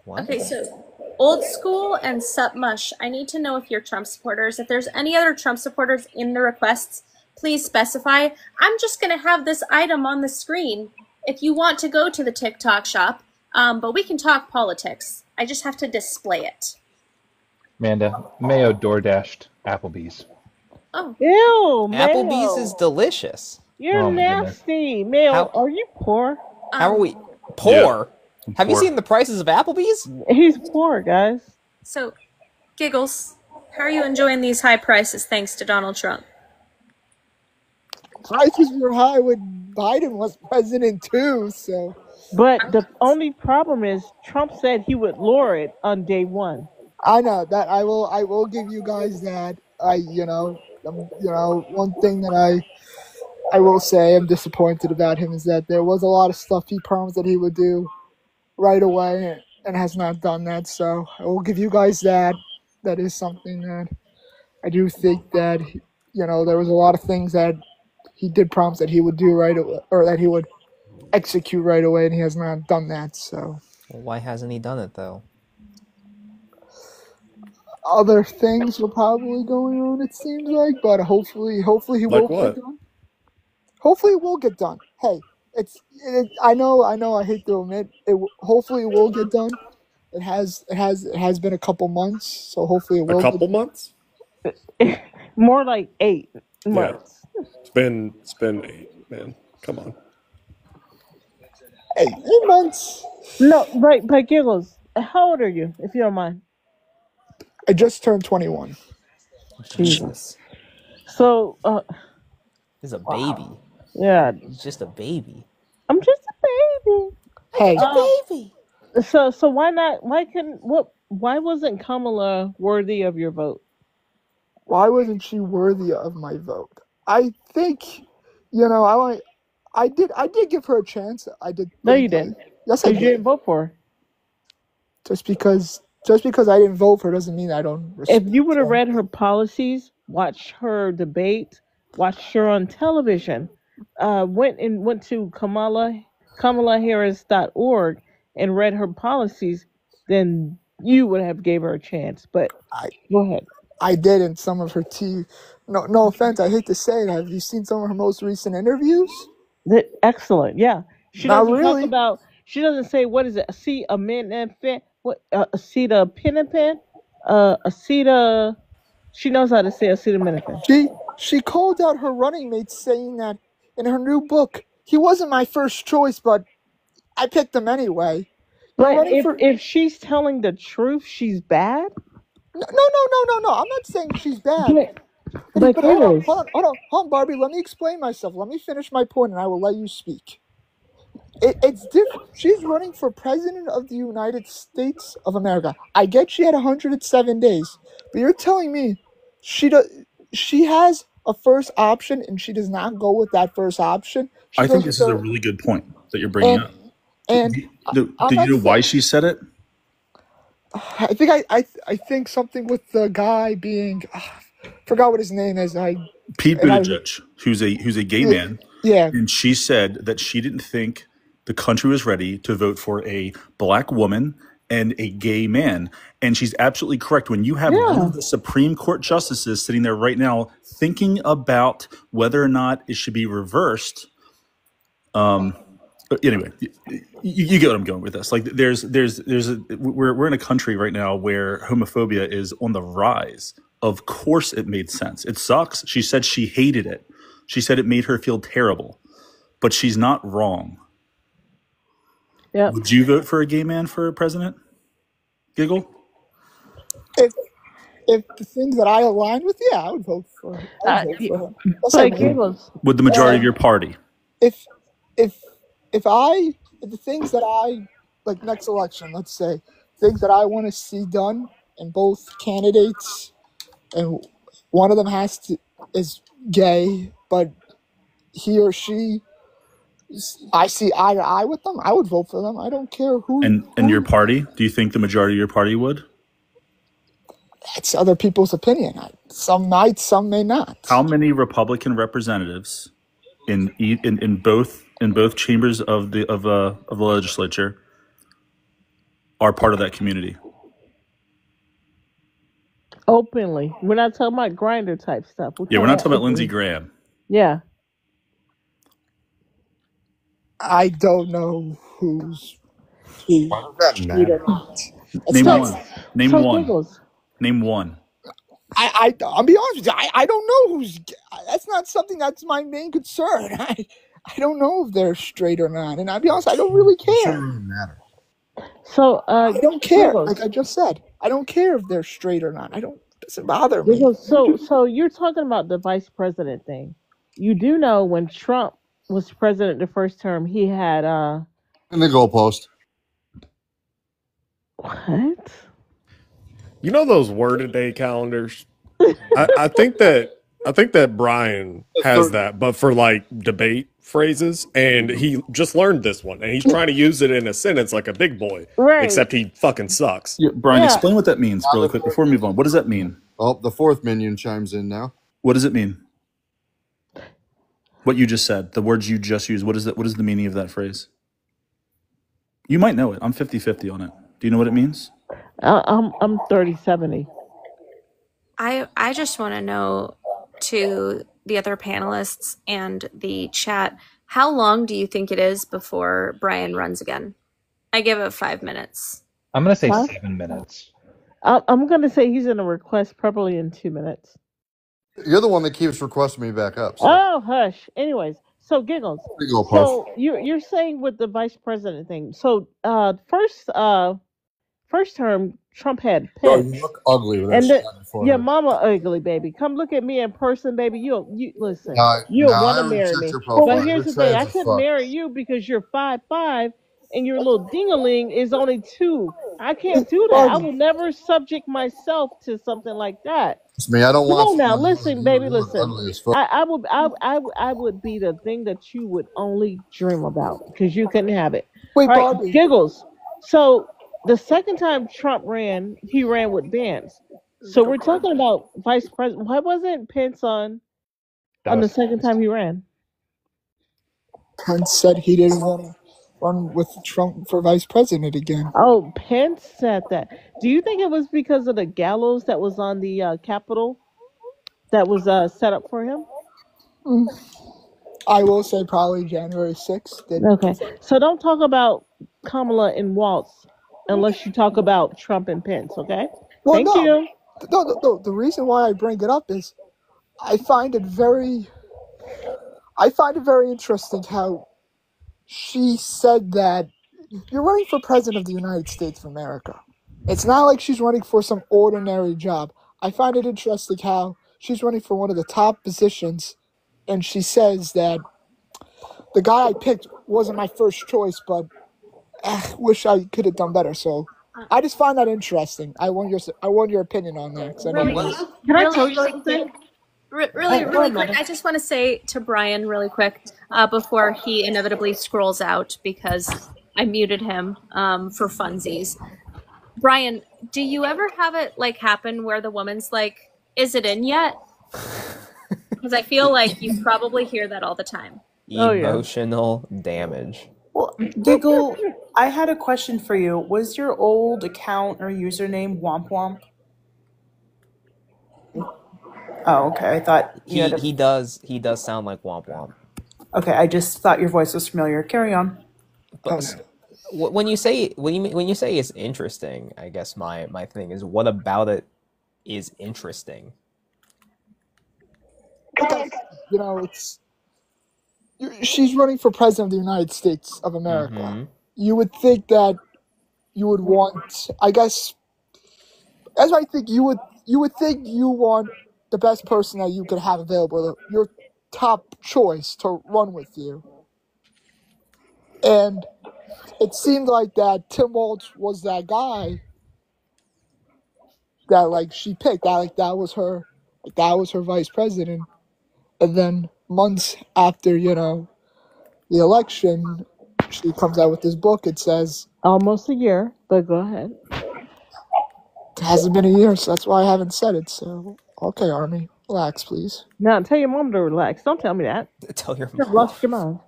Okay, so Old School and Sup Mush, I need to know if you're Trump supporters. If there's any other Trump supporters in the requests, please specify. I'm just going to have this item on the screen if you want to go to the TikTok shop, but we can talk politics. I just have to display it. Amanda, Mayo door-dashed Applebee's. Oh. Ew, Applebee's Mayo. is delicious. You're Oh, my nasty. Mayo, are you poor? How are we poor? Have you seen the prices of Applebee's? He's poor, guys. So, Giggles, how are you enjoying these high prices thanks to Donald Trump? Prices were high when Biden was president too, so. But the only problem is Trump said he would lower it on day one. I know that I will give you guys that. One thing that I will say I'm disappointed about him is that there was a lot of stuff he promised that he would do right away and has not done that. So I will give you guys that. That is something that I do think that there was a lot of things that he did promise that he would do right away, or that he would execute right away, and he has not done that. So Well, why hasn't he done it though? other things were probably going on, it seems like, but hopefully he Like will what? get done. Hopefully it will get done. Hey, I know I hate to admit it. Hopefully it will get done. It has been a couple months, so hopefully it will. A couple months? More like 8 Yeah. months. It's been 8, man. Come on. 8 months. No, but Giggles, how old are you, if you don't mind? I just turned 21. Jesus. So, He's a baby. yeah, He's just a baby. I'm just a baby. Hey, baby. So why not? Why wasn't Kamala worthy of your vote? why wasn't she worthy of my vote? I think, I did give her a chance. I did. No, you didn't. Yes, I Because you did. didn't vote for her. Just because I didn't vote for her doesn't mean I don't If respect you would have her. read her policies, watched her debate, watched her on television, went to KamalaHarris.org and read her policies, then you would have gave her a chance. But go ahead. I did in some of her no offense, I hate to say it. Have you seen some of her most recent interviews? Excellent. Yeah. She Not doesn't talk really. about. She doesn't say what is it? Acetaminophen. What? Acetaminophen. Aceta. She knows how to say acetaminophen. She called out her running mate, saying that in her new book, he wasn't my first choice, but I picked him anyway. You're But running for if she's telling the truth, she's bad. no. I'm not saying she's bad. But But hold Giggles, on, Barbie. Let me explain myself. Let me finish my point, and I will let you speak. It's different. She's running for president of the United States of America. I get she had 107 days, but you're telling me she has a first option and she does not go with that first option. She I goes think with this is a the really good point that you're bringing up. and Did I'm you not know why saying. she said it? I think I think something with the guy being forgot what his name is. Pete And I Buttigieg, who's a gay man, yeah. and she said that she didn't think the country was ready to vote for a black woman and a gay man. And she's absolutely correct. When you have one of the Supreme Court justices sitting there right now thinking about whether or not it should be reversed, but anyway, you get what I'm going with this. Like, we're in a country right now where homophobia is on the rise. Of course, it made sense. It sucks. She said she hated it. She said it made her feel terrible, but she's not wrong. Yeah. Would you vote for a gay man for president? Giggle. If the things that I align with, yeah, I would vote for. I would vote for him. Yes, I but would. Giggles, Would the majority of your party? If the things that I like next election, let's say things that I want to see done in both candidates, and one of them is gay, but he or she, I see eye to eye with them, I would vote for them. I don't care who. And your party? Do you think the majority of your party would? That's other people's opinion. Some might, some may not. How many Republican representatives in both chambers of the legislature are part of that community? Openly. We're not talking about grinder type stuff. Yeah, we're not talking about openly. Lindsey Graham. Yeah. I don't know who's who. Name not- one. Name So one. Giggles. Name one. I'll be honest with you. I don't know who's. That's not something that's my main concern. I don't know if they're straight or not, and I'll be honest, I don't really care. Shouldn't matter. So I don't care. Giggles. Like I just said, I don't care if they're straight or not. It doesn't bother me. Giggles, so you're talking about the vice president thing. You do know when Trump was president the first term, he had In the goalpost. what? You know those word a day calendars? I think that Brian has that, but for like debate phrases, and he just learned this one, and he's trying to use it in a sentence like a big boy, Right. except he fucking sucks. Yeah, Brian, Yeah. explain what that means really quick before we move on. What does that mean? Oh, the fourth minion chimes in now. What does it mean? What you just said, the words you just used, what is that? What is the meaning of that phrase? You might know it. I'm 50-50 on it. Do you know what it means? I'm 30-70. I just want to know, to the other panelists and the chat, how long do you think it is before Brian runs again? I give it 5 minutes. I'm gonna say Huh? 7 minutes. I'm gonna say he's in a request probably in 2 minutes. You're the one that keeps requesting me back up. So. Oh hush. Anyways, so Giggles. Big old So you're saying with the vice president thing. So first term Trump had Bro, Pence. you look ugly with that And shit the, on your forehead. your mama ugly, baby. Come look at me in person, baby. You listen. Nah, You'll nah, I want to already marry checked me. your profile. But here's You're the thing: I trans as couldn't fuck. marry you because you're 5'5" and your little dingaling is only 2. I can't do that. I will never subject myself to something like that. Trust me, I don't Come want on now, someone who's listen, baby, listen. ugly as fuck. I would be the thing that you would only dream about because you couldn't have it. Wait, All right, Bobby. Giggles. So the second time Trump ran, he ran with Vance. So we're talking about vice president. Why wasn't Pence on the second time he ran? Pence said he didn't want to run with Trump for vice president again. Oh, Pence said that. Do you think it was because of the gallows that was on the Capitol that was set up for him? Mm. I will say probably January 6th. Okay, so don't talk about Kamala and Waltz unless you talk about Trump and Pence, okay? Well, Thank no. you. No. The reason why I bring it up is I find it very interesting how she said that you're running for president of the United States of America. It's not like she's running for some ordinary job. I find it interesting how she's running for one of the top positions, and she says that the guy I picked wasn't my first choice, but wish I could have done better. So I just find that interesting. I want your opinion on that. 'Cause I know Really, you- Can I really, tell you really something? quick. Really Go ahead, quick. Mother. I just want to say to Brian really quick before he inevitably scrolls out because I muted him for funsies. Brian, do you ever have it like happen where the woman's like, "Is it in yet?" Because I feel like you probably hear that all the time. Oh, yeah. Emotional damage. Well, Giggle, I had a question for you. Was your old account or username Womp Womp? Oh, okay. I thought you had a... He does sound like Womp Womp. Okay, I just thought your voice was familiar. Carry on. But when you say it's interesting, I guess my thing is, what about it is interesting? Because, she's running for president of the United States of America. Mm-hmm. You would think that you would want, I guess, as I think you would think you want the best person that you could have available, your top choice to run with you. And it seemed like that Tim Walz was that guy that she picked. That was her vice president. And then months after, the election, she comes out with this book. It says Almost a year, but go ahead. hasn't been a year, so that's why I haven't said it. So, okay, Army, relax, please. Now tell your mom to relax. Don't tell me that. Tell your You've lost your mind.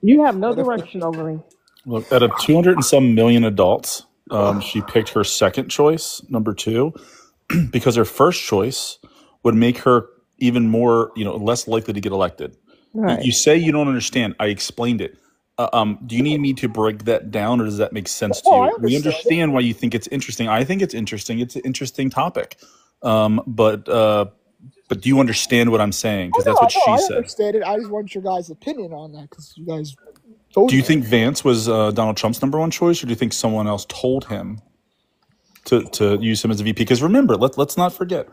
You have no direction over me. Look, out of 200 and some million adults, she picked her second choice, number 2, because her first choice would make her even more, less likely to get elected. Right. You say you don't understand. I explained it. Do you need me to break that down, or does that make sense to you? I We understand why you think it's interesting. I think it's interesting. It's an interesting topic. But do you understand what I'm saying? Because that's what she I said. understand it. I just want your guys' opinion on that because you guys voted. Do you think Vance was Donald Trump's number 1 choice, or do you think someone else told him to use him as a VP? Because remember, let's not forget,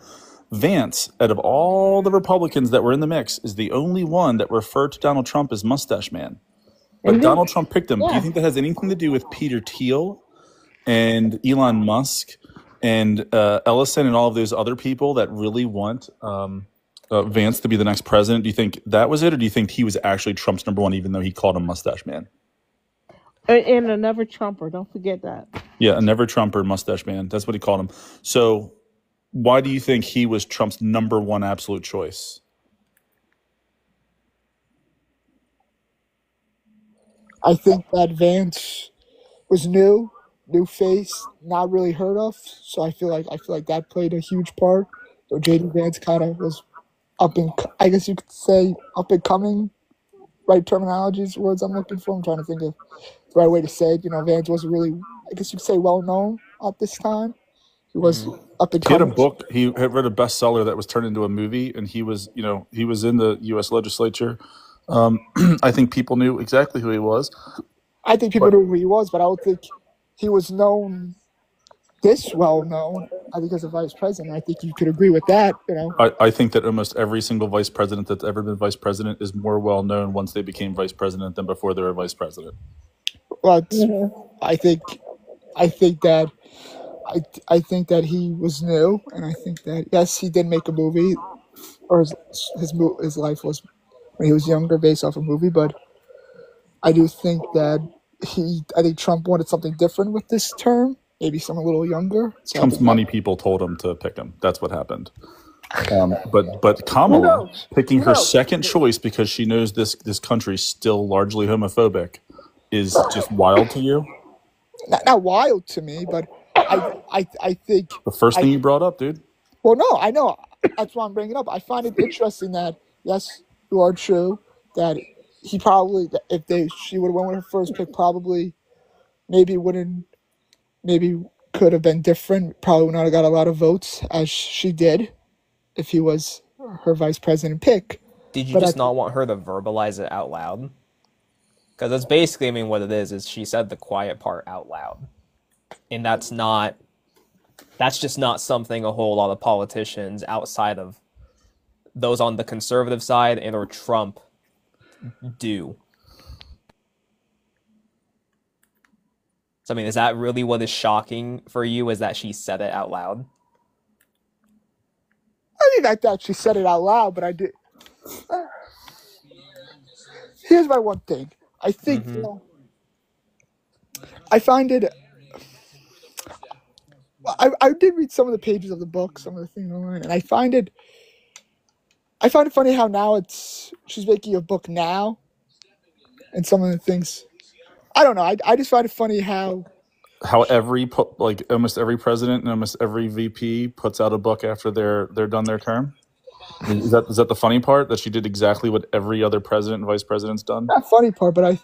Vance, out of all the Republicans that were in the mix, is the only one that referred to Donald Trump as Mustache Man. But Donald Trump picked him. Do you think that has anything to do with Peter Thiel and Elon Musk and Ellison and all of those other people that really want Vance to be the next president? Do you think that was it, or do you think he was actually Trump's number 1, even though he called him Mustache Man? And a never Trumper. Don't forget that. Yeah, a never Trumper, Mustache Man. That's what he called him. So why do you think he was Trump's number 1 absolute choice? I think that Vance was new face, not really heard of. So I feel like that played a huge part. So JD Vance kind of was I guess you could say up and coming. Right terminologies, words I'm looking for. I'm trying to think of the right way to say it. Vance wasn't really, I guess you could say, well known at this time. He was up and He had a coming. book. He had read a bestseller that was turned into a movie, and he was in the U.S. legislature. I think people knew exactly who he was. I think people knew who he was, but I don't think he was known this well known. I think as a vice president, I think you could agree with that. I think that almost every single vice president that's ever been vice president is more well known once they became vice president than before they were vice president. But I think that he was new, and I think that yes, he did make a movie, or his life was when he was younger based off a movie. But I do think that I think Trump wanted something different with this term, maybe someone a little younger. So Trump's money people told him to pick him. That's what happened. But Kamala picking her second choice because she knows this country's still largely homophobic is just wild to you. Not wild to me, but I think The first thing you brought up, dude. Well, no, I know. That's why I'm bringing it up. I find it interesting that yes, you are true that he probably she would have went with her first pick, probably maybe could have been different. Probably would not have got a lot of votes as she did if he was her vice president pick. Did you just not want her to verbalize it out loud? Because that's basically, what it is she said the quiet part out loud. And that's just not something a whole lot of politicians outside of those on the conservative side and or Trump do. So, is that really what is shocking for you, is that she said it out loud? I thought she said it out loud, but I did. Here's my one thing. I think I find it. I did read some of the pages of the book, some of the things online, and I find it funny how now she's making a book now, and some of the things. I don't know. I just find it funny how almost every president and almost every VP puts out a book after they're done their term. Is that the funny part, that she did exactly what every other president and vice president's done? Not funny part, but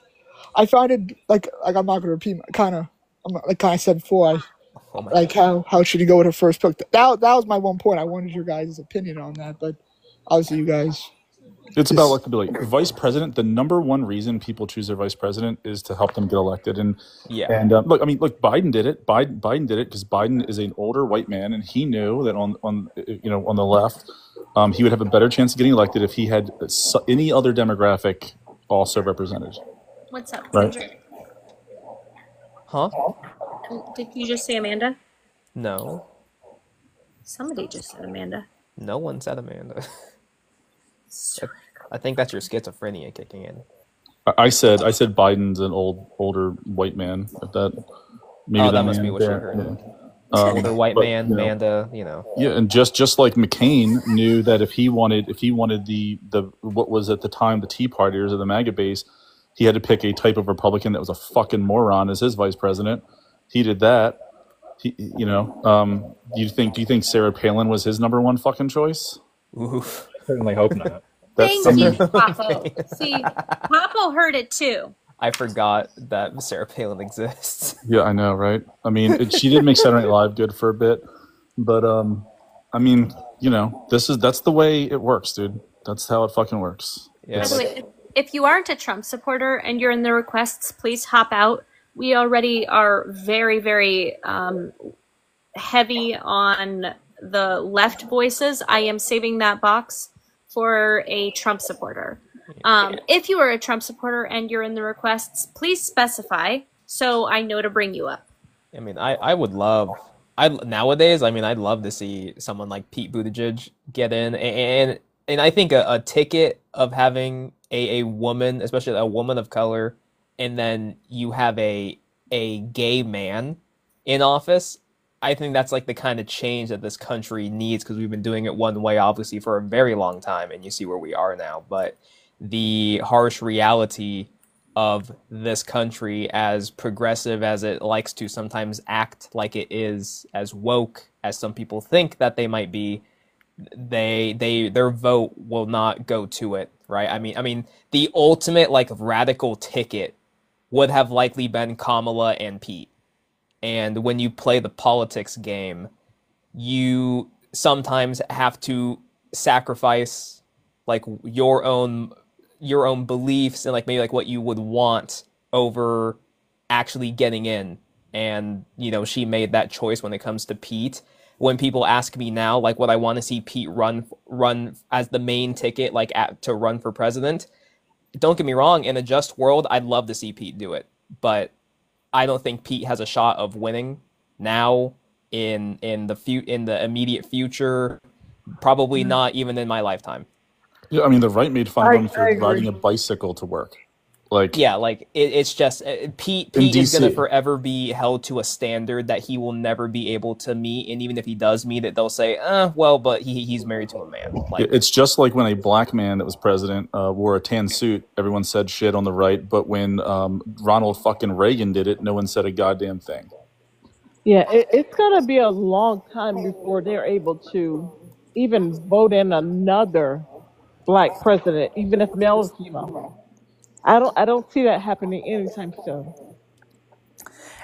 I find it like I'm not going to repeat kind of I said before. How should he go with her first pick? That was my one point. I wanted your guys' opinion on that, but obviously you guys. It's about electability. Vice president, the number one reason people choose their vice president is to help them get elected. And look, Biden did it. Biden did it because Biden is an older white man, and he knew that on the left, he would have a better chance of getting elected if he had any other demographic also represented. What's up, Right. Kendrick? Huh? Did you just say Amanda? No. Somebody just said Amanda. No one said Amanda. I think that's your schizophrenia kicking in. I said Biden's an older white man. If that maybe that must be what she heard. Older white But man, Manda, yeah, and just like McCain knew that if he wanted the what was at the time the Tea Partiers or the MAGA base, he had to pick a type of Republican that was a fucking moron as his vice president. He did that. Do you think Sarah Palin was his number one fucking choice? Oof. Certainly hope not. Thank you, Papo. See, Papo heard it too. I forgot that Sarah Palin exists. Yeah, I know, right? I mean, she did make Saturday Night Live good for a bit, but I mean, that's the way it works, dude. That's how it fucking works. Yeah. By the way, if you aren't a Trump supporter and you're in the requests, please hop out. We already are very, very heavy on the left voices. I am saving that box for a Trump supporter. If you are a Trump supporter and you're in the requests, please specify so I know to bring you up. I mean, I would love, nowadays, I mean, I'd love to see someone like Pete Buttigieg get in. And I think a ticket of having a woman, especially a woman of color, and then you have a gay man in office, I think that's like the kind of change that this country needs, because we've been doing it one way, obviously, for a very long time, and you see where we are now. But the harsh reality of this country, as progressive as it likes to sometimes act like it is, as woke as some people think that they might be, their vote will not go to it, right? I mean, the ultimate like radical ticket would have likely been Kamala and Pete. And when you play the politics game, you sometimes have to sacrifice like your own beliefs and like maybe like what you would want over actually getting in. And she made that choice when it comes to Pete. When people ask me now, like, what I want to see Pete run as the main ticket, like to run for president, don't get me wrong, in a just world, I'd love to see Pete do it, but I don't think Pete has a shot of winning now in the immediate future. Probably not even in my lifetime. Yeah, I mean, the right made fun of him for riding a bicycle to work. Like, yeah, like it's just Pete is going to forever be held to a standard that he will never be able to meet, and even if he does meet it, they'll say, well, but he's married to a man. Like, it's just like when a black man that was president wore a tan suit, everyone said shit on the right, but when Ronald fucking Reagan did it, no one said a goddamn thing. Yeah, it's gonna be a long time before they're able to even vote in another black president, even if male or female. I don't see that happening anytime soon.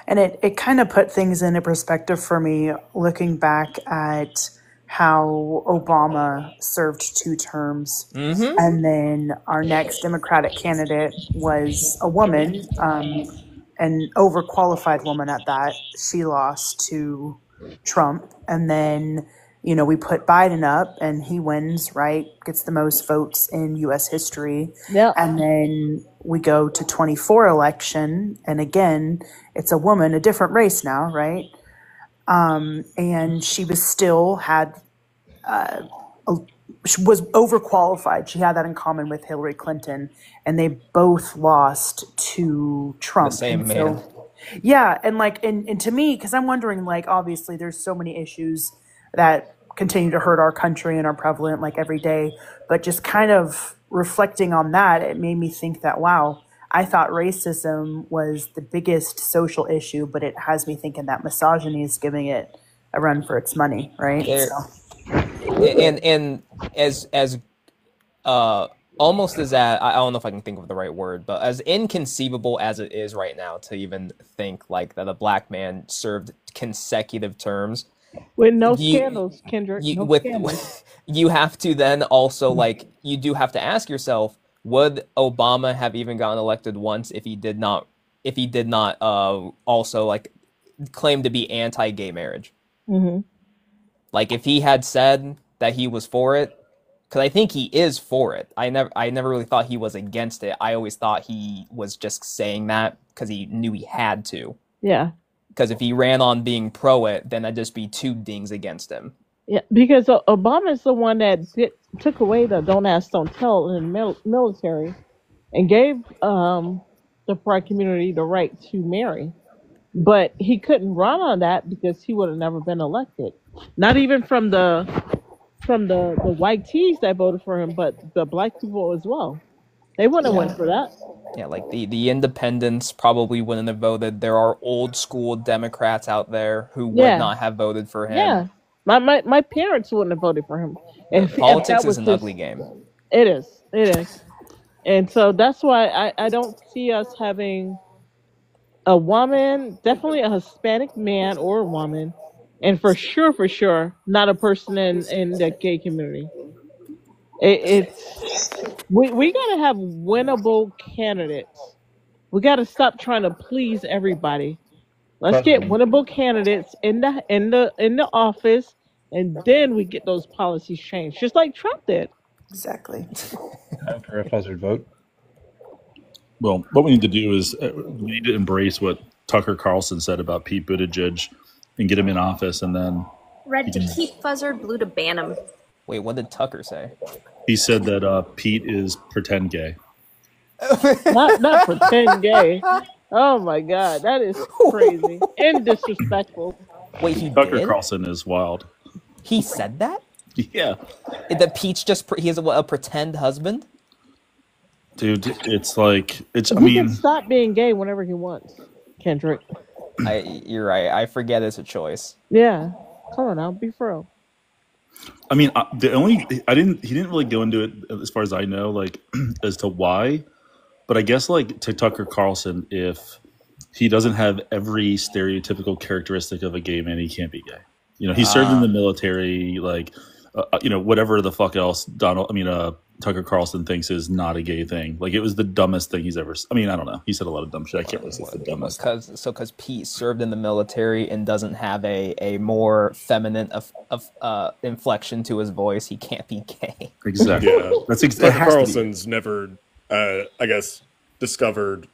And it kind of put things into perspective for me, looking back at how Obama served 2 terms. Mm-hmm. And then our next Democratic candidate was a woman, an overqualified woman at that. She lost to Trump. And then, we put Biden up and he wins, right? Gets the most votes in U.S. history. Yeah. And then we go to 24 election. And again, it's a woman, a different race now, right? And she was still she was overqualified. She had that in common with Hillary Clinton. And they both lost to Trump. The same And man. Yeah. And and to me, because I'm wondering, obviously there's so many issues that continue to hurt our country and are prevalent every day, but just kind of reflecting on that, it made me think that, wow, I thought racism was the biggest social issue, but it has me thinking that misogyny is giving it a run for its money, right? And as almost as that, I don't know if I can think of the right word, but as inconceivable as it is right now to even think like that a black man served consecutive terms with no scandals, Kendrick. Scandals. You have to then also you do have to ask yourself, would Obama have even gotten elected once if he did not also claim to be anti-gay marriage? Mm-hmm. Like if he had said that he was for it, because I think he is for it. I never really thought he was against it. I always thought he was just saying that because he knew he had to. Yeah. Because if he ran on being pro it, then that'd just be 2 dings against him. Yeah, because Obama is the one that took away the don't ask, don't tell in the military and gave the pride community the right to marry. but he couldn't run on that because he would have never been elected. Not even from the white tees that voted for him, but the black people as well. They wouldn't have Yeah. went for that. Yeah, like the independents probably wouldn't have voted. There are old school Democrats out there who would Yeah. not have voted for him. Yeah. My parents wouldn't have voted for him. If Politics that is was an his, ugly game. It is. It is. And so that's why I don't see us having a woman, definitely a Hispanic man or a woman, and for sure, not a person in the gay community. We gotta have winnable candidates. We gotta stop trying to please everybody. Let's get winnable candidates in the office, and then we get those policies changed, just like Trump did. Exactly. Time for a buzzard vote. Well, what we need to do is we need to embrace what Tucker Carlson said about Pete Buttigieg and get him in office, and then Red to keep Fuzzard, blue to ban him. Wait, what did Tucker say? he said that Pete is pretend gay. Not pretend gay. Oh my God, that is crazy and disrespectful. Wait, he Tucker did? Carlson is wild. He said that? Yeah. That Pete's just he has a pretend husband? Dude, it's like it's. I He can mean, stop being gay whenever he wants, Kendrick. You're right. I forget it's a choice. Yeah, come on now, be for real. I mean, he didn't really go into it as far as I know, like as to why. But I guess like to Tucker Carlson, if he doesn't have every stereotypical characteristic of a gay man, he can't be gay. You know, he served in the military, like whatever the fuck else Tucker Carlson thinks is not a gay thing. Like it was the dumbest thing he's ever. I mean, I don't know. He said a lot of dumb shit. I can't really say it's the dumbest. Because Pete served in the military and doesn't have a more feminine inflection to his voice, he can't be gay. Exactly. Yeah. That's Tucker Carlson's never, I guess, discovered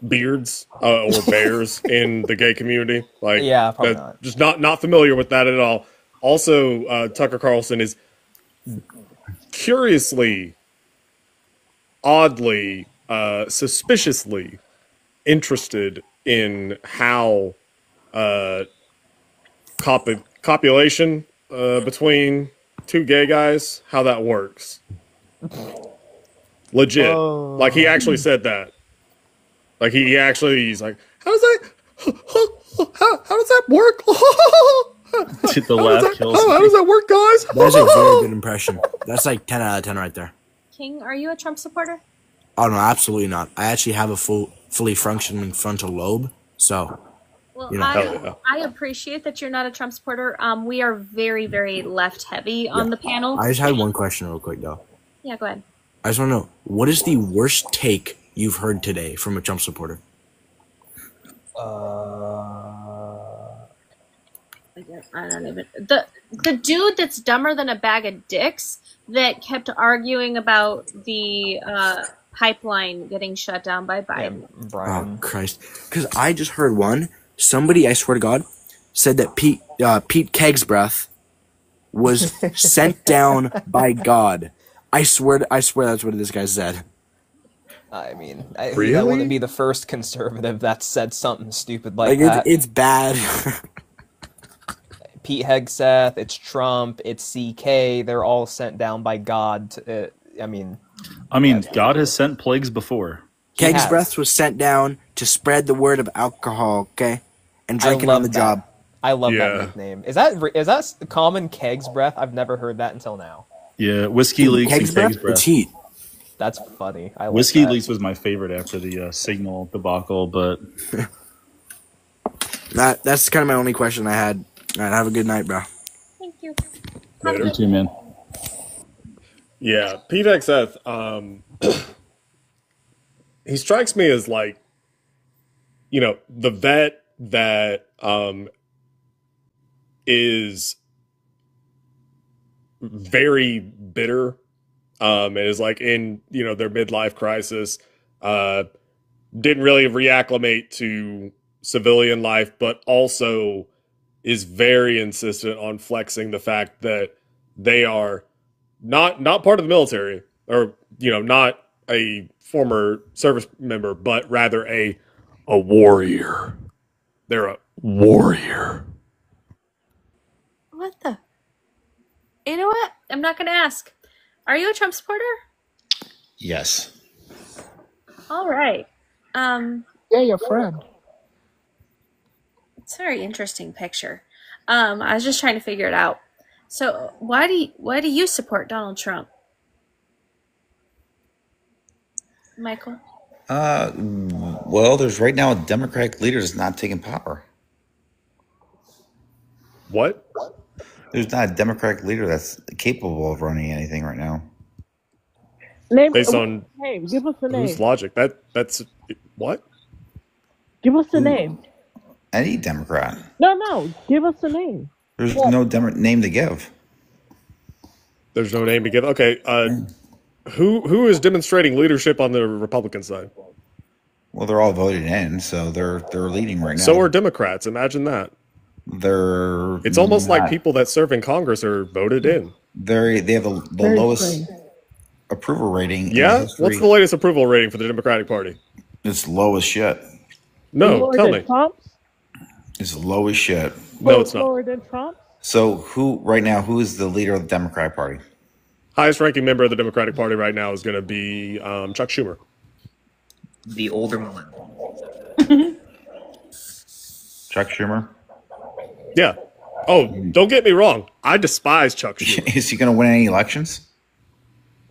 beards or bears in the gay community. Like, yeah, probably not. Just not familiar with that at all. Also, Tucker Carlson is curiously, oddly, suspiciously interested in how copulation between two gay guys, how that works. Legit. Like, he actually said that. Like, he's like, how does that work? The laugh kills me. How does that work, guys? That's a very good impression. That's like 10 out of 10 right there. King, are you a Trump supporter? Oh, no, absolutely not. I actually have a fully functioning frontal lobe, so... Well, you know. I appreciate that you're not a Trump supporter. We are very, very left-heavy on the panel. I just had one question real quick, though. Yeah, go ahead. I just want to know, what is the worst take you've heard today from a Trump supporter? I don't even the dude that's dumber than a bag of dicks that kept arguing about the pipeline getting shut down by Biden. Oh, Christ. Because I just heard one. Somebody, I swear to God, said that Pete Kegsbreath was sent down by God. I swear that's what this guy said. I mean, Really? that wouldn't be the first conservative that said something stupid like Like, that. it's bad. Pete Hegseth, it's Trump, it's CK. They're all sent down by God. I mean, God has sent plagues before. Kegsbreath was sent down to spread the word of alcohol, okay? And drinking on the job. I love that nickname. Is that common Kegs breath? I've never heard that until now. Yeah, Whiskey Leaks and Kegs Breath. It's heat. That's funny. I like Whiskey that. Leaks was my favorite after the Signal debacle, but that's kind of my only question I had. All right, have a good night, bro. Thank you. You too, man. Yeah, Pete Hegseth, he strikes me as like, the vet that is very bitter and is like in, their midlife crisis, didn't really reacclimate to civilian life, but also is very insistent on flexing the fact that they are not part of the military, or not a former service member, but rather a warrior. They're a warrior. What the? You know what? I'm not going to ask. Are you a Trump supporter? Yes. All right. Yeah, your friend. It's a very interesting picture. I was just trying to figure it out. So why do you support Donald Trump, Michael? Well, there's right now a Democratic leader that's not taking power. What? There's not a Democratic leader that's capable of running anything right now. Name Based on name. Give us a whose name. logic? That's what? Give us a name. Any Democrat. No. Give us a name. There's no name to give. There's no name to give. Okay. Who is demonstrating leadership on the Republican side? Well, they're all voted in, so they're leading right now. So are Democrats. Imagine that. It's almost like people that serve in Congress are voted in. They have the lowest approval rating. Yeah? What's the latest approval rating for the Democratic Party? It's low as shit. No, tell me. Trump's? It's low as shit. No, it's not. Lower than Trump? So who is the leader of the Democratic Party? Highest ranking member of the Democratic Party right now is going to be Chuck Schumer. The older one. Chuck Schumer? Yeah. Oh, don't get me wrong. I despise Chuck Schumer. Is he going to win any elections?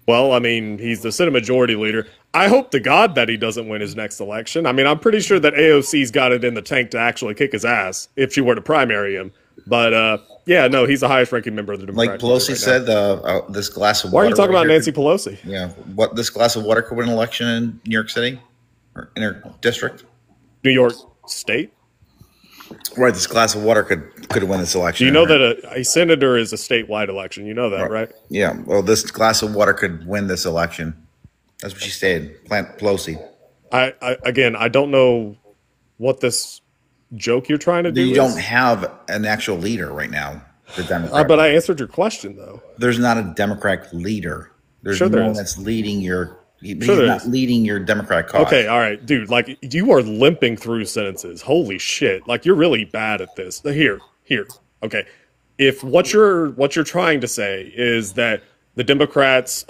Well, I mean, he's the Senate Majority Leader. I hope to God that he doesn't win his next election. I mean, I'm pretty sure that AOC's got it in the tank to actually kick his ass if she were to primary him. But, yeah, no, he's the highest ranking member of the Democratic Like Pelosi Party right said, now. this glass of Why water. are you talking right about here Nancy Pelosi? Yeah. This glass of water could win an election in New York City? Or in her district? New York State? Right, this glass of water could win this election. Do you know that a senator is a statewide election? You know that, right? Yeah. Well, this glass of water could win this election. That's what she stated. Pelosi. I don't know what this joke you're trying to do. You is. don't have an actual leader right now. The Democrat. But I answered your question though. There's not a Democratic leader. There's Sure there no one is. that's leading your. He's Sure there not is. leading your Democratic cause. Okay, all right, dude. Like you are limping through sentences. Holy shit! Like you're really bad at this. Here. Okay, if what you're trying to say is that the Democrats,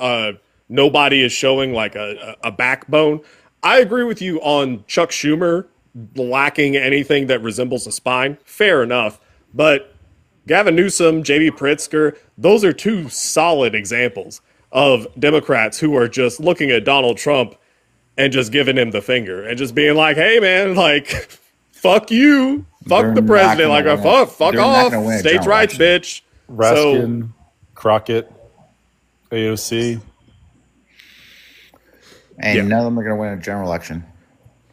nobody is showing like a backbone. I agree with you on Chuck Schumer lacking anything that resembles a spine. Fair enough, but Gavin Newsom, J.B. Pritzker, those are two solid examples of Democrats who are just looking at Donald Trump and just giving him the finger and just being like, hey, man, like, fuck you. Fuck They're the not president. Like, gonna win it. fuck They're not gonna off. win a States' general rights, bitch. Raskin, Crockett, AOC. And none of them are going to win a general election.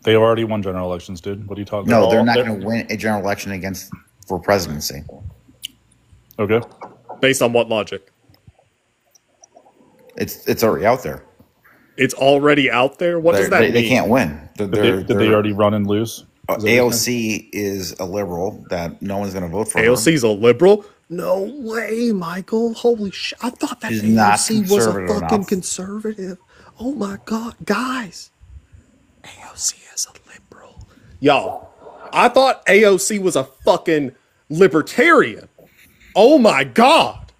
They already won general elections, dude. What are you talking No, about? they're not going to win a general election for presidency. Okay. Based on what logic? It's already out there. It's already out there? What does that mean? They can't win. Did they already run and lose? Is that what you're saying? AOC is a liberal that no one's going to vote for. AOC's a liberal? No way, Michael. Holy shit. I thought that She's not AOC was a conservative fucking enough. conservative. Oh my God. Guys. AOC is a liberal. Y'all, I thought AOC was a fucking libertarian. Oh my God.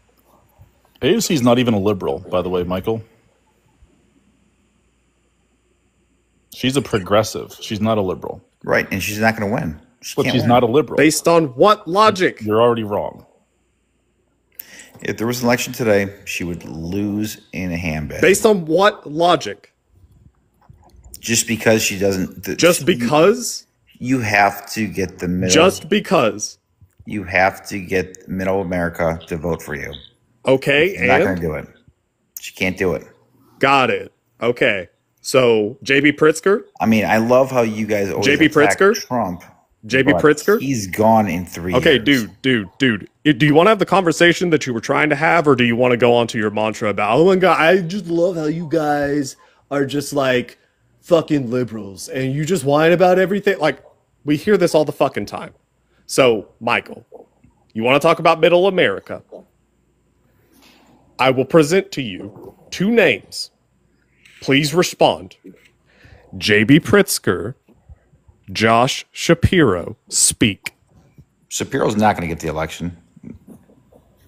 AOC's not even a liberal, by the way, Michael. She's a progressive. She's not a liberal. Right, and she's not going to win. But she's not a liberal. Based on what logic? You're already wrong. If there was an election today, she would lose in a handbag. Based on what logic? Just because she doesn't. Just because? You have to get the middle. Just because? You have to get middle America to vote for you. Okay, She's not going and? to do it. She can't do it. Got it. Okay. So, J.B. Pritzker? I mean, I love how you guys always J.B. attack Pritzker? Trump. J.B. but Pritzker? He's gone in 3 Okay, years. dude. Do you want to have the conversation that you were trying to have, or do you want to go on to your mantra about, oh my God, I just love how you guys are just like fucking liberals and you just whine about everything? Like, we hear this all the fucking time. So, Michael, you want to talk about middle America? I will present to you 2 names. Please respond. J.B. Pritzker Josh Shapiro speak. Shapiro's not going to get the election.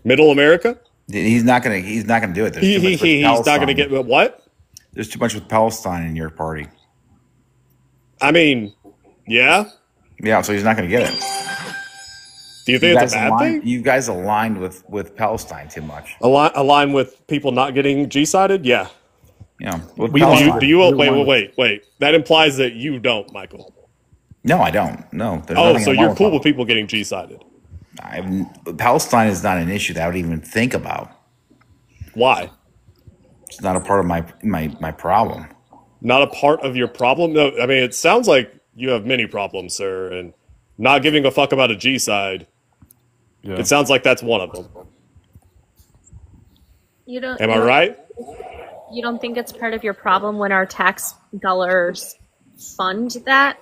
Middle America? He's not going to. He's not going to do it. There's too much with He's not going to Palestine. get what? There's too much with Palestine in your party. I mean, yeah. Yeah, so he's not going to get it. Do you think it's a bad thing? You guys aligned with Palestine too much. Align with people not getting G-sided? Yeah. Yeah. Do you wait. That implies that you don't, Michael. No, I don't. No. So you're cool with people getting G-sided? Palestine is not an issue that I would even think about. Why? It's not a part of my problem. Not a part of your problem? No, I mean, it sounds like you have many problems, sir, and not giving a fuck about a G-side, it sounds like that's one of them. Am I right? You don't think it's part of your problem when our tax dollars fund that?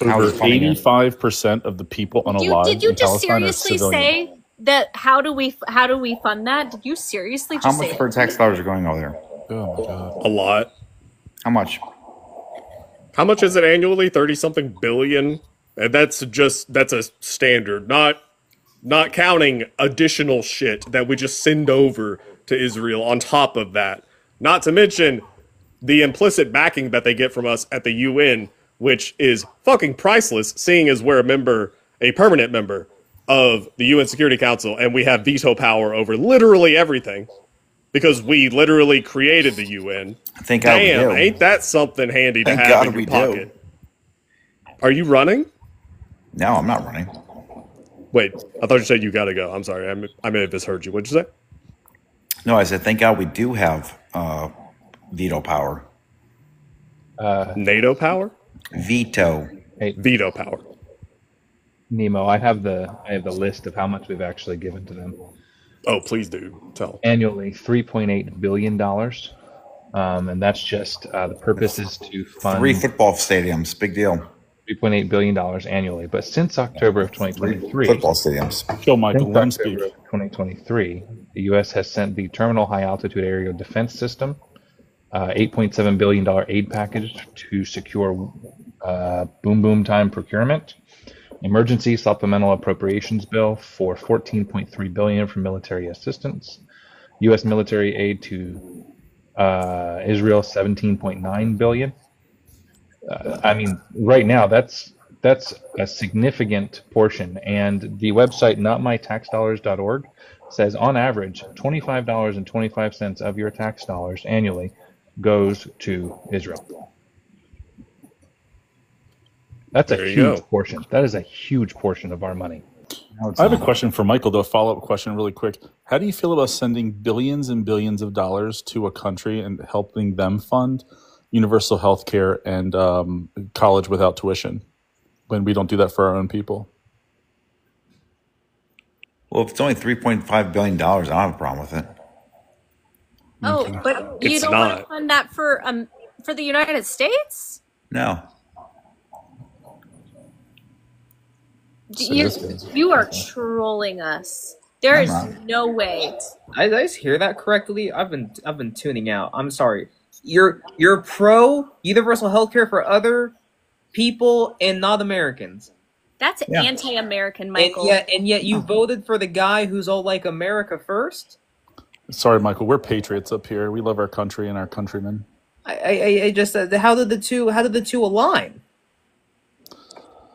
Over 85% of the people unalive Did you in just Palestine are seriously civilian. say that? How do we fund that? Did you seriously How just much say for it? tax dollars are going over there? Oh my god. A lot. How much? How much is it annually? 30-something billion? And that's a standard, not counting additional shit that we just send over to Israel on top of that. Not to mention the implicit backing that they get from us at the UN, which is fucking priceless, seeing as we're a permanent member of the UN Security Council, and we have veto power over literally everything because we literally created the UN. Thank God we do. Ain't that something handy to Thank have God in we your do. pocket? Are you running? No, I'm not running. Wait, I thought you said you gotta go. I'm sorry, I may have misheard you. What'd you say? No, I said thank God we do have veto power. NATO power? Veto. Veto power. Nemo, I have the list of how much we've actually given to them. Oh, please do tell. Annually, $3.8 billion, and that's just the purpose is to fund 3 football stadiums. Big deal. $3.8 billion annually. But since October of 2023, Football stadiums. Show Michael. since Let him speak. October of 2023, the U.S. has sent the Terminal High Altitude Aerial Defense System, $8.7 billion aid package to secure boom boom time procurement, emergency supplemental appropriations bill for $14.3 billion for military assistance, U.S. military aid to Israel $17.9 billion. I mean, right now that's a significant portion, and the website notmytaxdollars.org says on average $25.25 of your tax dollars annually goes to Israel. That's There a you huge go. portion. That is a huge portion of our money. I have a question for Michael, though, a follow-up question really quick. How do you feel about sending billions and billions of dollars to a country and helping them fund universal health care and college without tuition when we don't do that for our own people? Well, if it's only $3.5 billion, I don't have a problem with it. Oh, but you It's don't want to not. fund that for the United States? No. You are trolling us. There I'm is not. no way. Did I just hear that correctly? I've been tuning out. I'm sorry. You're pro universal healthcare for other people and not Americans. That's Yeah. anti-American, Michael. And yet you voted for the guy who's all like America first. Sorry, Michael. We're patriots up here. We love our country and our countrymen. I just how did the two align?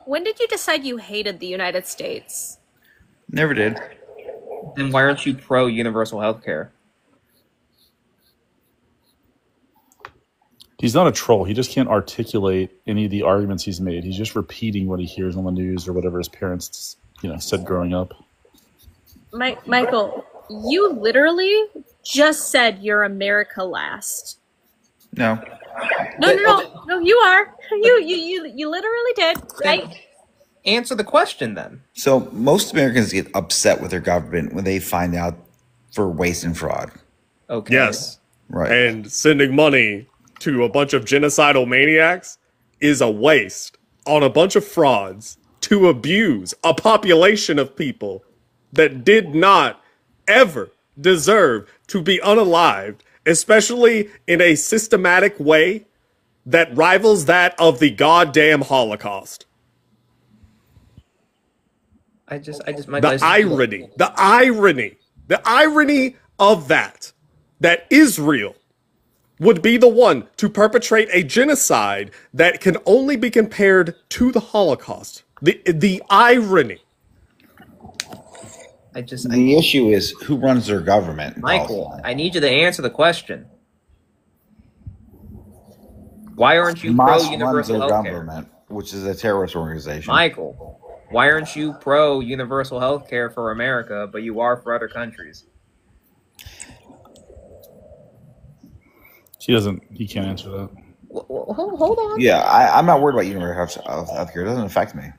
When did you decide you hated the United States? Never did. Then why aren't you pro universal healthcare? He's not a troll. He just can't articulate any of the arguments he's made. He's just repeating what he hears on the news or whatever his parents, said growing up. Michael, you literally just said you're America last. No. No, you are. You literally did, right? Answer the question then. So most Americans get upset with their government when they find out for waste and fraud. Okay. Yes. Right. And sending money to a bunch of genocidal maniacs is a waste on a bunch of frauds to abuse a population of people that did not ever deserve to be unalived, especially in a systematic way that rivals that of the goddamn Holocaust. The irony of that Israel would be the one to perpetrate a genocide that can only be compared to the Holocaust. The irony. The issue is who runs their government. Michael, I need you to answer the question. Why aren't you pro Hamas runs universal their healthcare? government, which is a terrorist organization. Michael, why aren't you pro universal healthcare for America, but you are for other countries? He can't answer that. Hold on. Yeah, I'm not worried about universal healthcare. It doesn't affect me.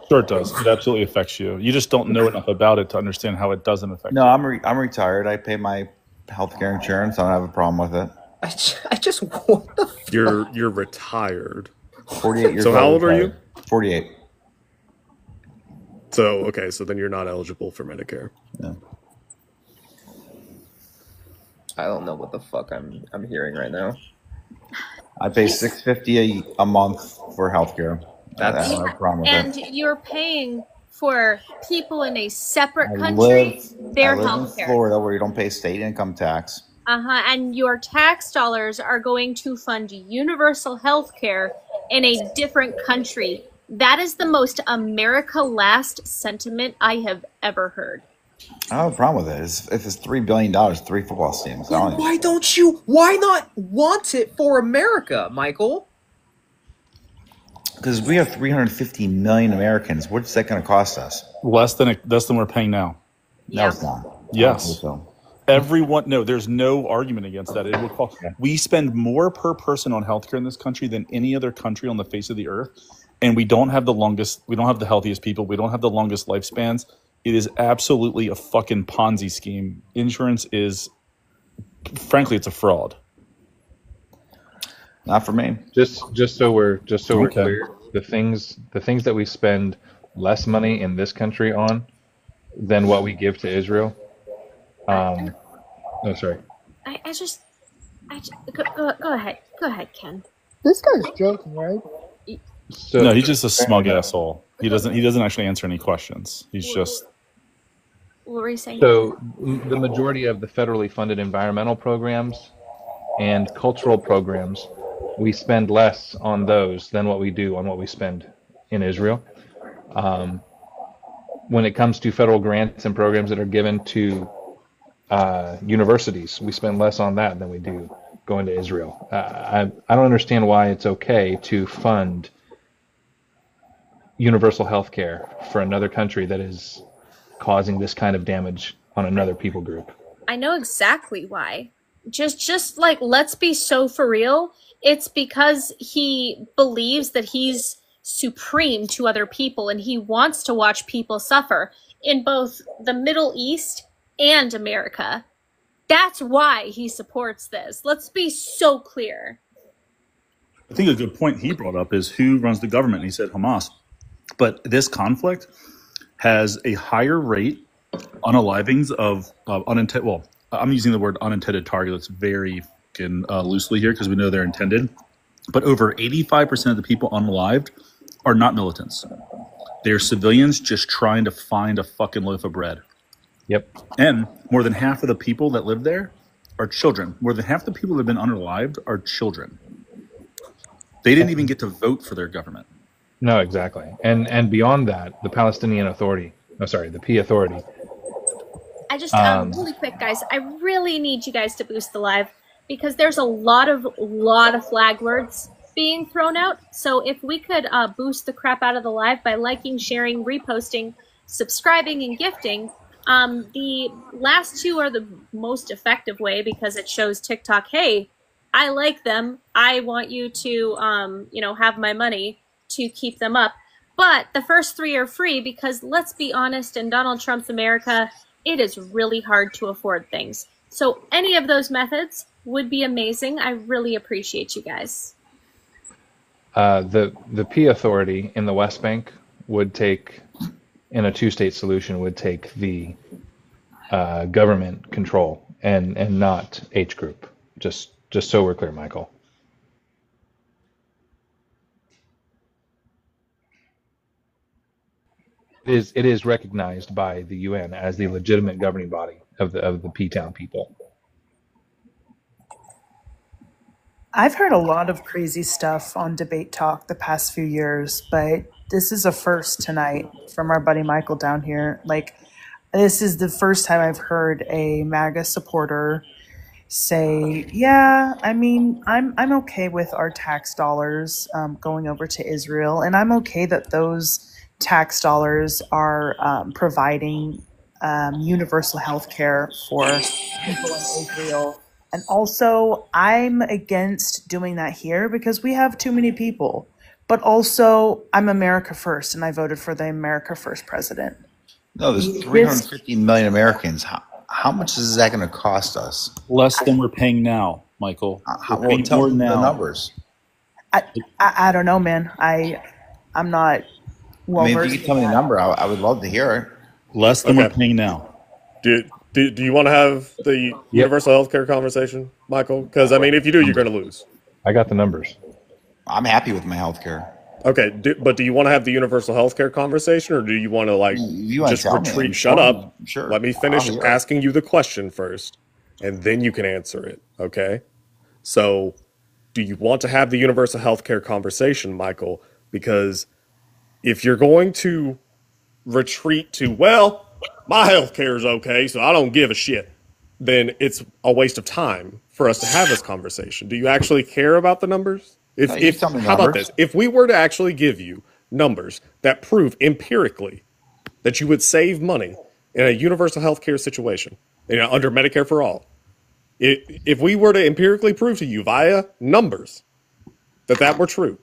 Sure, it does. It absolutely affects you. You just don't know enough about it to understand how it doesn't affect No, I'm retired. I pay my healthcare insurance. I don't have a problem with it. I just what the fuck? You're retired. 48 years So old. how old are you? 48. So okay, so then you're not eligible for Medicare. Yeah. I don't know what the fuck I'm hearing right now. I pay $650 a month for healthcare. I don't have a problem with And it. you're paying for people in a separate I country their live in health care. Florida where you don't pay state income tax. And your tax dollars are going to fund universal health care in a different country. That is the most America last sentiment I have ever heard. I don't have a problem with it. If it's $3 billion, 3 football teams. Why not want it for America, Michael? Because we have 350 million Americans. What's that going to cost us? Less than we're paying now. No, it's not. Yes. So. Everyone, no, there's no argument against that. It would cost. We spend more per person on healthcare in this country than any other country on the face of the earth, and we don't have the longest. We don't have the healthiest people. We don't have the longest lifespans. It is absolutely a fucking Ponzi scheme. Insurance is, frankly, it's a fraud. Not for me. Just so we're Okay. clear, the things that we spend less money in this country on than what we give to Israel. Sorry. Go ahead, Ken. This guy's joking, right? So, No, he's just a smug asshole. He doesn't actually answer any questions. He's just. What were you saying? So the majority of the federally funded environmental programs and cultural programs, we spend less on those than what we do on what we spend in Israel. When it comes to federal grants and programs that are given to universities, we spend less on that than we do going to Israel. I don't understand why it's okay to fund universal health care for another country that is causing this kind of damage on another people group. I know exactly why. Just like, let's be so for real. It's because he believes that he's supreme to other people and he wants to watch people suffer in both the Middle East and America. That's why he supports this. Let's be so clear. I think a good point he brought up is who runs the government. And he said Hamas. But this conflict has a higher rate unalivings of unintended. Well, I'm using the word unintended targets very loosely here because we know they're intended. But over 85% of the people unalived are not militants. They're civilians just trying to find a fucking loaf of bread. Yep. And more than half of the people that live there are children. More than half the people that have been unalived are children. They didn't even get to vote for their government. No, exactly. And beyond that, the Palestinian Authority, the P Authority. I just, really quick, guys, I really need you guys to boost the live because there's a lot of flag words being thrown out. So if we could boost the crap out of the live by liking, sharing, reposting, subscribing, and gifting, the last two are the most effective way because it shows TikTok, hey, I like them. I want you to, have my money to keep them up. But the first three are free because let's be honest, in Donald Trump's America, it is really hard to afford things. So any of those methods would be amazing. I really appreciate you guys. The P Authority in the West Bank would take, in a two-state solution, would take the government control and not H group. Just Just so we're clear, Michael. It is recognized by the UN as the legitimate governing body of the P-Town people. I've heard a lot of crazy stuff on Debate Talk the past few years, but this is a first tonight from our buddy Michael down here. Like, this is the first time I've heard a MAGA supporter say, yeah, I mean, I'm okay with our tax dollars going over to Israel, and I'm okay that those tax dollars are providing universal health care for people in Israel. And also, I'm against doing that here because we have too many people. But also, I'm America First, and I voted for the America First president. No, there's 350 million Americans. How much is that going to cost us? Less than we're paying now, Michael. We're paying tell more me the now. numbers. I don't know, man. I'm not well I mean, if versed you could tell me the number, I would love to hear it. Less than we're paying now. Do you want to have the universal health care conversation, Michael? Because, I mean, if you do, you're going to lose. I got the numbers. I'm happy with my health care. Okay, but do you want to have the universal health care conversation, or do you want to, like, just tell me, retreat? I'm Shut fine. up. Sure. Let me finish I'll hear it. asking you the question first, and then you can answer it, okay? So, do you want to have the universal health care conversation, Michael? Because if you're going to retreat to, well, my health care is okay, so I don't give a shit, then it's a waste of time for us to have this conversation. Do you actually care about the numbers? No, you tell me How about numbers. this? If we were to actually give you numbers that prove empirically that you would save money in a universal health care situation, under Medicare for All, if we were to empirically prove to you via numbers that were true,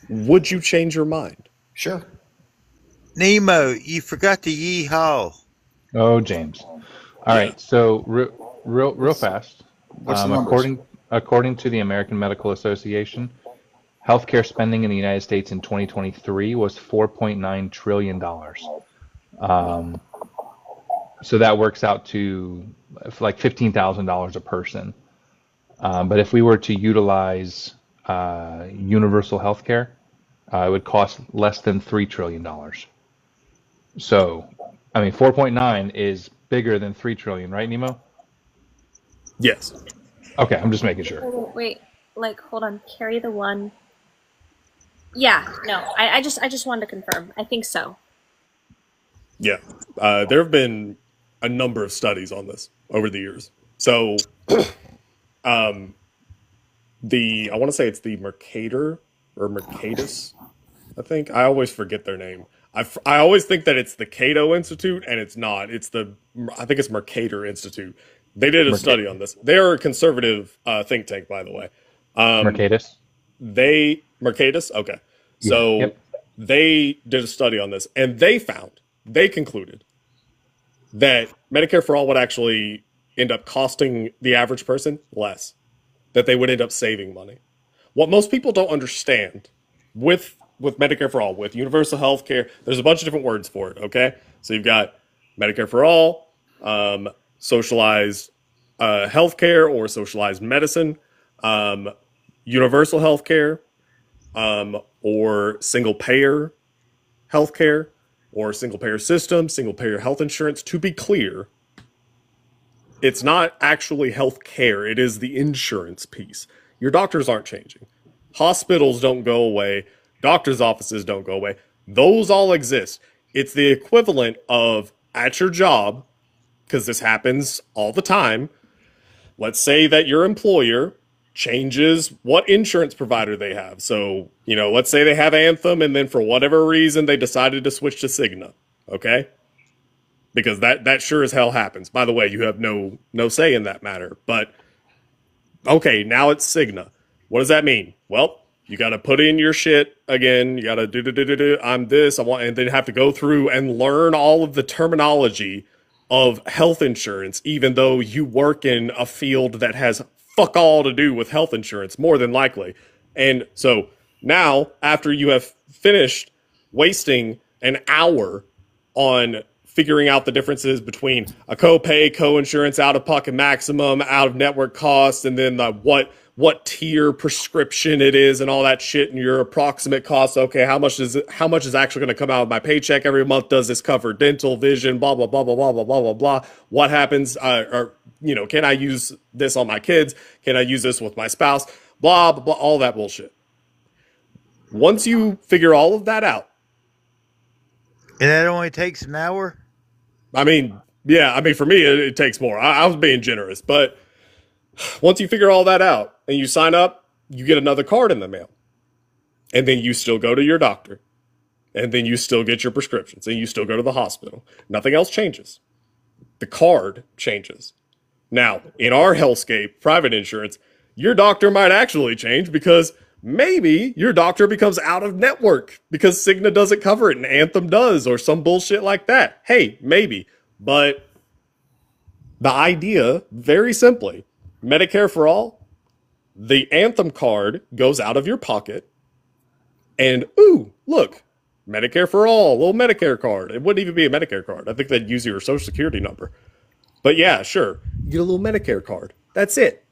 would you change your mind? Sure. Nemo, you forgot the yee-haw. Oh, James. All right. So real fast. What's the numbers? According to the American Medical Association, healthcare spending in the United States in 2023 was $4.9 trillion. So that works out to like $15,000 a person. But if we were to utilize universal healthcare, it would cost less than $3 trillion. So, I mean, 4.9 is bigger than 3 trillion, right, Nemo? Yes. Okay, I'm just making sure. Wait, hold on. Carry the one. Yeah, no, I just wanted to confirm. I think so. Yeah. There have been a number of studies on this over the years. So, I want to say it's the Mercator or Mercatus, I think. I always forget their name. I always think that it's the Cato Institute, and it's not. I think it's Mercator Institute. They did a study on this. They're a conservative think tank, by the way. Mercatus? Mercatus? Okay. So they did a study on this, and they concluded that Medicare for All would actually end up costing the average person less, that they would end up saving money. What most people don't understand with Medicare for All, with universal health care, there's a bunch of different words for it, okay? So you've got Medicare for All, socialized health care or socialized medicine, universal health care, or single payer health care, or single payer system, single payer health insurance. To be clear, it's not actually health care, it is the insurance piece. Your doctors aren't changing. Hospitals don't go away. Doctors' offices don't go away. Those all exist. It's the equivalent of at your job, because this happens all the time. Let's say that your employer changes what insurance provider they have. So, let's say they have Anthem, and then for whatever reason they decided to switch to Cigna. Okay? Because that sure as hell happens. By the way, you have no say in that matter. But, okay, now it's Cigna. What does that mean? Well, you got to put in your shit again. You got to do. I'm this. I want, and then have to go through and learn all of the terminology of health insurance, even though you work in a field that has fuck all to do with health insurance, more than likely. And so now, after you have finished wasting an hour on figuring out the differences between a copay, co-insurance, out-of-pocket maximum, out-of-network costs, and then the what tier prescription it is and all that shit, and your approximate cost. Okay, how much is actually going to come out of my paycheck every month? Does this cover dental, vision, blah blah blah blah blah blah blah blah blah? What happens? Or can I use this on my kids? Can I use this with my spouse? Blah blah blah, all that bullshit. Once you figure all of that out, and that only takes an hour. I mean, yeah, I mean for me it takes more. I was being generous, but once you figure all that out and you sign up, you get another card in the mail. And then you still go to your doctor. And then you still get your prescriptions. And you still go to the hospital. Nothing else changes. The card changes. Now, in our hellscape, private insurance, your doctor might actually change because maybe your doctor becomes out of network because Cigna doesn't cover it and Anthem does or some bullshit like that. Hey, maybe. But the idea, very simply, Medicare for all, the Anthem card goes out of your pocket, and ooh, look, Medicare for all, little Medicare card. It wouldn't even be a Medicare card. I think they'd use your social security number. But yeah, sure, you get a little Medicare card. That's it.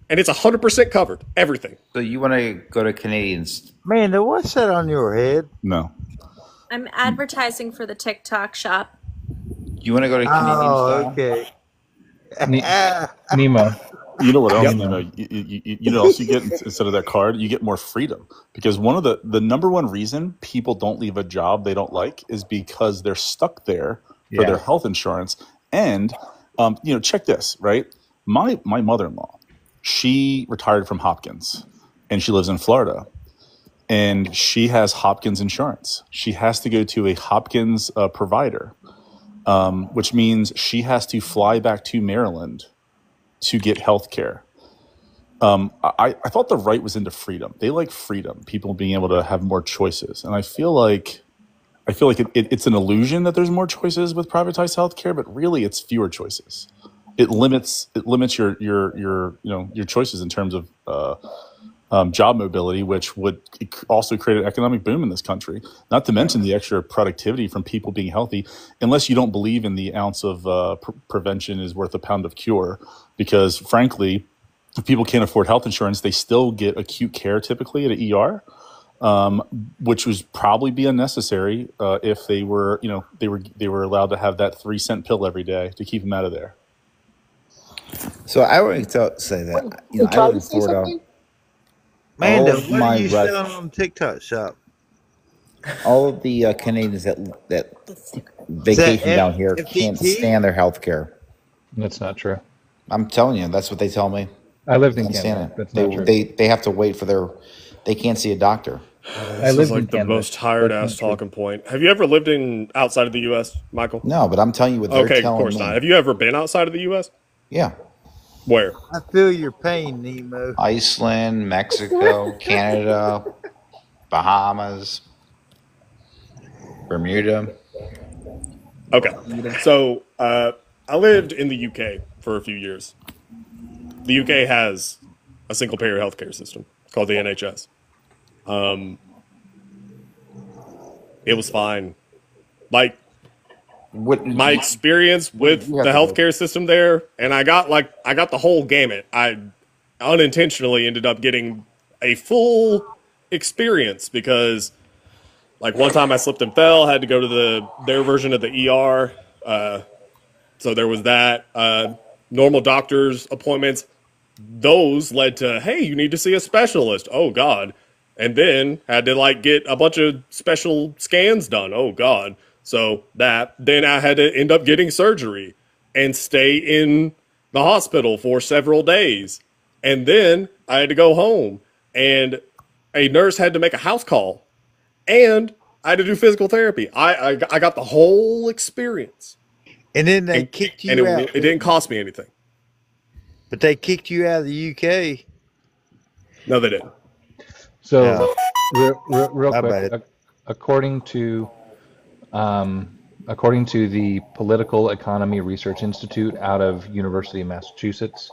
And it's 100% covered, everything. So you want to go to Canadians? Amanda, what's that on your head? No. I'm advertising for the TikTok shop. You want to go to Canadian style? Okay. Nemo. You know what else? You know what else you get instead of that card? You get more freedom. Because one of the number one reason people don't leave a job they don't like is because they're stuck there for their health insurance. And check this, right? My mother-in-law, she retired from Hopkins, and she lives in Florida, and she has Hopkins insurance. She has to go to a Hopkins provider, which means she has to fly back to Maryland to get health care. I thought the right was into freedom. They like freedom, people being able to have more choices. And I feel like it's an illusion that there's more choices with privatized healthcare, but really it's fewer choices. It limits your choices in terms of job mobility, which would also create an economic boom in this country. Not to mention the extra productivity from people being healthy, unless you don't believe in the ounce of prevention is worth a pound of cure. Because frankly, if people can't afford health insurance, they still get acute care typically at an ER, which would probably be unnecessary if they were allowed to have that 3-cent pill every day to keep them out of there. So I want to say that I live in Florida. Amanda, what are you selling on TikTok shop? All of the Canadians that vacation down here can't stand their health care. That's not true. I'm telling you, that's what they tell me. I lived in Can't Canada. stand That's it. not true. They have to wait for they can't see a doctor. This is like the most tired ass talking point. Have you ever lived outside of the U.S., Michael? No, but I'm telling you what they're telling me. Okay, of course not. Have you ever been outside of the U.S.? Yeah. Where? I feel your pain, Nemo. Iceland, Mexico, Canada, Bahamas, Bermuda. Okay. So I lived in the UK for a few years. The UK has a single payer healthcare system called the NHS. It was fine. Like, my experience with the healthcare system there, and I got the whole gamut. I unintentionally ended up getting a full experience because, like, one time I slipped and fell, had to go to their version of the ER. So there was that. Normal doctor's appointments, those led to, hey, you need to see a specialist. Oh, God. And then had to, get a bunch of special scans done. Oh, God. So then I had to end up getting surgery and stay in the hospital for several days. And then I had to go home, and a nurse had to make a house call, and I had to do physical therapy. I got the whole experience. And then they kicked you out. It didn't cost me anything. But they kicked you out of the UK. No, they didn't. So, real How quick, about according to the Political Economy Research Institute out of University of Massachusetts,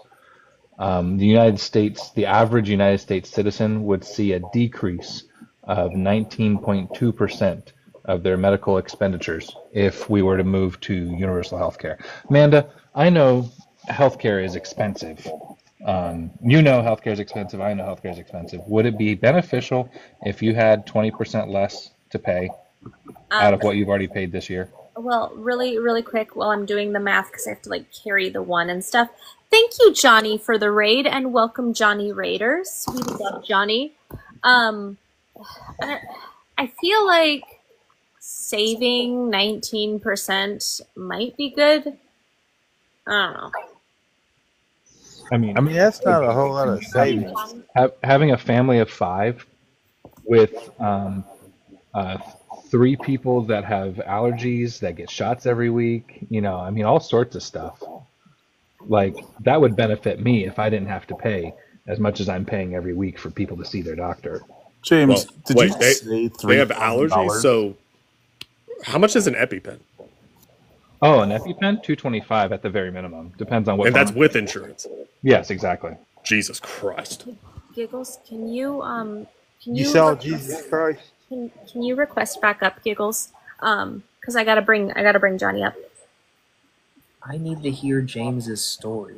the average United States citizen would see a decrease of 19.2% of their medical expenditures if we were to move to universal health care. Amanda, I know healthcare is expensive. You know healthcare is expensive. I know healthcare is expensive. Would it be beneficial if you had 20% less to pay out of what you've already paid this year? Well, really quick while I'm doing the math because I have to like carry the one and stuff. Thank you, Johnny, for the raid, and welcome, Johnny Raiders. We love Johnny. I feel like saving 19% might be good. I don't know. I mean, that's not a whole lot of savings. Having a family of 5 with 3 people that have allergies that get shots every week, all sorts of stuff. Like, that would benefit me if I didn't have to pay as much as I'm paying every week for people to see their doctor. James, they have allergies, so how much is an EpiPen? Oh, an EpiPen? $225 at the very minimum. Depends on what. And that's with insurance. Yes, exactly. Jesus Christ. Giggles, can you You saw Jesus Christ? Can you request back up, Giggles? Because I gotta bring Johnny up. I need to hear James's story.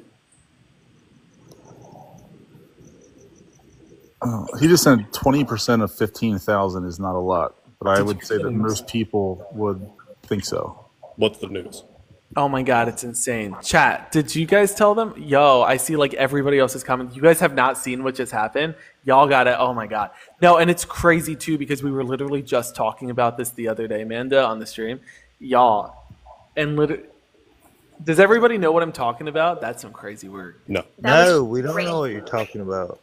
He just said 20% of 15,000 is not a lot, but I would say that most people would think so. What's the news? Oh my god, it's insane. Chat, did you guys tell them? Yo, I see like everybody else is coming. You guys have not seen what just happened. Y'all got it. Oh my god. No, and it's crazy too because we were literally just talking about this the other day, Amanda, on the stream. Y'all, and literally, does everybody know what I'm talking about? That's some crazy word. No. No, we don't know what you're talking about.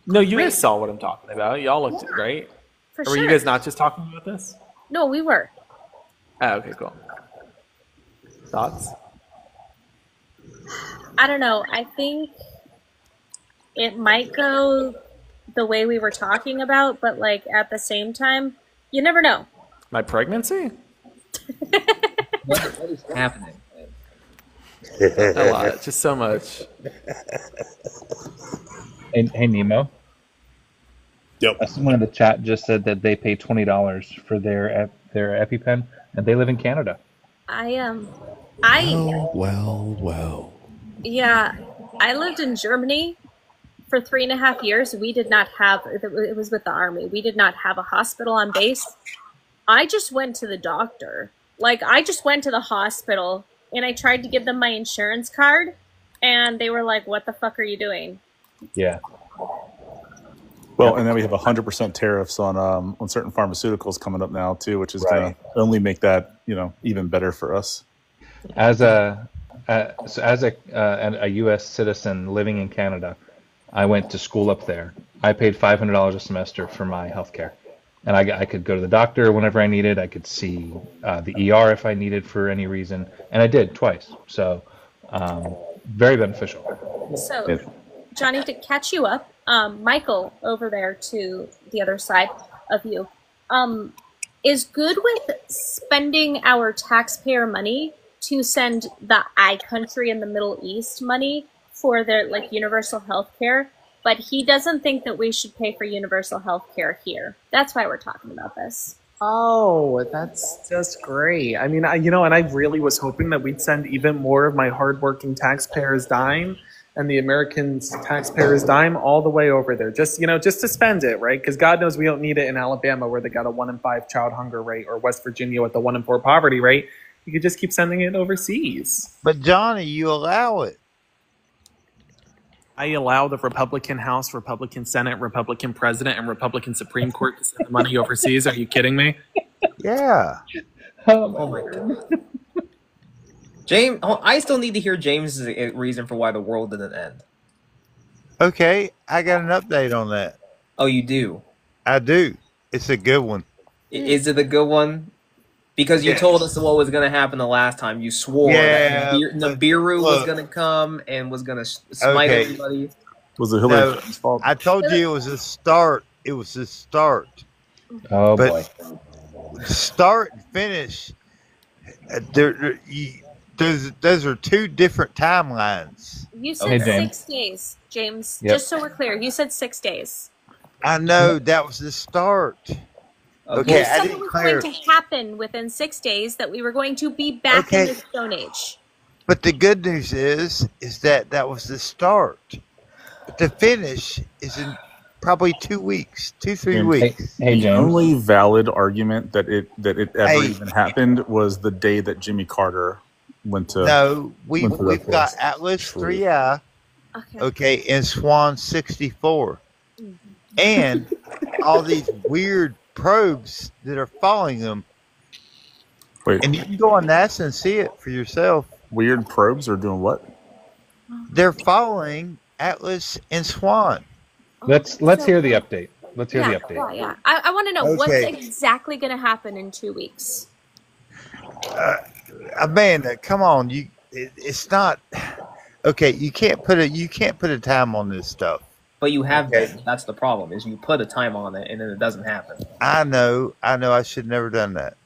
No, you guys saw what I'm talking about. Y'all looked at it, right? For Or were you sure. guys not just talking about this? No, we were. Oh, okay, cool. Thoughts? I don't know. I think it might go the way we were talking about, but like at the same time, you never know. My pregnancy? What is happening? A lot. Just so much. Hey Nemo. Yep. Someone in the chat just said that they pay $20 for their EpiPen, and they live in Canada. Well. Yeah, I lived in Germany for 3.5 years. We did not have, it was with the army. We did not have a hospital on base. I just went to the doctor. Like, I just went to the hospital and I tried to give them my insurance card and they were like, what the fuck are you doing? Yeah. Well, and then we have 100% tariffs on certain pharmaceuticals coming up now too, which is going to only make that even better for us. As a U.S. citizen living in Canada, I went to school up there. I paid $500 a semester for my health care. And I could go to the doctor whenever I needed. I could see the ER if I needed for any reason. And I did twice. So very beneficial. So, Johnny, to catch you up, Michael over there to the other side of you, is good with spending our taxpayer money to send the country in the Middle East money for their like universal health care, but he doesn't think that we should pay for universal health care here. That's why we're talking about this. Oh, that's just great. I mean, and I really was hoping that we'd send even more of my hardworking taxpayers' dime and the Americans' taxpayers' dime all the way over there. Just to spend it, right? Because God knows we don't need it in Alabama where they got a 1 in 5 child hunger rate, or West Virginia with the 1 in 4 poverty rate. You could just keep sending it overseas. But Johnny, you allow it. I allow the Republican House, Republican Senate, Republican President, and Republican Supreme Court to send the money overseas. Are you kidding me? Yeah. Oh my god. James, I still need to hear James's reason for why the world didn't end. Okay, I got an update on that. Oh, you do? I do. It's a good one. Is it a good one? Because you told us what was going to happen the last time. You swore that Nibiru was going to come and was going to smite everybody. Was it Hillary's fault? I told you it was a start. It was a start. Oh, boy. Start and finish. Those are two different timelines. You said 6 days, James. Yep. Just so we're clear, you said 6 days. I know that was the start. We said it was going to happen within 6 days, that we were going to be back in the Stone Age. But the good news is that that was the start. But the finish is in probably 2 weeks, 3 weeks. Hey, the only valid argument that it ever even happened was the day that Jimmy Carter went to. No, we've got Atlas 3I, okay, and Swan 64, and all these weird probes that are following them. Wait, and you can go on NASA and see it for yourself. Weird probes are doing what? They're following Atlas and Swan. Let's hear the update. Let's hear the update. Yeah. I want to know what's exactly going to happen in 2 weeks. Amanda, come on, it's not okay. You can't put a time on this stuff. But you have been. That's the problem. Is you put a time on it and then it doesn't happen. I know. I should have never done that.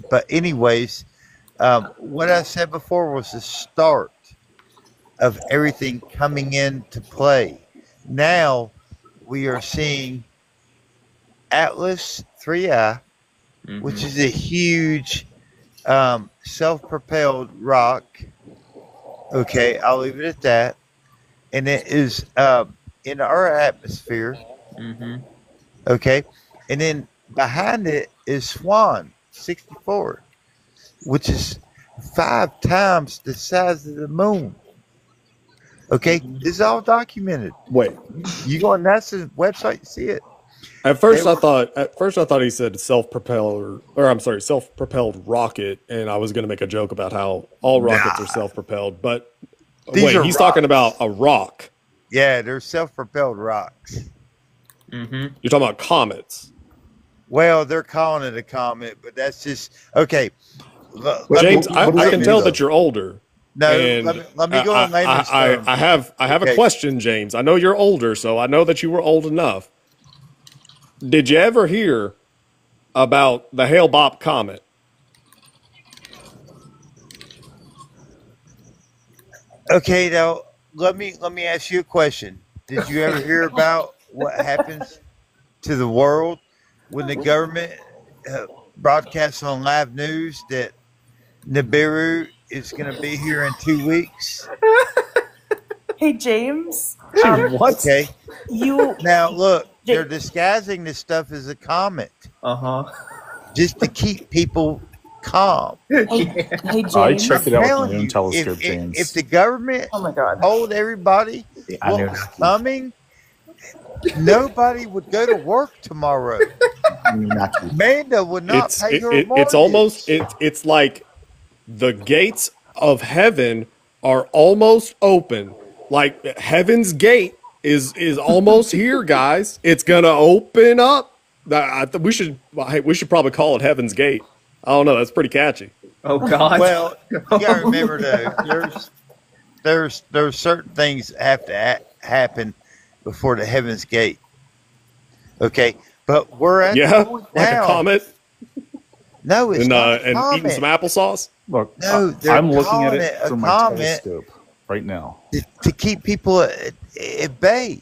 But anyways, what I said before was the start of everything coming into play. Now we are seeing Atlas 3I, which is a huge self-propelled rock. Okay, I'll leave it at that. And it is in our atmosphere. Okay, and then behind it is Swan 64, which is 5 times the size of the moon. Okay, this is all documented. Wait, you go on NASA's website to see it. At first, I thought he said self-propelled rocket, and I was going to make a joke about how all rockets are self-propelled. But he's talking about a rock. Yeah, they're self-propelled rocks. You're talking about comets. Well, they're calling it a comet, but that's just okay. James, I can tell that you're older. No, let me go on layman's terms. I have a question, James. I know you're older, so I know that you were old enough. Did you ever hear about the Hale-Bopp comet? Okay, now let me ask you a question. Did you ever hear about what happens to the world when the government broadcasts on live news that Nibiru is going to be here in 2 weeks? Hey, James. What? Okay. Now look, James. they're disguising this stuff as a comet. Just to keep people calm. Hey, James. I checked it out with my own telescope, James. If the government told everybody what was coming, nobody would go to work tomorrow. Amanda would not pay her mortgage. It's like the gates of heaven are almost open. Like heaven's gate is almost here, guys. It's gonna open up. We should probably call it Heaven's Gate. I don't know. That's pretty catchy. Oh God. Well, you gotta remember though, there's certain things that have to happen before the Heaven's Gate. Okay, but we're at the point like now. a comet. No, it's not a and comet. eating some applesauce. Look, No, they're I'm looking at calling it a from my comet telescope right now. to keep people at bay.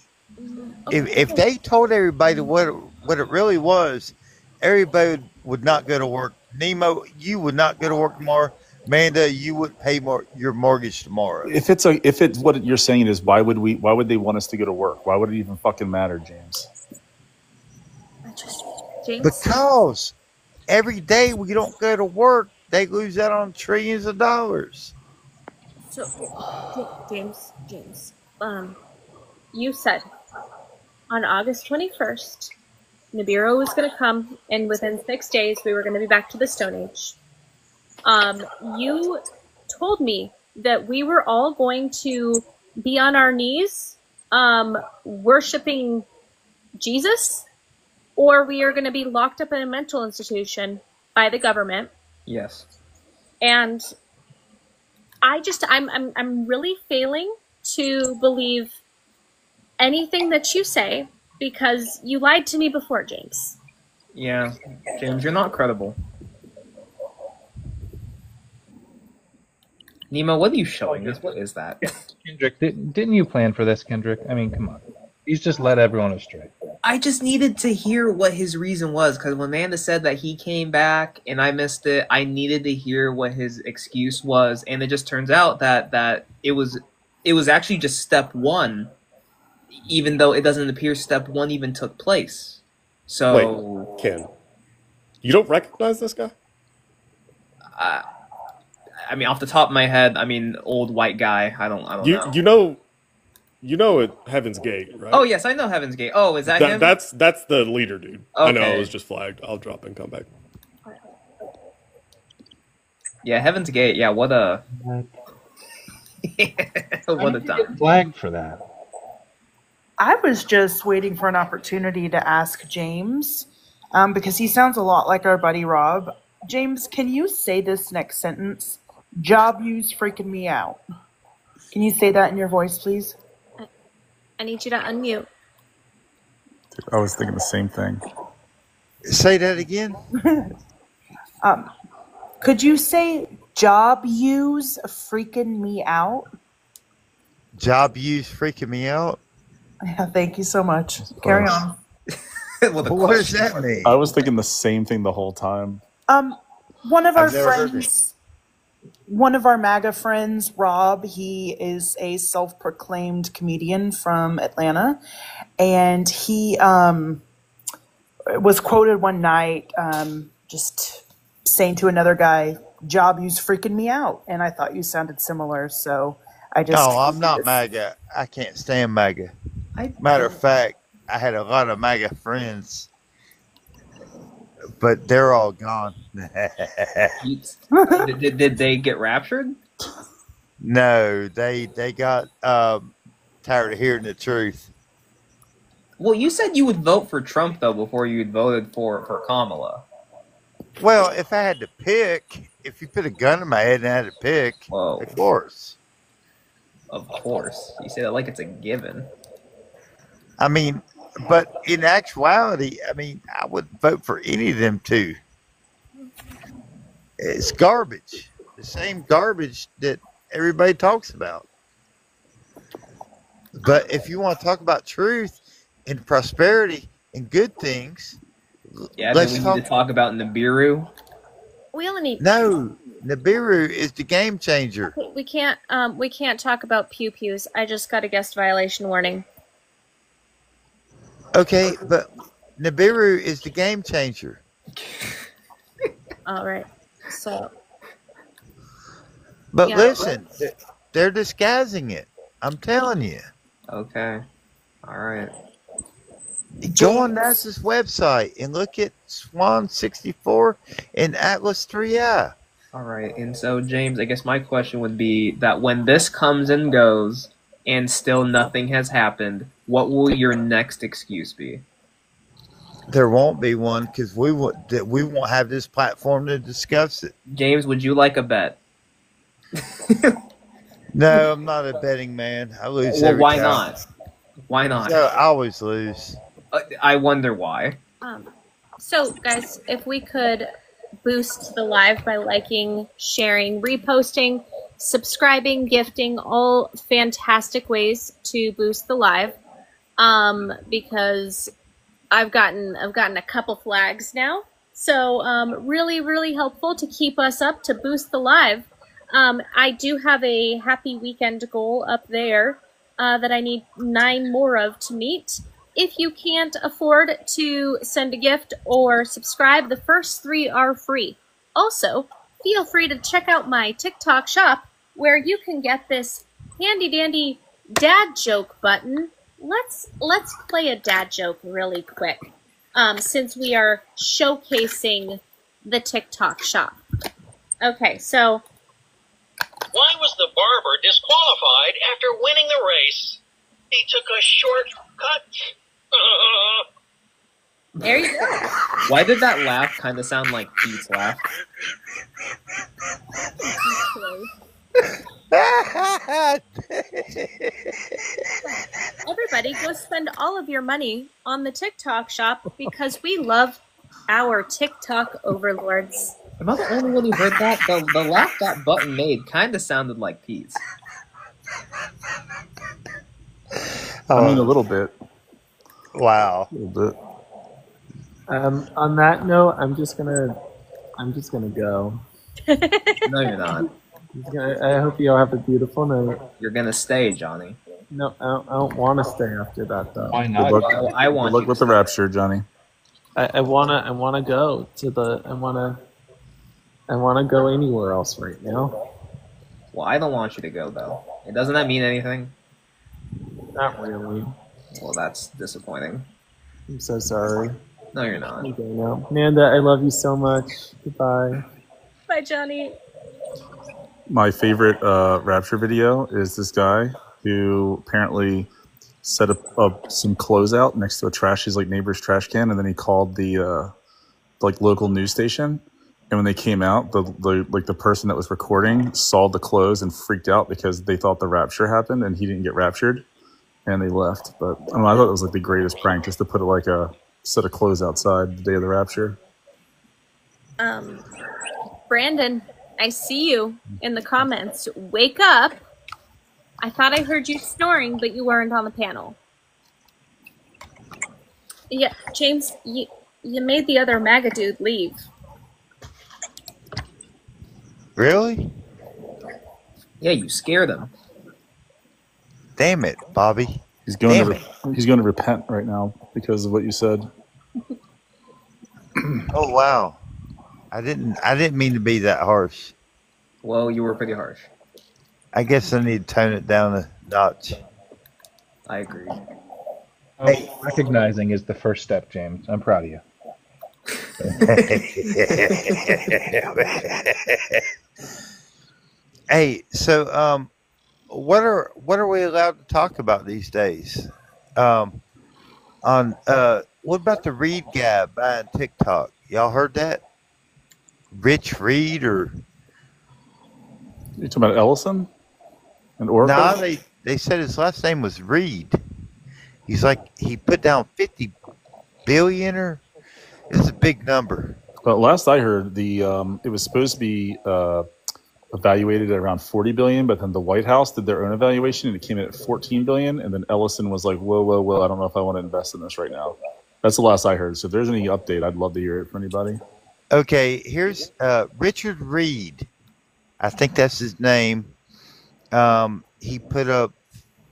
If they told everybody what it really was, everybody would not go to work. Nemo, you would not go to work tomorrow. Amanda, you wouldn't pay your mortgage tomorrow. If it's what you're saying is why would they want us to go to work? Why would it even fucking matter, James? Because every day we don't go to work, they lose out on trillions of dollars. So, James, you said on August 21st, Nibiru was going to come, and within 6 days we were going to be back to the Stone Age. You told me that we were all going to be on our knees, worshiping Jesus, or we are going to be locked up in a mental institution by the government. Yes. And I'm really failing to believe anything that you say because you lied to me before, James. Yeah, James, you're not credible. Nemo, what are you showing us? What is that? Kendrick, didn't you plan for this, Kendrick? I mean, come on. He's just led everyone astray. I just needed to hear what his reason was, because when Amanda said that he came back and I missed it, I needed to hear what his excuse was, and it just turns out that it was actually just step one, even though it doesn't appear step one even took place. So wait, Ken, you don't recognize this guy? I mean, off the top of my head, I mean, old white guy. I don't know. You know at Heaven's Gate, right? Oh yes, I know Heaven's Gate. Oh, is that him? That's the leader, dude. I know Okay. it was just flagged. I'll drop and come back. Yeah, Heaven's Gate. Yeah, what a what a time. Flagged for that. I was just waiting for an opportunity to ask James, because he sounds a lot like our buddy Rob. James, can you say this next sentence? Job use freaking me out. Can you say that in your voice, please? I need you to unmute. I was thinking the same thing. Say that again. Could you say job use freaking me out? Job use freaking me out. Yeah, thank you so much. Carry on. What does that mean? I was thinking the same thing the whole time. One of our I've never heard friends, one of our MAGA friends, Rob, he is a self-proclaimed comedian from Atlanta, and he was quoted one night just saying to another guy, "Job use freaking me out," and I thought you sounded similar, so I just. No, I'm not MAGA. I can't stand MAGA. Matter of fact, I had a lot of MAGA friends, but they're all gone. Did they get raptured? No, they got tired of hearing the truth. Well, you said you would vote for Trump though before you voted for Kamala. Well, if I had to pick, if you put a gun in my head and I had to pick, of course. Of course, you say that like it's a given. I mean, but in actuality, I mean, I would vote for any of them two. It's garbage. The same garbage that everybody talks about. But if you want to talk about truth and prosperity and good things, Yeah, let's we talk. need to talk about Nibiru. We only need. No, Nibiru is the game changer. We can't talk about pew pews. I just got a guest violation warning. Okay, but Nibiru is the game changer. All right. So. But Yeah. listen, they're disguising it. I'm telling you. Okay. All right. Go on NASA's website and look at Swan 64 and Atlas 3I. All right. And so, James, I guess my question would be that when this comes and goes and still nothing has happened, what will your next excuse be? There won't be one because we won't have this platform to discuss it. James, would you like a bet? No, I'm not a betting man. I lose Well, every why time. not? Why not? No, I always lose. I wonder why. So, guys, if we could boost the live by liking, sharing, reposting, subscribing, gifting, all fantastic ways to boost the live. Because I've gotten a couple flags now. So, really, really helpful to keep us up to boost the live. I do have a happy weekend goal up there that I need 9 more of to meet. If you can't afford to send a gift or subscribe, the first 3 are free. Also, feel free to check out my TikTok shop where you can get this handy dandy dad joke button. Let's play a dad joke really quick, since we are showcasing the TikTok shop. Okay, so Why was the barber disqualified after winning the race? He took a shortcut. there you go. Why did that laugh kind of sound like Pete's laugh? Everybody, go spend all of your money on the TikTok shop because we love our TikTok overlords. Am I the only one who heard that? The laugh that button made kind of sounded like Pete's. I mean, a little bit. Wow. A little bit. On that note, I'm just gonna go. No, you're not. I hope you all have a beautiful night. You're gonna stay, Johnny. No, I don't want to stay after that though. Why Good not? luck, Well, I want good luck you with to the rapture, Johnny. I wanna go to the. I wanna go anywhere else right now. Well, I don't want you to go though. Doesn't that mean anything? Not really. Well, that's disappointing. I'm so sorry. No, you're not. Okay, now, Amanda, I love you so much. Goodbye. Bye, Johnny. My favorite rapture video is this guy who apparently set up some clothes out next to a his like neighbor's trash can, and then he called the like local news station. And when they came out, the person that was recording saw the clothes and freaked out because they thought the rapture happened and he didn't get raptured, and they left. But I don't know, I thought it was like the greatest prank just to put like a set of clothes outside the day of the rapture. Brandon, I see you in the comments. Wake up. I thought I heard you snoring, but you weren't on the panel. Yeah, James, you made the other MAGA dude leave. Really? Yeah, you scared him. Damn it, Bobby. He's going to repent right now because of what you said. Oh wow. I didn't mean to be that harsh. Well, you were pretty harsh. I guess I need to tone it down a notch. I agree. Hey. Recognizing is the first step, James. I'm proud of you. Hey, so what are we allowed to talk about these days? What about the Reed guy buying TikTok? Y'all heard that? Rich Reed or You talking about Ellison and Oracle? nah? They said his last name was Reed. He's like he put down 50 billion or it's a big number. But last I heard, it was supposed to be evaluated at around 40 billion, but then the White House did their own evaluation and it came in at 14 billion. And then Ellison was like, whoa, I don't know if I want to invest in this right now. That's the last I heard. So if there's any update, I'd love to hear it from anybody. Okay, here's Richard Reed. I think that's his name. He put up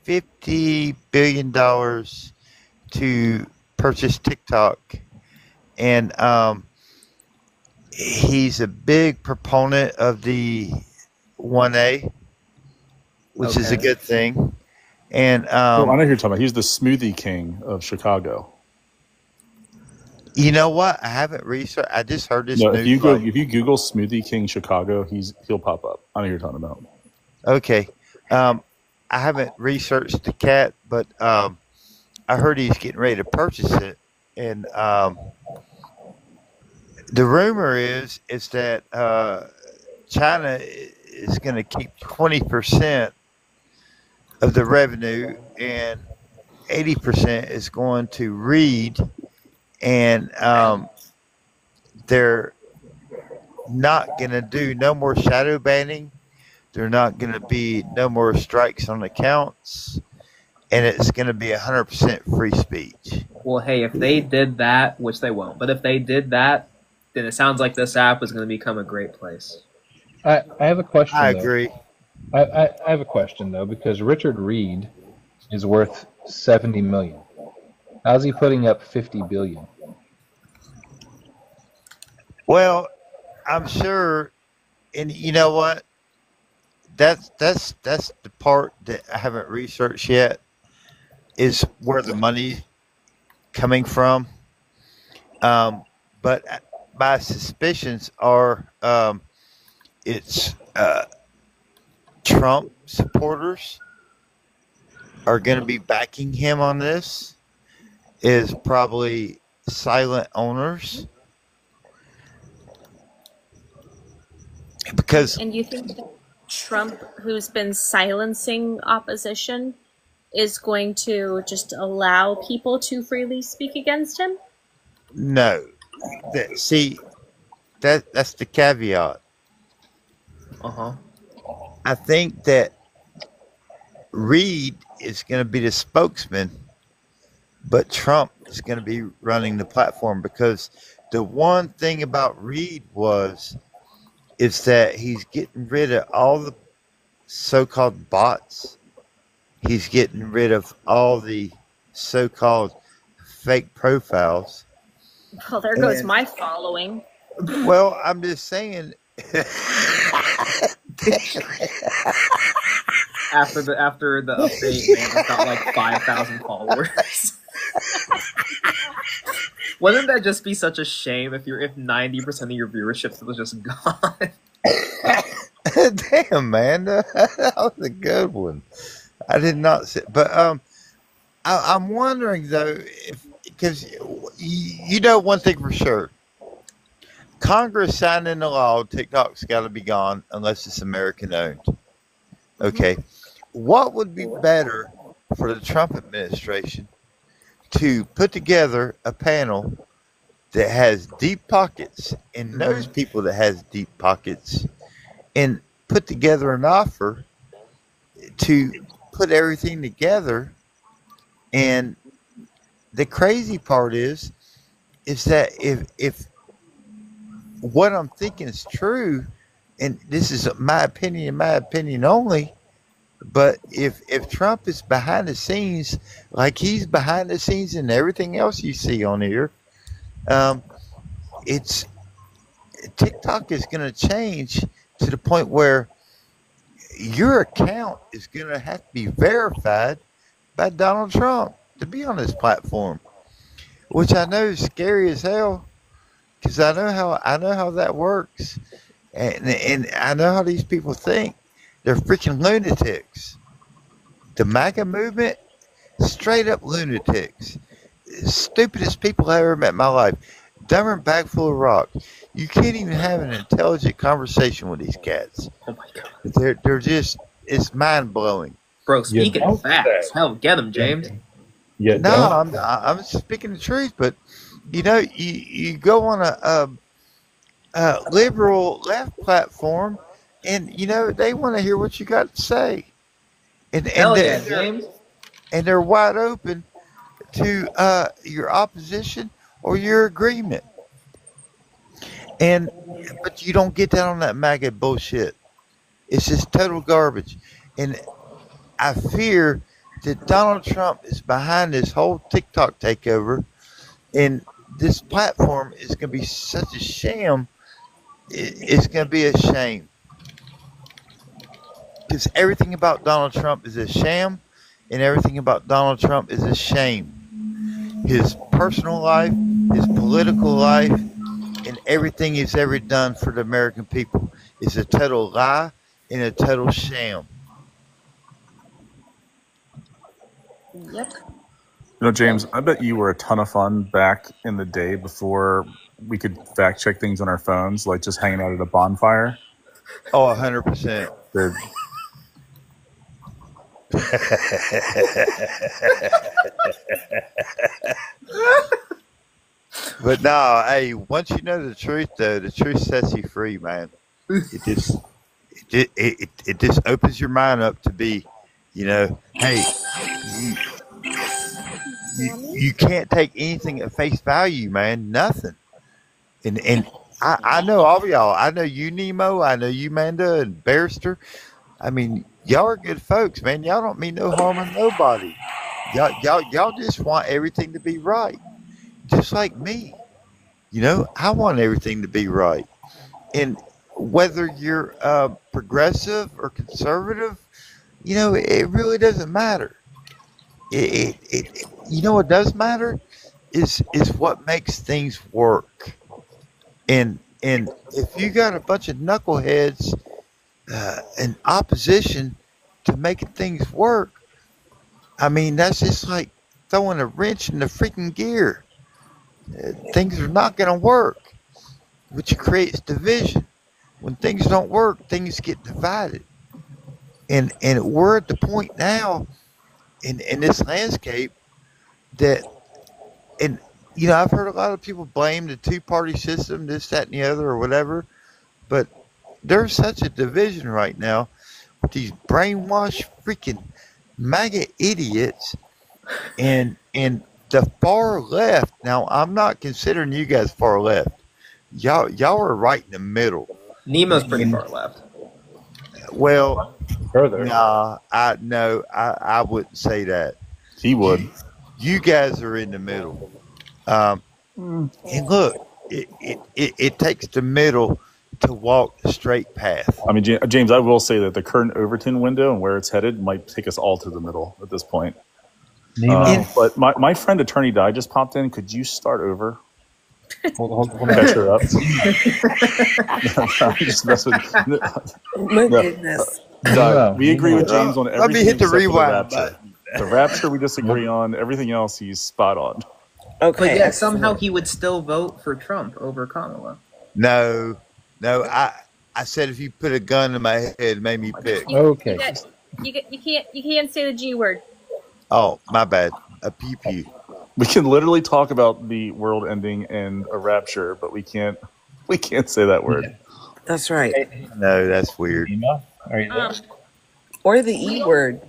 $50 billion to purchase TikTok. And he's a big proponent of the 1A, which is a good thing. And I know who you're talking about. He's the smoothie king of Chicago. You know what? I haven't researched. I just heard this. No, news if you Google Smoothie King Chicago, he'll pop up. I know who you're talking about. Okay. I haven't researched the cat, but I heard he's getting ready to purchase it. And the rumor is that China is going to keep 20% of the revenue and 80% is going to Reed. And they're not going to do no more shadow banning. They're not going to be no more strikes on accounts. And it's going to be 100% free speech. Well, hey, if they did that, which they won't, but if they did that, then it sounds like this app is going to become a great place. I have a question. I agree. I have a question though, because Richard Reed is worth 70 million. How's he putting up 50 billion? Well, I'm sure, and you know what? That's the part that I haven't researched yet. Is where the money coming from. But my suspicions are it's Trump supporters are going to be backing him on this. Is probably silent owners. Because And you think that Trump, who's been silencing opposition, is going to just allow people to freely speak against him? no, that's the caveat. I think that Reed is going to be the spokesman but Trump is going to be running the platform, because the one thing about Reed is that he's getting rid of all the so-called bots. He's getting rid of all the so-called fake profiles. Well, there goes And, my following. well, I'm just saying. After the update, man, it's got like 5,000 followers. Wouldn't that just be such a shame if 90% of your viewership was just gone? Damn, man, that was a good one. I did not see, but I'm wondering though, because you know one thing for sure, Congress signed into law TikTok's got to be gone unless it's American owned. Okay, what would be better for the Trump administration to put together a panel that has deep pockets and knows people that has deep pockets, and put together an offer to put everything together. And the crazy part is that if what I'm thinking is true, and this is my opinion only, but if Trump is behind the scenes, like he's behind the scenes in everything else you see on here, it's TikTok is going to change to the point where your account is going to have to be verified by Donald Trump to be on this platform, which I know is scary as hell, because I know how that works, and I know how these people think. They're freaking lunatics. The MAGA movement, straight up lunatics. Stupidest people I ever met in my life. Dumber than a bag full of rocks. You can't even have an intelligent conversation with these cats. Oh my god. They're just, it's mind blowing. Bro, speaking of facts, hell, get them, James. Yeah, no, I'm speaking the truth, but you know, you go on a liberal left platform, and you know they want to hear what you got to say, and they're wide open to your opposition or your agreement, but you don't get that on that MAGA bullshit. It's just total garbage, and I fear that Donald Trump is behind this whole TikTok takeover, and this platform is going to be such a sham. It's going to be a shame, because everything about Donald Trump is a sham, and everything about Donald Trump is a shame. His personal life, his political life, and everything he's ever done for the American people is a total lie and a total sham. Yep. You know, James, I bet you were a ton of fun back in the day before we could fact check things on our phones, like just hanging out at a bonfire. Oh, 100%. Dude. But no, hey, once you know the truth, though, the truth sets you free, man. It just opens your mind up to be, you know, hey, you can't take anything at face value, man. Nothing. And I know all of y'all. I know you, Nemo. I know you, Manda and Barrister. I mean, y'all are good folks, man. Y'all don't mean no harm to nobody. Y'all just want everything to be right, just like me. You know, I want everything to be right, and whether you're progressive or conservative, you know, it really doesn't matter. You know what does matter is what makes things work. And if you got a bunch of knuckleheads in opposition to making things work, I mean, that's just like throwing a wrench in the freaking gear. Things are not going to work, which creates division. When things don't work, things get divided. And we're at the point now in this landscape that, and you know, I've heard a lot of people blame the two-party system, this, that, and the other, or whatever, but there's such a division right now with these brainwashed freaking MAGA idiots and the far left. Now, I'm not considering you guys far left. Y'all are right in the middle. Nemo's pretty far left. Well, further. Nah, I wouldn't say that. He would. You guys are in the middle. And look, it takes the middle to walk the straight path. I mean, James, I will say that the current Overton window and where it's headed might take us all to the middle at this point. But my friend Attorney Di just popped in. Could you start over? Hold Catch her up. I'm just messing. My goodness. We agree with James on everything. Let me hit the except for rewind rapture. The rapture we disagree on. Everything else he's spot on. Okay. But yet somehow he would still vote for Trump over Kamala. No. I said if you put a gun in my head, it made me pick. Okay. You can't say the G word. Oh, my bad. A pew pew. We can literally talk about the world ending and a rapture, but we can't say that word. That's right. No, that's weird. Are you there? Or the E word.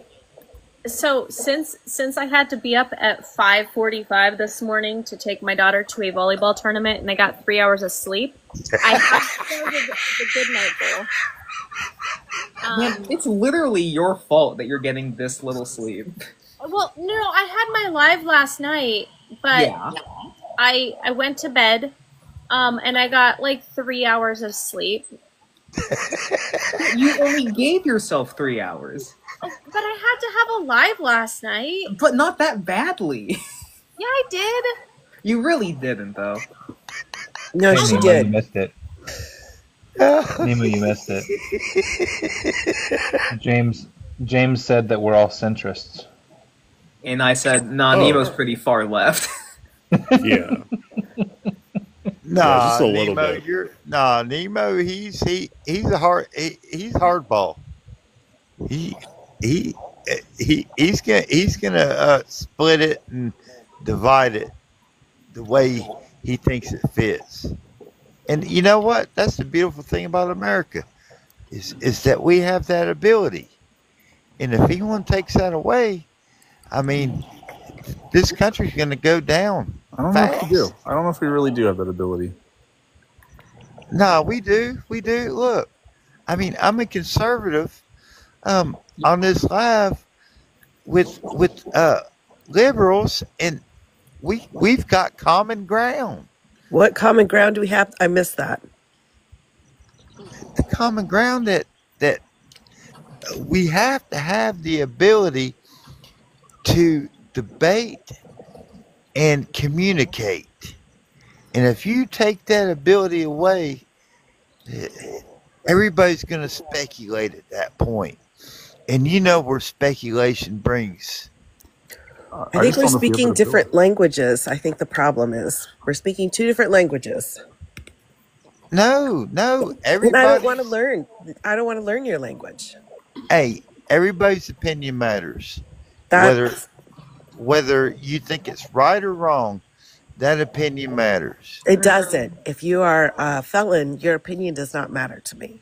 So since I had to be up at 5:45 this morning to take my daughter to a volleyball tournament and I got 3 hours of sleep, I have started the good night bowl. Man, it's literally your fault that you're getting this little sleep. Well, no, I had my live last night, but Yeah. I went to bed, and I got like 3 hours of sleep. You only gave yourself 3 hours. But I had to have a live last night. But not that badly. Yeah, I did. You really didn't, though. No, Hey, she Nemo, did. You missed it. Nemo, you missed it. James said that we're all centrists. And I said, nah, Nemo's pretty far left. Yeah. Nah, just a little Nemo, bit. Nemo. He's hardball. He's gonna split it and divide it the way he thinks it fits. And you know what? That's the beautiful thing about America is that we have that ability. And if anyone takes that away, I mean, this country's going to go down. I don't know if we do. I don't know if we really do have that ability. No, we do. We do. Look, I mean, I'm a conservative on this live with liberals, and we've got common ground. What common ground do we have? I missed that. The common ground that we have to have the ability to debate and communicate. And if you take that ability away, everybody's going to speculate at that point. And you know where speculation brings. I think we're speaking different languages. I think the problem is we're speaking two different languages. No, everybody. And I don't want to learn. I don't want to learn your language. Hey, everybody's opinion matters. Whether you think it's right or wrong, that opinion matters. It doesn't. If you are a felon, your opinion does not matter to me.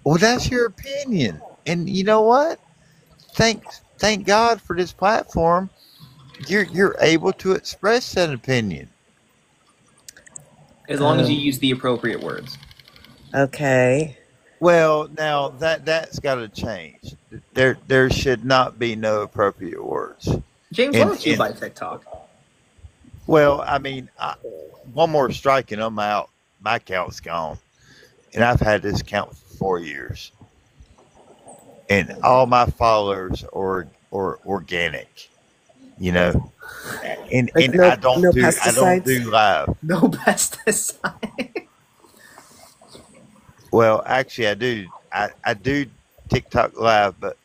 Well, that's your opinion. And you know what? Thank God for this platform. You're able to express that opinion. As long as you use the appropriate words. Okay. Well, now that's got to change. There should not be no appropriate words. James, why don't you buy TikTok? Well, I mean, one more strike and I'm out. My account's gone, and I've had this account for 4 years, and all my followers are organic. You know, and I don't do live. No pesticide. Well, actually, I do. I do TikTok live, but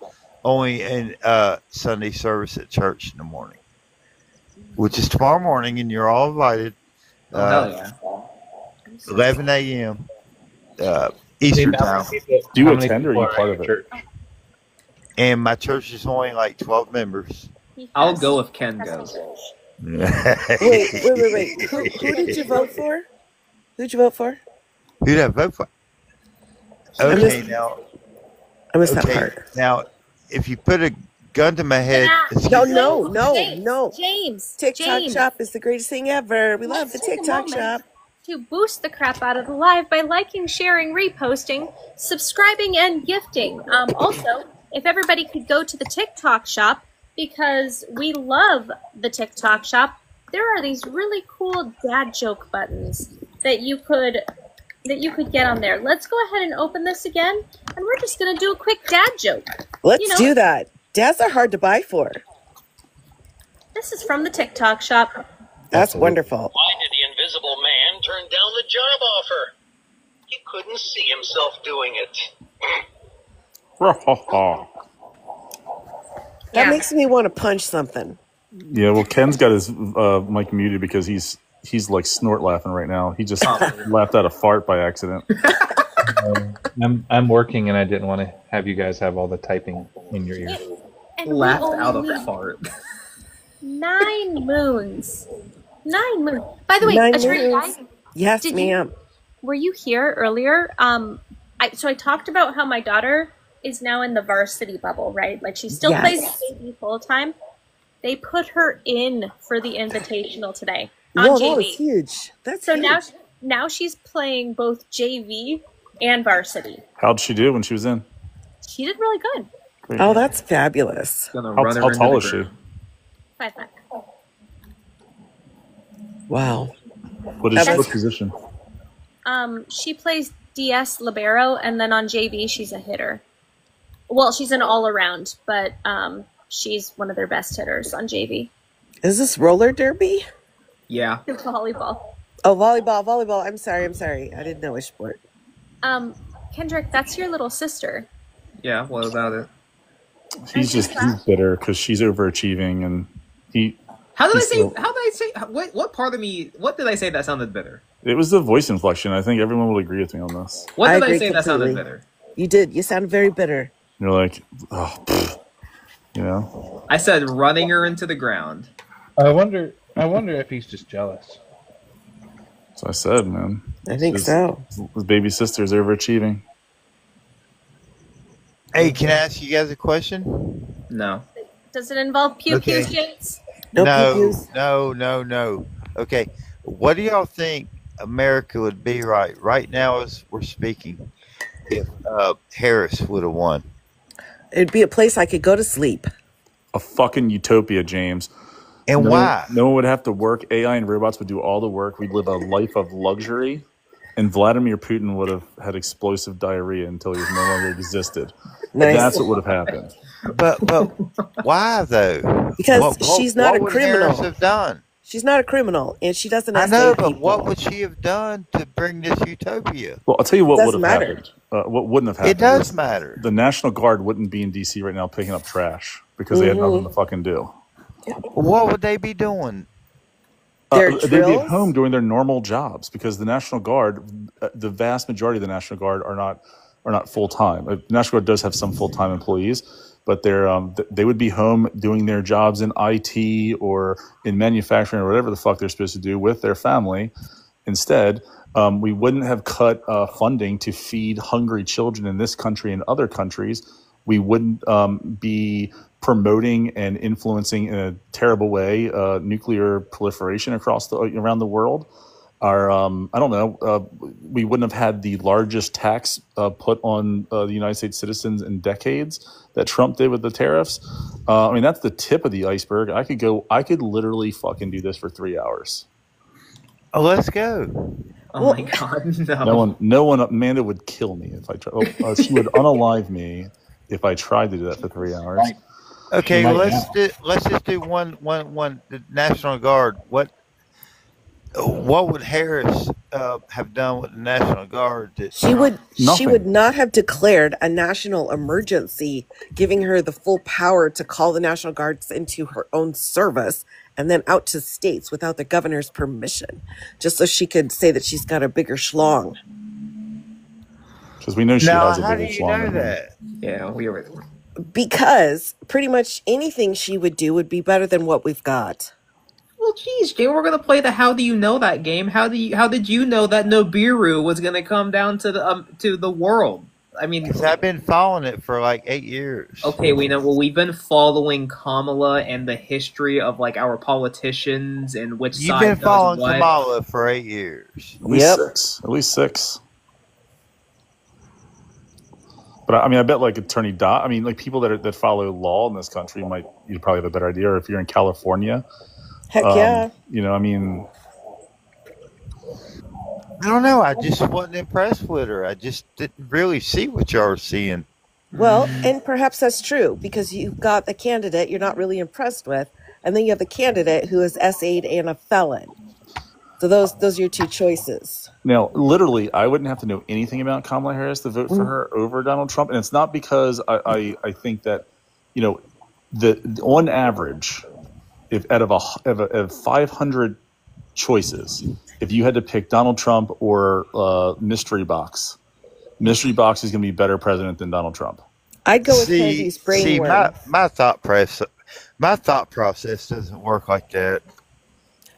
only in Sunday service at church in the morning, which is tomorrow morning, and you're all invited. Hell yeah. 11 a.m. Eastern time. Do you attend or are you part of it? And my church is only like 12 members. I'll go if Ken goes. Wait. Who did you vote for? Who'd you vote for? Who did I vote for? Okay, now. I missed that part. Now, if you put a gun to my head. No. James. TikTok James. shop is the greatest thing ever. We love Let's the take a TikTok moment shop. to boost the crap out of the live by liking, sharing, reposting, subscribing, and gifting. Also, if everybody could go to the TikTok shop, because we love the TikTok shop, there are these really cool dad joke buttons that you could get on there. Let's go ahead and open this again, and we're just gonna do a quick dad joke. Let's do that. Dads are hard to buy for. This is from the TikTok shop. That's wonderful. Why did the invisible man turn down the job offer? He couldn't see himself doing it. That makes me want to punch something. Yeah, well, Ken's got his mic muted because he's like snort laughing right now. He just laughed out a fart by accident. I'm working, and I didn't want to have you guys have all the typing in your ear. And we Laughed out only of need fart. 9 moons. 9 moons. By the way, 9 Attorney moons. Guy, Yes, did ma'am. were you here earlier? So I talked about how my daughter is now in the varsity bubble, right? Like she still plays JV full time. They put her in for the invitational today on Whoa, JV. that was huge. That's so huge. now she's playing both JV and varsity. How'd she do when she was in? She did really good. Great. Oh, that's fabulous. How tall is she? 5'5". Wow. What is her position? She plays DS libero, and then on JV she's a hitter. Well, she's an all-around, but she's one of their best hitters on JV. Is this roller derby? Yeah. It's volleyball. Oh, volleyball. I'm sorry. I didn't know which sport. Kendrick, that's your little sister. Yeah, what about it? He's bitter because she's overachieving, and How did I say? What part of me? What did I say that sounded bitter? It was the voice inflection. I think everyone will agree with me on this. What did I agree say that sounded completely. bitter? You did. You sound very bitter. You're like, oh, pfft, you know. I said running her into the ground. I wonder if he's just jealous. So I said, man. I think so. His baby sister's overachieving. Hey, can I ask you guys a question? No. Does it involve pew pews, James? No. Okay, what do y'all think America would be right now as we're speaking if Harris would have won? It'd be a place I could go to sleep. A fucking utopia, James. And why? No one would have to work. AI and robots would do all the work. We'd live a life of luxury. And Vladimir Putin would have had explosive diarrhea until he no longer existed. Nice. That's what would have happened. But why though? Because she's not a what would criminal. Harris have done? She's not a criminal, and she doesn't. I know, but people. what would she have done to bring this utopia? Well, I'll tell you what would Doesn't have matter. happened. What wouldn't have happened? It does is matter. The National Guard wouldn't be in D.C. right now picking up trash because they had nothing to fucking do. What would they be doing? They'd be at home doing their normal jobs because the National Guard, the vast majority of the National Guard are not full time. The National Guard does have some full time employees, but they would be home doing their jobs in IT or in manufacturing or whatever the fuck they're supposed to do with their family. Instead, we wouldn't have cut funding to feed hungry children in this country and other countries. We wouldn't be promoting and influencing in a terrible way nuclear proliferation around the world. I don't know. We wouldn't have had the largest tax put on the United States citizens in decades that Trump did with the tariffs. I mean, that's the tip of the iceberg. I could literally fucking do this for 3 hours. Oh, let's go. Oh my God, no. No one, Amanda would kill me if I tried. She would unalive me if I tried to do that for 3 hours. Right. Okay, well, let's just do one. The National Guard. What would Harris have done with the National Guard? She would not have declared a national emergency, giving her the full power to call the National Guards into her own service and then out to states without the governor's permission, just so she could say that she's got a bigger schlong. Because we know she has a bigger schlong. How do you know that? Yeah, we already. Because pretty much anything she would do would be better than what we've got. Well, geez, Jay, we're gonna play the "How do you know that" game. How did you know that Nibiru was gonna come down to the world? I mean, Because I've been following it for like 8 years. okay, we know. Well, we've been following Kamala and the history of like our politicians and which You've side been does following what. Kamala for 8 years. At least six. At least six. But I mean, I bet like Attorney Dodd. I mean, like people that follow law in this country you probably have a better idea. Or if you're in California, Heck yeah. you know, I mean, I don't know. I just wasn't impressed with her. I just didn't really see what y'all were seeing. Well, and perhaps that's true because you've got the candidate you're not really impressed with, and then you have the candidate who is S8 and a felon. So those are your two choices. now literally, I wouldn't have to know anything about Kamala Harris to vote for her over Donald Trump, and it's not because I think that, you know, on average, if out of 500 choices, if you had to pick Donald Trump or Mystery Box is going to be better president than Donald Trump. I'd go with Kennedy's brainworm. my thought process doesn't work like that.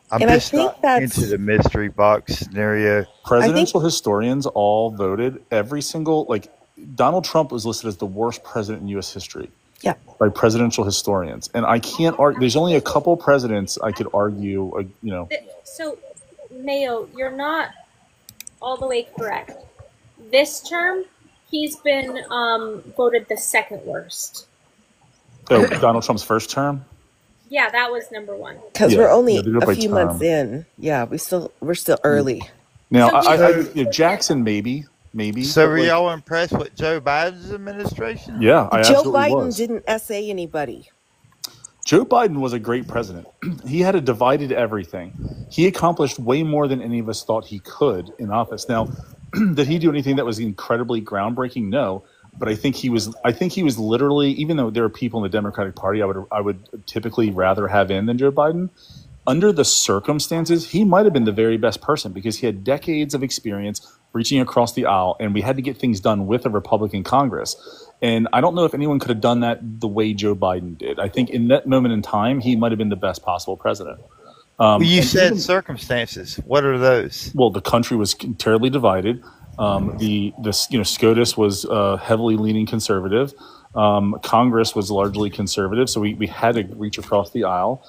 I'm And I just think not that's- into the mystery box scenario. Presidential historians all voted every single, like, Donald Trump was listed as the worst president in U.S. history. Yeah. By presidential historians. And I can't argue, there's only a couple presidents I could argue, you know. So, Mayo, you're not all the way correct. This term, he's been voted the second worst. Oh, Donald Trump's first term? Yeah, that was number one. Because Yeah. we're only Yeah, they do it a by few term. months in. Yeah, we're still early. Now, So you know, Jackson maybe. So but, were like, y'all impressed with Joe Biden's administration? Yeah, I Joe absolutely Biden was. didn't essay anybody. Joe Biden was a great president. He had a divided everything. He accomplished way more than any of us thought he could in office. Now, did he do anything that was incredibly groundbreaking? No. But I think he was literally, even though there are people in the Democratic Party I would typically rather have in than Joe Biden, under the circumstances, he might have been the very best person because he had decades of experience reaching across the aisle, and we had to get things done with a Republican Congress. And I don't know if anyone could have done that the way Joe Biden did. I think in that moment in time, he might have been the best possible president. Well, you and said even- circumstances. What are those? well, the country was terribly divided. SCOTUS was heavily leaning conservative. Congress was largely conservative, so we had to reach across the aisle.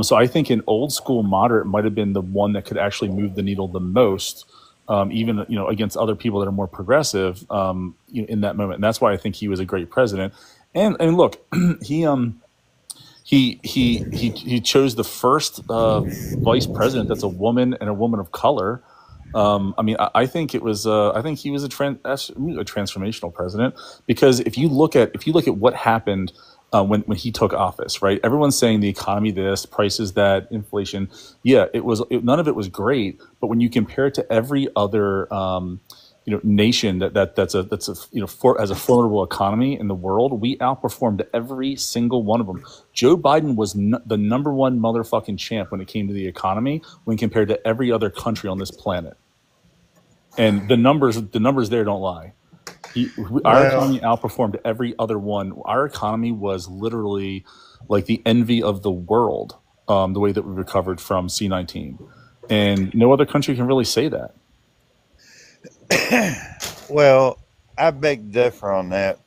So I think an old school moderate might have been the one that could actually move the needle the most, even against other people that are more progressive in that moment. And that's why I think he was a great president. And look, he chose the first vice president that's a woman and a woman of color. I think it was. I think he was a transformational president because if you look at what happened when he took office, right? Everyone's saying the economy, this, prices, that, inflation. Yeah, none of it was great. But when you compare it to every other nation that's has a formidable economy in the world, we outperformed every single one of them. Joe Biden was the number one motherfucking champ when it came to the economy when compared to every other country on this planet. And the numbers there don't lie. Our economy outperformed every other one. Our economy was literally like the envy of the world, the way that we recovered from C-19. And no other country can really say that. Well, I beg to differ on that.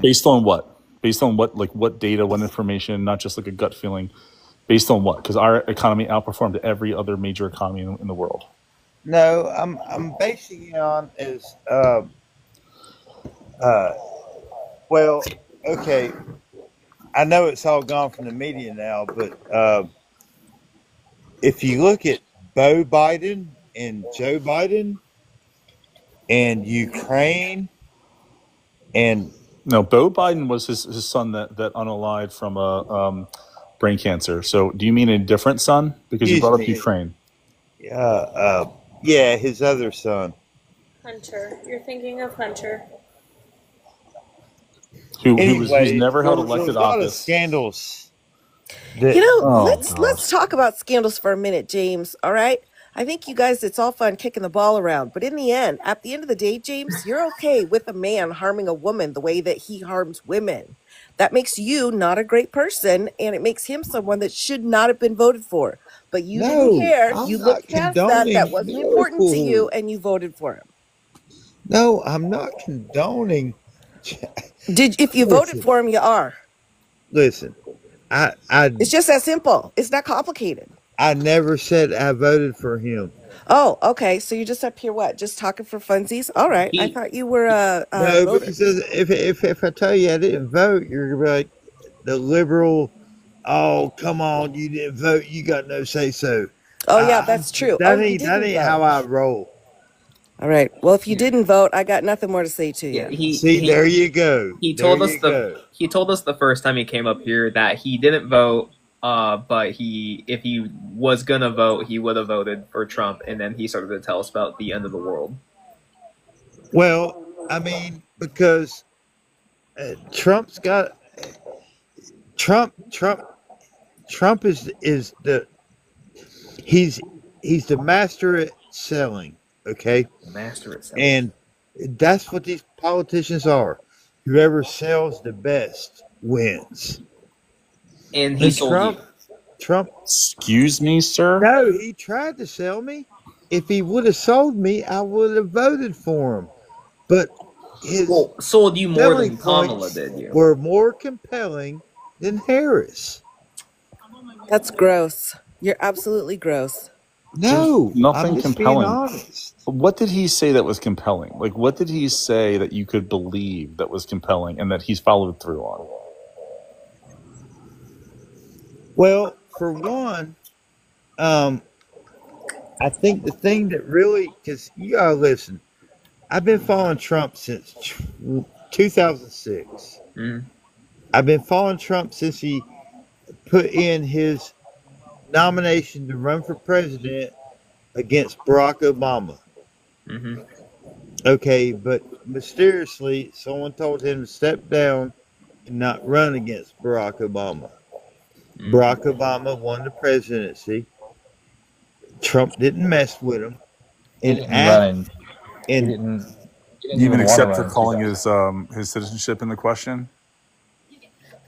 Based on what? Based on what? Like what data, what information, not just like a gut feeling. Based on what? Because our economy outperformed every other major economy in the world. No, I'm basing it on is well, okay. I know it's all gone from the media now, but if you look at Beau Biden and Joe Biden and Ukraine and no, Beau Biden was his son that unalived from a brain cancer. So do you mean a different son? Because you brought up Ukraine. Yeah, his other son. Hunter. You're thinking of Hunter. Who's never held elected a lot of office. Scandals. Let's talk about scandals for a minute, James. All right. I think you guys, it's all fun kicking the ball around, but at the end of the day, James, you're okay with a man harming a woman the way that he harms women. That makes you not a great person, and it makes him someone that should not have been voted for. But you didn't care. You looked past that. That wasn't important to you, and you voted for him. No, I'm not condoning. If you voted for him, you are. Listen, It's just that simple. It's not complicated. I never said I voted for him. Oh, okay. So you're just up here, what? Just talking for funsies? All right. I thought you were a No, voter. because if I tell you I didn't vote, you're gonna be like the liberal. Oh, come on, you didn't vote. You got no say so. Oh, yeah, that's true. That you ain't didn't vote. how I roll. All right. Well, if you didn't vote, I got nothing more to say to you. There you go. He told us the first time he came up here that he didn't vote, but if he was gonna vote, he would have voted for Trump, and then he started to tell us about the end of the world. Well, I mean, because Trump's got Trump is the he's the master at selling. Okay, master at selling, and that's what these politicians are. Whoever sells the best wins. And he sold Trump. Excuse me, sir. No, he tried to sell me. If he would have sold me, I would have voted for him. But his sold you more selling than Kamala points did you. were more compelling than Harris. That's gross. You're absolutely gross. No, nothing I'm just compelling. being honest. What did he say that was compelling? Like, what did he say that you could believe that was compelling and that he's followed through on? Well, for one, I think the thing that really, because you gotta listen, I've been following Trump since 2006. I've been following Trump since he put in his nomination to run for president against Barack Obama. Okay, but mysteriously, someone told him to step down and not run against Barack Obama. Barack Obama won the presidency. Trump didn't mess with him. He didn't even accept for calling his citizenship into question.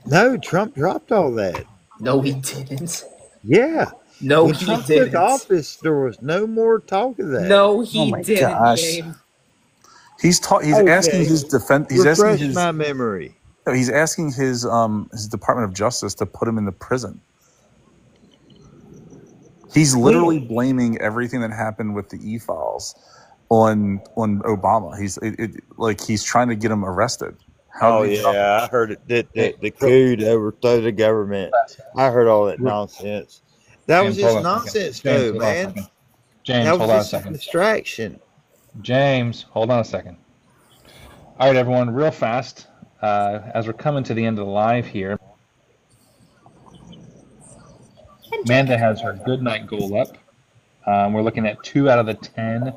No, Trump dropped all that. No, he didn't. Yeah. No, when he Trump didn't. took office, there was no more talk of that. No, he my didn't. gosh. James. He's asking his defense. He's Refresh asking his my memory. No, he's asking his Department of Justice to put him in the prison. He's literally blaming everything that happened with the e-files on Obama. He's trying to get him arrested. I heard it. The coup to overthrow the government. I heard all that nonsense. That was just nonsense, though, man. James, that hold was on a just a second. distraction. James, hold on a second. All right, everyone, real fast. As we're coming to the end of the live here, Amanda has her good night goal up. We're looking at 2 out of the 10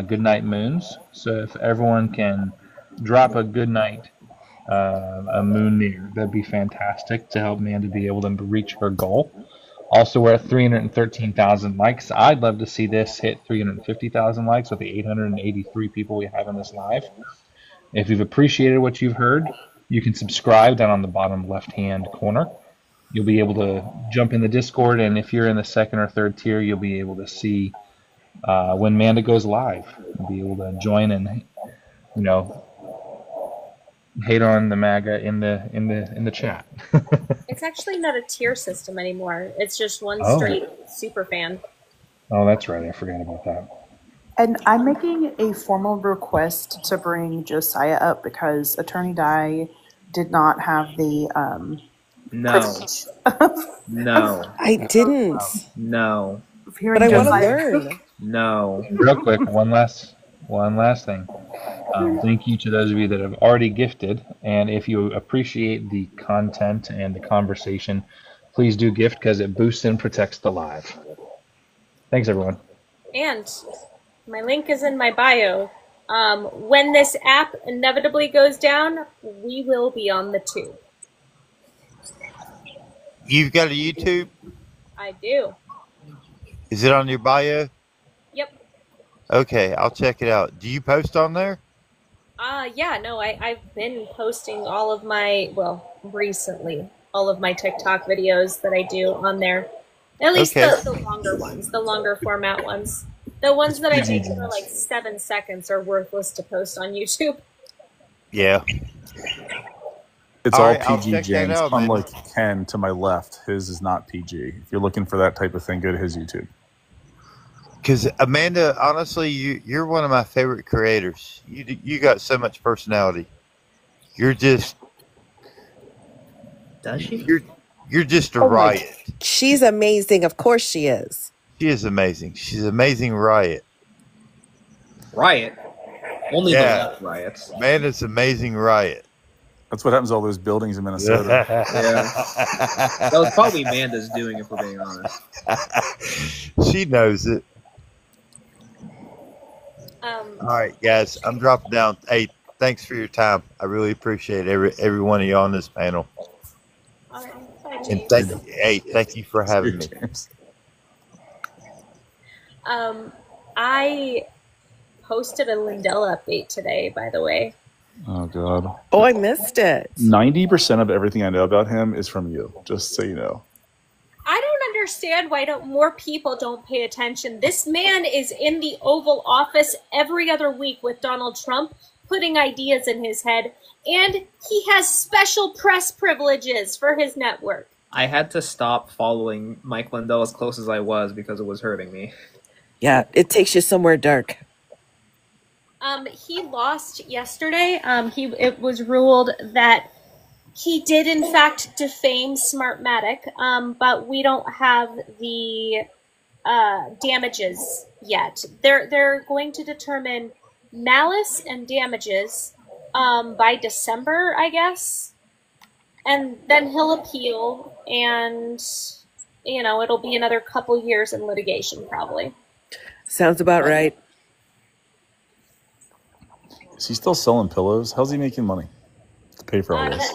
good night moons. So if everyone can drop a good night, a moon there, that'd be fantastic to help Amanda be able to reach her goal. Also, we're at 313,000 likes. I'd love to see this hit 350,000 likes with the 883 people we have in this live. If you've appreciated what you've heard, you can subscribe down on the bottom left-hand corner. You'll be able to jump in the Discord, and if you're in the 2nd or 3rd tier, you'll be able to see when Amanda goes live. You'll be able to join and, hate on the MAGA in the chat. It's actually not a tier system anymore. It's just one Oh. straight super fan. Oh, that's right. I forgot about that. And I'm making a formal request to bring Josiah up because Attorney Dye did not have the No. privilege. No. I didn't. No. Hearing But I want to Josiah- learn. No. Real quick, one last thing. Thank you to those of you that have already gifted, and if you appreciate the content and the conversation, please do gift because it boosts and protects the live. Thanks, everyone. And my link is in my bio. When this app inevitably goes down, we will be on the tube. You've got a YouTube? I do. Is it on your bio? Yep. Okay, I'll check it out. Do you post on there? Yeah, no, I've been posting all of my, recently, all of my TikTok videos that I do on there. At least Okay. the longer ones, the longer format ones. The ones that I PG make that are jeans. like 7 seconds are worthless to post on YouTube. Yeah. It's All all right, I'll PG check that James. out, man. Unlike Ken to my left, his is not PG. If you're looking for that type of thing, go to his YouTube. Because Amanda, honestly, you're one of my favorite creators. You got so much personality. You're just Does she? you're just a Oh my- riot. She's amazing. Of course she is. She is amazing. She's amazing riot. Riot. Only the Yeah. left riots. Amanda's amazing riot. That's what happens to all those buildings in Minnesota. Yeah. That was probably Amanda's doing, if we're being honest. She knows it. All right, guys, I'm dropping down. Hey, thanks for your time. I really appreciate every one of you on this panel. And thank you for having me. I posted a Lindell update today, by the way. Oh God. Oh, I missed it. 90% of everything I know about him is from you. Just so you know. I don't understand why more people don't pay attention. This man is in the Oval Office every other week with Donald Trump, putting ideas in his head, and he has special press privileges for his network. I had to stop following Mike Lindell as close as I was because it was hurting me. Yeah, it takes you somewhere dark. He lost yesterday. It was ruled that he did in fact defame Smartmatic, but we don't have the damages yet. They're going to determine malice and damages by December, I guess, and then he'll appeal, and it'll be another couple years in litigation probably. Sounds about right. Is he still selling pillows? How's he making money to pay for all this?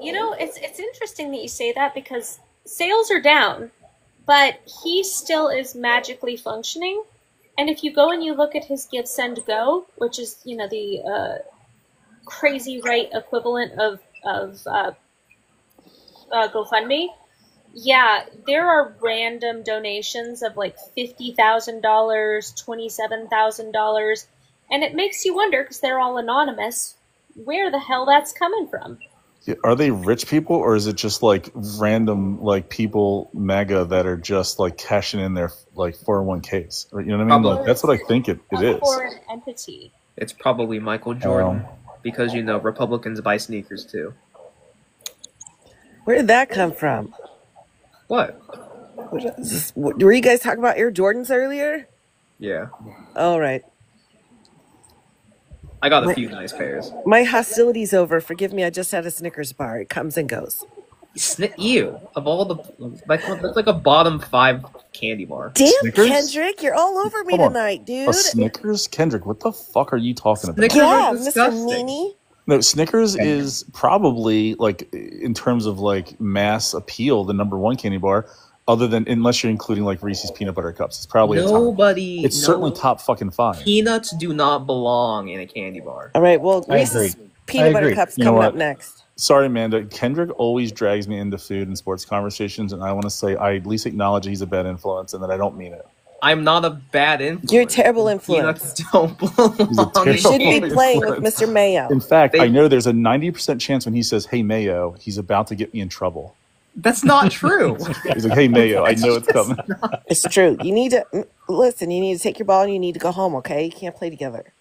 It's interesting that you say that because sales are down, but he still is magically functioning. And if you go and you look at his Give, Send, Go, which is the crazy right equivalent of GoFundMe, yeah, there are random donations of like $50,000, $27,000, and it makes you wonder, because they're all anonymous, where the hell that's coming from. Yeah, are they rich people, or is it just like random like people MAGA that are just like cashing in their like 401ks? Or, you know what I mean? Like, that's what I think it is. Foreign entity. It's probably Michael Jordan, because Republicans buy sneakers too. Where did that come from? What? Were you guys talking about Air Jordans earlier? Yeah. All right. I got a few nice pairs. My hostility's over. Forgive me. I just had a Snickers bar. It comes and goes. Ew. Of all that's like a bottom 5 candy bar. Damn, Snickers? Kendrick, you're all over me Hold on. tonight, dude. A Snickers? Kendrick, what the fuck are you talking about? Snickers Yeah, are Mr. disgusting. Meanie. No, Snickers is probably like in terms of like mass appeal, the number one candy bar. Other than unless you're including like Reese's peanut butter cups, it's probably it's certainly top fucking 5. Peanuts do not belong in a candy bar. All right, well, Reese's peanut butter cups You know coming what? up next. Sorry, Amanda. Kendrick always drags me into food and sports conversations, and I want to say I at least acknowledge he's a bad influence and that I don't mean it. I'm not a bad influence. You're a terrible influence. Peanuts don't belong. You shouldn't be playing with Mr. Mayo. In fact, I know there's a 90% chance when he says, "Hey Mayo," he's about to get me in trouble. That's not true. He's like, "Hey Mayo, I know it's coming." It's true. You need to listen. You need to take your ball and you need to go home. Okay, you can't play together.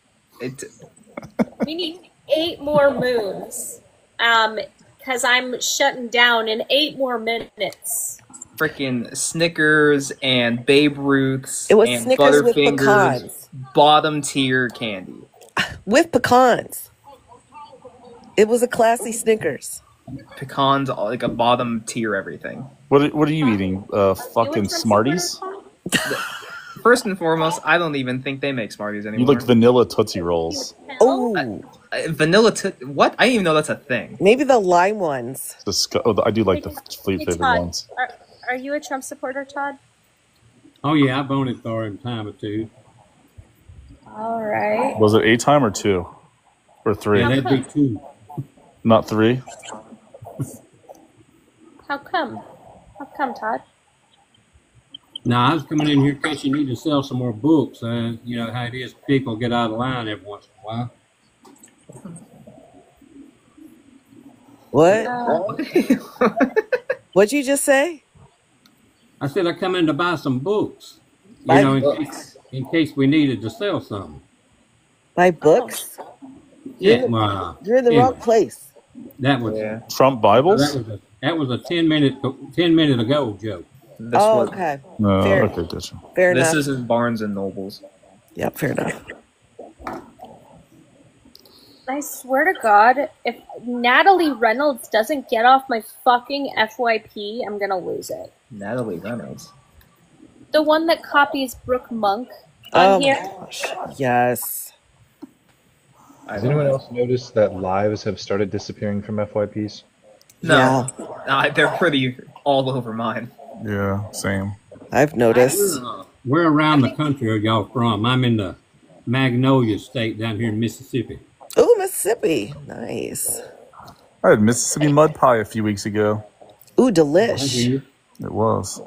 We need 8 more moons, because I'm shutting down in 8 more minutes. Freaking Snickers and Babe Ruths It was and Snickers with Butterfingers, pecans. bottom tier candy. With pecans. It was a classy Snickers. Pecans, like a bottom tier everything. What are you eating? Fucking Smarties? First and foremost, I don't even think they make Smarties You anymore. like vanilla Tootsie Rolls? Oh, Vanilla what? I didn't even know that's a thing. maybe the lime ones. I do like the fleet Hey, flavored Todd, ones. are you a Trump supporter, Todd? Oh yeah, I voted for him time or two. All right. Was it 8 time or 2 or 3? Yeah, that'd be 2. Not 3. How come? How come, Todd? No, I was coming in here in case you need to sell some more books. You know how it is. People get out of line every once in a while. What? What'd you just say? I said I come in to buy some books. You Buy know, books. in case we needed to sell something. Buy books? Yeah, You're in the wrong place. that was Trump Bibles? that was a 10 minute ago joke. This Oh, was okay. No, Fair, okay, gotcha. fair this enough. isn't Barnes and Nobles. Yep, fair enough. I swear to God, if Natalie Reynolds doesn't get off my fucking FYP, I'm gonna lose it. Natalie Reynolds. The one that copies Brooke Monk Oh on my here. gosh. Yes. Has anyone else noticed that lives have started disappearing from FYPs? No, they're pretty all over mine. Yeah, same. I've noticed. Where around the country are y'all from? I'm in the Magnolia State down here in Mississippi. Oh, Mississippi. Nice. I had Mississippi mud pie a few weeks ago. Ooh, delish. It was.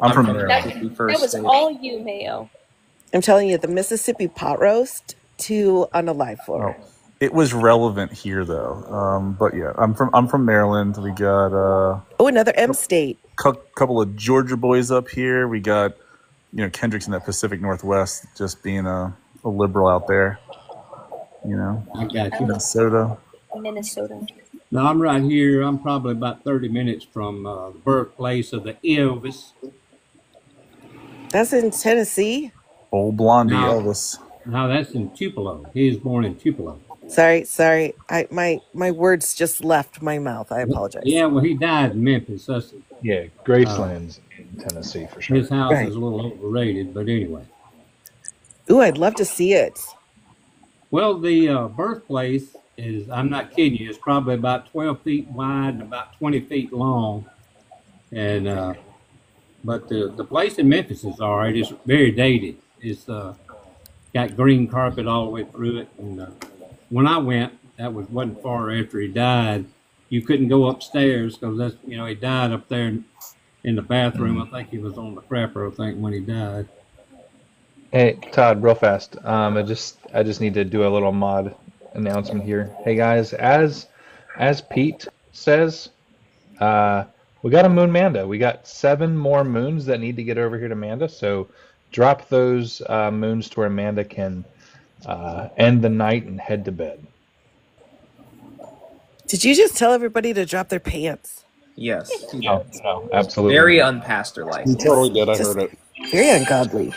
I'm from That, Maryland. that was all you, Mayo. I'm telling you, the Mississippi pot roast to unalive for. It was relevant here though. But yeah, I'm from Maryland. We got Oh, another M state. couple of Georgia boys up here. We got Kendrick's in that Pacific Northwest, just being a liberal out there. I got you. Minnesota. Minnesota. No, I'm right here. I'm probably about 30 minutes from the birthplace of the Elvis. That's in Tennessee. Old Blondie No. Elvis. No, that's in Tupelo. He was born in Tupelo. Sorry. My words just left my mouth. I apologize. Yeah, well, he died in Memphis. Yeah, Graceland's in Tennessee for sure. His house Right. is a little overrated, but anyway. Ooh, I'd love to see it. Well, the birthplace is, I'm not kidding you, it's probably about 12 feet wide and about 20 feet long. And but the place in Memphis is all right. It's very dated. It's got green carpet all the way through it. And when I went, wasn't far after he died. You couldn't go upstairs because that's he died up there in the bathroom. I think he was on the crapper. I think when he died. Hey Todd, real fast. I just need to do a little mod announcement here. Hey guys, as Pete says, we got a moon Manda. We got 7 more moons that need to get over here to Manda. So drop those moons to where Manda can end the night and head to bed. Did you just tell everybody to drop their pants? Yes. No, absolutely. Very unpastor-like. You totally did. I Just heard it. very ungodly.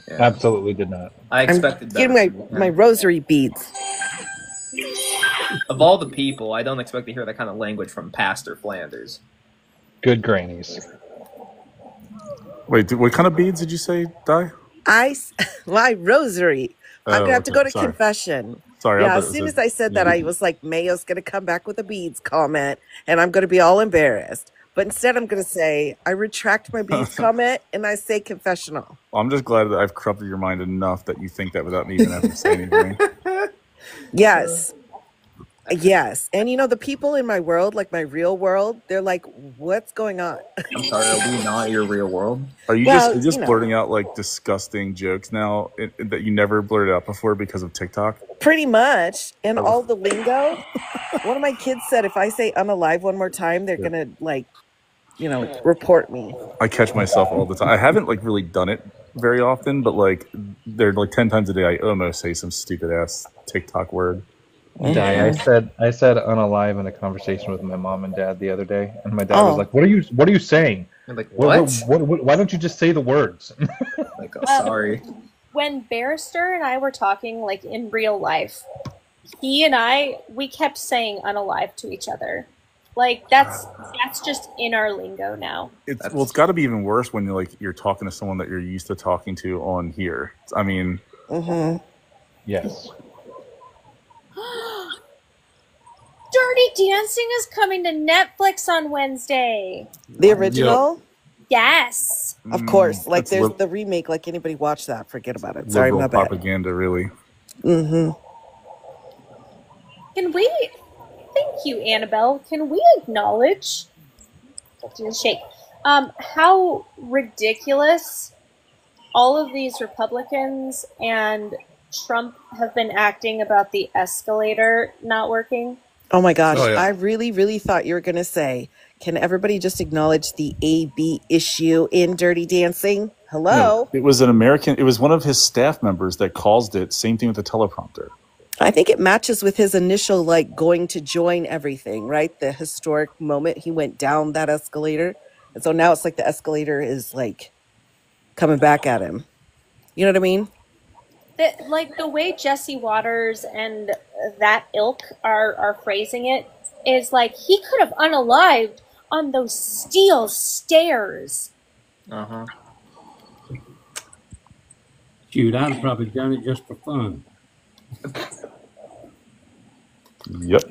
Absolutely did not. I expected I'm better. getting my rosary beads. Of all the people, I don't expect to hear that kind of language from Pastor Flanders. Good grannies. Wait, what kind of beads did you say, Di? My rosary. I'm gonna have to go to sorry. confession. Sorry, Yeah, I as thought it soon was as I said that, I was like, Mayo's gonna come back with a beads comment, and I'm gonna be all embarrassed. But instead, I'm gonna say I retract my beads comment, and I say confessional. I'm just glad that I've corrupted your mind enough that you think that without me even having to say anything. Yes. Yes. And the people in my world, like my real world, they're like, what's going on? I'm sorry, are we not your real world? Are you Well, just blurting out like disgusting jokes now that you never blurted out before because of TikTok? Pretty much. And all the lingo. One of my kids said if I say unalive one more time, they're going to, report me. I catch myself all the time. I haven't really done it very often, but they're 10 times a day I almost say some stupid ass TikTok word. I said unalive in a conversation with my mom and dad the other day, and my dad was like, "What are you saying? I'm like, What? what? Why don't you just say the words?" Like, sorry. When Barrister and I were talking, in real life, he and we kept saying unalive to each other. That's just in our lingo now. It's got to be even worse when you're talking to someone that you're used to talking to on here. I mean, yes. Dirty Dancing is coming to Netflix on Wednesday. The original? Yes. Of course. that's There's the remake. Anybody watch that? Forget about it. Sorry, liberal my bad. propaganda, really. Mm-hmm. Thank you, Annabelle. Can we acknowledge? Shake. how ridiculous all of these Republicans and Trump have been acting about the escalator not working. Oh my gosh, Oh, yeah. I really, really thought you were going to say, can everybody just acknowledge the AB issue in Dirty Dancing? Hello? It was an American. It was one of his staff members that caused it. Same thing with the teleprompter. I think it matches with his initial, like, going to join everything, right? The historic moment he went down that escalator. And so now it's like the escalator is, like, coming back at him. You know what I mean? Like the way Jesse Waters and that ilk are phrasing it is like he could have unalived on those steel stairs. Uh-huh. Shoot, I'd have probably done it just for fun. Yep.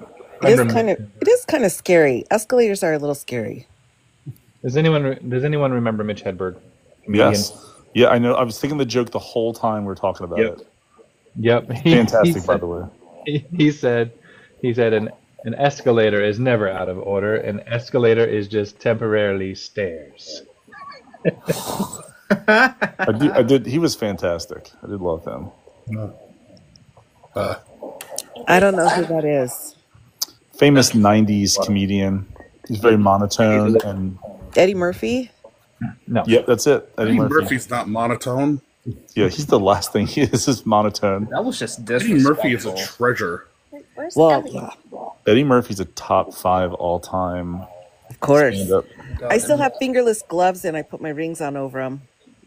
It is kind of scary. Escalators are a little scary. Does anyone remember Mitch Hedberg? Yes. Yeah, I know. I was thinking the joke the whole time we were talking about it. Yep. Fantastic, by the way. He said an escalator is never out of order. An escalator is just temporarily stairs. I did. He was fantastic. I did love him. I don't know who that is. Famous '90s comedian. He's very monotone and. Eddie Murphy? No. Yep, that's it. Eddie Murphy's not monotone. Yeah, he's the last thing he is monotone. That was just Eddie Murphy is a treasure. Where's Well, Ellie? Eddie Murphy's a top 5 all-time. Of course. stand-up. I still have fingerless gloves and I put my rings on over them.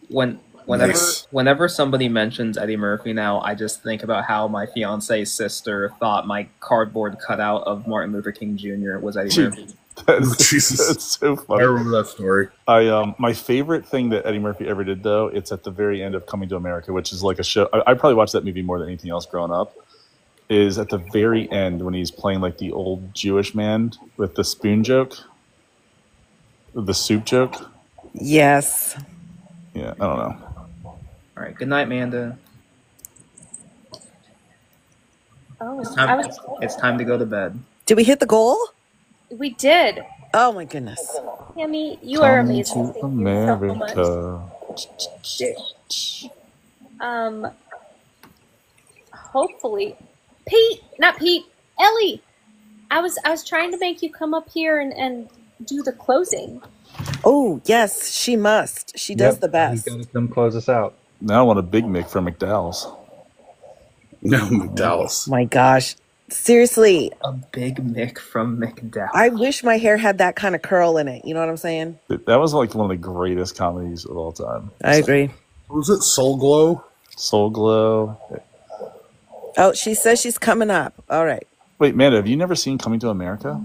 Whenever somebody mentions Eddie Murphy now, I just think about how my fiance's sister thought my cardboard cutout of Martin Luther King Jr. was Eddie Murphy. That's so funny. I remember that story. My favorite thing that Eddie Murphy ever did, though, it's at the very end of Coming to America, which is like a show. I probably watched that movie more than anything else growing up. Is at the very end when he's playing like the old Jewish man with the spoon joke, the soup joke. Yes. Yeah, I don't know. All right, good night, Manda. Oh, It's time to go to bed. Did we hit the goal? We did. Oh my goodness. Tammy, you are Coming amazing. to Thank you so America. much. Hopefully, not Pete, Ellie. I was trying to make you come up here and do the closing. Oh, yes, she must. She does the best. You gotta come close us out. Now I want a Big Mick from McDowell's. No, McDowell's. My gosh. Seriously. A Big Mick from McDowell's. I wish my hair had that kind of curl in it. You know what I'm saying? That was like one of the greatest comedies of all time. I agree. Was it Soul Glow? Soul Glow. Oh, she says she's coming up. All right. Wait, Amanda, have you never seen Coming to America?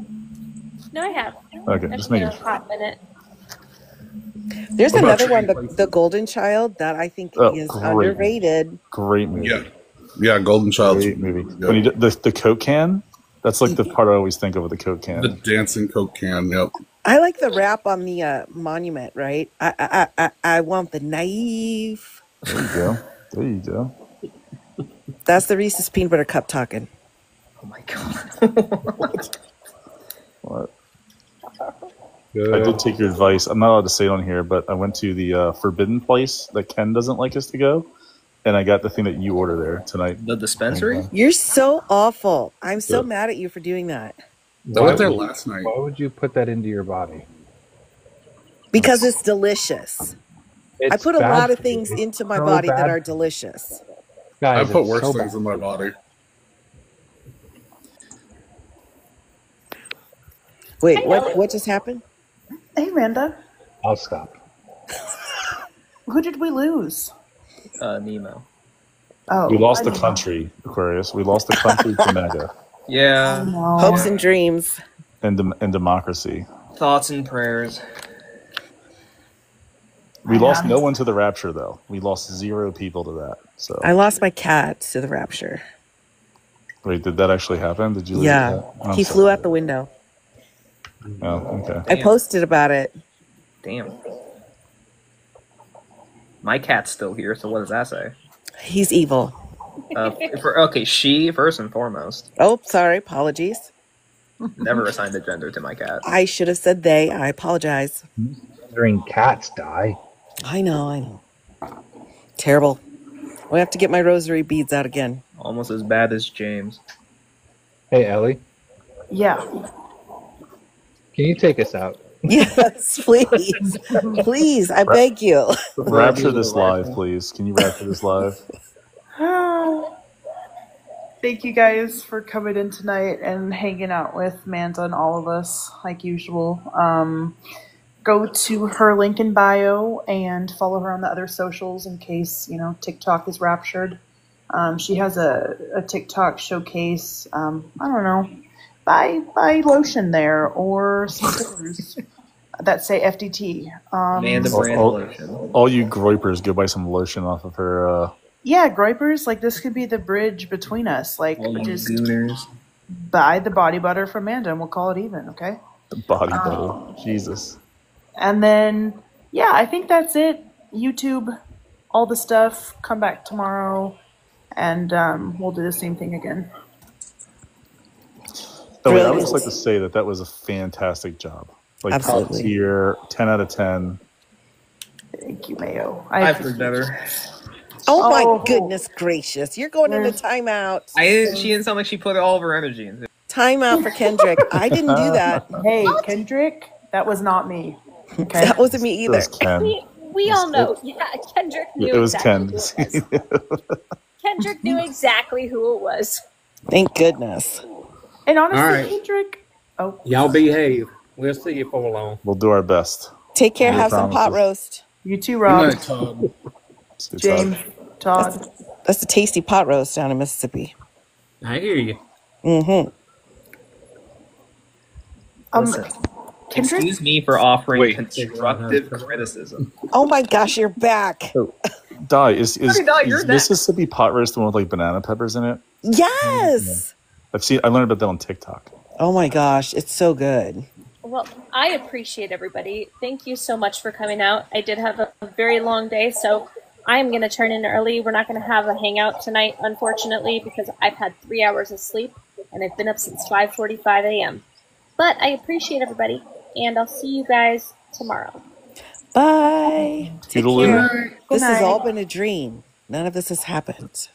No, I have. Okay, I've just been making a hot minute. There's What about another one, the Golden Child, that I think is great. underrated. Great movie. Yeah, Golden Child. Great movie. When he did the Coke can, that's like the part I always think of with the Coke can. The dancing Coke can, yep. I like the rap on the monument, right? I want the knife. There you go. There you go. That's the Reese's Peanut Butter Cup talking. Oh my god. What? I did take your advice. I'm not allowed to say it on here, but I went to the forbidden place that Ken doesn't like us to go, and I got the thing that you order there tonight. The dispensary? You're so awful. I'm so mad at you for doing that. I went there last night. Why would you put that into your body? Because it's delicious. I put a bad lot of for things you. into my So body that bad. are delicious. Guys, I put it's worse so things bad. in my body. Wait, what just happened? Hey, Amanda. I'll stop. Who did we lose? Nemo. Oh, We lost I the don't know. country, Aquarius. We lost the country to mega Yeah. Hopes and dreams. and democracy. Thoughts and prayers. We lost no one to the rapture, though. We lost 0 people to that. So I lost my cat to the rapture. wait, did that actually happen? Did you? Lose Yeah, that? I'm he sorry. flew out the window. Oh, okay. I posted about it. Damn. My cat's still here, so what does that say? He's evil. Okay, she first and foremost. Oh, sorry. Apologies. Never assigned a gender to my cat. I should have said they. I apologize. considering cats die. I know. Terrible. I have to get my rosary beads out again. Almost as bad as James. Hey, Ellie, Yeah. can you take us out? Yes, please. Please, I beg you. Rapture this live, please. Can you rapture this live? Thank you guys for coming in tonight and hanging out with Manda and all of us, like usual. Go to her link in bio and follow her on the other socials in case, TikTok is raptured. She has a TikTok showcase. I don't know. Buy lotion there or some stickers that say FDT. Manda brand lotion. All you groypers, go buy some lotion off of her. Yeah, groypers, this could be the bridge between us. All you Just gooners. buy the body butter from Manda and we'll call it even, okay? The body butter. Jesus. And then, yeah, I think that's it. YouTube, all the stuff. Come back tomorrow, and we'll do the same thing again. I would just like to say that was a fantastic job. Absolutely. Top tier, 10 out of 10. Thank you, Mayo. I've heard better. Oh my goodness gracious. You're going into timeout. She didn't sound like she put all of her energy into it. Timeout for Kendrick. I didn't do that. Hey, Kendrick, that was not me. Okay? That wasn't me either. It was Ken. We all know. Yeah, Kendrick knew It was exactly Ken. who it was. Kendrick knew exactly who it was. Thank goodness. And honestly, All right. Kendrick. Oh, Y'all behave. We'll see you for long. We'll do our best. Take care. No Have some pot promises. roast. you too, Rob. Good night, Todd. James, Todd. That's a tasty pot roast down in Mississippi. I hear you. Mm-hmm. Kendrick? Excuse me for offering Wait. constructive criticism. Oh my gosh, you're back. Di, is Di, you're next. Mississippi pot roast the one with banana peppers in it? Yes. I learned about that on TikTok. Oh my gosh, it's so good. Well, I appreciate everybody. Thank you so much for coming out. I did have a very long day, so I'm going to turn in early. We're not going to have a hangout tonight, unfortunately, because I've had 3 hours of sleep, and I've been up since 5:45 a.m. But I appreciate everybody, and I'll see you guys tomorrow. Bye. Take Toodaloo. care. This has night. all been a dream. None of this has happened.